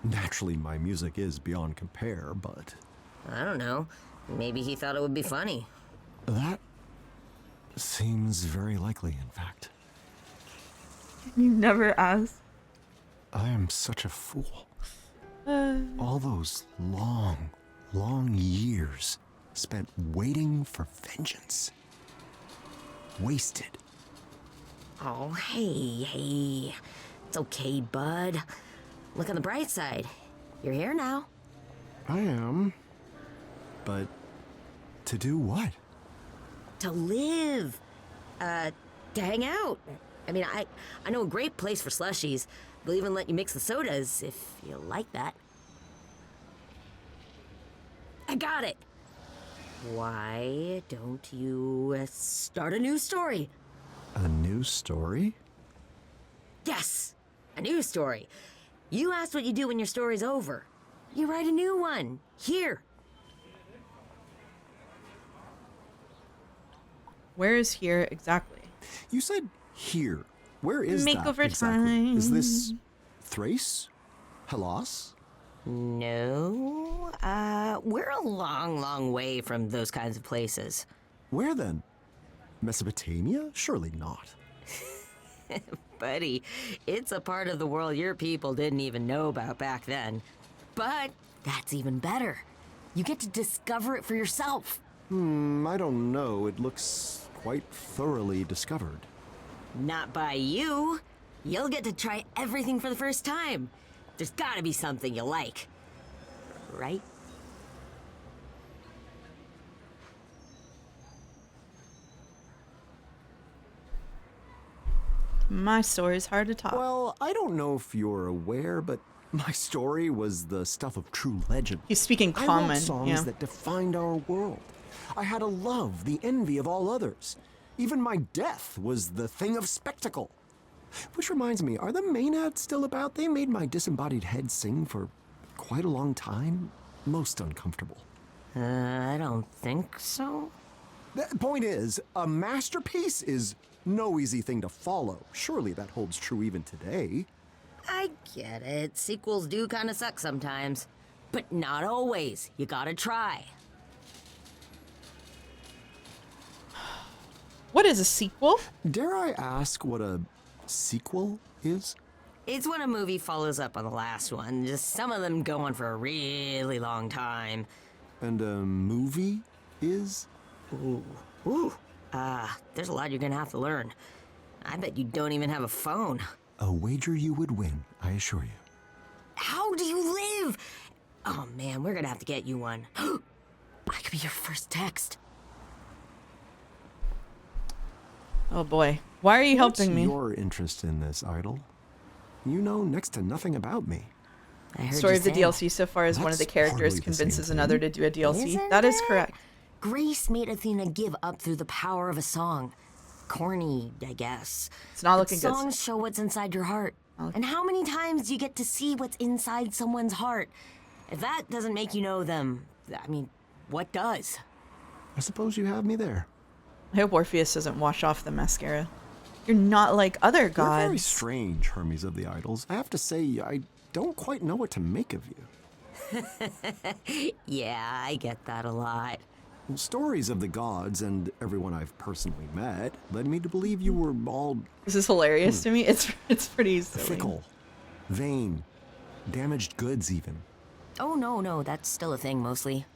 naturally my music is beyond compare, but... I don't know. Maybe he thought it would be funny. That seems very likely, in fact. You never asked. I am such a fool. All those long, long years spent waiting for vengeance. Wasted. Oh, hey. It's okay, bud. Look on the bright side. You're here now. I am. But to do what? to live, to hang out. I mean, I know a great place for slushies. They'll even let you mix the sodas if you like that. I got it. Why don't you start a new story? A new story? Yes, a new story. You asked what you do when your story's over. You write a new one. Here. Where is here exactly? You said here. Where is Makeover that exactly? time. Is this Thrace? Hellas? No, we're a long, long way from those kinds of places. Where then? Mesopotamia? Surely not. Buddy, it's a part of the world your people didn't even know about back then. But that's even better. You get to discover it for yourself. I don't know. It looks quite thoroughly discovered. Not by you. You'll get to try everything for the first time. There's gotta be something you like. Right? My story's hard to top. Well, I don't know if you're aware, but my story was the stuff of true legend. He's speaking I common. wrote songs Yeah. that defined our world. I had a love, the envy of all others. Even my death was the thing of spectacle. Which reminds me, are the Maenads still about? They made my disembodied head sing for quite a long time. Most uncomfortable. I don't think so. The point is, a masterpiece is no easy thing to follow. Surely that holds true even today. I get it. Sequels do kind of suck sometimes. But not always. You gotta try. What is a sequel? Dare I ask what a sequel is? It's when a movie follows up on the last one. Just some of them go on for a really long time. And a movie is? Ooh. There's a lot you're gonna have to learn. I bet you don't even have a phone. A wager you would win, I assure you. How do you live? Oh man, we're gonna have to get you one. I could be your first text. Oh boy. Why are you helping me? What's your interest in this, Idol? You know next to nothing about me. I heard Story you of the say. DLC so far is one of the That's characters hardly the same convinces thing. another to do a DLC. Isn't That is it? correct. Grace made Athena give up through the power of a song. Corny, I guess. It's not But looking good. songs show what's inside your heart. And how many times do you get to see what's inside someone's heart? If that doesn't make you know them, I mean, what does? I suppose you have me there. I hope Orpheus doesn't wash off the mascara. You're not like other You're very gods. strange, Hermes of the Idols. I have to say, I don't quite know what to make of you. Yeah, I get that a lot. Stories of the gods and everyone I've personally met led me to believe you were all This is hilarious to me. It's pretty silly. fickle, vain, damaged goods even. Oh, no, that's still a thing mostly.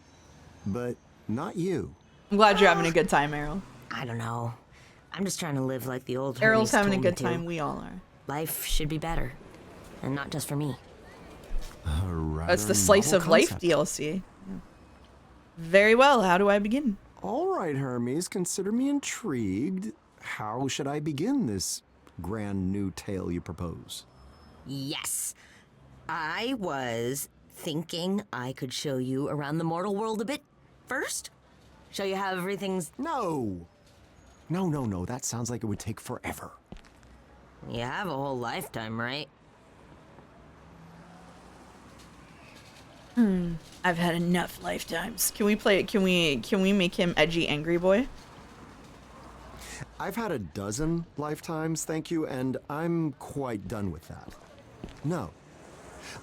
But not you. I'm glad you're having a good time, Errol. I don't know. I'm just trying to live like the old Errol's Hermes having a told me good to. time. We all are. Life should be better. And not just for me. That's the Slice of Life DLC. Yeah. Very well. How do I begin? All right, Hermes, consider me intrigued. How should I begin this grand new tale you propose? Yes. I was thinking I could show you around the mortal world a bit first. Show you how everything's... No, that sounds like it would take forever. You have a whole lifetime, right? I've had enough lifetimes. Can we play it? Can we make him edgy angry boy? I've had a dozen lifetimes, thank you, and I'm quite done with that. No.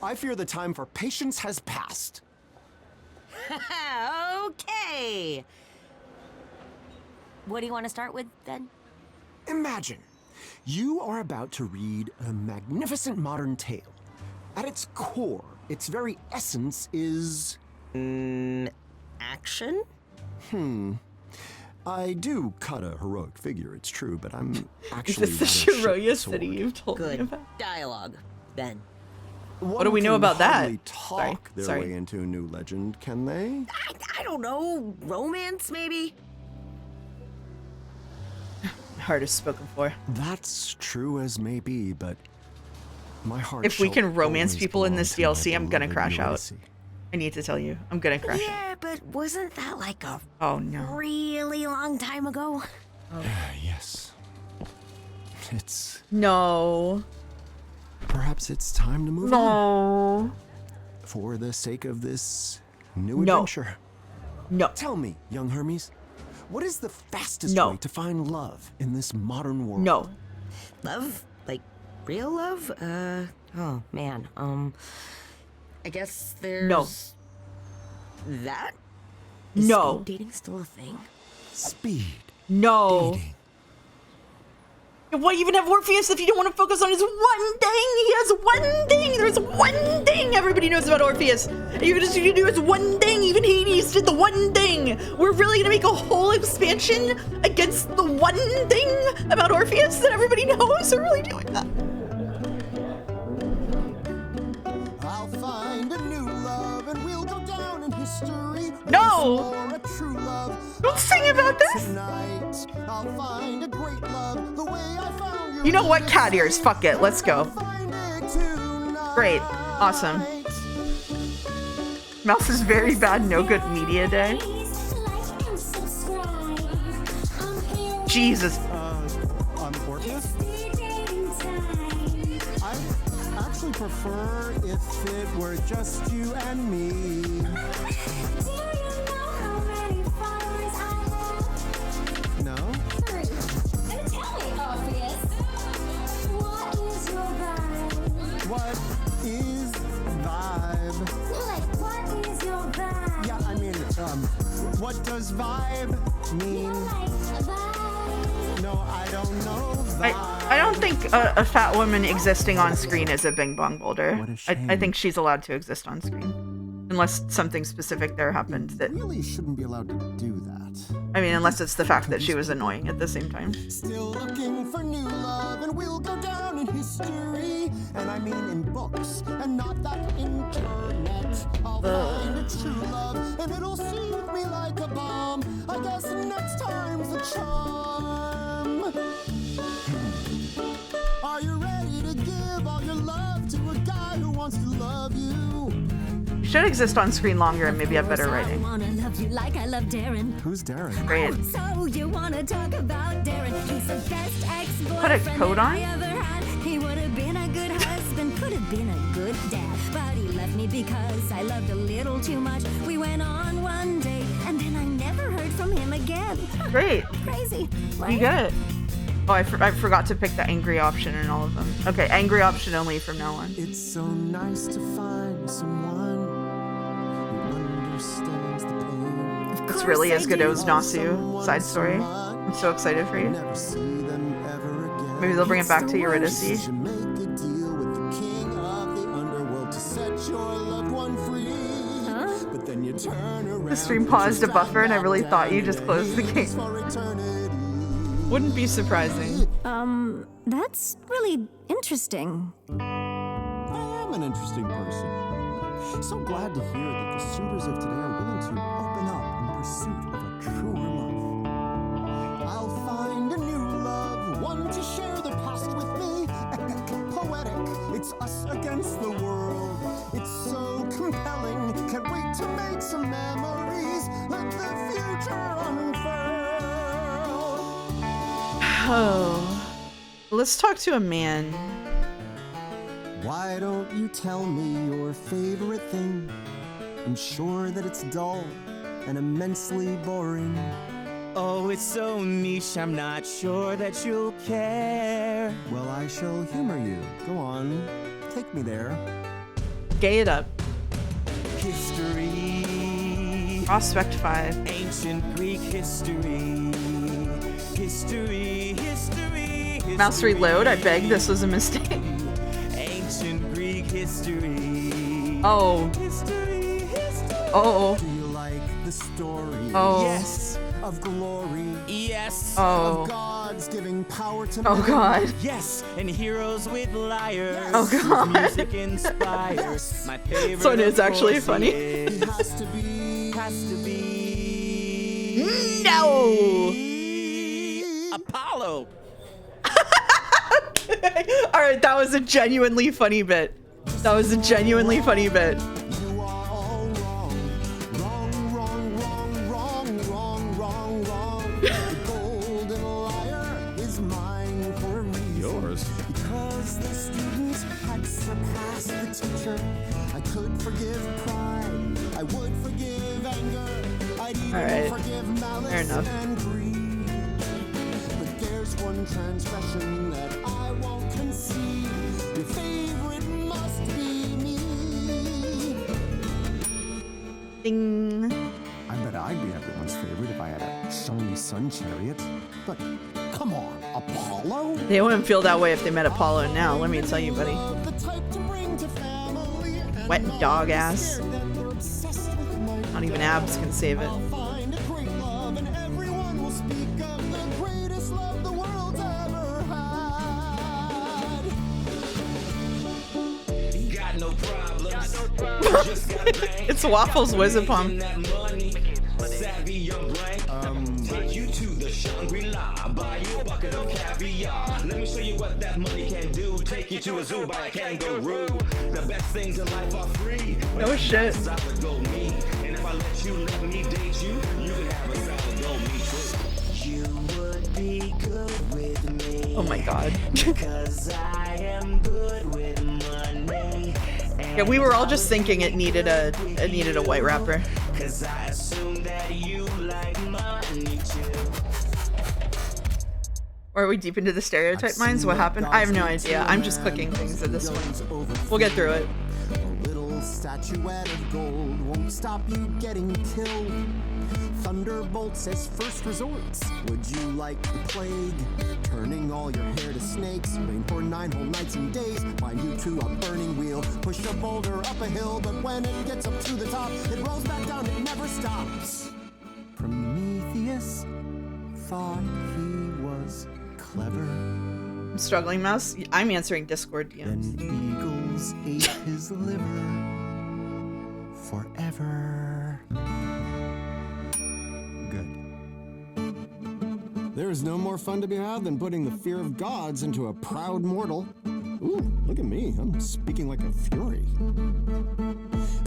I fear the time for patience has passed. Okay. What do you want to start with, then? Imagine, you are about to read a magnificent modern tale. At its core, its very essence is... Action? I do cut a heroic figure, it's true, but I'm Is actually this the rather Shiroya short city sword. you've told me Good about? dialogue, then. What do we One know can about that? hardly talk their Sorry. way into a new legend, can they? I don't know. Romance, maybe? heart is spoken for. That's true as may be, but my heart. If we shall can romance always people in belong this to my DLC, I'm gonna beloved crash out. Eurydice. I need to tell you, I'm gonna crash out. Yeah, but wasn't that like a no. really long time ago? Yes. It's. No. Perhaps it's time to move on. For the sake of this new adventure. No. Tell me, young Hermes, what is the fastest way to find love in this modern world? No. Love? Like real love? Oh man. I guess there's that? Is speed dating still a thing? Speed. No. Dating. Why even have Orpheus if you don't want to focus on his one thing? He has one thing. There's one thing everybody knows about Orpheus. And you just need to do his one thing. Even Hades did the one thing. We're really gonna make a whole expansion against the one thing about Orpheus that everybody knows. We're really doing that. I'll find a new love and we'll go down in history. No! A true love. Don't sing about this. Tonight, I'll find a great love the way I found you. You know what? Cat ears. Fuck it. Let's go. Great. Awesome. Mouse is very bad. No good media day. Jesus. Orpheus? I actually prefer if it were just you and me. No? What is vibe? Yeah, I mean, what does vibe mean? No, I don't know. I don't think a fat woman existing on screen is a bing bong boulder. I think she's allowed to exist on screen. Unless something specific there happened that really shouldn't be allowed to do that. I mean, unless it's the fact that she was annoying at the same time. Still looking for new love, and we'll go down in history. And I mean in books, and not that internet. I'll find a true love, and it'll soothe me like a bomb. I guess next time's a charm. Are you ready to give all your love to a guy who wants to love you? Should exist on screen longer and maybe have better writing. I wanna love you like I love Darren. Who's Darren? Great. So you wanna talk about Darren? He's the best ex-boyfriend Put a coat on? I ever had. He would have been a good husband, could have been a good dad, but he left me because I loved a little too much. We went on one date, and then I never heard from him again. Great. Crazy. You get it. Oh, I forgot to pick the angry option in all of them. Okay, angry option only from now on. It's so nice to find someone who understands the pain. It's really as good as Nasu side story. I'm so excited for you. Never see them ever again. Maybe they'll bring it back to Eurydice. You make a deal with the king of the underworld to set your loved one free. But then you turn around. The stream paused a buffer and I really thought you just closed the game. Wouldn't be surprising. That's really interesting. I am an interesting person. So glad to hear that the suitors of today are willing to open up in pursuit of a truer love. I'll find a new love, one to share the past with me. Epic, poetic, it's us against the world. It's so compelling, can't wait to make some memories. Let the future unfurl. Oh. Let's talk to a man. Why don't you tell me your favorite thing? I'm sure that it's dull and immensely boring. Oh, it's so niche, I'm not sure that you'll care. Well, I shall humor you. Go on, take me there. Gay it up. History. Prospect 5. Ancient Greek history. History. Mouse reload, I beg, this was a mistake. Ancient Greek history. Oh. Oh. Do you like the story? Oh. Yes. Of glory. Yes. Oh. Of gods giving power to Oh men. god. Yes, and heroes with lyres. Oh god. Music inspires. My favorite. So it's actually of course, funny. He has to be. No. No. Apollo. All right, that was a genuinely funny bit. That was a genuinely funny bit. You are all wrong. Wrong, wrong, wrong, wrong, wrong, wrong, wrong. The golden lyre is mine for a reason. Yours? Because the students had surpassed the teacher. I could forgive pride. I would forgive anger. I'd even All right. forgive malice Fair enough. and greed. But there's one transgression that I won't concede. Your favorite must be me. Ding. I bet I'd be everyone's favorite if I had a shiny sun chariot. But come on, Apollo? They wouldn't feel that way if they met Apollo now, let me tell you, buddy. Wet dog ass. Not even abs can save it. Find a great love, and everyone will speak of the greatest love the world's ever had. Got no problems. Just got bank. It's Waffles Wizapom. Savvy young brain. Take you to the Shangri-La. Buy you a bucket of caviar. Let me show you what that money can do. Take you to a zoo, buy a kangaroo. The best things in life are free. No shit. Solid gold meat. And if I let me date you, you can have a solid gold meat too. You would be good with me. Oh my god. Because I am good with money. Yeah, we were all just thinking it needed a white rapper. Cause I assume that you like money too. Or are we deep into the stereotype mines? What happened? I have no idea. I'm just clicking things at this point. We'll get through it. A little statuette of gold won't stop you getting killed. Thunderbolts as first resorts. Would you like the plague? Turning all your hair to snakes. Rain for 9 whole nights and days. Bind you to a burning wheel. Push a boulder up a hill, but when it gets up to the top, it rolls back down, it never stops. Prometheus thought he was clever. I'm struggling, mouse. I'm answering Discord DMs. Then eagles ate his liver forever. Good. There is no more fun to be had than putting the fear of gods into a proud mortal. Ooh, look at me. I'm speaking like a fury.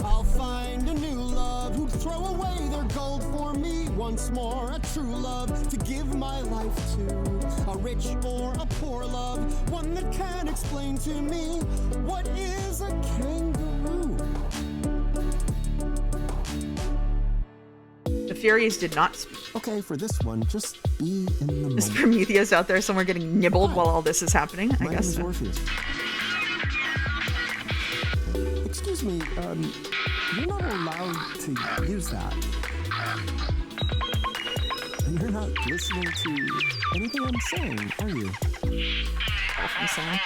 I'll find a new love who'd throw away their gold for me once more. A true love to give my life to. A rich or a poor love, one that can explain to me what is a kangaroo. The Furies did not speak. Okay, for this one, just be in the moment. Is Prometheus out there somewhere getting nibbled while all this is happening? I My name guess is so. Orpheus. Excuse me, you're not allowed to use that. You're not listening to anything I'm saying, are you? I'm saying.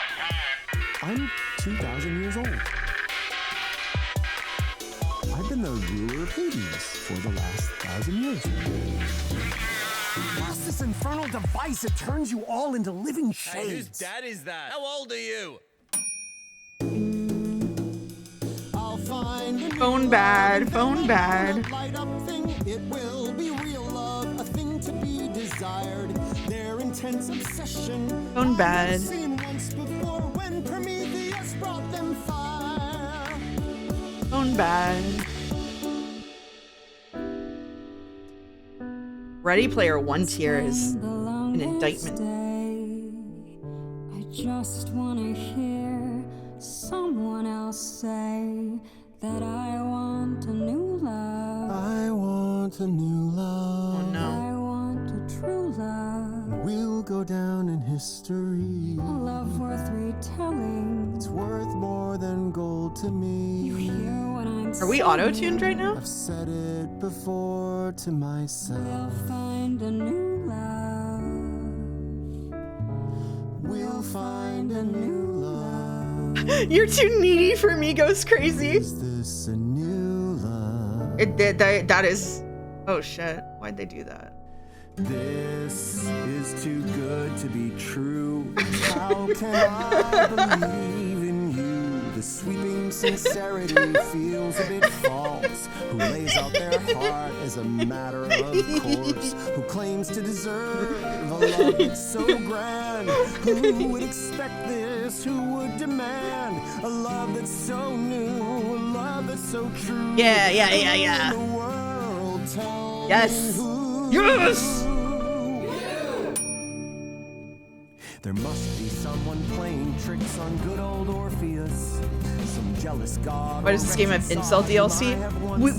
I'm 2,000 years old. I've been the ruler of Hades for the last 1,000 years. What's this infernal device that turns you all into living shades? Hey, whose dad is that? How old are you? I'll find a Phone bad, phone bad. light up thing. It will be real love, a thing to be desired. Their intense obsession. Phone bad. I've seen once before when Prometheus brought them fire. Phone bad. Ready Player One tier is an indictment. I just wanna hear someone else say that I want a new love. I want a new love. Oh no. I want a true love. We'll go down in history. A love worth retelling. It's worth more than gold to me. You hear what I'm Are we auto-tuned right now? I've said it before to myself. We'll find a new love. We'll find a new love. You're too needy for me, goes crazy. Is this a new love? It did that is. Oh shit! Why'd they do that? This is too good to be true. How can I believe in you? The sweeping sincerity feels a bit false. who lays out their heart as a matter of course, who claims to deserve a love that's so grand. Who would expect this? Who would demand a love that's so new, a love that's so true? Yeah. The world tells Yes. me Yes. There must be someone playing tricks on good old Orpheus. Some jealous god. Why does this game have incel DLC?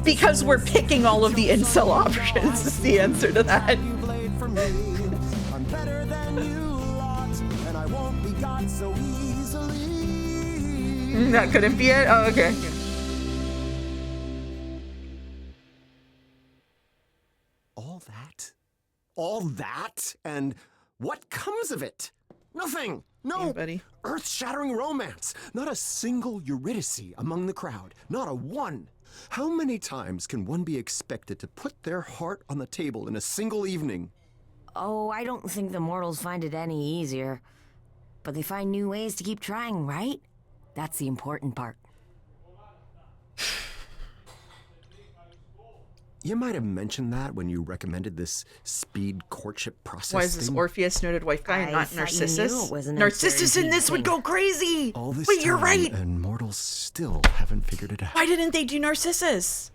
Because we're picking all of the incel options is the answer to that. I'm better than you lot, and I won't be got so easily. That couldn't be it? Oh, okay. All that? And what comes of it? Nothing. No earth-shattering romance. Not a single Eurydice among the crowd. Not a one. How many times can one be expected to put their heart on the table in a single evening? Oh, I don't think the mortals find it any easier. But they find new ways to keep trying, right? That's the important part. You might have mentioned that when you recommended this speed courtship process. Why is this Orpheus noted wife guy and not Narcissus? Narcissus in this would go crazy. All this Wait, you're time, right. And mortals still haven't figured it out. Why didn't they do Narcissus?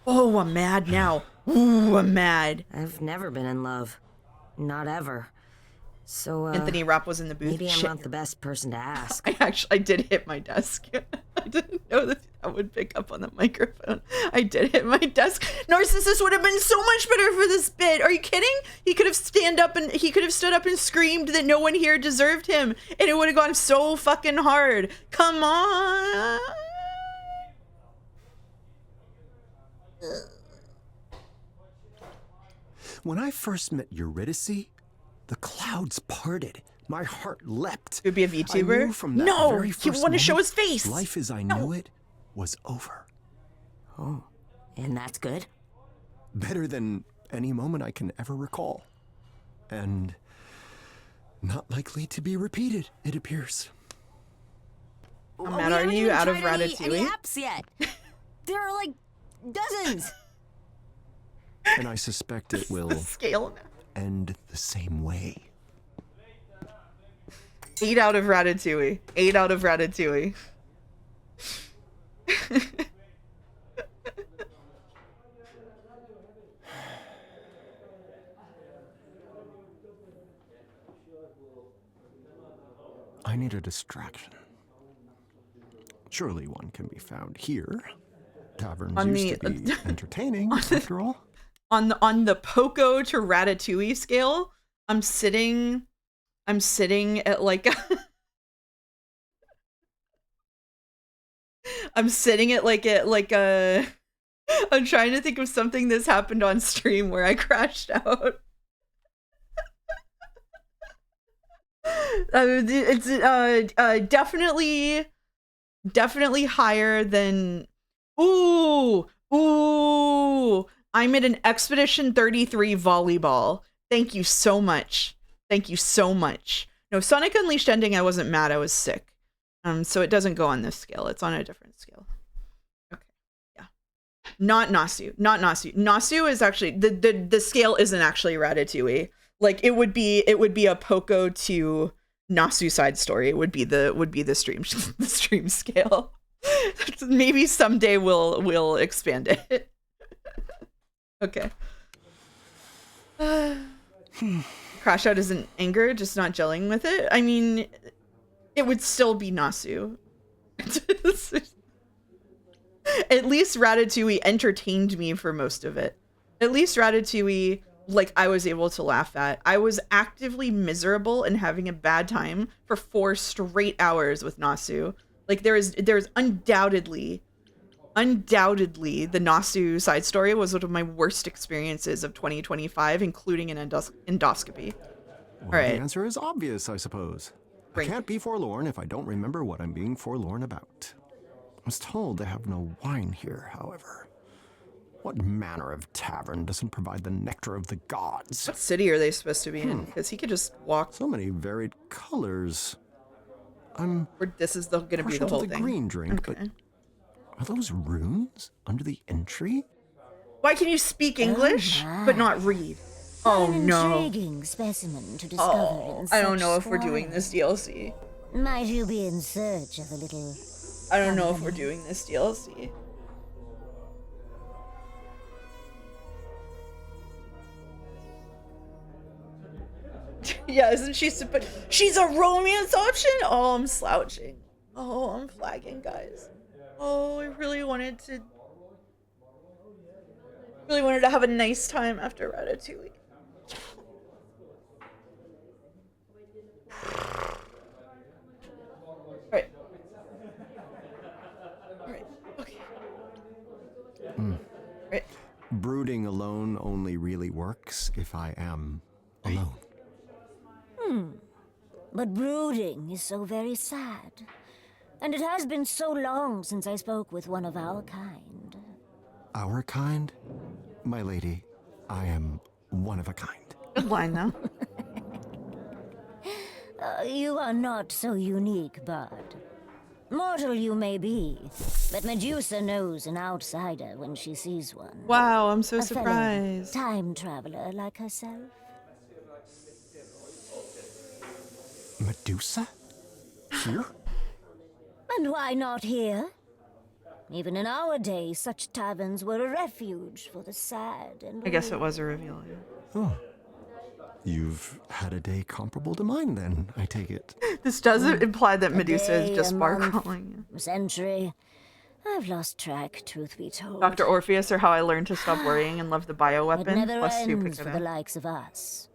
Oh, I'm mad now. Ooh, I'm mad. I've never been in love. Not ever. So, Anthony Rapp was in the booth. Maybe I'm not the best person to ask. I did hit my desk. I didn't know that would pick up on the microphone. I did hit my desk. Narcissus would have been so much better for this bit. Are you kidding? He could have stood up and screamed that no one here deserved him, and it would have gone so fucking hard. Come on. When I first met Eurydice, the clouds parted. My heart leapt. It would be a VTuber? I knew from that No, very he first want to show moment, his face. Life as I knew it was over. Oh, and that's good? Better than any moment I can ever recall. And not likely to be repeated, it appears. Matt, are you out of Ratatouille? Any apps yet? There are like dozens. And I suspect it will scale end the same way. 8 out of Ratatouille. 8 out of Ratatouille. I need a distraction. Surely one can be found here. Taverns used to be entertaining, after all. On the Poco to Ratatouille scale, I'm sitting at like I'm trying to think of something that's happened on stream where I crashed out. It's definitely higher than ooh. I'm at an Expedition 33 volleyball. Thank you so much. Thank you so much. No, Sonic Unleashed ending, I wasn't mad, I was sick. So it doesn't go on this scale. It's on a different scale. Okay. Yeah. Not Nasu. Nasu is actually the scale isn't actually Ratatouille. Like it would be a Poco to Nasu side story. It would be the stream the stream scale. Maybe someday we'll expand it. Okay. Crash out isn't anger, just not gelling with it. I mean, it would still be Nasu. At least Ratatouille entertained me for most of it. At least Ratatouille, like, I was able to laugh at. I was actively miserable and having a bad time for 4 straight hours with Nasu. Like, there's undoubtedly the Nasu side story was one of my worst experiences of 2025, including an endoscopy. Well, all right. The answer is obvious, I suppose. I can't be forlorn if I don't remember what I'm being forlorn about. I was told to have no wine here, however. What manner of tavern doesn't provide the nectar of the gods? What city are they supposed to be in? Because he could just walk. So many varied colors. Or this is going to be the whole thing. Green drink, but Are those runes under the entry? Why can you speak English but not read? Oh no. Intriguing specimen to discover in I don't such know if we're doing squalor. this DLC. Might you be in search of a little... I don't know if we're doing this DLC. Yeah, isn't she super... She's a romance option? Oh, I'm slouching. Oh, I'm flagging, guys. Oh, I really wanted to have a nice time after Ratatouille. Alright. Alright, okay. Right. Brooding alone only really works if I am alone. But brooding is so very sad. And it has been so long since I spoke with one of our kind. Our kind? My lady, I am one of a kind. Good line, though. You are not so unique, bud. Mortal you may be, but Medusa knows an outsider when she sees one. Wow, I'm so A fellow surprised. time traveler like herself. Medusa? Here? And why not here? Even in our day, such taverns were a refuge for the sad and I guess it old. was a reveal, yeah. Oh. You've had a day comparable to mine then, I take it. This doesn't imply that A Medusa is day, just a bar month, crawling. a century. I've lost track, truth be told. Dr. Orpheus, or How I Learned to Stop Worrying and Love the It Bioweapon, never plus 2 ends for the Picard. likes of us.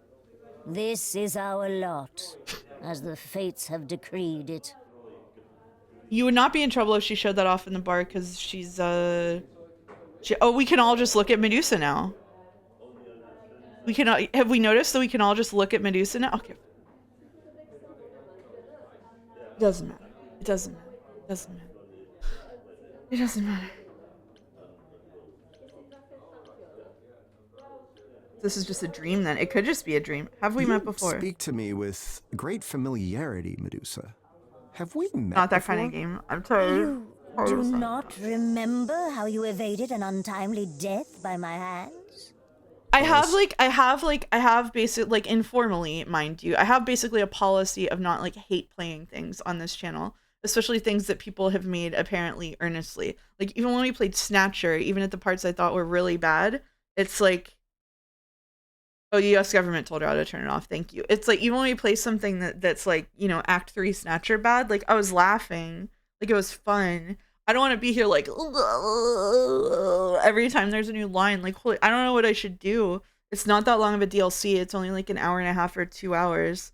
This is our lot, as the fates have decreed it. You would not be in trouble if she showed that off in the bar, because she's, oh, we can all just look at Medusa now. We can, have we noticed that we can all just look at Medusa now? Okay. It doesn't matter. It doesn't matter. It doesn't matter. It doesn't matter. This is just a dream then. It could just be a dream. Have we You met before? speak to me with great familiarity, Medusa. Have we met Not that before? kind of game. I'm tired. You do not remember how you evaded an untimely death by my hands? I have basic, like, informally, mind you, I have basically a policy of not, like, hate playing things on this channel, especially things that people have made apparently earnestly. Like, even when we played Snatcher, even at the parts I thought were really bad, it's like, oh, the US government told her how to turn it off, thank you. It's like, even when we play something that's like, you know, Act 3 Snatcher bad, like, I was laughing, like, it was fun. I don't want to be here like every time there's a new line. Like, holy, I don't know what I should do. It's not that long of a DLC. It's only like an hour and a half or 2 hours.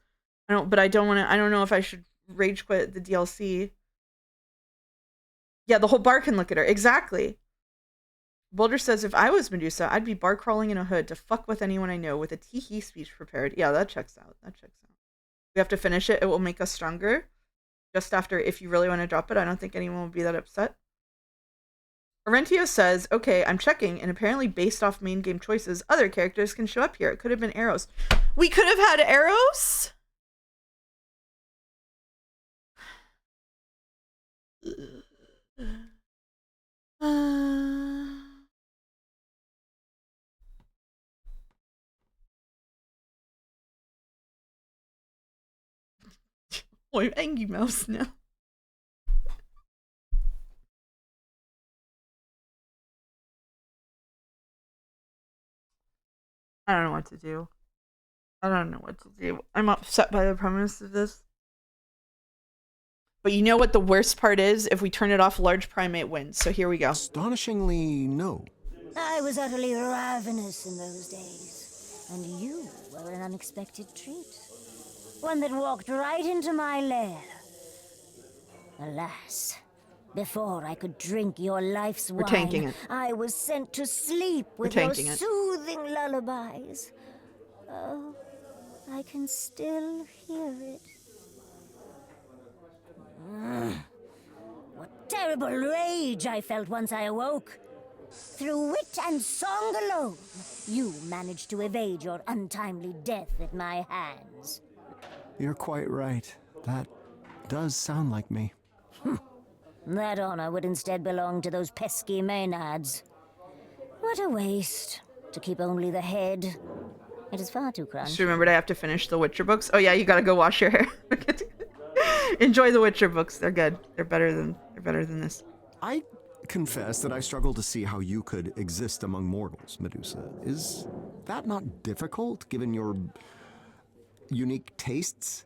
I don't know if I should rage quit the DLC. Yeah, the whole bar can look at her. Exactly. Boulder says, if I was Medusa, I'd be bar crawling in a hood to fuck with anyone I know with a tee-hee speech prepared. Yeah, that checks out. That checks out. We have to finish it. It will make us stronger. Just after, if you really want to drop it, I don't think anyone will be that upset. Orentio says, okay, I'm checking, and apparently based off main game choices, other characters can show up here. It could have been Eros. We could have had Eros? Oh, I'm Angry Mouse now. I don't know what to do. I don't know what to do. I'm upset by the premise of this. But you know what the worst part is? If we turn it off, large primate wins. So here we go. Astonishingly, no. I was utterly ravenous in those days, and you were an unexpected treat. One that walked right into my lair. Alas, before I could drink your life's We're tanking it. I was sent to sleep with We're your tanking it. soothing lullabies. Oh, I can still hear it. What terrible rage I felt once I awoke. Through wit and song alone, you managed to evade your untimely death at my hands. You're quite right. That does sound like me. That honor would instead belong to those pesky Maenads. What a waste, to keep only the head. It is far too crunchy. Just remembered I have to finish the Witcher books. Oh yeah, you gotta go wash your hair. Enjoy the Witcher books. They're good. They're better than this. I confess that I struggle to see how you could exist among mortals, Medusa. Is that not difficult, given your unique tastes?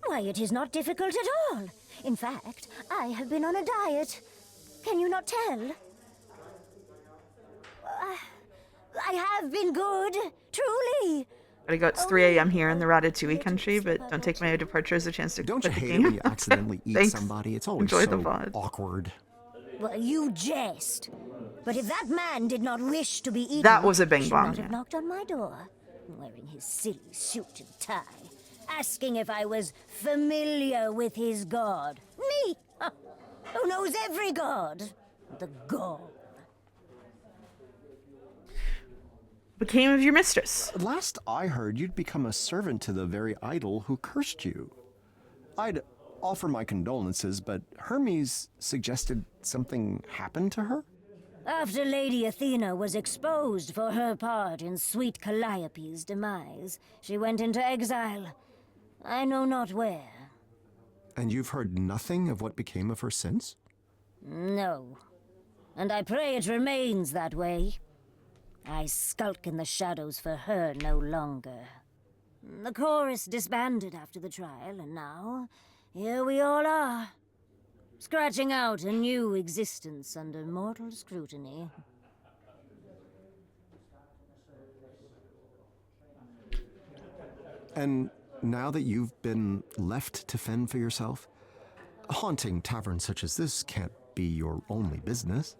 Why, it is not difficult at all. In fact, I have been on a diet. Can you not tell? I have been good, truly. Gotta go. It's 3 a.m. here in the Ratatouille country, but don't take my departure as a chance to Don't you quit the hate it game. when you accidentally eat Thanks. somebody? It's always Enjoy so the VOD. awkward. Well, you jest. But if that man did not wish to be eaten, That was a bing he should bong, not have yeah. knocked on my door, wearing his silly suit and tie, asking if I was familiar with his god. Me, who knows every god. The god. Became of your mistress. Last I heard, you'd become a servant to the very idol who cursed you. I'd offer my condolences, but Hermes suggested something happened to her? After Lady Athena was exposed for her part in sweet Calliope's demise, she went into exile. I know not where. And you've heard nothing of what became of her since? No. And I pray it remains that way. I skulk in the shadows for her no longer. The chorus disbanded after the trial, and now, here we all are, scratching out a new existence under mortal scrutiny. And now that you've been left to fend for yourself, haunting taverns such as this can't be your only business.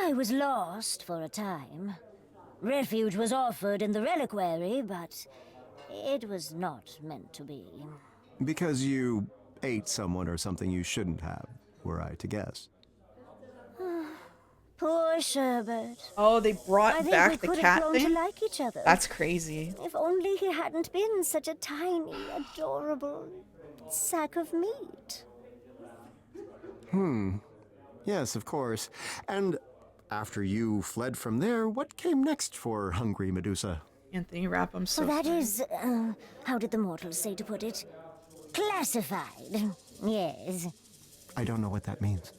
I was lost for a time. Refuge was offered in the reliquary, but it was not meant to be. Because you ate someone or something you shouldn't have, were I to guess. Poor Sherbert. Oh, they brought I think back we the could cat have grown thing? to like each other. That's crazy. If only he hadn't been such a tiny, adorable sack of meat. Yes, of course. And after you fled from there, what came next for hungry Medusa? Anthony Rapp, I'm so Well, that sorry. is, how did the mortals say to put it? Classified. Yes. I don't know what that means.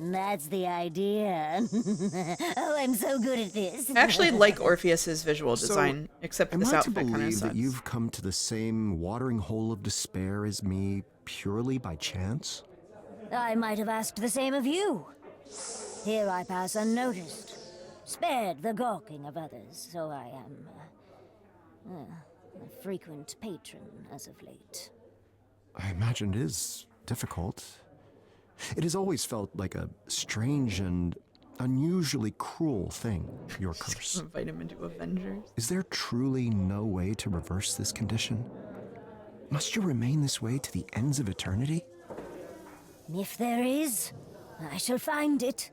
That's the idea. Oh, I'm so good at this. I actually like Orpheus's visual design, except for Am this I to outfit kind of believe sucks. that you've come to the same watering hole of despair as me purely by chance? I might have asked the same of you. Here I pass unnoticed, spared the gawking of others, so I am a frequent patron as of late. I imagine it is difficult. It has always felt like a strange and unusually cruel thing, your curse. Invite him into Avengers. Is there truly no way to reverse this condition? Must you remain this way to the ends of eternity? If there is, I shall find it.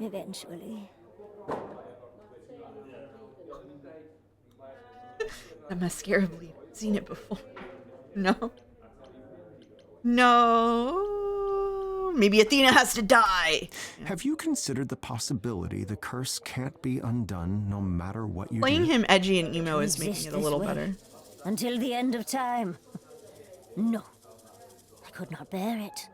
Eventually. The mascara bleed. I've seen it before. No. No. Maybe Athena has to die. Have you considered the possibility the curse can't be undone no matter what you Playing do? him edgy and emo is Exist making it a this little way better. Until the end of time. No. I could not bear it.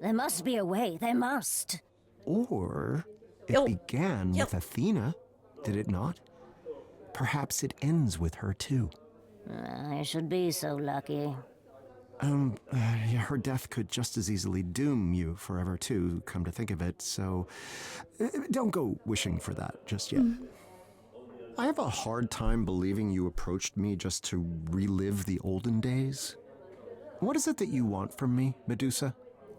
There must be a way. There must. Or it began with Athena, did it not? Perhaps it ends with her too. I should be so lucky. Her death could just as easily doom you forever too, come to think of it, so don't go wishing for that just yet. I have a hard time believing you approached me just to relive the olden days. What is it that you want from me, Medusa?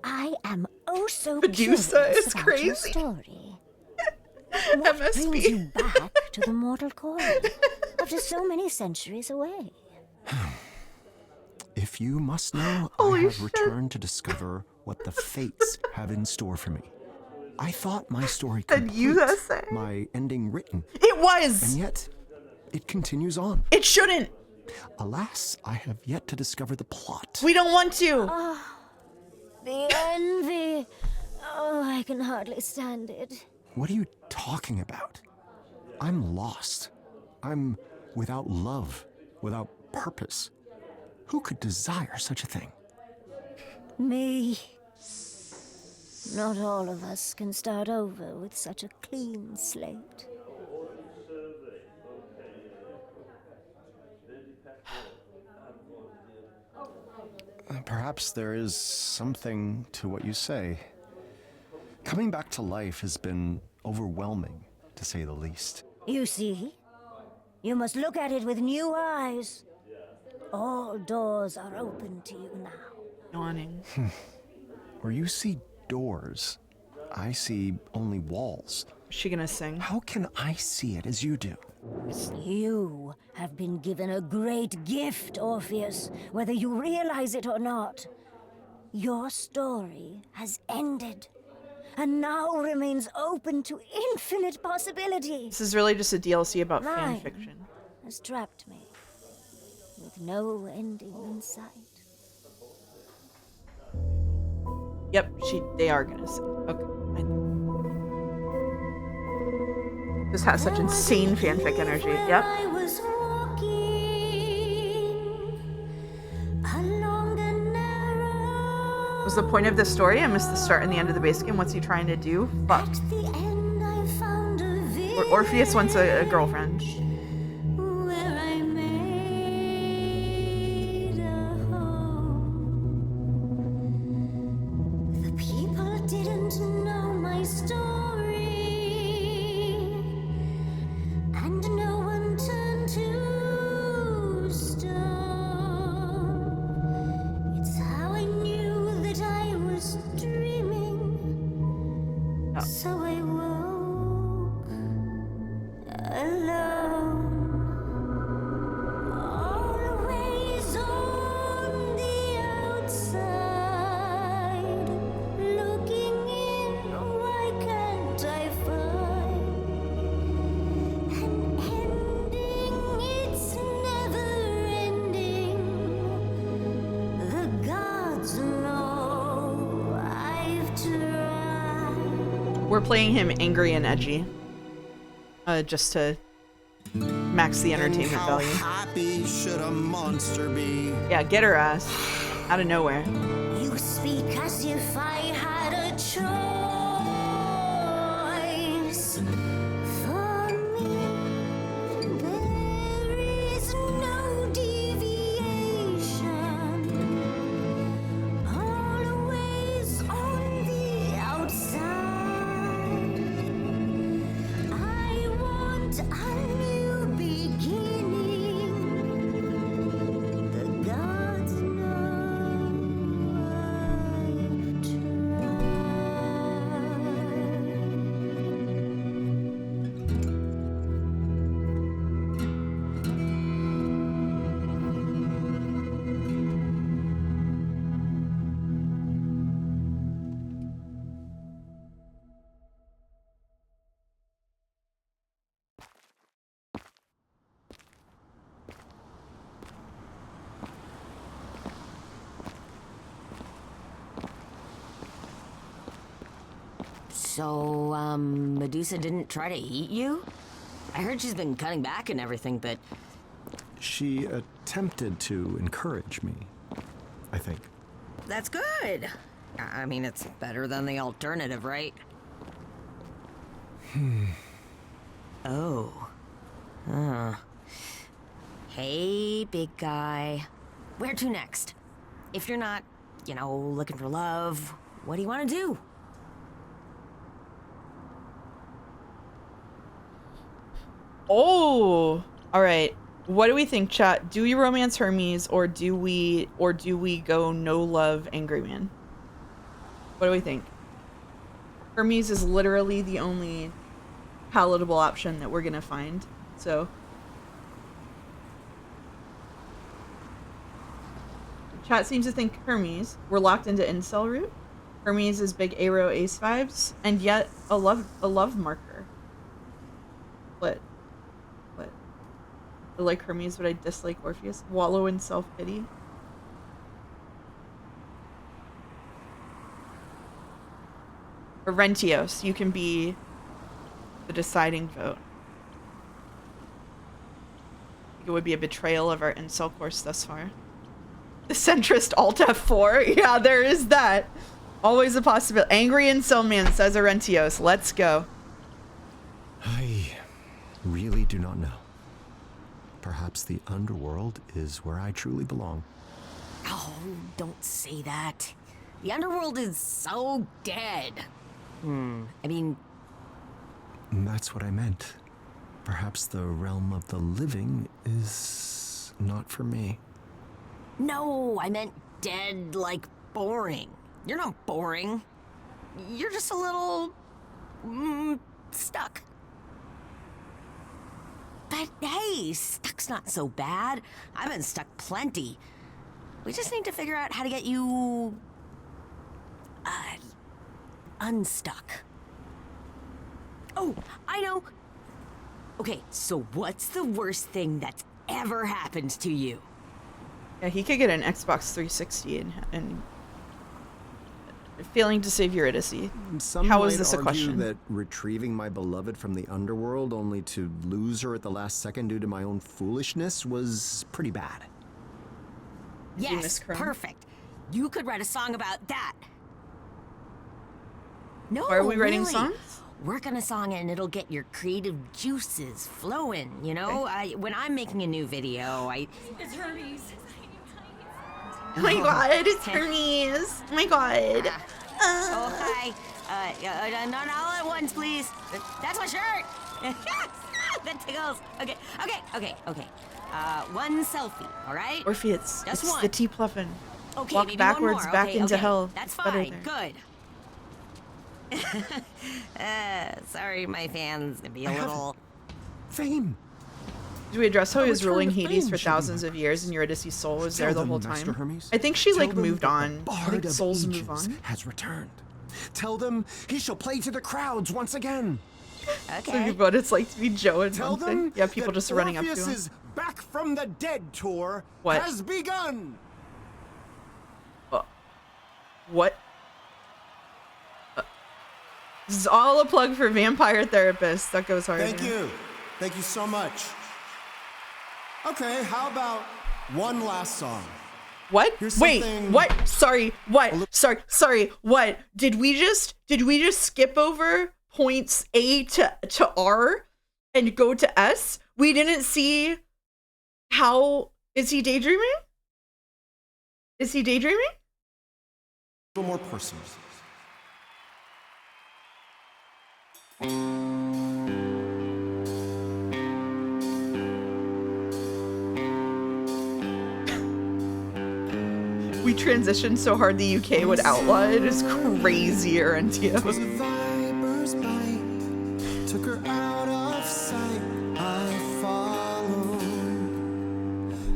I am oh so Medusa curious is about crazy. your story. What brings you back to the mortal coil after so many centuries away? If you must know, I have returned to discover what the fates have in store for me. I thought my story complete, my ending written. It was! And yet, it continues on. It shouldn't! Alas, I have yet to discover the plot. We don't want to! The envy. Oh, I can hardly stand it. What are you talking about? I'm lost. I'm without love, without purpose. Who could desire such a thing? Me. Not all of us can start over with such a clean slate. Perhaps there is something to what you say. Coming back to life has been overwhelming, to say the least. You see? You must look at it with new eyes. All doors are open to you now. Yawning. Where you see doors, I see only walls. Is she gonna sing? How can I see it as you do? You have been given a great gift, Orpheus, whether you realize it or not. Your story has ended, and now remains open to infinite possibilities. This is really just a DLC about fan Mine fiction. has trapped me, with no ending in sight. Yep, they are gonna sing. Okay. This has such insane fanfic energy. Yep. I was walking along a narrow. Was the point of the story? I missed the start and the end of the base game. What's he trying to do? Fuck. At the end I found a Orpheus wants a girlfriend. where I made a home. The people didn't know my story, and no one turned to stone. It's how I knew that I was dreaming. So I woke alone. Always on the outside, looking in. Why can't I find an ending? It's never ending. The gods know I've tried. We're playing him angry and edgy. Just to max the entertainment How value. happy should a monster be? Yeah, get her ass. Out of nowhere. You speak as if I had a choice. For me, there is no deviation. Always on the outside. I want a new beginning. The gods know I've So, Medusa didn't try to eat you? I heard she's been cutting back and everything, but... She attempted to encourage me, I think. That's good. I mean, it's better than the alternative, right? Oh. Hey, big guy. Where to next? If you're not, looking for love, what do you want to do? Oh, all right. What do we think, chat? Do we romance Hermes or do we go no love Angry Man? What do we think? Hermes is literally the only palatable option that we're gonna find. So chat seems to think Hermes. We're locked into incel route. Hermes is big Aero Ace vibes, and yet a love marker. What? I like Hermes, but I dislike Orpheus. Wallow in self-pity. Rentios, you can be the deciding vote. It would be a betrayal of our incel course thus far. The centrist Alt F4? Yeah, there is that. Always a possibility. Angry incel man, says Arentios. Let's go. I really do not know. Perhaps the underworld is where I truly belong. Oh, don't say that. The underworld is so dead. I mean... That's what I meant. Perhaps the realm of the living is not for me. No, I meant dead, like boring. You're not boring. You're just a little... stuck. But hey, stuck's not so bad. I've been stuck plenty. We just need to figure out how to get you... unstuck. Oh, I know! Okay, so what's the worst thing that's ever happened to you? Yeah, he could get an Xbox 360 and failing to save Eurydice. Some How might is this a argue question? that retrieving my beloved from the underworld only to lose her at the last second due to my own foolishness was pretty bad. Yes, perfect. You could write a song about that. No, Why are we writing really. songs? Work on a song and it'll get your creative juices flowing, you know? When I'm making a new video, It's Hermes. Oh my god, it's Hermes. Oh my god. Oh, hi. Not all at once, please. That's my shirt. That tickles. Okay. One selfie, all right? Orpheus, Just it's one. the T-Pluffin. Okay, Walk maybe backwards one more. back Okay, into okay. hell. That's It's better fine. there. Good. Sorry, my fans can be a little... Fame. Do we address how he was return ruling to Hades fame for should be thousands of years and Eurydice's soul was there Tell the whole them, Master time? Hermes. I think she Tell like them moved that on. The I Bard think of souls move Ages on. has returned. Tell them he shall play to the crowds once again. So what it's like to be Joe and Tell one thing. them Yeah, people that just running up to him. Orpheus's Back from the Dead tour What? has begun. What? This is all a plug for Vampire Therapist. That goes hard. Thank yeah. you. Thank you so much. Okay, how about one last song? What? Here's Wait, something- what? Sorry, what? Sorry, what? Did we just skip over points A to R and go to S? We didn't see how is he daydreaming? Is he daydreaming? A little more personal. We transitioned so hard the UK would outlaw it. It's crazy, Arentio. Was a viper's bite, took her out of sight. I followed,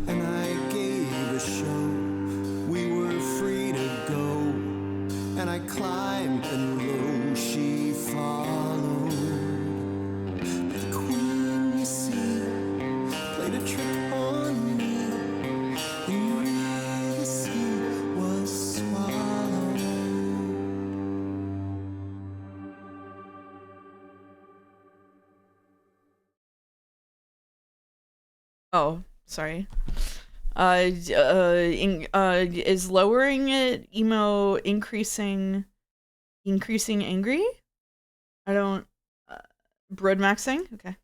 and I gave a show. We were free to go, and I climbed, and lo, she followed. The queen, you see, played a trick on me. Was swallowed. Oh, sorry. Is lowering it emo increasing angry? I don't. Broad maxing? Okay.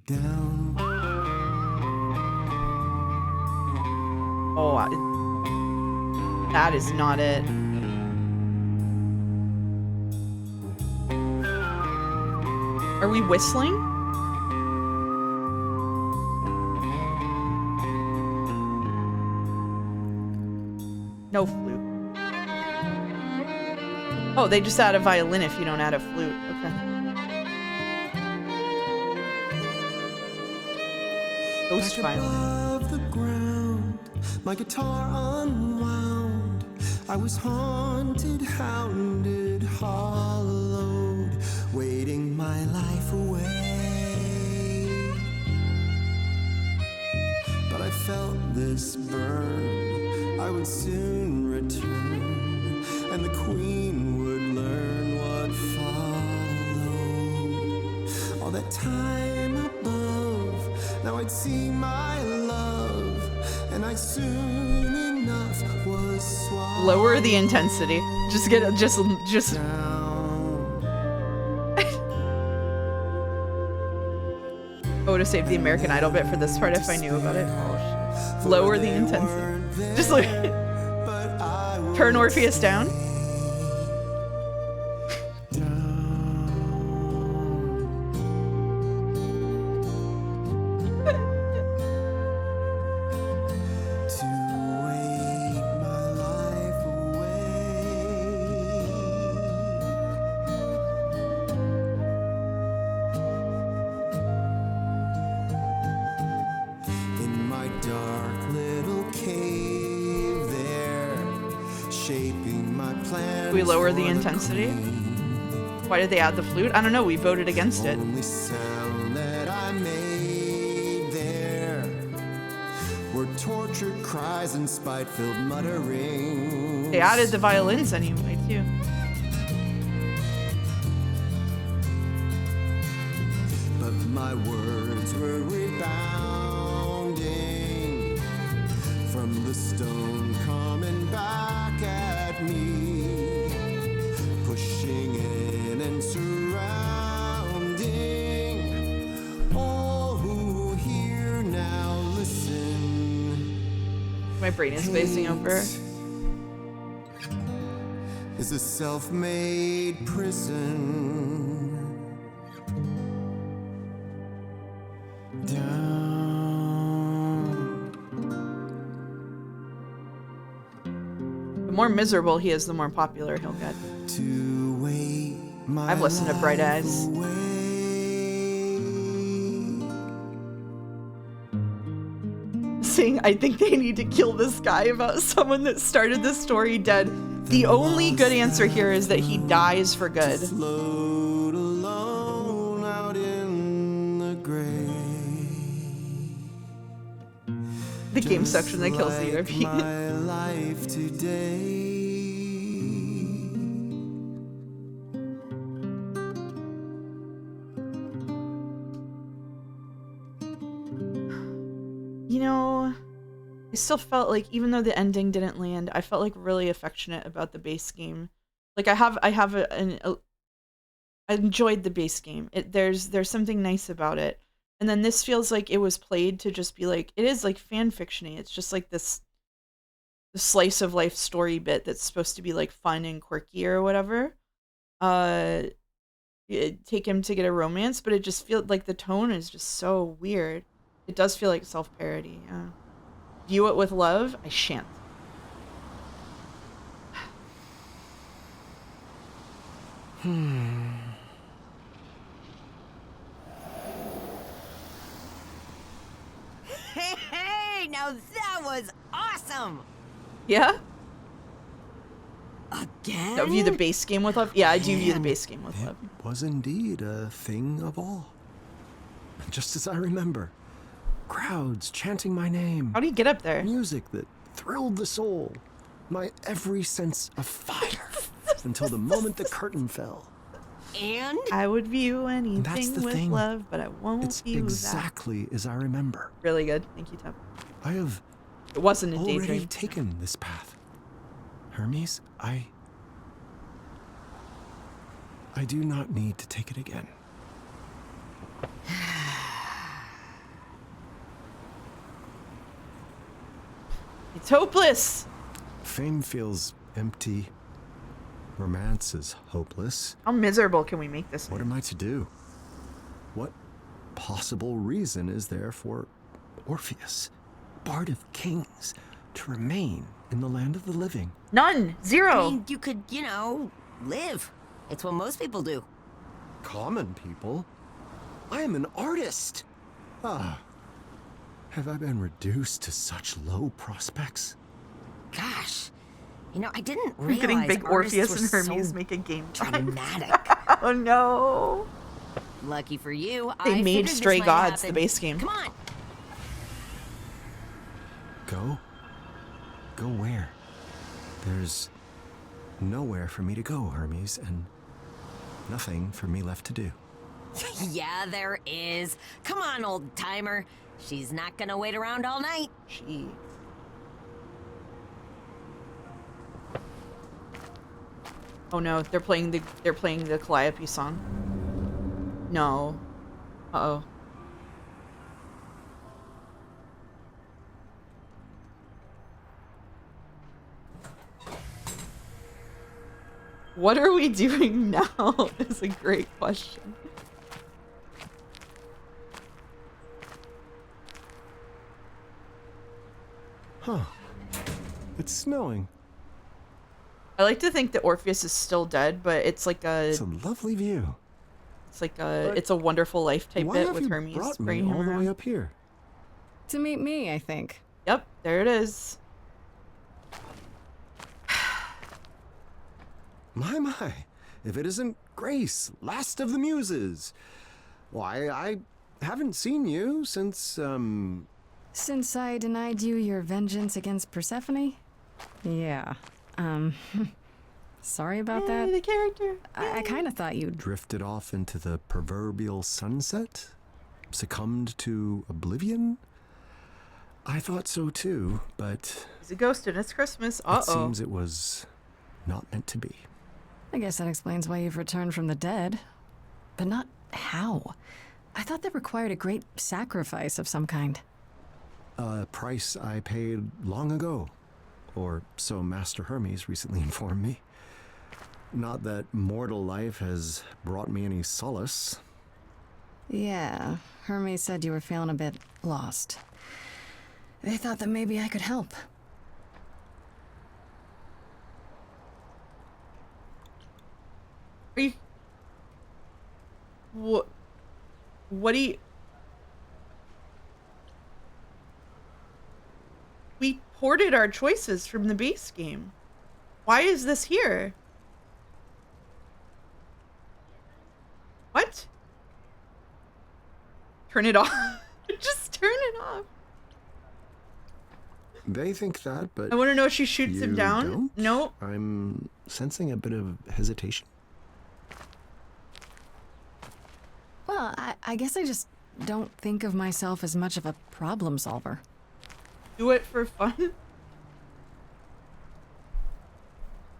Down. Oh, that is not it. Are we whistling? No flute. Oh, they just add a violin if you don't add a flute. Okay. Ghost Back violin. above the ground, my guitar unwound. I was haunted, hounded, hollowed, waiting my life away. But I felt this burn, I would soon return, and the queen would learn what time above. Now I'd see my love, and I soon enough was swallowed. Lower the intensity. Just get just. I would have saved the American Idol bit for this part if I knew about it. Oh, shit. Lower the intensity. Just like turn Orpheus down. We lower the intensity. Why did they add the flute? I don't know. We voted against it. Only sound that I made there were tortured cries and spite-filled mutterings. They added the violins anyway, too. But my words were rebounding from the stone coming back at me. Pushing in and surrounding all who hear now listen. My brain is spacing over. Is a self-made prison. The more miserable he is, the more popular he'll get. I've listened to Bright Eyes. Saying, I think they need to kill this guy about someone that started this story dead. The only good answer here is that he dies for good. Float alone out in the gray. The game section that kills the European. My life today. You know, I still felt like, even though the ending didn't land, I felt like really affectionate about the base game. Like I enjoyed the base game. There's something nice about it. And then this feels like it was played to just be like, it is like fan fiction-y. It's just like this slice of life story bit that's supposed to be like fun and quirky or whatever. Take him to get a romance, but it just feels like the tone is just so weird. It does feel like self-parody, yeah. View it with love? I shan't. Hey, now that was awesome! Yeah? Again? No, view the base game with love? Yeah, I do view the base game with love. It was indeed a thing of awe. Just as I remember. Crowds chanting my name. How do you get up there? Music that thrilled the soul. My every sense afire. Until the moment the curtain fell. And? I would view anything That's the with thing. love, but I won't It's view exactly as I remember. that. Really good. Thank you, Tub. I have It wasn't a already daydream. taken this path. Hermes, I do not need to take it again. It's hopeless! Fame feels empty. Romance is hopeless. How miserable can we make this? What am I to do? What possible reason is there for Orpheus, Bard of Kings, to remain in the land of the living? None! Zero! I mean, you could, live. It's what most people do. Common people? I am an artist! Ah, have I been reduced to such low prospects? Gosh, I didn't We're realize getting big artists Orpheus were and Hermes so make a game. dramatic. Oh no! Lucky for you, They I made figured this Stray might Gods the happen. base game. Come on. Go? Go where? There's nowhere for me to go, Hermes, and nothing for me left to do. Yeah, there is. Come on, old timer. She's not gonna wait around all night. She. Oh no, they're playing the Calliope song. No. Uh-oh. What are we doing now is a great question. Huh. It's snowing. I like to think that Orpheus is still dead, but it's like a... It's a lovely view. It's like a... It's a Wonderful Life type bit with Hermes brought me bringing him all the around. way up here? To meet me, I think. Yep, there it is. My. If it isn't Grace, last of the Muses. Why, I haven't seen you since, Since I denied you your vengeance against Persephone? Yeah. Sorry about that. The character. I kind of thought you'd... drifted off into the proverbial sunset? Succumbed to oblivion? I thought so too, but... He's a ghost and it's Christmas. Uh-oh. It seems it was not meant to be. I guess that explains why you've returned from the dead. But not how. I thought that required a great sacrifice of some kind. A price I paid long ago. Or so Master Hermes recently informed me. Not that mortal life has brought me any solace. Yeah, Hermes said you were feeling a bit lost. They thought that maybe I could help. Are you... What do you... We ported our choices from the base game. Why is this here? What? Turn it off. Just turn it off. They think that, but I want to know if she shoots him down. Don't? No. I'm sensing a bit of hesitation. Well, I guess I just don't think of myself as much of a problem solver. Do it for fun?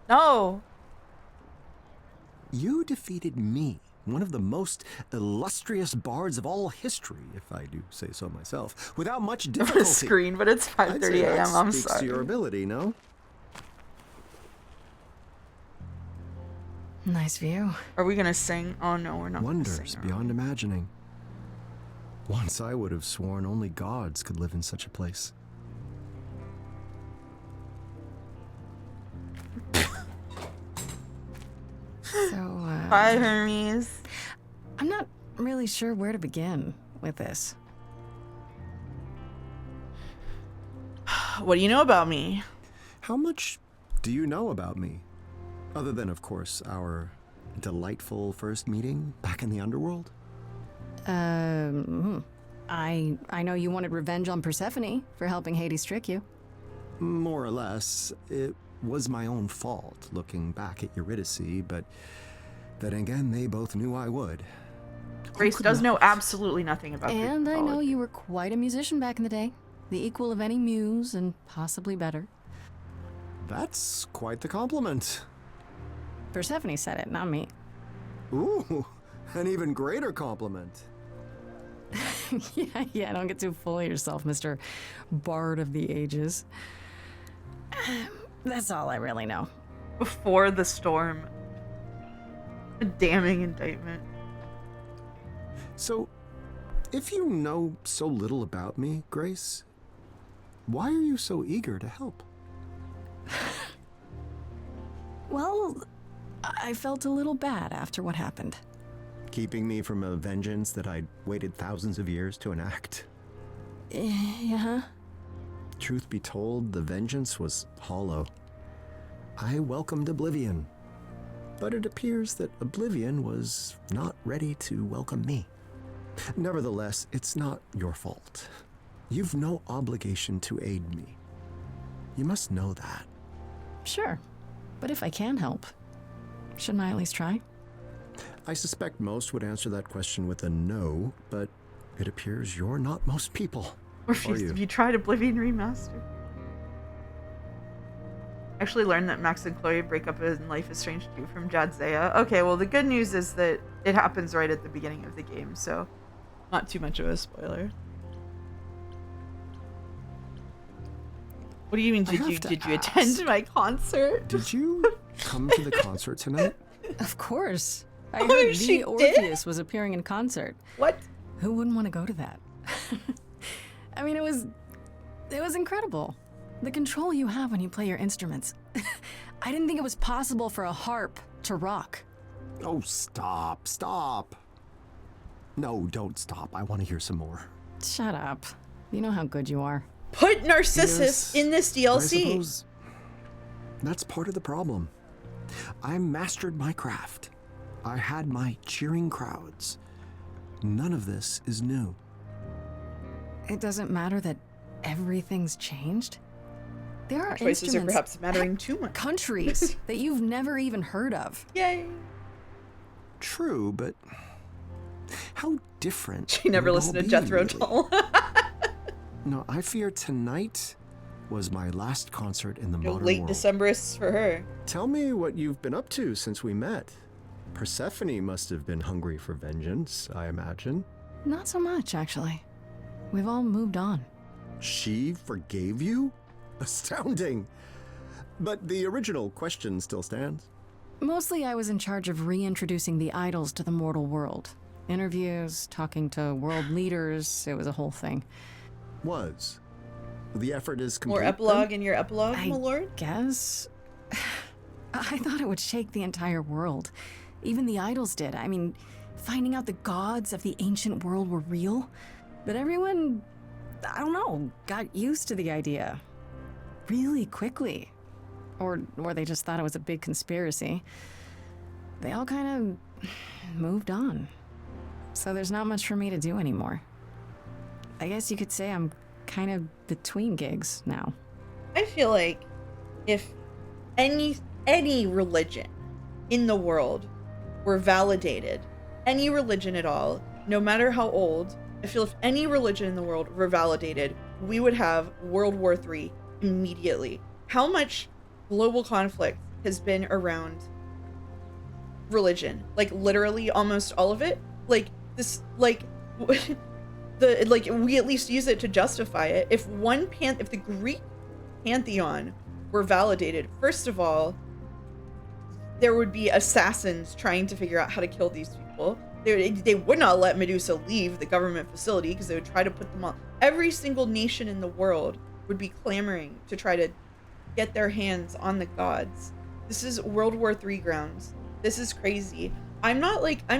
No. You defeated me, one of the most illustrious bards of all history, if I do say so myself, without much difficulty. Screen, but it's 5:30 a.m. I'm speaks sorry. to your ability, no? Nice view. Are we gonna sing? Oh no, we're not. Wonders beyond imagining. Once I would have sworn only gods could live in such a place. So, Bye, Hermes. I'm not really sure where to begin with this. What do you know about me? How much do you know about me? Other than, of course, our delightful first meeting back in the underworld? I know you wanted revenge on Persephone for helping Hades trick you. More or less. It was my own fault, looking back at Eurydice, but then again, they both knew I would. Grace does know absolutely nothing about And Greek I know mythology. you were quite a musician back in the day. The equal of any muse, and possibly better. That's quite the compliment. Persephone said it, not me. Ooh, an even greater compliment. Yeah, don't get too full of yourself, Mr. Bard of the Ages. That's all I really know. Before the storm. A damning indictment. So, if you know so little about me, Grace, why are you so eager to help? Well, I felt a little bad after what happened. Keeping me from a vengeance that I'd waited thousands of years to enact? Yeah. Truth be told, the vengeance was hollow. I welcomed oblivion, but it appears that oblivion was not ready to welcome me. Nevertheless, it's not your fault. You've no obligation to aid me. You must know that. Sure. But if I can help, shouldn't I at least try? I suspect most would answer that question with a no, but it appears you're not most people. Orpheus, have you tried Oblivion Remastered? Actually learned that Max and Chloe break up in Life is Strange 2 from Jadzea. Okay, well the good news is that it happens right at the beginning of the game, so not too much of a spoiler. What do you mean, did you attend my concert? Did you come to the concert tonight? Of course. I heard the Orpheus was appearing in concert. What? Who wouldn't want to go to that? I mean, it was incredible. The control you have when you play your instruments. I didn't think it was possible for a harp to rock. Oh, stop. No, don't stop. I want to hear some more. Shut up. You know how good you are. Put Narcissus in this DLC. I suppose that's part of the problem. I mastered my craft. I had my cheering crowds. None of this is new. It doesn't matter that everything's changed. There are choices are perhaps mattering too much. Countries that you've never even heard of. Yay. True, but how different? She never listened to Jethro Tull. No, I fear tonight was my last concert in the modern late world. Decemberists for her. Tell me what you've been up to since we met. Persephone must have been hungry for vengeance, I imagine. Not so much, actually. We've all moved on. She forgave you? Astounding. But the original question still stands. Mostly I was in charge of reintroducing the idols to the mortal world. Interviews, talking to world leaders, it was a whole thing. The effort is complete. More epilogue in your epilogue, my lord? I guess. I thought it would shake the entire world. Even the idols did. I mean, finding out the gods of the ancient world were real. But everyone, I don't know, got used to the idea. Really quickly. Or they just thought it was a big conspiracy. They all kind of moved on. So there's not much for me to do anymore. I guess you could say I'm kind of between gigs now. I feel like if any religion in the world were validated, any religion at all, no matter how old, I feel if any religion in the world were validated, we would have World War III immediately. How much global conflict has been around religion? Like literally almost all of it. Like this, like we at least use it to justify it. If if the Greek pantheon were validated, first of all, there would be assassins trying to figure out how to kill these people. They would not let Medusa leave the government facility because they would try to put them on. Every single nation in the world would be clamoring to try to get their hands on the gods. This is World War III grounds. This is crazy. I'm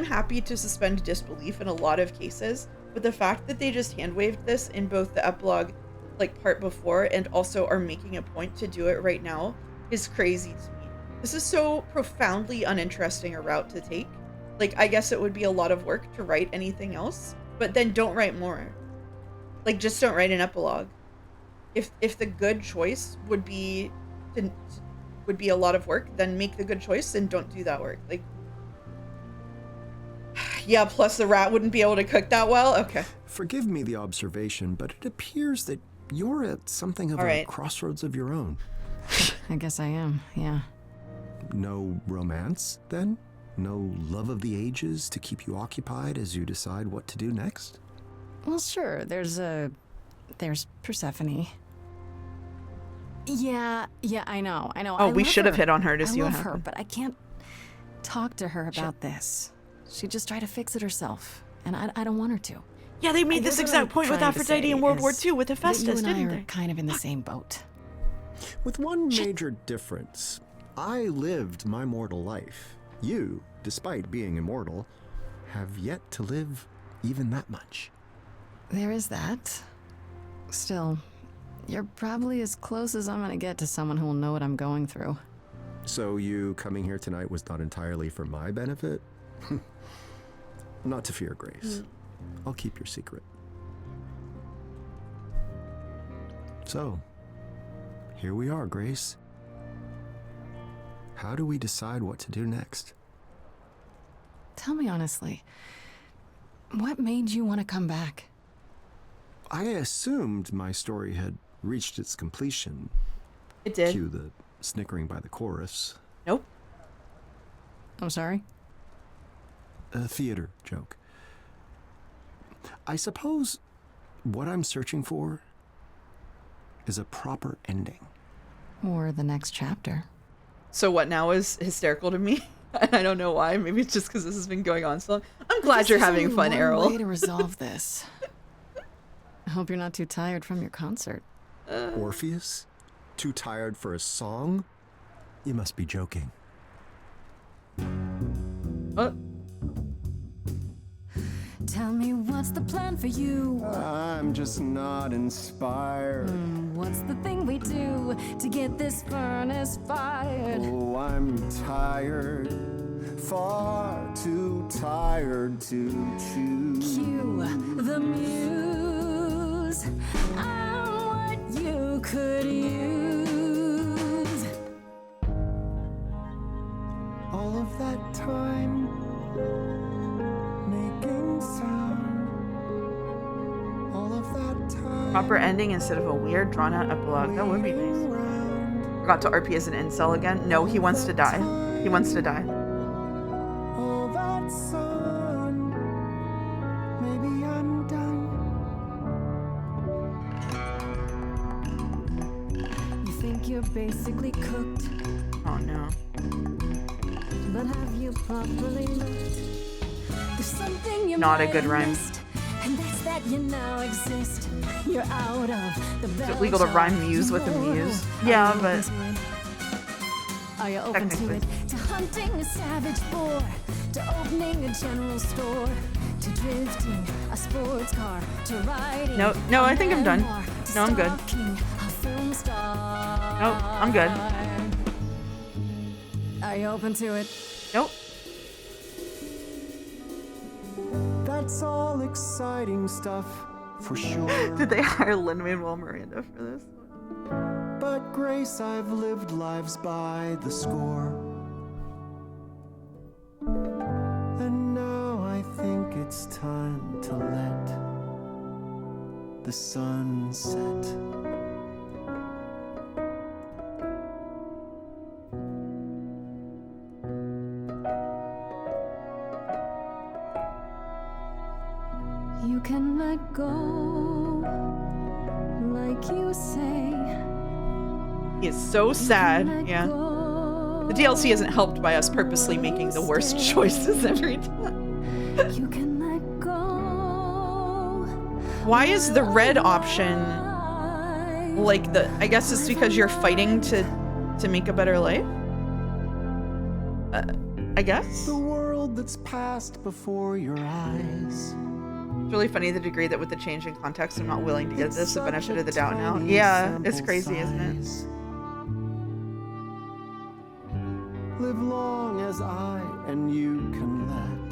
happy to suspend disbelief in a lot of cases, but the fact that they just hand-waved this in both the epilogue, part before, and also are making a point to do it right now is crazy to me. This is so profoundly uninteresting a route to take. I guess it would be a lot of work to write anything else, but then don't write more. Just don't write an epilogue. If the good choice would be a lot of work, then make the good choice and don't do that work. Yeah, plus the rat wouldn't be able to cook that well? Okay. Forgive me the observation, but it appears that you're at something of a crossroads of your own. I guess I am, yeah. No romance, then? No love of the ages to keep you occupied as you decide what to do next? Well, sure, there's Persephone. Yeah, I know. Oh, we should have hit on her to see what happened. I love her, happened. but I can't talk to her about this. She just tried to fix it herself, and I don't want her to. Yeah, they made this exact point with Aphrodite in World War II with Hephaestus, didn't they? You and I they? are kind of in the same boat. With one major difference. I lived my mortal life. You, despite being immortal, have yet to live even that much. There is that. Still, you're probably as close as I'm gonna get to someone who will know what I'm going through. So you coming here tonight was not entirely for my benefit? Not to fear, Grace. I'll keep your secret. So, here we are, Grace. How do we decide what to do next? Tell me honestly, what made you want to come back? I assumed my story had reached its completion. It did. Cue the snickering by the chorus. Nope. I'm sorry? A theater joke. I suppose what I'm searching for is a proper ending. Or the next chapter. So what now is hysterical to me? I don't know why. Maybe it's just because this has been going on so long. I'm glad you're having fun, Errol. Way to resolve this. I hope you're not too tired from your concert. Orpheus? Too tired for a song? You must be joking. Tell me what's the plan for you? I'm just not inspired. What's the thing we do to get this furnace fired? Oh, I'm tired. Far too tired to choose. Cue the muse. I'm what you could use. All of that time making sound. All of that time. Proper ending instead of a weird, drawn-out epilogue. That would be nice. Forgot to RP as an incel again. No, he wants to die. He wants to die. All that sun. Maybe I'm done. You think you're basically cooked, Oh no. but have you properly looked? There's something you Not a might good have rhyme. missed, and that's that you now exist. You're out of the Is it legal to rhyme muse with a muse? Yeah, but are you open to it? To hunting a savage boar, to opening a general store, to drifting a sports car, to riding. no, I think I'm done. memoir, to No, I'm good. stalking a film star. Nope, I'm good. Are you open to it? Nope. That's all exciting stuff, for sure. Did they hire Lin-Manuel Miranda for this? But Grace, I've lived lives by the score. And now I think it's time to let the sun set. You can let go, like you say. He is so sad. Yeah. The DLC isn't helped by us purposely making the worst choices every time. You can let go. Why is the red option like the? I guess it's because you're fighting to make a better life. I guess. The world that's passed before your eyes. It's really funny the degree that with the change in context, I'm not willing to give this the benefit of the doubt now. Yeah, it's crazy, isn't it? Live long as I and you can let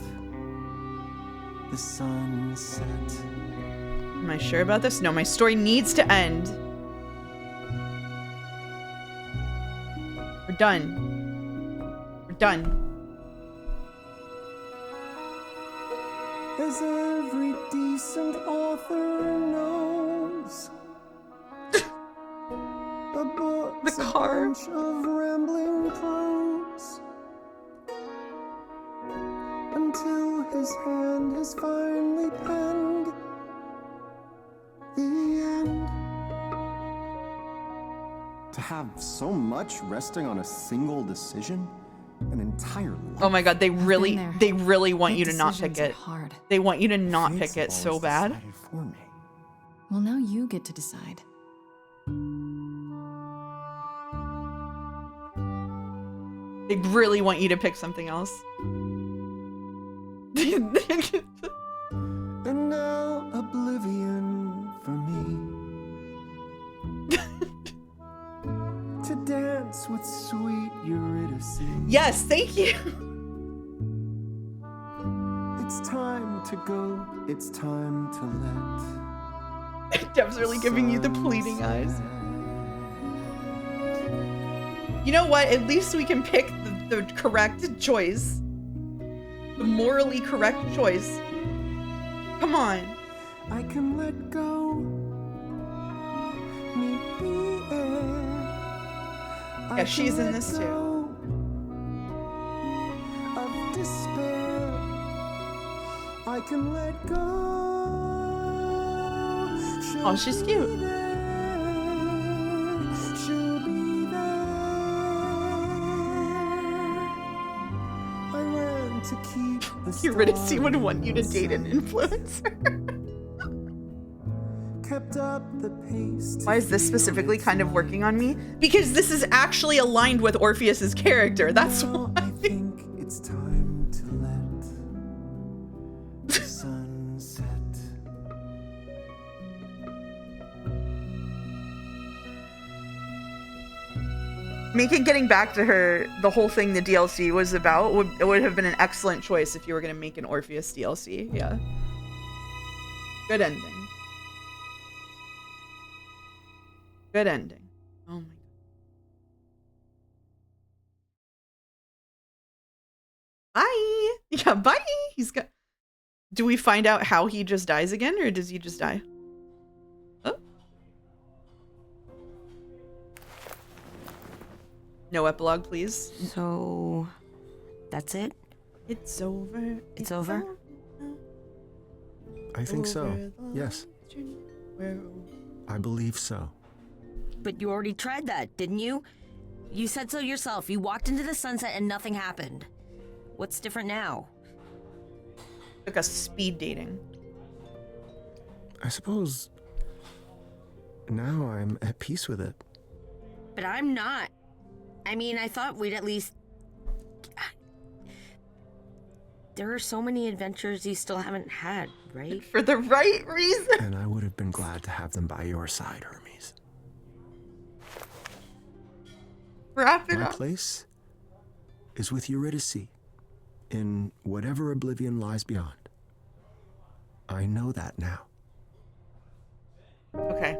the sun set. Am I sure about this? No, my story needs to end. We're done. We're done. As every decent author knows, a book's The a car. bunch of rambling prose until his hand has finally penned the end. To have so much resting on a single decision? An entire life. Oh my god, they really want Big you to not decisions pick are it. hard. They want you to not Fate's pick it so always bad. decided for me. Well, now you get to decide. They really want you to pick something else. And now oblivion for me. To dance with sweet Eurydice. Yes, thank you. It's time to go, it's time to let. Dev's really giving you the pleading eyes. You know what? At least we can pick the correct choice. The morally correct choice. Come on. I can let go. Meet the air. Yeah, she's in this too. Of despair. I can let go. Oh, she's cute. She'll be there. I ran to keep the Eurydice would want you to date an influencer. Kept up the pace. Why is this specifically kind of working on me? Because this is actually aligned with Orpheus's character. That's why. I think it's time to let the sun set. Making getting back to her, the whole thing the DLC was about would have been an excellent choice if you were gonna make an Orpheus DLC. Yeah. Good ending. Good ending. Oh my god. Bye. Yeah, bye. He's got. Do we find out how he just dies again, or does he just die? Oh. No epilogue, please. So, that's it? It's over. It's over? I think so. Yes. I believe so. But you already tried that, didn't you? You said so yourself. You walked into the sunset and nothing happened. What's different now? Took us speed dating. I suppose now I'm at peace with it. But I'm not. I mean, I thought we'd at least... There are so many adventures you still haven't had, right? For the right reason. And I would have been glad to have them by your side, Hermes. Wrap it My up. place is with Eurydice, in whatever oblivion lies beyond. I know that now. Okay.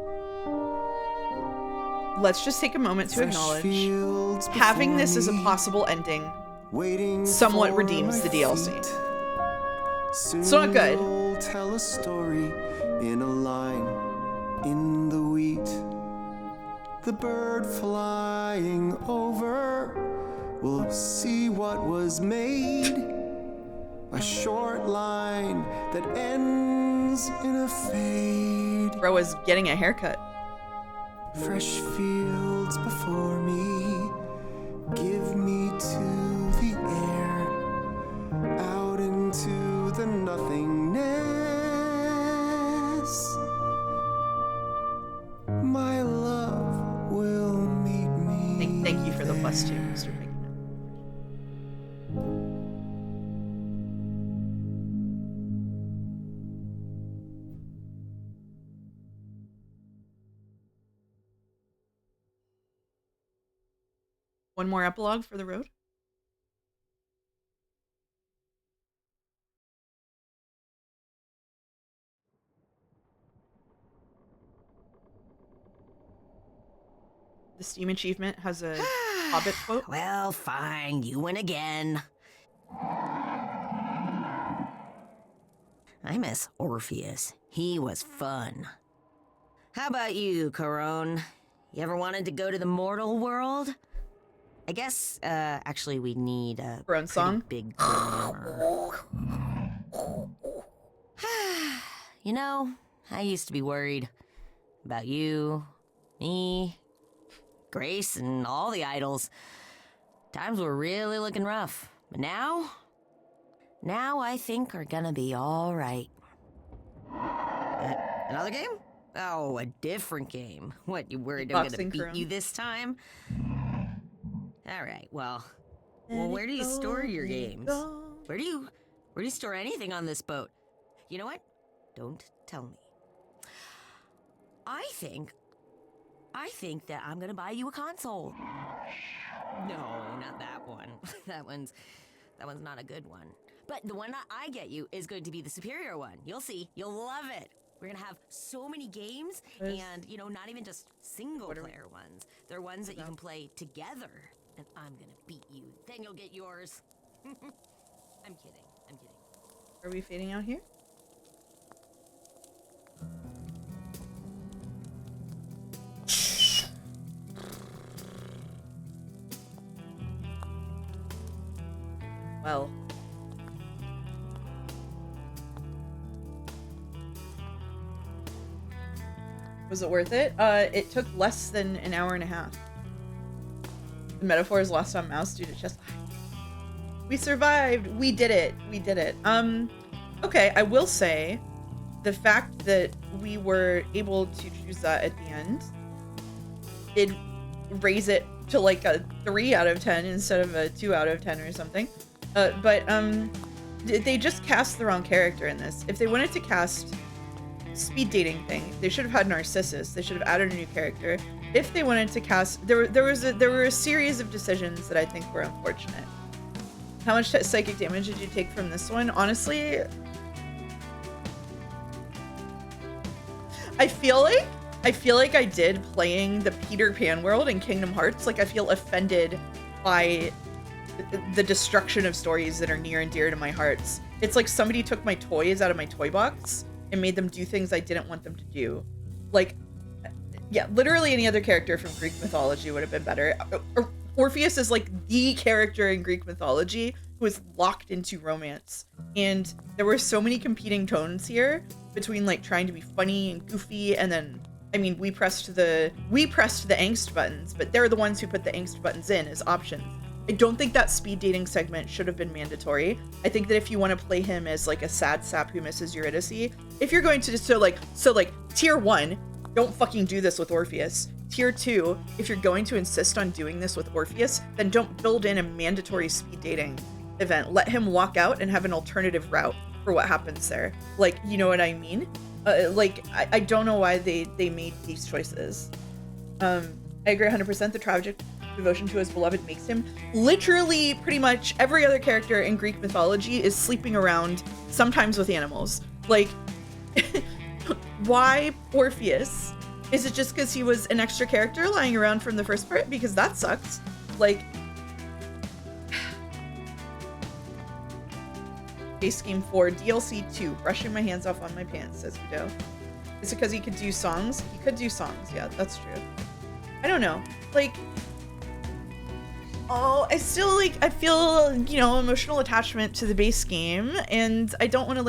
Let's just take a moment to acknowledge having this as a possible ending somewhat redeems the DLC. It's not good. Soon tell a story in a line in the wheat. The bird flying over will see what was made. A short line that ends in a fade. Bro is getting a haircut. Fresh fields before me, give me to the air, out into the nothingness. My love will meet me. Thank you for the +2, Mr. Pigman. One more epilogue for the road. The Steam achievement has a Hobbit quote. Well, fine. You win again. I miss Orpheus. He was fun. How about you, Corone? You ever wanted to go to the mortal world? I guess, actually, we need a Corone song? big drummer. You know, I used to be worried about you, me, Grace, and all the idols. Times were really looking rough. But now I think are gonna be all right. Another game? Oh, a different game. What, you worried I'm gonna beat you this time? All right, well, where do you store your games? Where do you store anything on this boat? You know what? Don't tell me. I think that I'm gonna buy you a console. No, not that one. that one's not a good one. But the one that I get you is going to be the superior one. You'll see. You'll love it. We're gonna have so many games, and not even just single-player ones. They're ones that you can play together. And I'm gonna beat you. Then you'll get yours. I'm kidding. Are we fading out here? Well. Was it worth it? It took less than an hour and a half. The metaphor is lost on mouse due to chest. We survived! We did it! We did it. Okay, I will say the fact that we were able to choose that at the end did raise it to like a 3 out of 10 instead of a 2 out of 10 or something. But they just cast the wrong character in this. If they wanted to cast speed dating thing, they should have had Narcissus. They should have added a new character. If they wanted to cast, there were a series of decisions that I think were unfortunate. How much psychic damage did you take from this one? Honestly, I feel like I did playing the Peter Pan world in Kingdom Hearts. Like, I feel offended by the destruction of stories that are near and dear to my hearts. It's like somebody took my toys out of my toy box and made them do things I didn't want them to do. Like, yeah, literally any other character from Greek mythology would have been better. Orpheus is like the character in Greek mythology who is locked into romance. And there were so many competing tones here between like trying to be funny and goofy, and then, I mean, we pressed the angst buttons, but they're the ones who put the angst buttons in as options. I don't think that speed dating segment should have been mandatory. I think that if you want to play him as like a sad sap who misses Eurydice, if you're going to just so like tier 1, don't fucking do this with Orpheus. Tier 2, if you're going to insist on doing this with Orpheus, then don't build in a mandatory speed dating event. Let him walk out and have an alternative route for what happens there. Like, you know what I mean? I don't know why they made these choices. I agree 100%. The tragic devotion to his beloved makes him literally pretty much every other character in Greek mythology is sleeping around, sometimes with animals. Like, why Orpheus? Is it just because he was an extra character lying around from the first part? Because that sucks. Like, base game 4, DLC 2, brushing my hands off on my pants, says Udo. Is it because he could do songs? He could do songs, yeah, that's true. I don't know. Like, oh, I still I feel, you know, emotional attachment to the base game, and I don't want to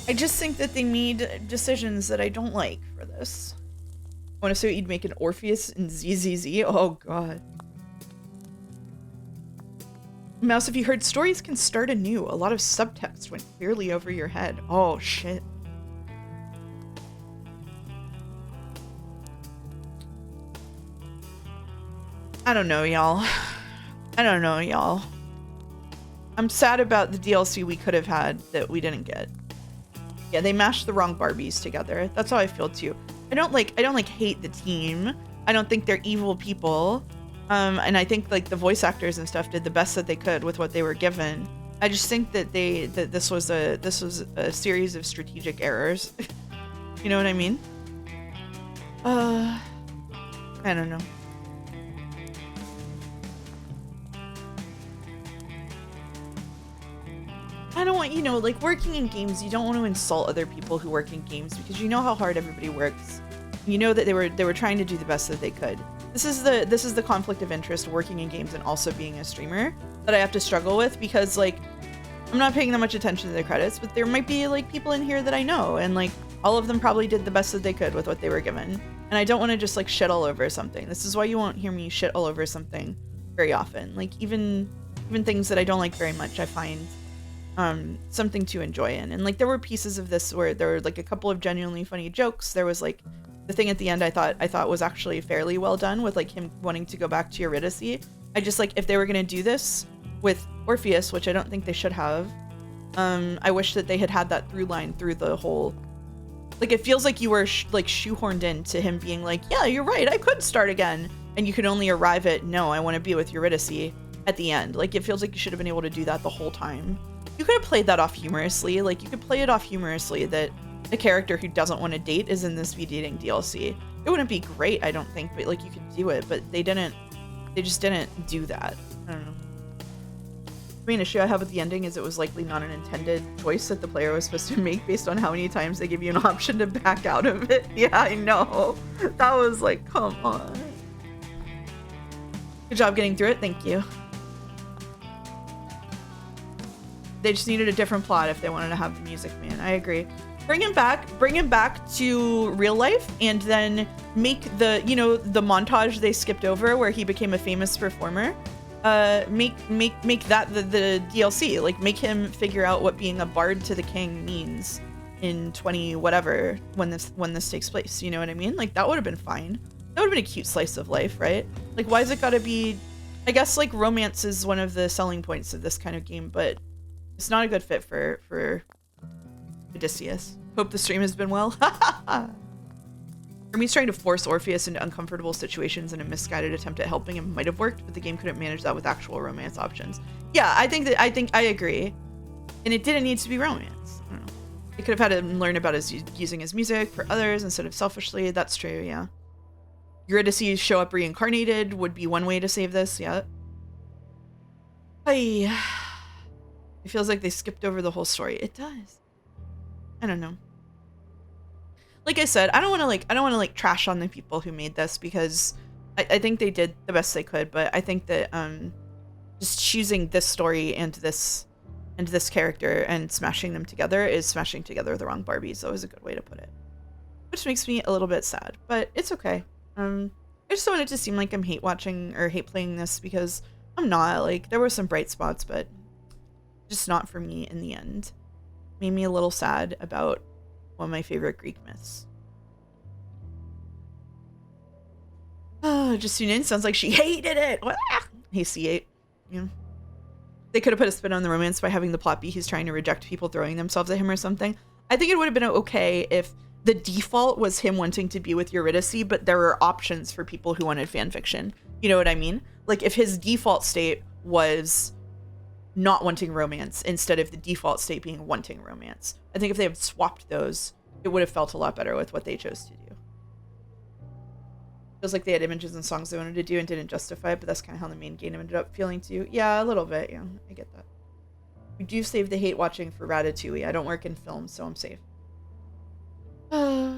I just think that they made decisions that I don't like for this. I want to say you'd make an Orpheus in ZZZ. Oh god. Mouse, if you heard stories can start anew, a lot of subtext went clearly over your head. Oh shit. I don't know, y'all. I don't know, y'all. I'm sad about the DLC we could have had that we didn't get. Yeah, they mashed the wrong Barbies together. That's how I feel too. I don't hate the team. I don't think they're evil people. And I think like the voice actors and stuff did the best that they could with what they were given. I just think that this was a series of strategic errors. You know what I mean? I don't know. I don't want, you know, like working in games, you don't want to insult other people who work in games because you know how hard everybody works. You know that they were trying to do the best that they could. This is the conflict of interest working in games and also being a streamer that I have to struggle with, because like I'm not paying that much attention to the credits, but there might be like people in here that I know, and like all of them probably did the best that they could with what they were given. And I don't want to just like shit all over something. This is why you won't hear me shit all over something very often. Like even things that I don't like very much, I find something to enjoy in. And like there were pieces of this where there were like a couple of genuinely funny jokes. There was like the thing at the end I thought was actually fairly well done with like him wanting to go back to Eurydice. I just like, if they were gonna do this with Orpheus, which I don't think they should have, I wish that they had that through line through the whole. Like it feels like you were like shoehorned into him being like, yeah, you're right, I could start again, and you could only arrive at, no, I want to be with Eurydice at the end. Like it feels like you should have been able to do that the whole time. You could have played that off humorously. Like you could play it off humorously that a character who doesn't want to date is in this speed dating DLC. It wouldn't be great, I don't think, but like you could do it, but they just didn't do that. I don't know. main issue I have with the ending is it was likely not an intended choice that the player was supposed to make based on how many times they give you an option to back out of it. Yeah, I know. That was like, come on. Good job getting through it. Thank you. They just needed a different plot if they wanted to have the music man. I agree. Bring him back to real life, and then make the, you know, the montage they skipped over where he became a famous performer. Make that the DLC. Like, make him figure out what being a bard to the king means in 20 whatever when this takes place. You know what I mean? Like, that would have been fine. That would have been a cute slice of life, right? Like, why is it gotta be? I guess like romance is one of the selling points of this kind of game, but it's not a good fit for Odysseus. Hope the stream has been well. Hermes trying to force Orpheus into uncomfortable situations in a misguided attempt at helping him might have worked, but the game couldn't manage that with actual romance options. Yeah, I think I agree. And it didn't need to be romance. I don't know. It could have had him learn about using his music for others instead of selfishly. That's true, yeah. Eurydice show up reincarnated would be one way to save this, yeah. It feels like they skipped over the whole story. It does. I don't know. Like I said, I don't want to trash on the people who made this, because I think they did the best they could, but I think that just choosing this story and this character and smashing them together is smashing together the wrong Barbies. That was a good way to put it. Which makes me a little bit sad, but it's okay. I just don't want it to seem like I'm hate watching or hate playing this, because I'm not. Like, there were some bright spots, but just not for me in the end. Made me a little sad about one of my favorite Greek myths. Oh, Justine sounds like she hated it. Hey, C8. Yeah. They could have put a spin on the romance by having the plot be he's trying to reject people throwing themselves at him or something. I think it would have been okay if the default was him wanting to be with Eurydice, but there were options for people who wanted fan fiction. You know what I mean? Like, if his default state was not wanting romance instead of the default state being wanting romance. I think if they had swapped those, it would have felt a lot better with what they chose to do. Feels like they had images and songs they wanted to do and didn't justify it, but that's kind of how the main game ended up feeling too. Yeah, a little bit. Yeah, I get that. We do save the hate watching for Ratatouille. I don't work in film, so I'm safe. All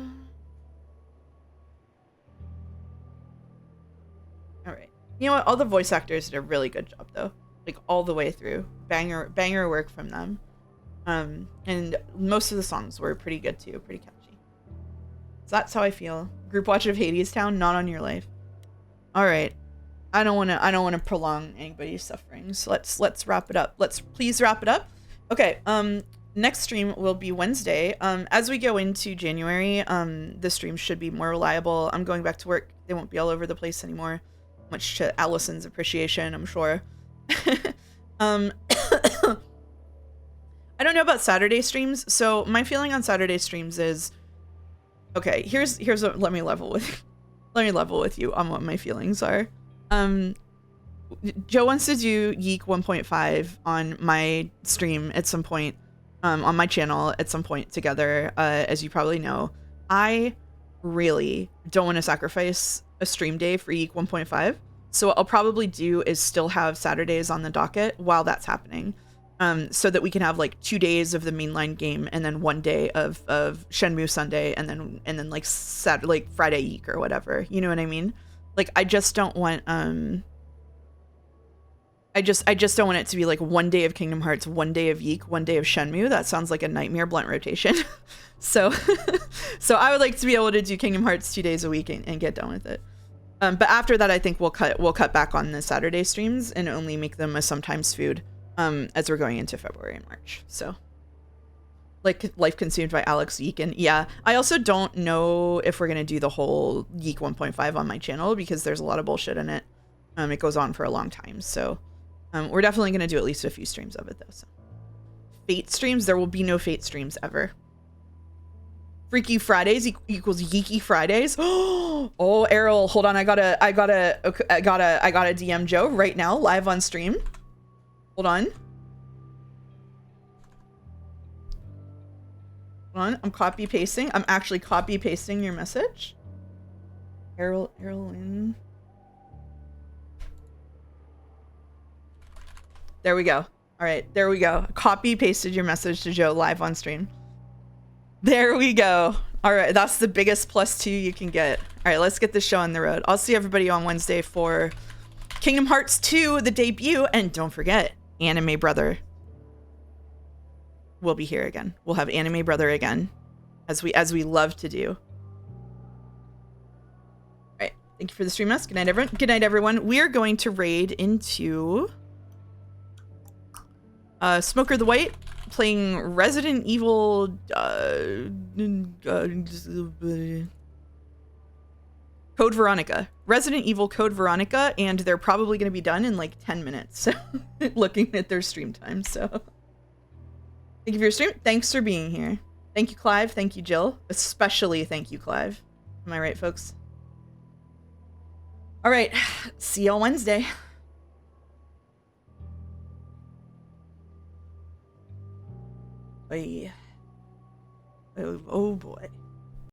right. You know what? All the voice actors did a really good job, though. Like, all the way through. Banger work from them. And most of the songs were pretty good, too. Pretty catchy. So that's how I feel. Group watch of Hades Town, not on your life. All right. I don't want to prolong anybody's suffering. So let's wrap it up. Let's please wrap it up. Okay. Next stream will be Wednesday. As we go into January, the stream should be more reliable. I'm going back to work. They won't be all over the place anymore. Much to Allison's appreciation, I'm sure. I don't know about Saturday streams. So my feeling on Saturday streams is, okay, here's what, let me level with you on what my feelings are. Joe wants to do Yeek 1.5 on my stream at some point, on my channel at some point together. As you probably know, I really don't want to sacrifice a stream day for Yeek 1.5. So what I'll probably do is still have Saturdays on the docket while that's happening. So that we can have like 2 days of the mainline game and then 1 day of Shenmue Sunday and then like Saturday, like Friday Yeek or whatever. You know what I mean? Like, I just don't want I just don't want it to be like 1 day of Kingdom Hearts, 1 day of Yeek, 1 day of Shenmue. That sounds like a nightmare blunt rotation. So I would like to be able to do Kingdom Hearts 2 days a week and get done with it. But after that, I think we'll cut back on the Saturday streams and only make them a sometimes food as we're going into February and March. So, like, Life Consumed by Alex Yeek. And yeah, I also don't know if we're going to do the whole Yeek 1.5 on my channel because there's a lot of bullshit in it. It goes on for a long time. So we're definitely going to do at least a few streams of it, though. So. Fate streams? There will be no Fate streams ever. Freaky Fridays equals Yeeky Fridays. Oh, Errol, hold on. I gotta DM Joe right now, live on stream. Hold on. Hold on. I'm copy pasting. I'm actually copy pasting your message. Errol in. There we go. All right, there we go. Copy pasted your message to Joe live on stream. There we go. All right, that's the biggest +2 you can get. All right, let's get this show on the road. I'll see everybody on Wednesday for Kingdom Hearts 2, the debut, and don't forget, Anime Brother will be here again. We'll have Anime Brother again, as we love to do. All right, thank you for the stream, us. Good night, everyone. Good night, everyone. We are going to raid into Smoker the White, playing Resident Evil Code Veronica. Resident Evil Code Veronica, and they're probably going to be done in like 10 minutes. So looking at their stream time. So thank you for your stream. Thanks for being here. Thank you, Clive. Thank you, Jill. Especially thank you, Clive. Am I right, folks? All right. See you on Wednesday. Oh, oh boy.